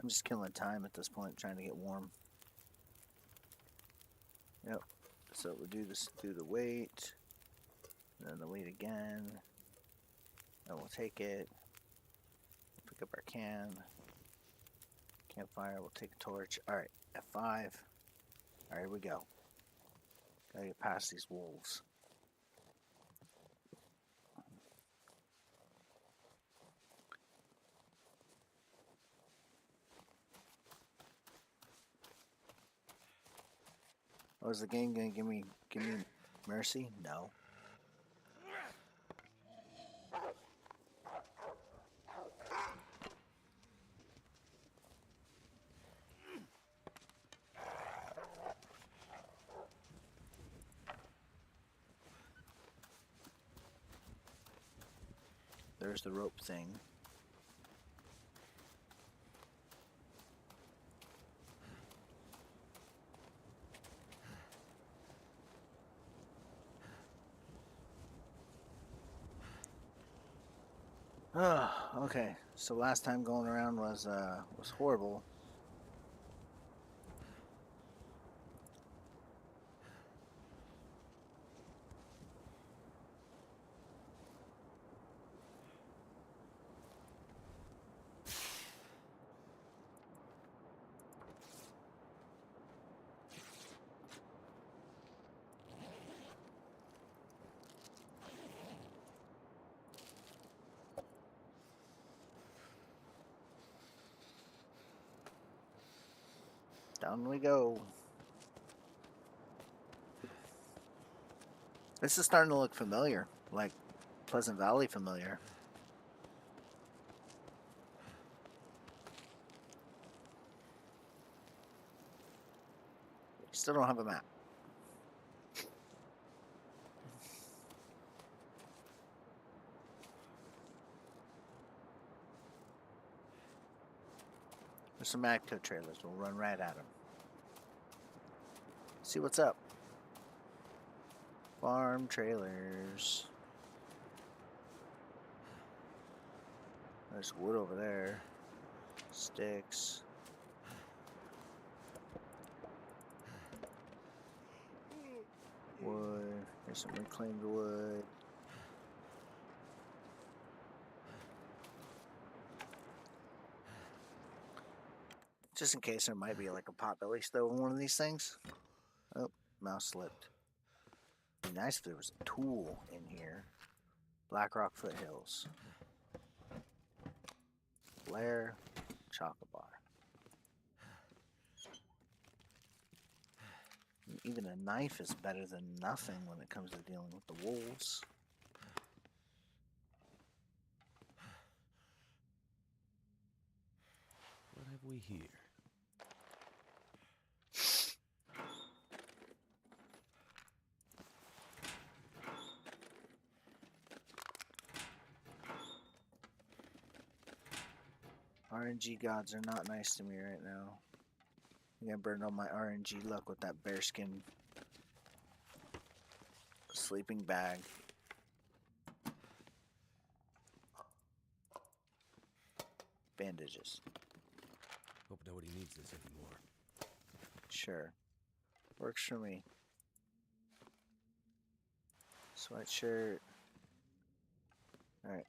I'm just killing time at this point, trying to get warm. Yep. So we'll do this, do the weight, and then the weight again. And we'll take it. Pick up our campfire. We'll take a torch. All right, F5. All right, here we go. Gotta get past these wolves. Oh, is the game gonna give me mercy? No. There's the rope thing. Oh, okay. So last time going around was horrible. Down we go. This is starting to look familiar, like Pleasant Valley familiar. Still don't have a map. There's some Matco trailers. We'll run right at them. See what's up. Farm trailers. There's wood over there. Sticks. Wood. There's some reclaimed wood. Just in case there might be like a potbelly stove in one of these things. Oh, mouse slipped. It'd be nice if there was a tool in here. Blackrock Foothills. Blair, Chocobar. Even a knife is better than nothing when it comes to dealing with the wolves. What have we here? RNG gods are not nice to me right now. I'm gonna burn all my RNG luck with that bearskin sleeping bag. Bandages. Hope nobody needs this anymore. Sure. Works for me. Sweatshirt. Alright,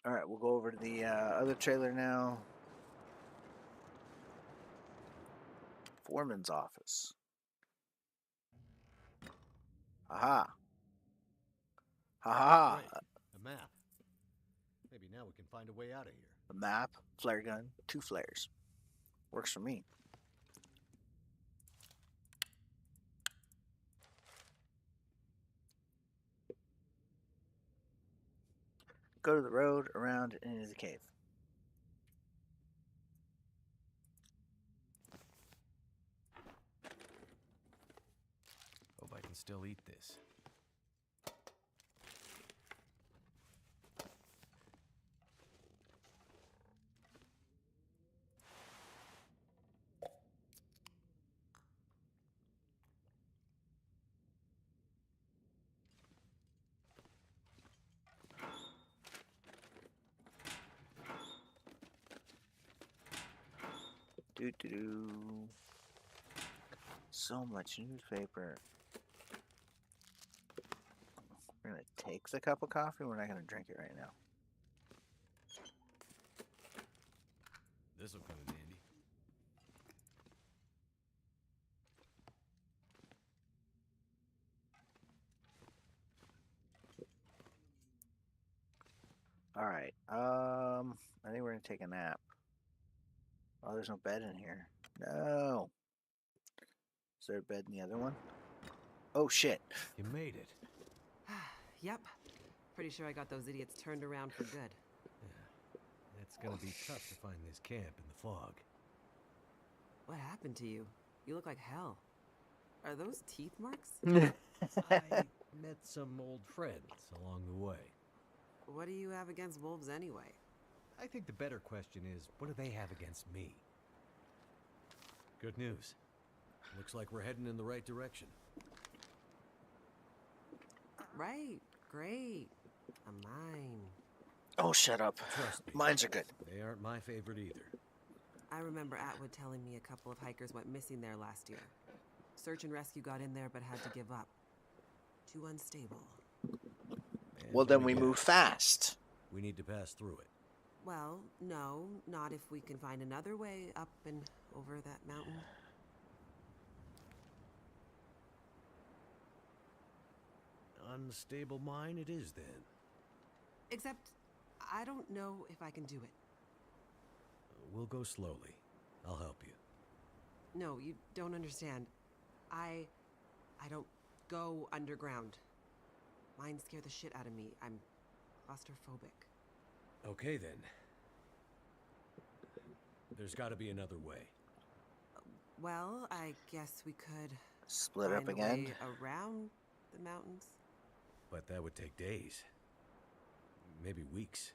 Alright, we'll go over to the other trailer now. Foreman's office. Aha. Ha ha. Right. A map. Maybe now we can find a way out of here. A map, flare gun, 2 flares. Works for me. Go to the road, around, and into the cave. Hope I can still eat this. Doo-doo-doo. So much newspaper. We're gonna take the cup of coffee. We're not gonna drink it right now. This'll come in handy. Alright, I think we're gonna take a nap. Oh, there's no bed in here. No. Is there a bed in the other one? Oh, shit. You made it. Yep. Pretty sure I got those idiots turned around for good. Yeah. It's gonna be tough to find this camp in the fog. What happened to you? You look like hell. Are those teeth marks? I met some old friends along the way. What do you have against wolves anyway? I think the better question is, what do they have against me? Good news. Looks like we're heading in the right direction. Right. Great. A mine. Oh, shut up. Trust me. Mines are good. They aren't my favorite either. I remember Atwood telling me a couple of hikers went missing there last year. Search and rescue got in there but had to give up. Too unstable. Well, then we move fast. We need to pass through it. Well, no, not if we can find another way up and over that mountain. Unstable mine it is, then. Except, I don't know if I can do it. We'll go slowly. I'll help you. No, you don't understand. I don't go underground. Mines scare the shit out of me. I'm claustrophobic. Okay, then. There's got to be another way. Well, I guess we could split up find a again way around the mountains. But that would take days. Maybe weeks.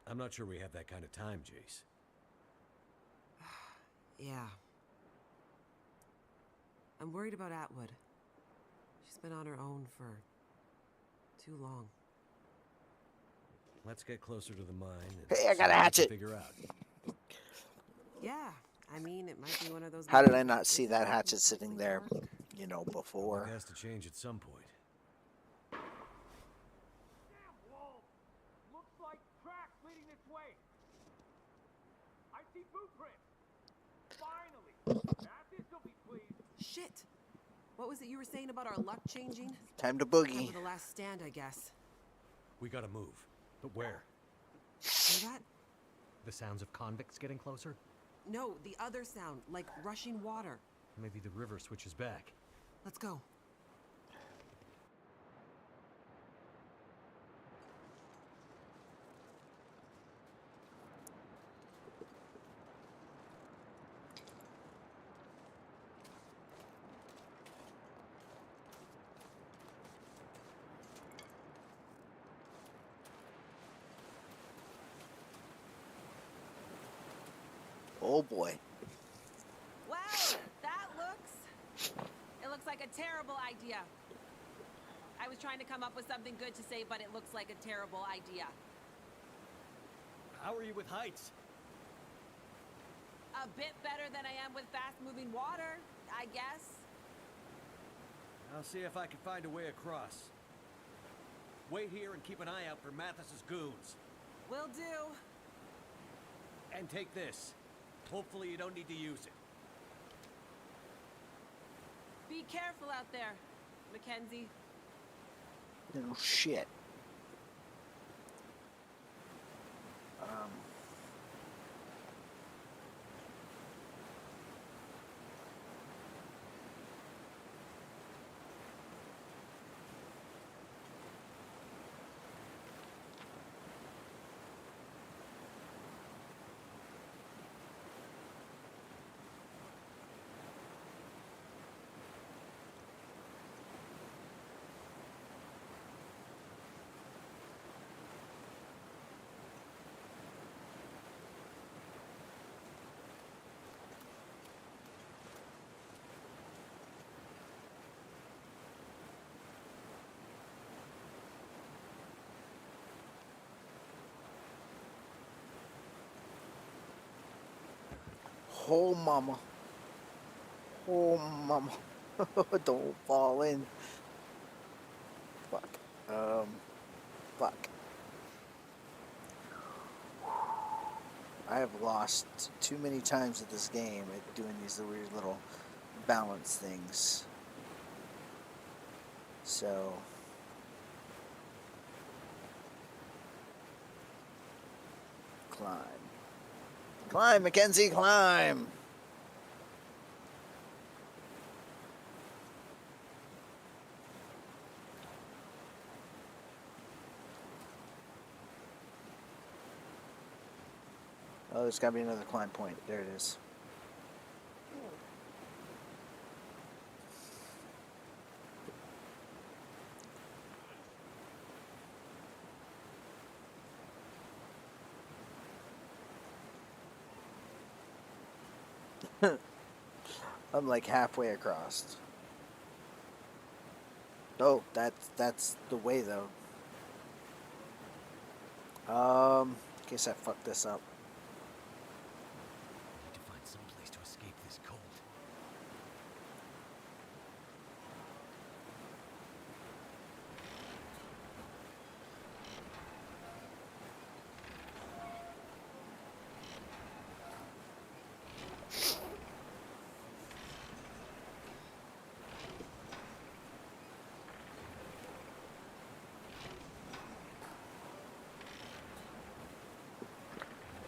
I'm not sure we have that kind of time, Jace. Yeah. I'm worried about Atwood. She's been on her own for too long. Let's get closer to the mine and hey, I got a hatchet. Figure out. Yeah, I mean, it might be one of those. How did I not see that hatchet sitting there, you know, before? It has to change at some point. Shit! What was it you were saying about our luck changing? Time to Time boogie. for the last stand, I guess. We gotta move. But where? See that? The sounds of convicts getting closer? No, the other sound, like rushing water. Maybe the river switches back. Let's go. Oh boy. Wow, that looks like a terrible idea. I was trying to come up with something good to say, but it looks like a terrible idea. How are you with heights? A bit better than I am with fast-moving water, I guess. I'll see if I can find a way across. Wait here and keep an eye out for Mathis's goons. Will do. And take this. Hopefully you don't need to use it. Be careful out there, Mackenzie. No shit. Oh mama. Oh mama. Don't fall in. Fuck. Fuck. I have lost too many times at this game at doing these weird little balance things. So climb. Climb, Mackenzie, climb! Oh, there's gotta be another climb point. There it is. I'm like halfway across. Oh, that's the way though. In case I fucked this up. Need to find some place to escape this cold.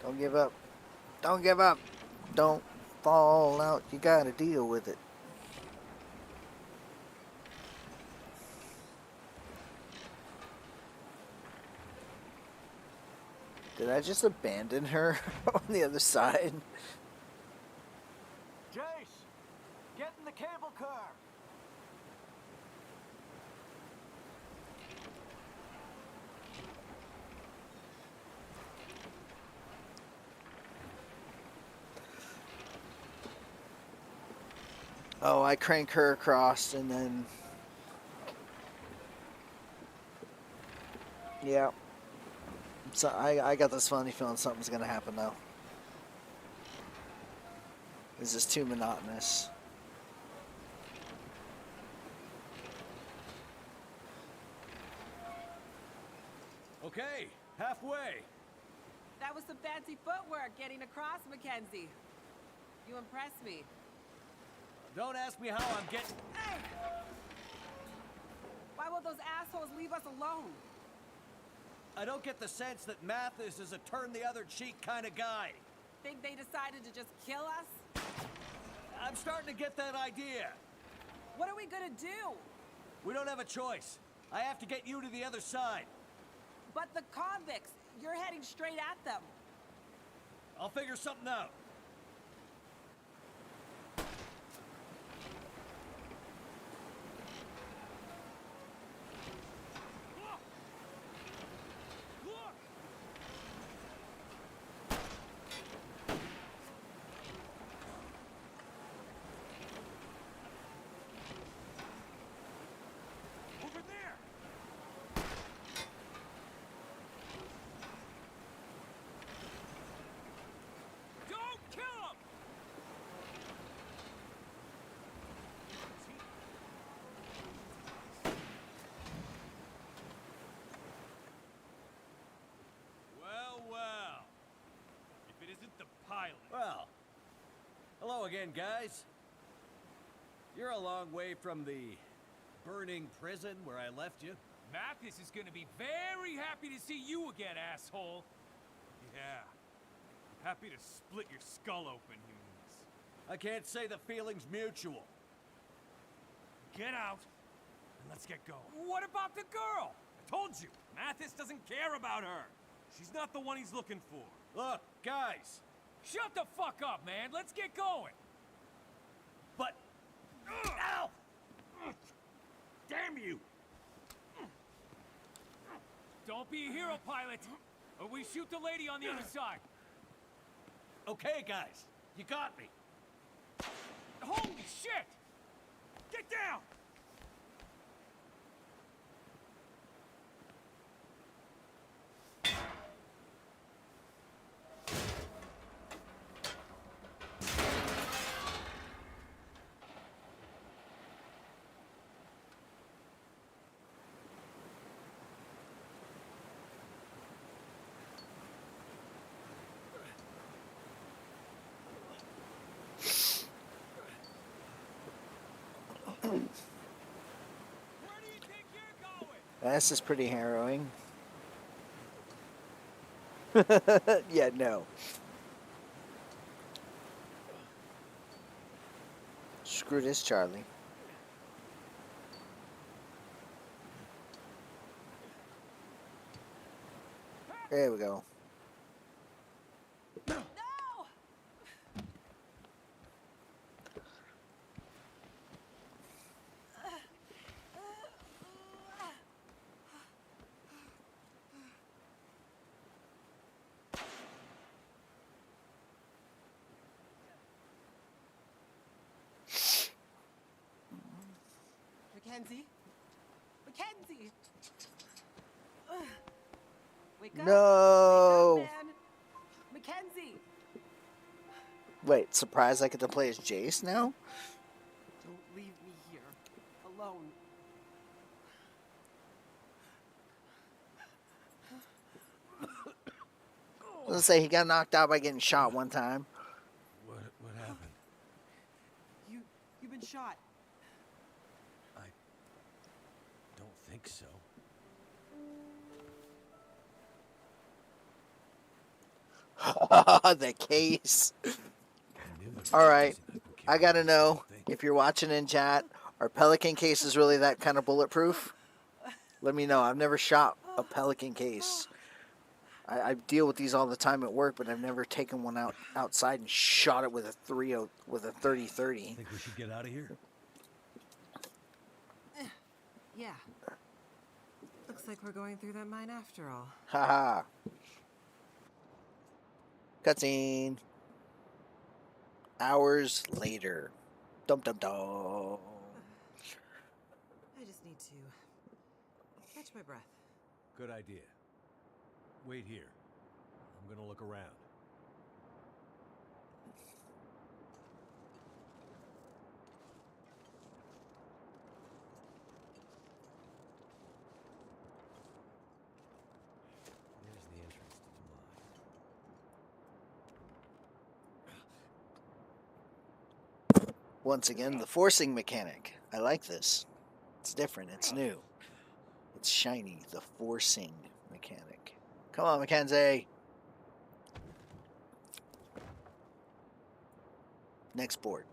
Don't give up. Don't give up. Don't fall out. You gotta deal with it. Did I just abandon her on the other side? Jace, get in the cable car. Oh, I crank her across and then... Yeah. So I got this funny feeling something's gonna happen now. This is too monotonous. Okay, halfway. That was some fancy footwork getting across, Mackenzie. You impress me. Don't ask me how I'm getting... Hey! Why will those assholes leave us alone? I don't get the sense that Mathis is a turn-the-other-cheek kind of guy. Think they decided to just kill us? I'm starting to get that idea. What are we gonna do? We don't have a choice. I have to get you to the other side. But the convicts, you're heading straight at them. I'll figure something out. Well, hello again, guys. You're a long way from the burning prison where I left you. Mathis is gonna be very happy to see you again, asshole. Yeah. Happy to split your skull open, he means. I can't say the feeling's mutual. Get out, and let's get going. What about the girl? I told you, Mathis doesn't care about her. She's not the one he's looking for. Look, guys. Shut the fuck up, man. Let's get going. But... Ow! Damn you! Don't be a hero, pilot, or we shoot the lady on the other side. Okay, guys. You got me. Holy shit! Get down! This is pretty harrowing. Yeah, no. Screw this, Charlie. There we go. Mackenzie? Mackenzie! Wake up! No! Wake up, man! Mackenzie! Wait, surprised I get to play as Jace now? Don't leave me here. Alone. I was gonna say, he got knocked out by getting shot one time. What happened? You've been shot. Don't think so. The case. Alright, I gotta know, if you're watching in chat, are Pelican cases really that kind of bulletproof? Let me know. I've never shot a Pelican case. I deal with these all the time at work, but I've never taken one outside and shot it with a 30-30. Think we should get out of here? Yeah. Looks like we're going through that mine after all. Haha. Cutscene. Hours later. Dum dum dum. I just need to catch my breath. Good idea. Wait here. I'm gonna look around. There's the entrance to the mine. Once again, the forcing mechanic. I like this. It's different. It's new. It's shiny. The forcing mechanic. Come on, Mackenzie. Next board.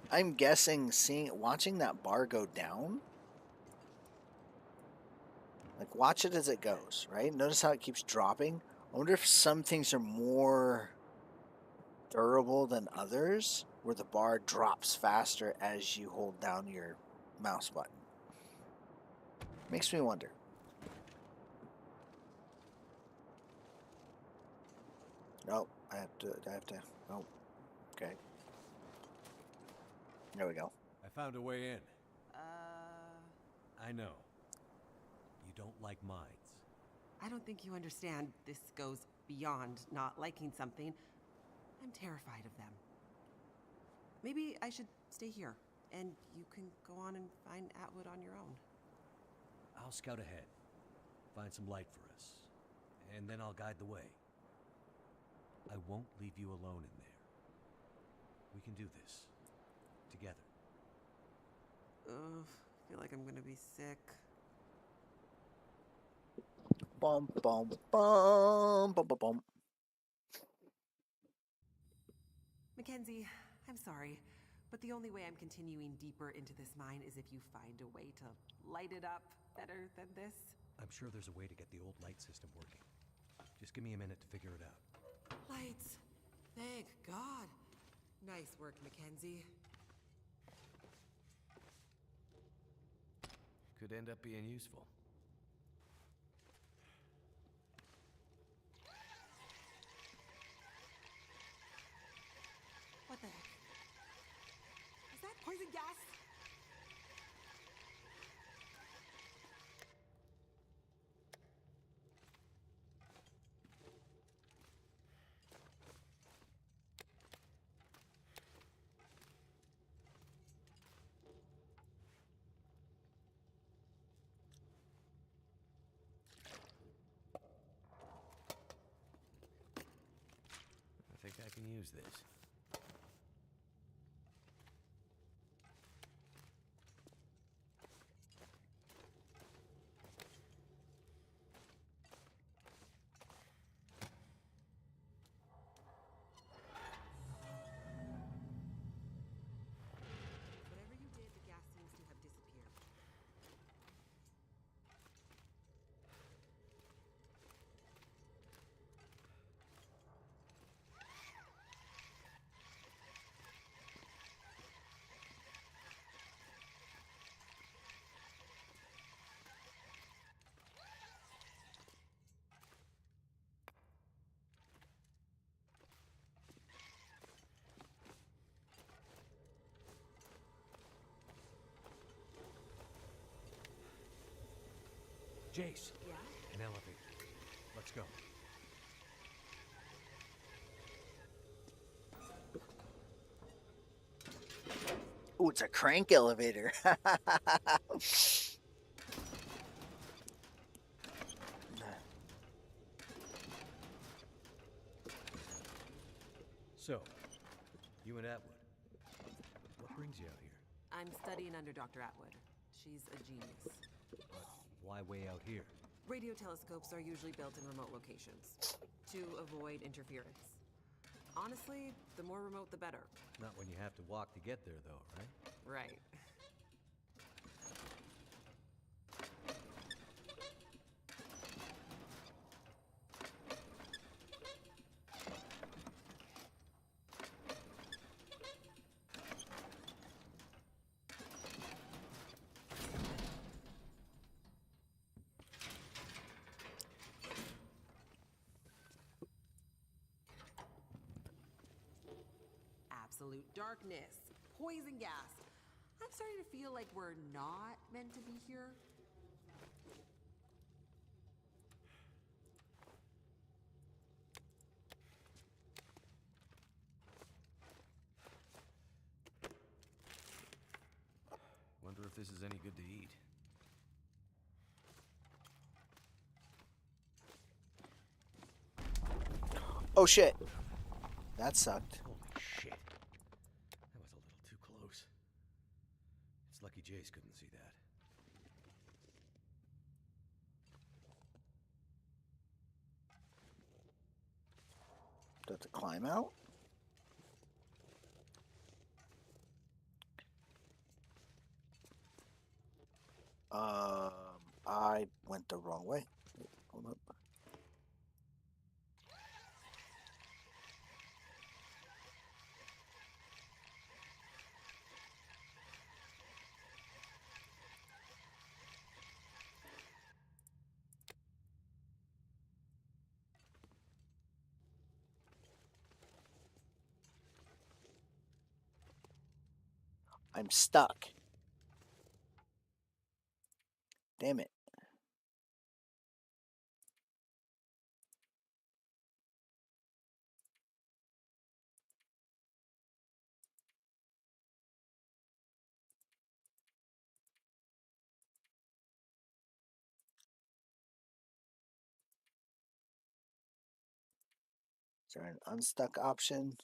I'm guessing watching that bar go down. Like, watch it as it goes, right? Notice how it keeps dropping. I wonder if some things are more durable than others, where the bar drops faster as you hold down your mouse button. Makes me wonder. Nope, I have to, oh, okay. There we go. I found a way in. I know. You don't like mines. I don't think you understand. This goes beyond not liking something. I'm terrified of them. Maybe I should stay here, and you can go on and find Atwood on your own. I'll scout ahead. Find some light for us. And then I'll guide the way. I won't leave you alone in there. We can do this. Together. Ugh, I feel like I'm gonna be sick. Bum, bum, bum, bum, bum, bum. Mackenzie, I'm sorry, but the only way I'm continuing deeper into this mine is if you find a way to light it up better than this. I'm sure there's a way to get the old light system working. Just give me a minute to figure it out. Lights. Thank God. Nice work, Mackenzie. Could end up being useful. What the heck? Is that poison gas? I think I can use this. Whatever you did, the gas seems to have disappeared. Jace. Yeah? An elevator. Let's go. Ooh, it's a crank elevator. So, you and Atwood. What brings you out here? I'm studying under Dr. Atwood. She's a genius. But why way out here? Radio telescopes are usually built in remote locations to avoid interference. Honestly, the more remote, the better. Not when you have to walk to get there, though, right? Right. Absolute darkness. Poison gas. I'm starting to feel like we're not meant to be here. Oh shit. That sucked. Holy shit. That was a little too close. It's lucky Jace couldn't see that. Do I have to climb out? I went the wrong way. Wait, hold up. I'm stuck. Damn it. Is there an unstuck option?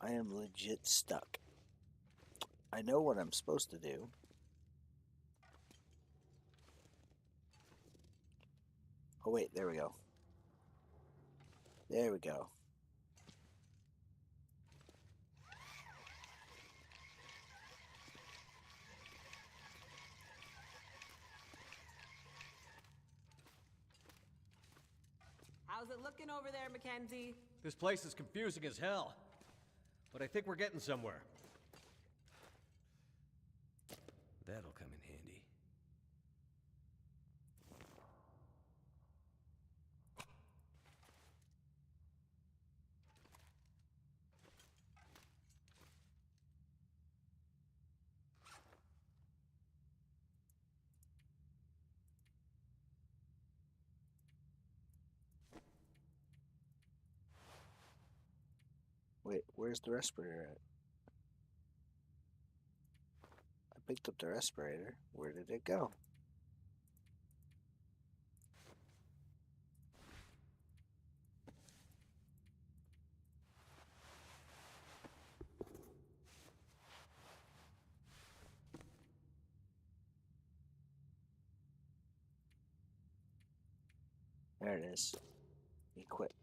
I am legit stuck. I know what I'm supposed to do. Oh wait, there we go. There we go. How's it looking over there, Mackenzie? This place is confusing as hell. But I think we're getting somewhere. That'll come in handy. Wait, where's the respirator at? I picked up the respirator. Where did it go? There it is. Equip.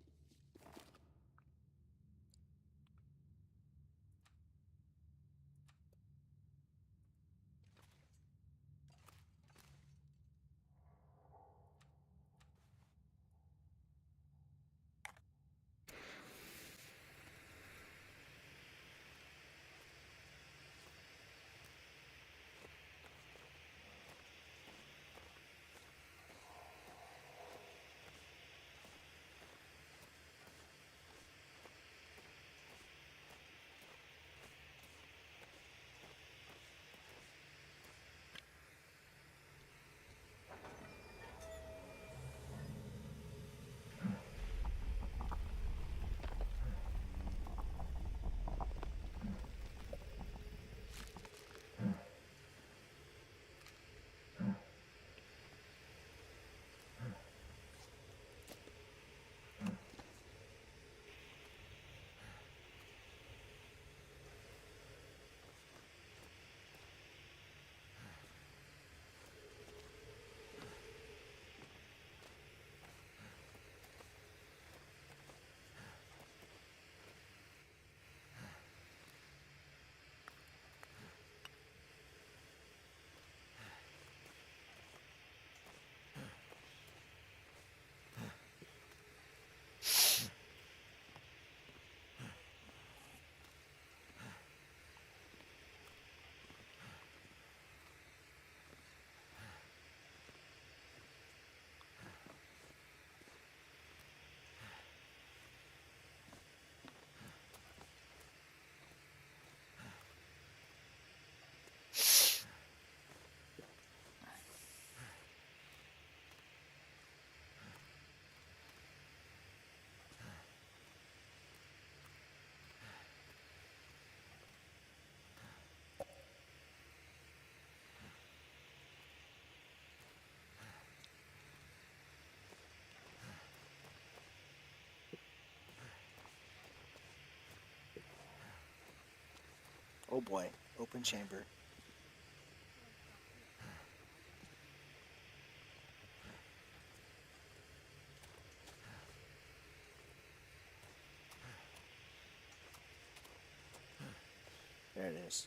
Oh boy, open chamber. There it is.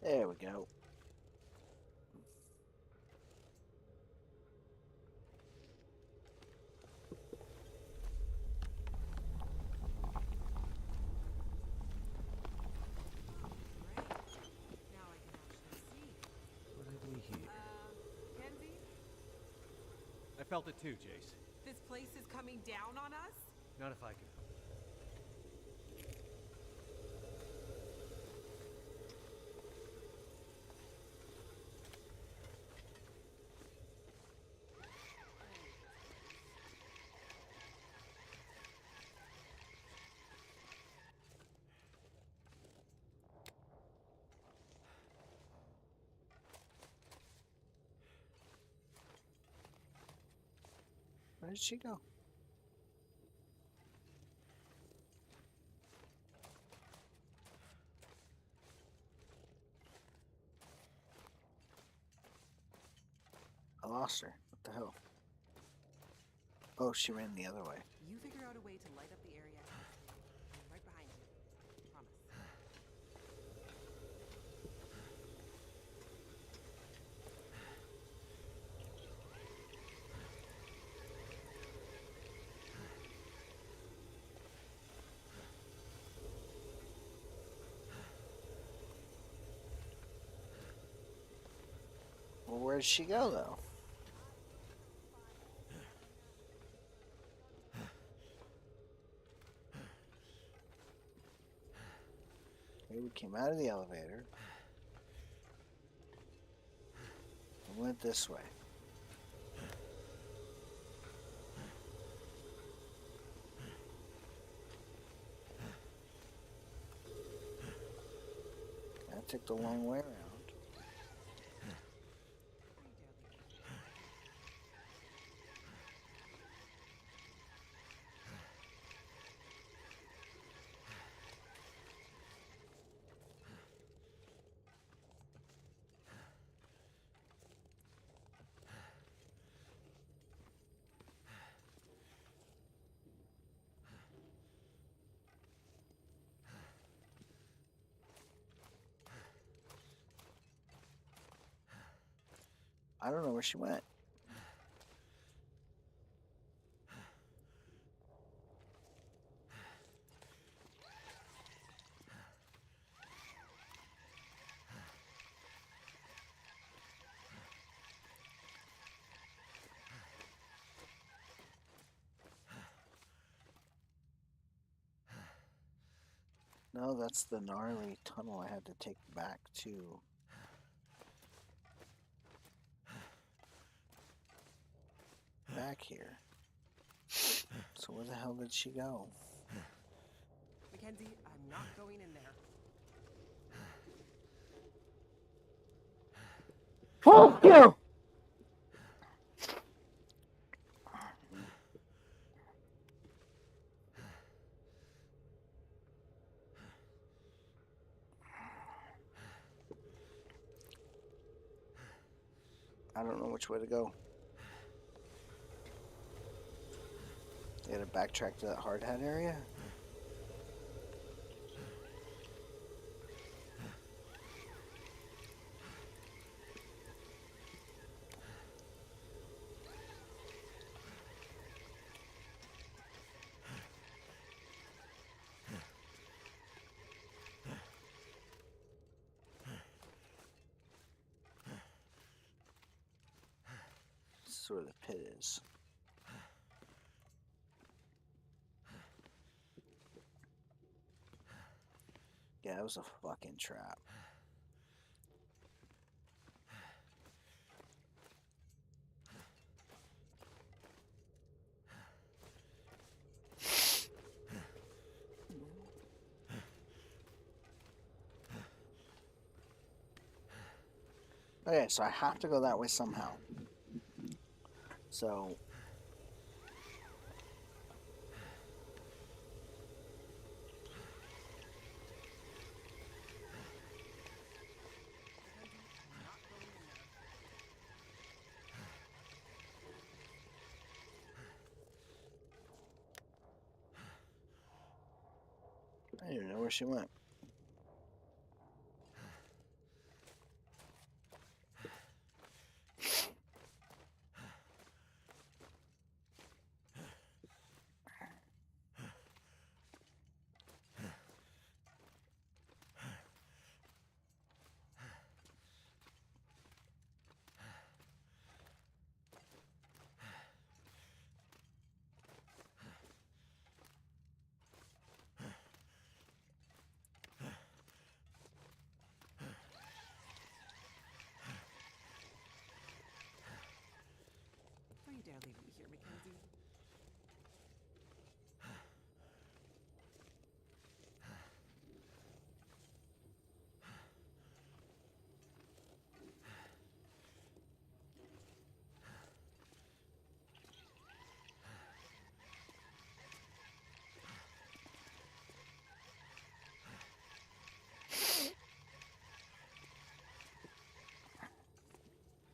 There we go. What have we here? Mackenzie? I felt it too, Jace. This place is coming down on us? Not if I can. Where did she go? I lost her. What the hell? Oh, she ran the other way. You figure out a way to light up the area. I'm right behind you. Promise. Well, where'd she go, though? Okay, we came out of the elevator. And went this way. That took the long way around. I don't know where she went. No, that's the gnarly tunnel I had to take back to. Back here. So where the hell did she go? Mackenzie, I'm not going in there. Fuck you! I don't know which way to go. You gotta backtrack to that hard hat area? That's where the pit is. Yeah, it was a fucking trap. Okay, so I have to go that way somehow. So I don't even know where she went. Don't you dare leave me here, Mackenzie.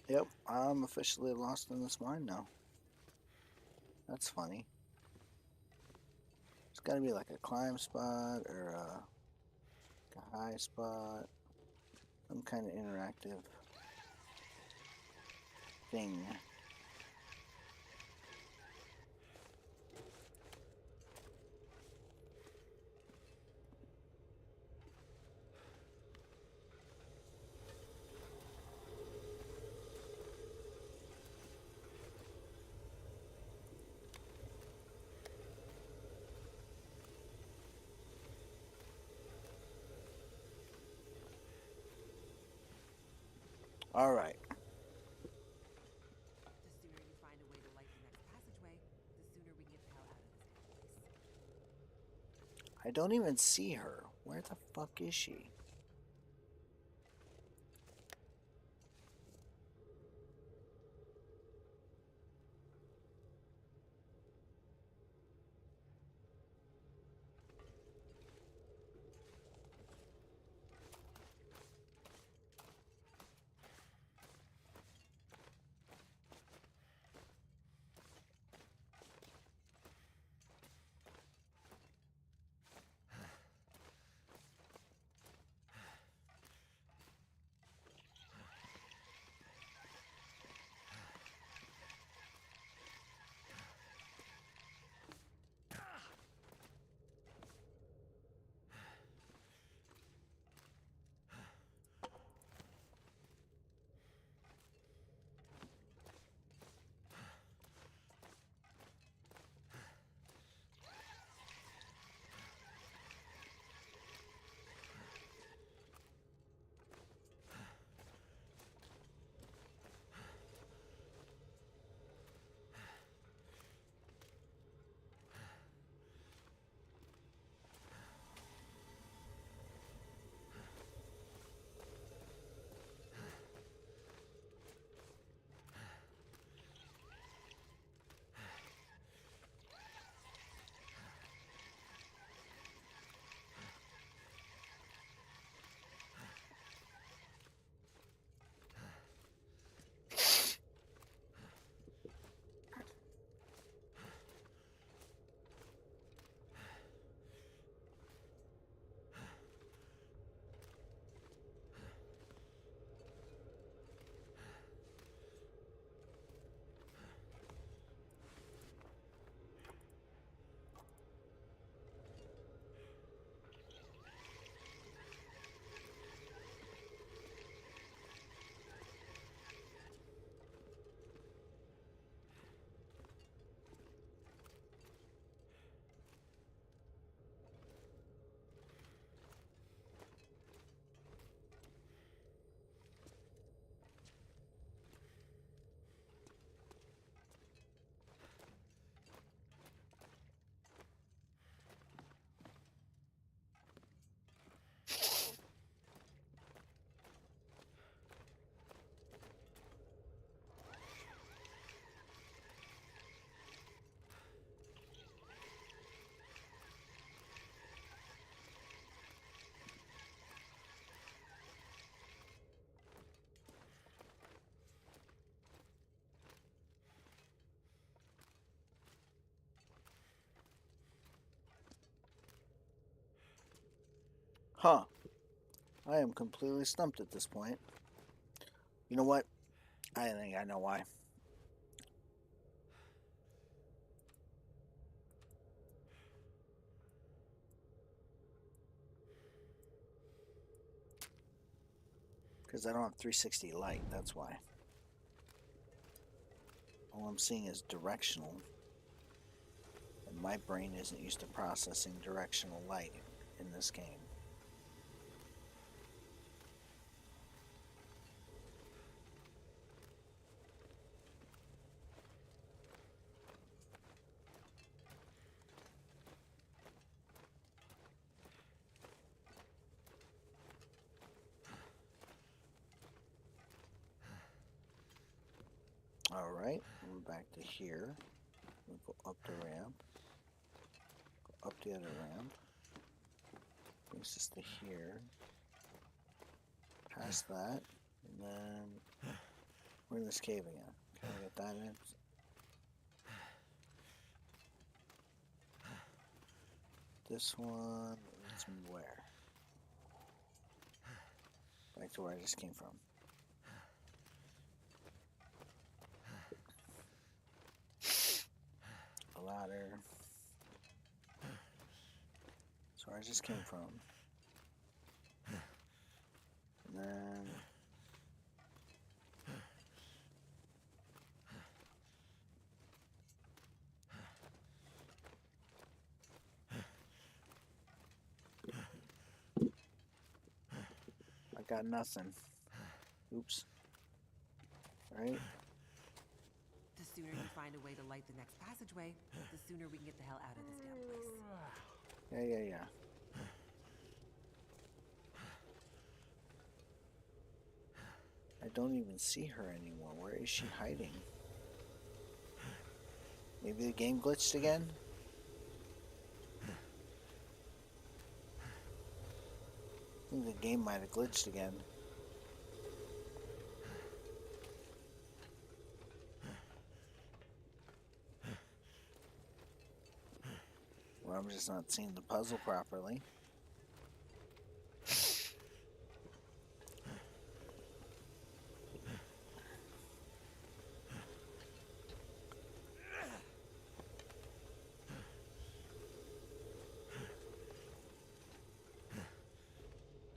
Yep, I'm officially lost in this mine now. That's funny. It's gotta be like a climb spot or a high spot. Some kind of interactive thing. All right. The sooner you find a way to light the next passageway, the sooner we can get the hell out of this damn place. I don't even see her. Where the fuck is she? Huh. I am completely stumped at this point. You know what? I think I know why. Because I don't have 360 light, that's why. All I'm seeing is directional. And my brain isn't used to processing directional light in this game. Alright, we're back to here. We'll go up the ramp. Go up the other ramp. Brings us to here. Past that. And then we're in this cave again. Can I get that in? This one leads me where? Back to where I just came from. A ladder. That's where I just came from. And then I got nothing. Oops. Right? The sooner you find a way to light the next passageway, the sooner we can get the hell out of this damn place. Yeah. I don't even see her anymore. Where is she hiding? Maybe the game glitched again? I think the game might have glitched again. Or I'm just not seeing the puzzle properly.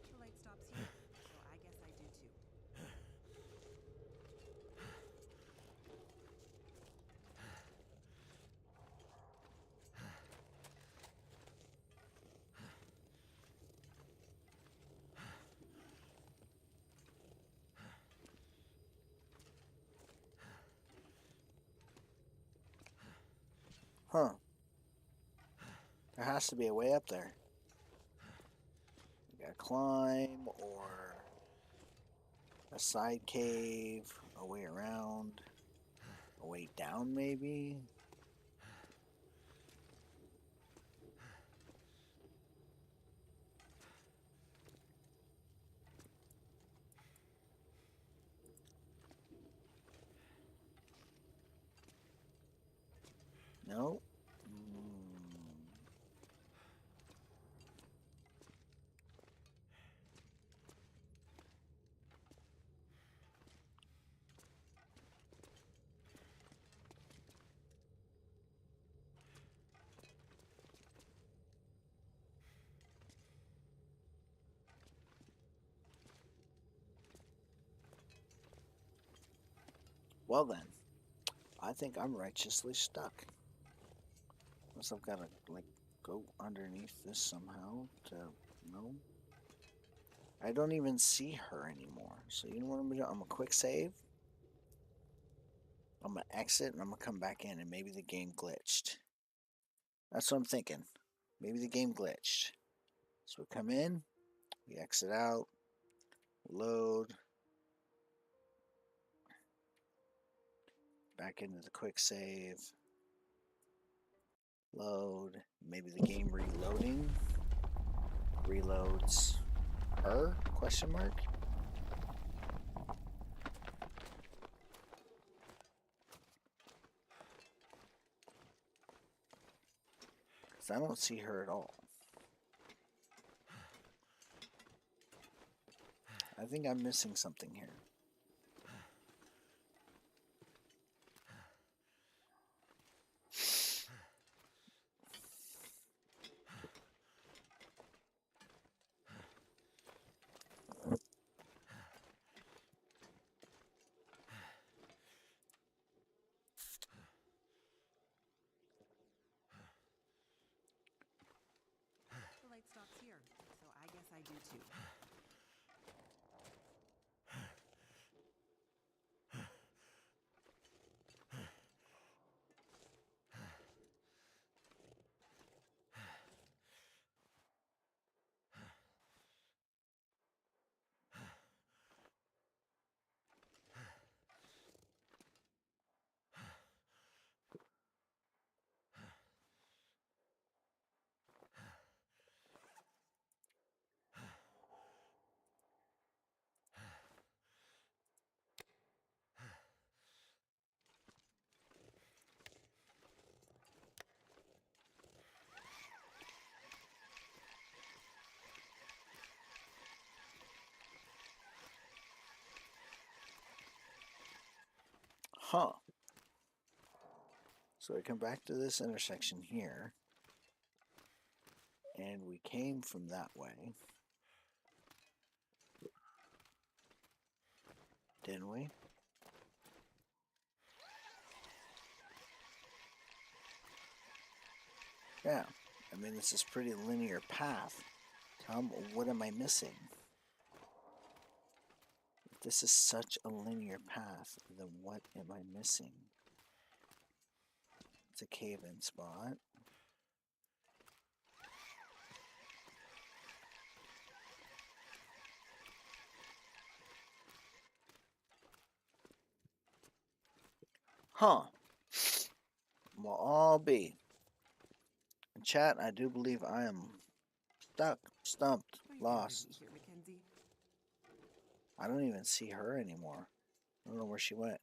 The light stops here, so I guess I do too. Huh. There has to be a way up there. You gotta climb, or a side cave, a way around, a way down maybe? No. Well then, I think I'm righteously stuck. Unless I've got to, like, go underneath this somehow to... No. I don't even see her anymore. So you know what I'm going to do? I'm going to quick save. I'm going to exit and I'm going to come back in and maybe the game glitched. That's what I'm thinking. Maybe the game glitched. So we come in, we exit out, load, back into the quick save, load, maybe the game reloading, reloads her, question mark? Because I don't see her at all. I think I'm missing something here. The light stops here, so I guess I do too. Huh. So we come back to this intersection here. And we came from that way. Didn't we? Yeah. I mean, this is a pretty linear path. What am I missing? If this is such a linear path, then what am I missing? It's a cave-in spot. Huh. Will all be. In chat, I do believe I am stuck, stumped, lost. Here, Mackenzie. I don't even see her anymore. I don't know where she went.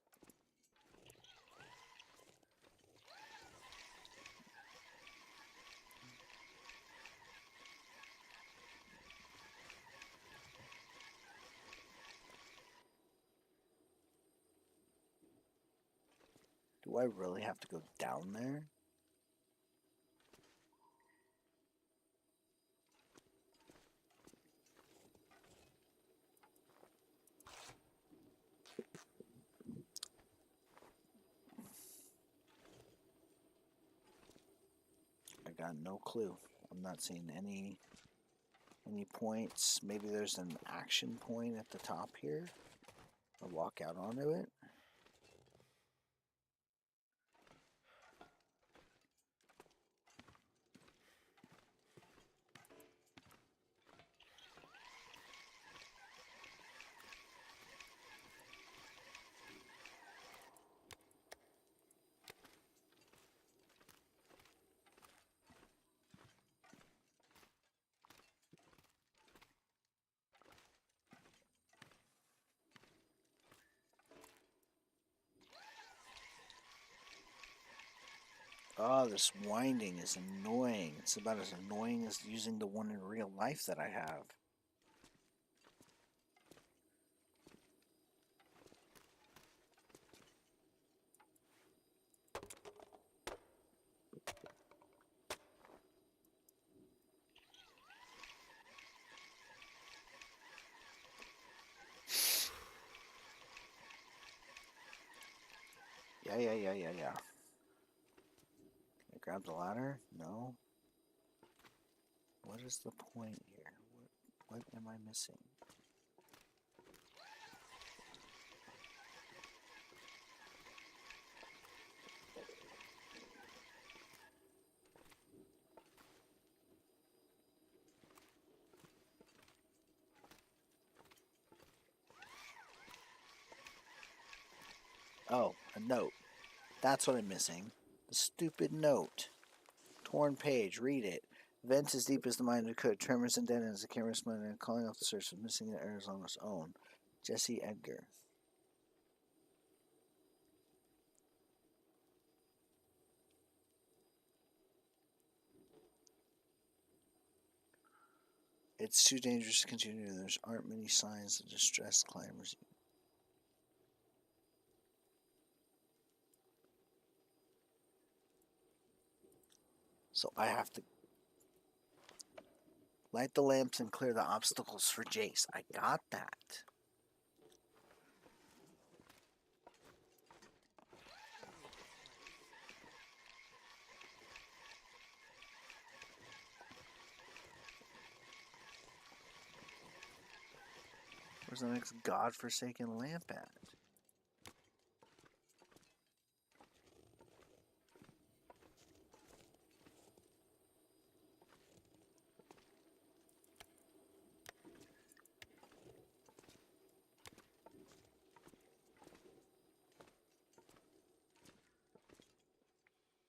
Do I really have to go down there? I got no clue. I'm not seeing any points. Maybe there's an action point at the top here. I'll walk out onto it. Oh, this winding is annoying. It's about as annoying as using the one in real life that I have. Yeah. Can I grab the ladder? No. What is the point here? What am I missing? Oh, a note. That's what I'm missing. The stupid note. Torn page. Read it. Vents as deep as the mind could. Tremors and dead ends. The camera spun and calling off the search of missing in Arizona's own. Jesse Edgar. It's too dangerous to continue. There aren't many signs of distressed climbers. So I have to light the lamps and clear the obstacles for Jace. I got that. Where's the next godforsaken lamp at?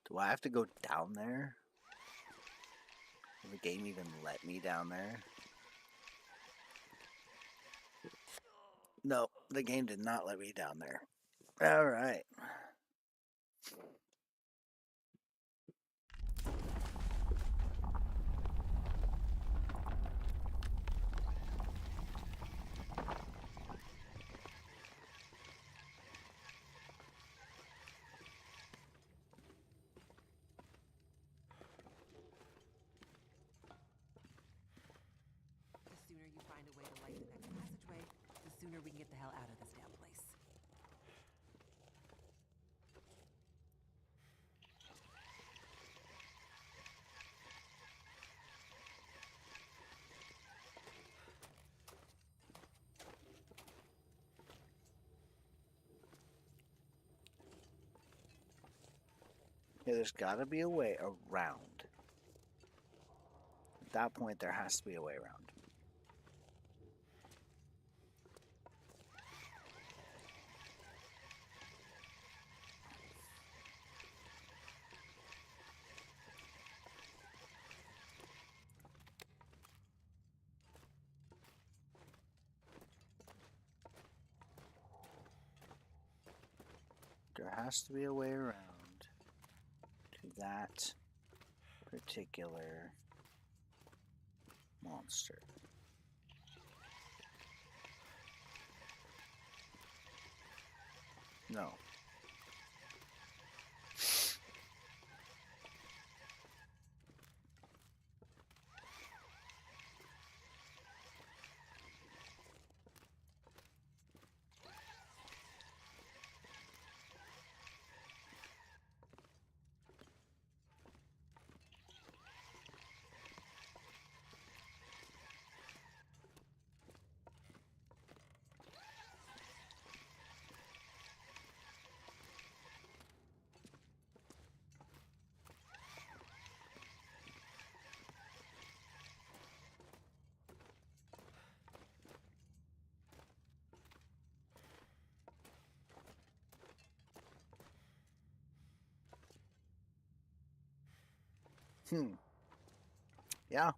Do I have to go down there? Will the game even let me down there? No, the game did not let me down there. Alright. The sooner you find a way to light the next passageway, the sooner we can get the hell out of this damn place. Yeah, there's gotta be a way around. At that point, there has to be a way around. There has to be a way around to that particular monster. No. Yeah.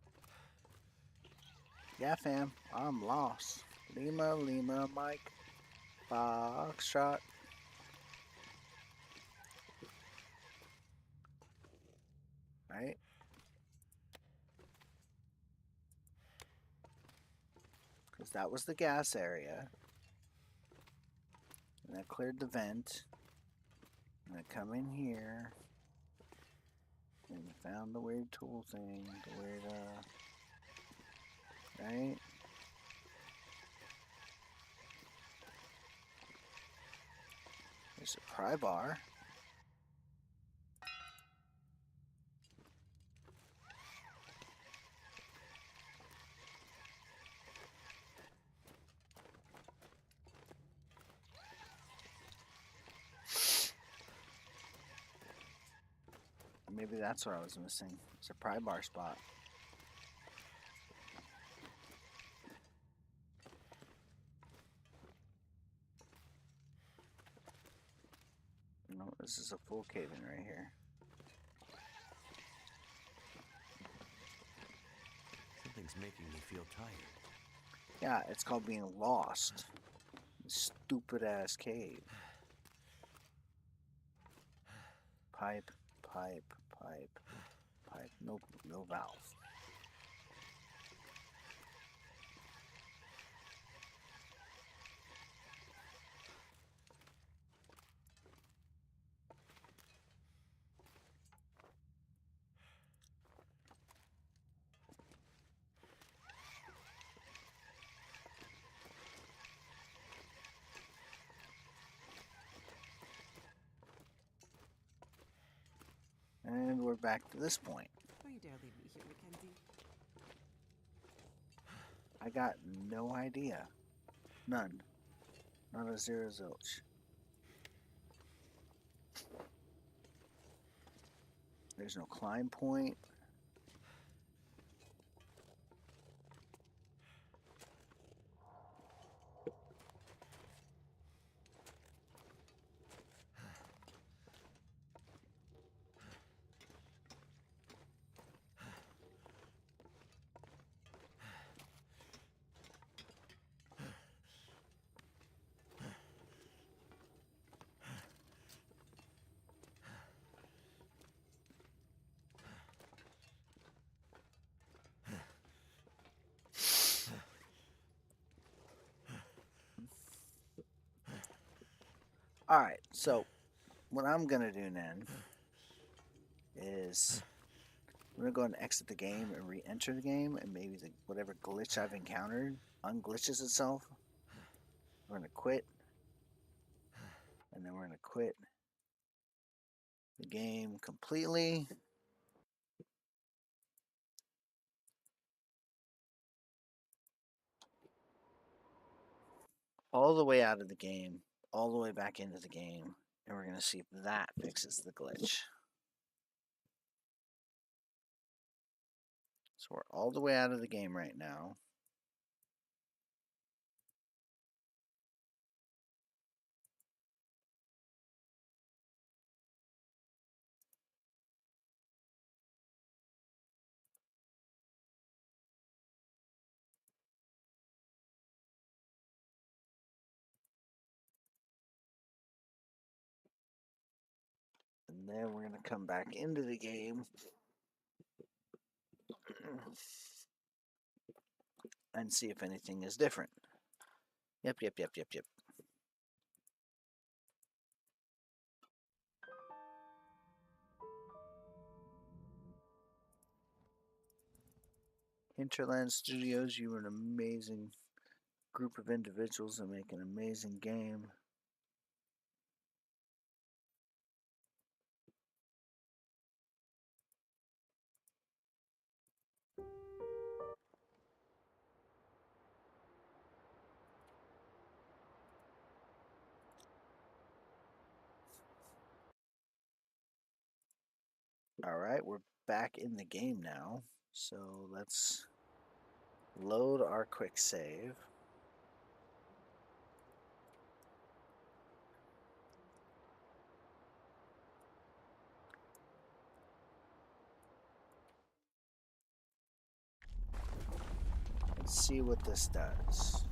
Yeah, fam. I'm lost. Lima, Mike. Foxtrot. Right? Because that was the gas area. And I cleared the vent. And I come in here. And found the weird tool thing. The weird, right? There's a pry bar. Maybe that's what I was missing. It's a pry bar spot. No, this is a full cave-in right here. Something's making me feel tired. Yeah, it's called being lost. Stupid ass cave. Pipe, pipe, pipe, pipe. No valve. and we're back to this point. Don't you dare leave me here, Mackenzie. I got no idea. None. Not a zero zilch. There's no climb point. Alright, so what I'm going to do then is I'm going to go ahead and exit the game and re-enter the game, and maybe whatever glitch I've encountered unglitches itself. We're going to quit, and then we're going to quit the game completely. All the way out of the game, all the way back into the game, and we're going to see if that fixes the glitch. So we're all the way out of the game right now. And then we're going to come back into the game and see if anything is different. Yep. Hinterland Studios, you were an amazing group of individuals that make an amazing game. Alright, we're back in the game now. So let's load our quick save. Let's see what this does.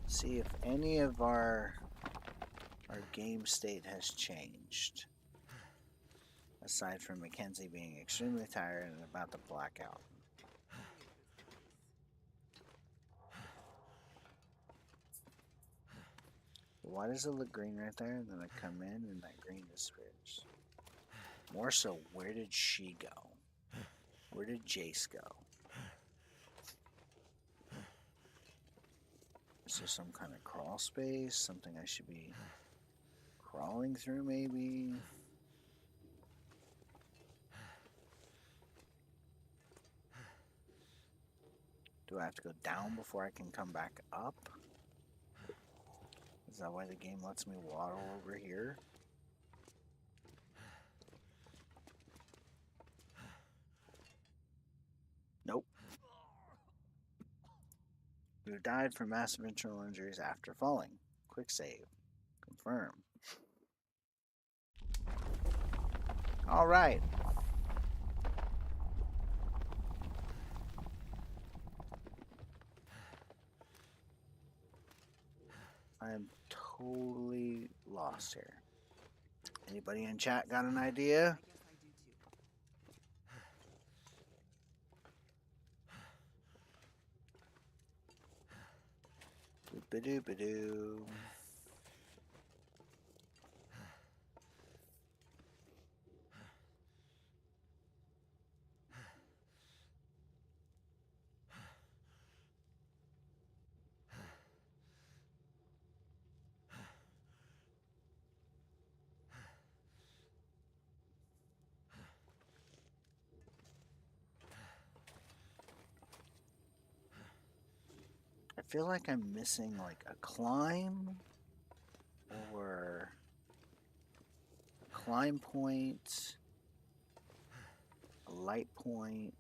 See if any of our game state has changed. Aside from Mackenzie being extremely tired and about to black out. Why does it look green right there? And then I come in and that green disappears. More so, where did she go? Where did Jace go? Is there some kind of crawl space? Something I should be crawling through maybe? Do I have to go down before I can come back up? Is that why the game lets me waddle over here? Nope. You died from massive internal injuries after falling. Quick save. Confirm. Alright. I am totally lost here. Anybody in chat got an idea? Doop-a-doop-a-doo. feel like I'm missing like a climb or a climb point, a light point.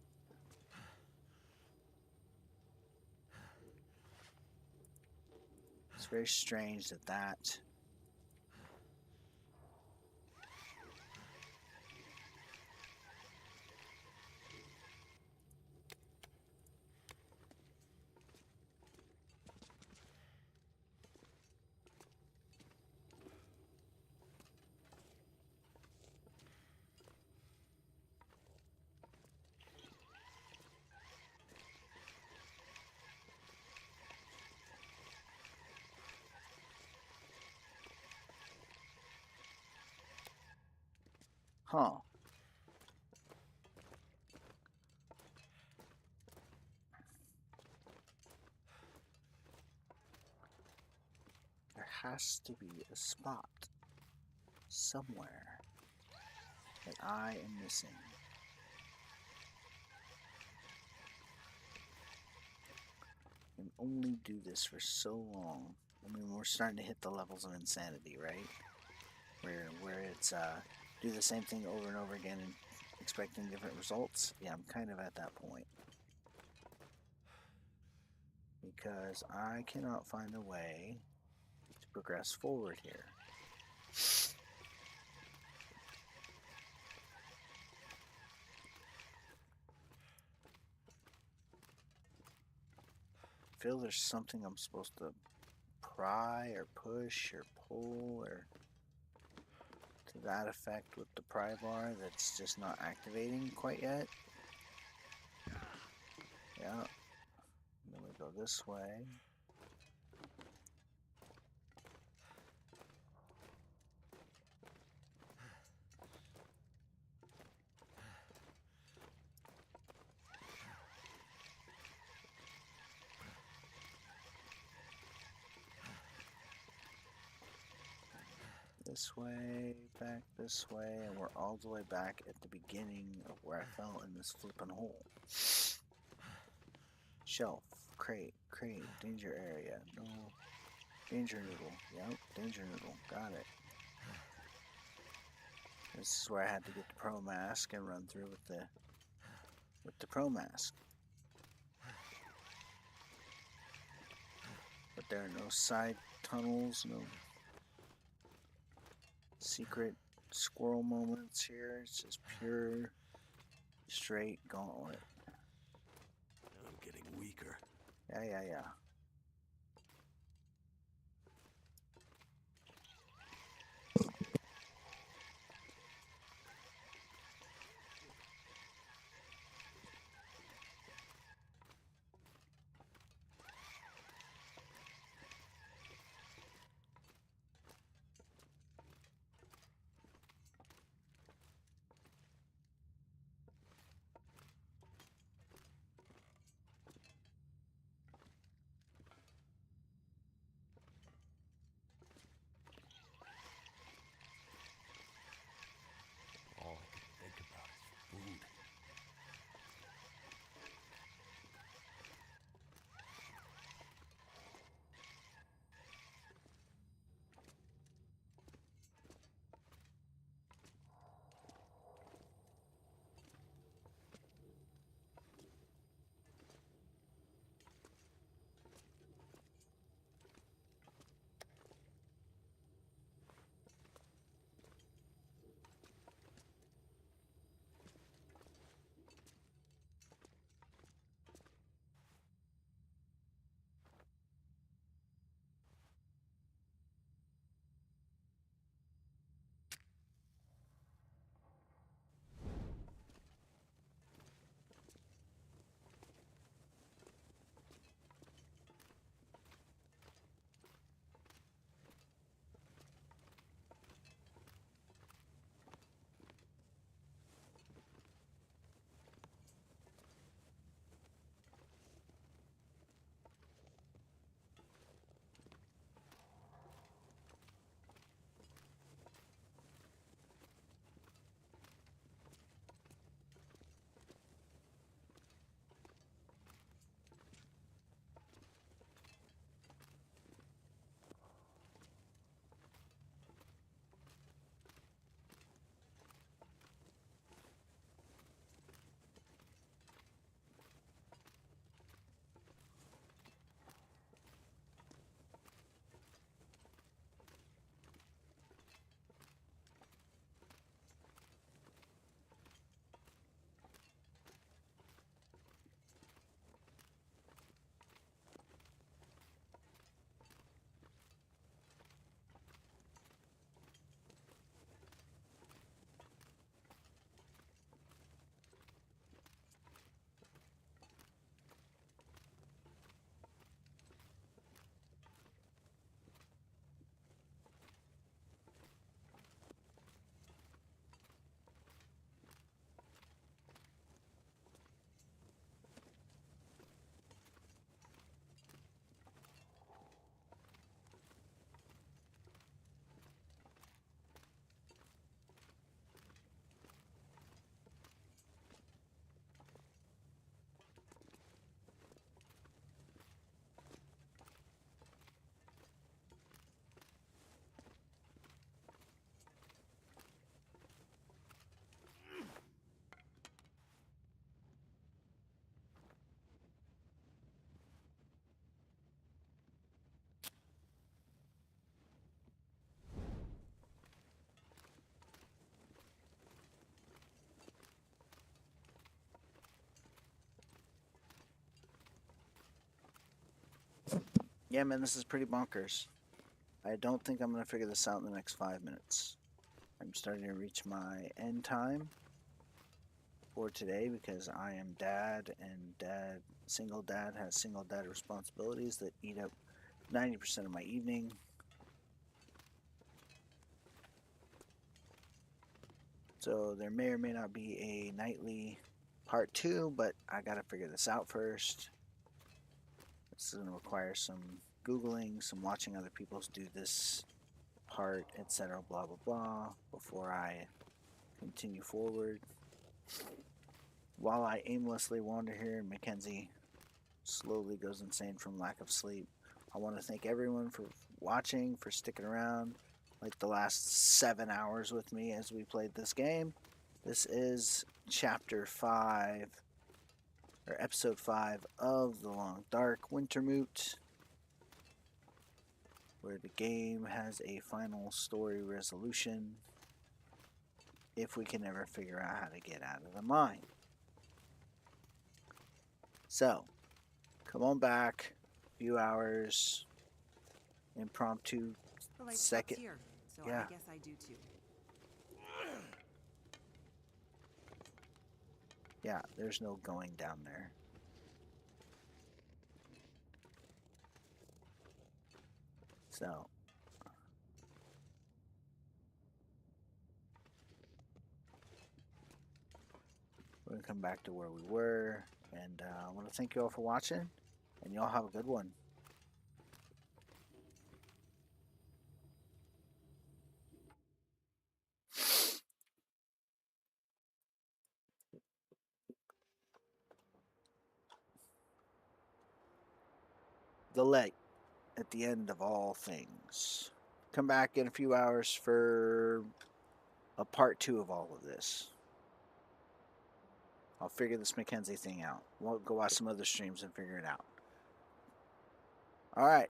It's very strange that huh. There has to be a spot somewhere that I am missing. I can only do this for so long. I mean, we're starting to hit the levels of insanity, right? Where it's do the same thing over and over again and expecting different results. Yeah, I'm kind of at that point. Because I cannot find a way to progress forward here. I feel there's something I'm supposed to pry or push or pull or to that effect with the pry bar that's just not activating quite yet. Yeah. And then we go this way. This way, back this way, and we're all the way back at the beginning of where I fell in this flippin' hole. Shelf, crate, danger area, no, danger noodle, yep, danger noodle, got it. This is where I had to get the pro mask and run through with the pro mask. But there are no side tunnels, no secret squirrel moments here. It's just pure, straight gauntlet. I'm getting weaker. Yeah. Yeah, man, this is pretty bonkers. I don't think I'm going to figure this out in the next 5 minutes. I'm starting to reach my end time for today because I am dad, and single dad has single dad responsibilities that eat up 90% of my evening. So there may or may not be a nightly part 2, but I gotta figure this out first. This is gonna require some Googling, some watching other people do this part, etc. Blah blah blah before I continue forward. While I aimlessly wander here and Mackenzie slowly goes insane from lack of sleep, I want to thank everyone for watching, for sticking around like the last 7 hours with me as we played this game. This is Chapter 5, or Episode 5 of the Long Dark Wintermute, where the game has a final story resolution if we can ever figure out how to get out of the mine. So, come on back, few hours, impromptu The light second. stops here, so Yeah. I guess I do too. Yeah, there's no going down there. So, we're going to come back to where we were, and I want to thank you all for watching, and y'all have a good one. The light at the end of all things. Come back in a few hours for a part 2 of all of this. I'll figure this Mackenzie thing out. We'll go watch some other streams and figure it out. Alright.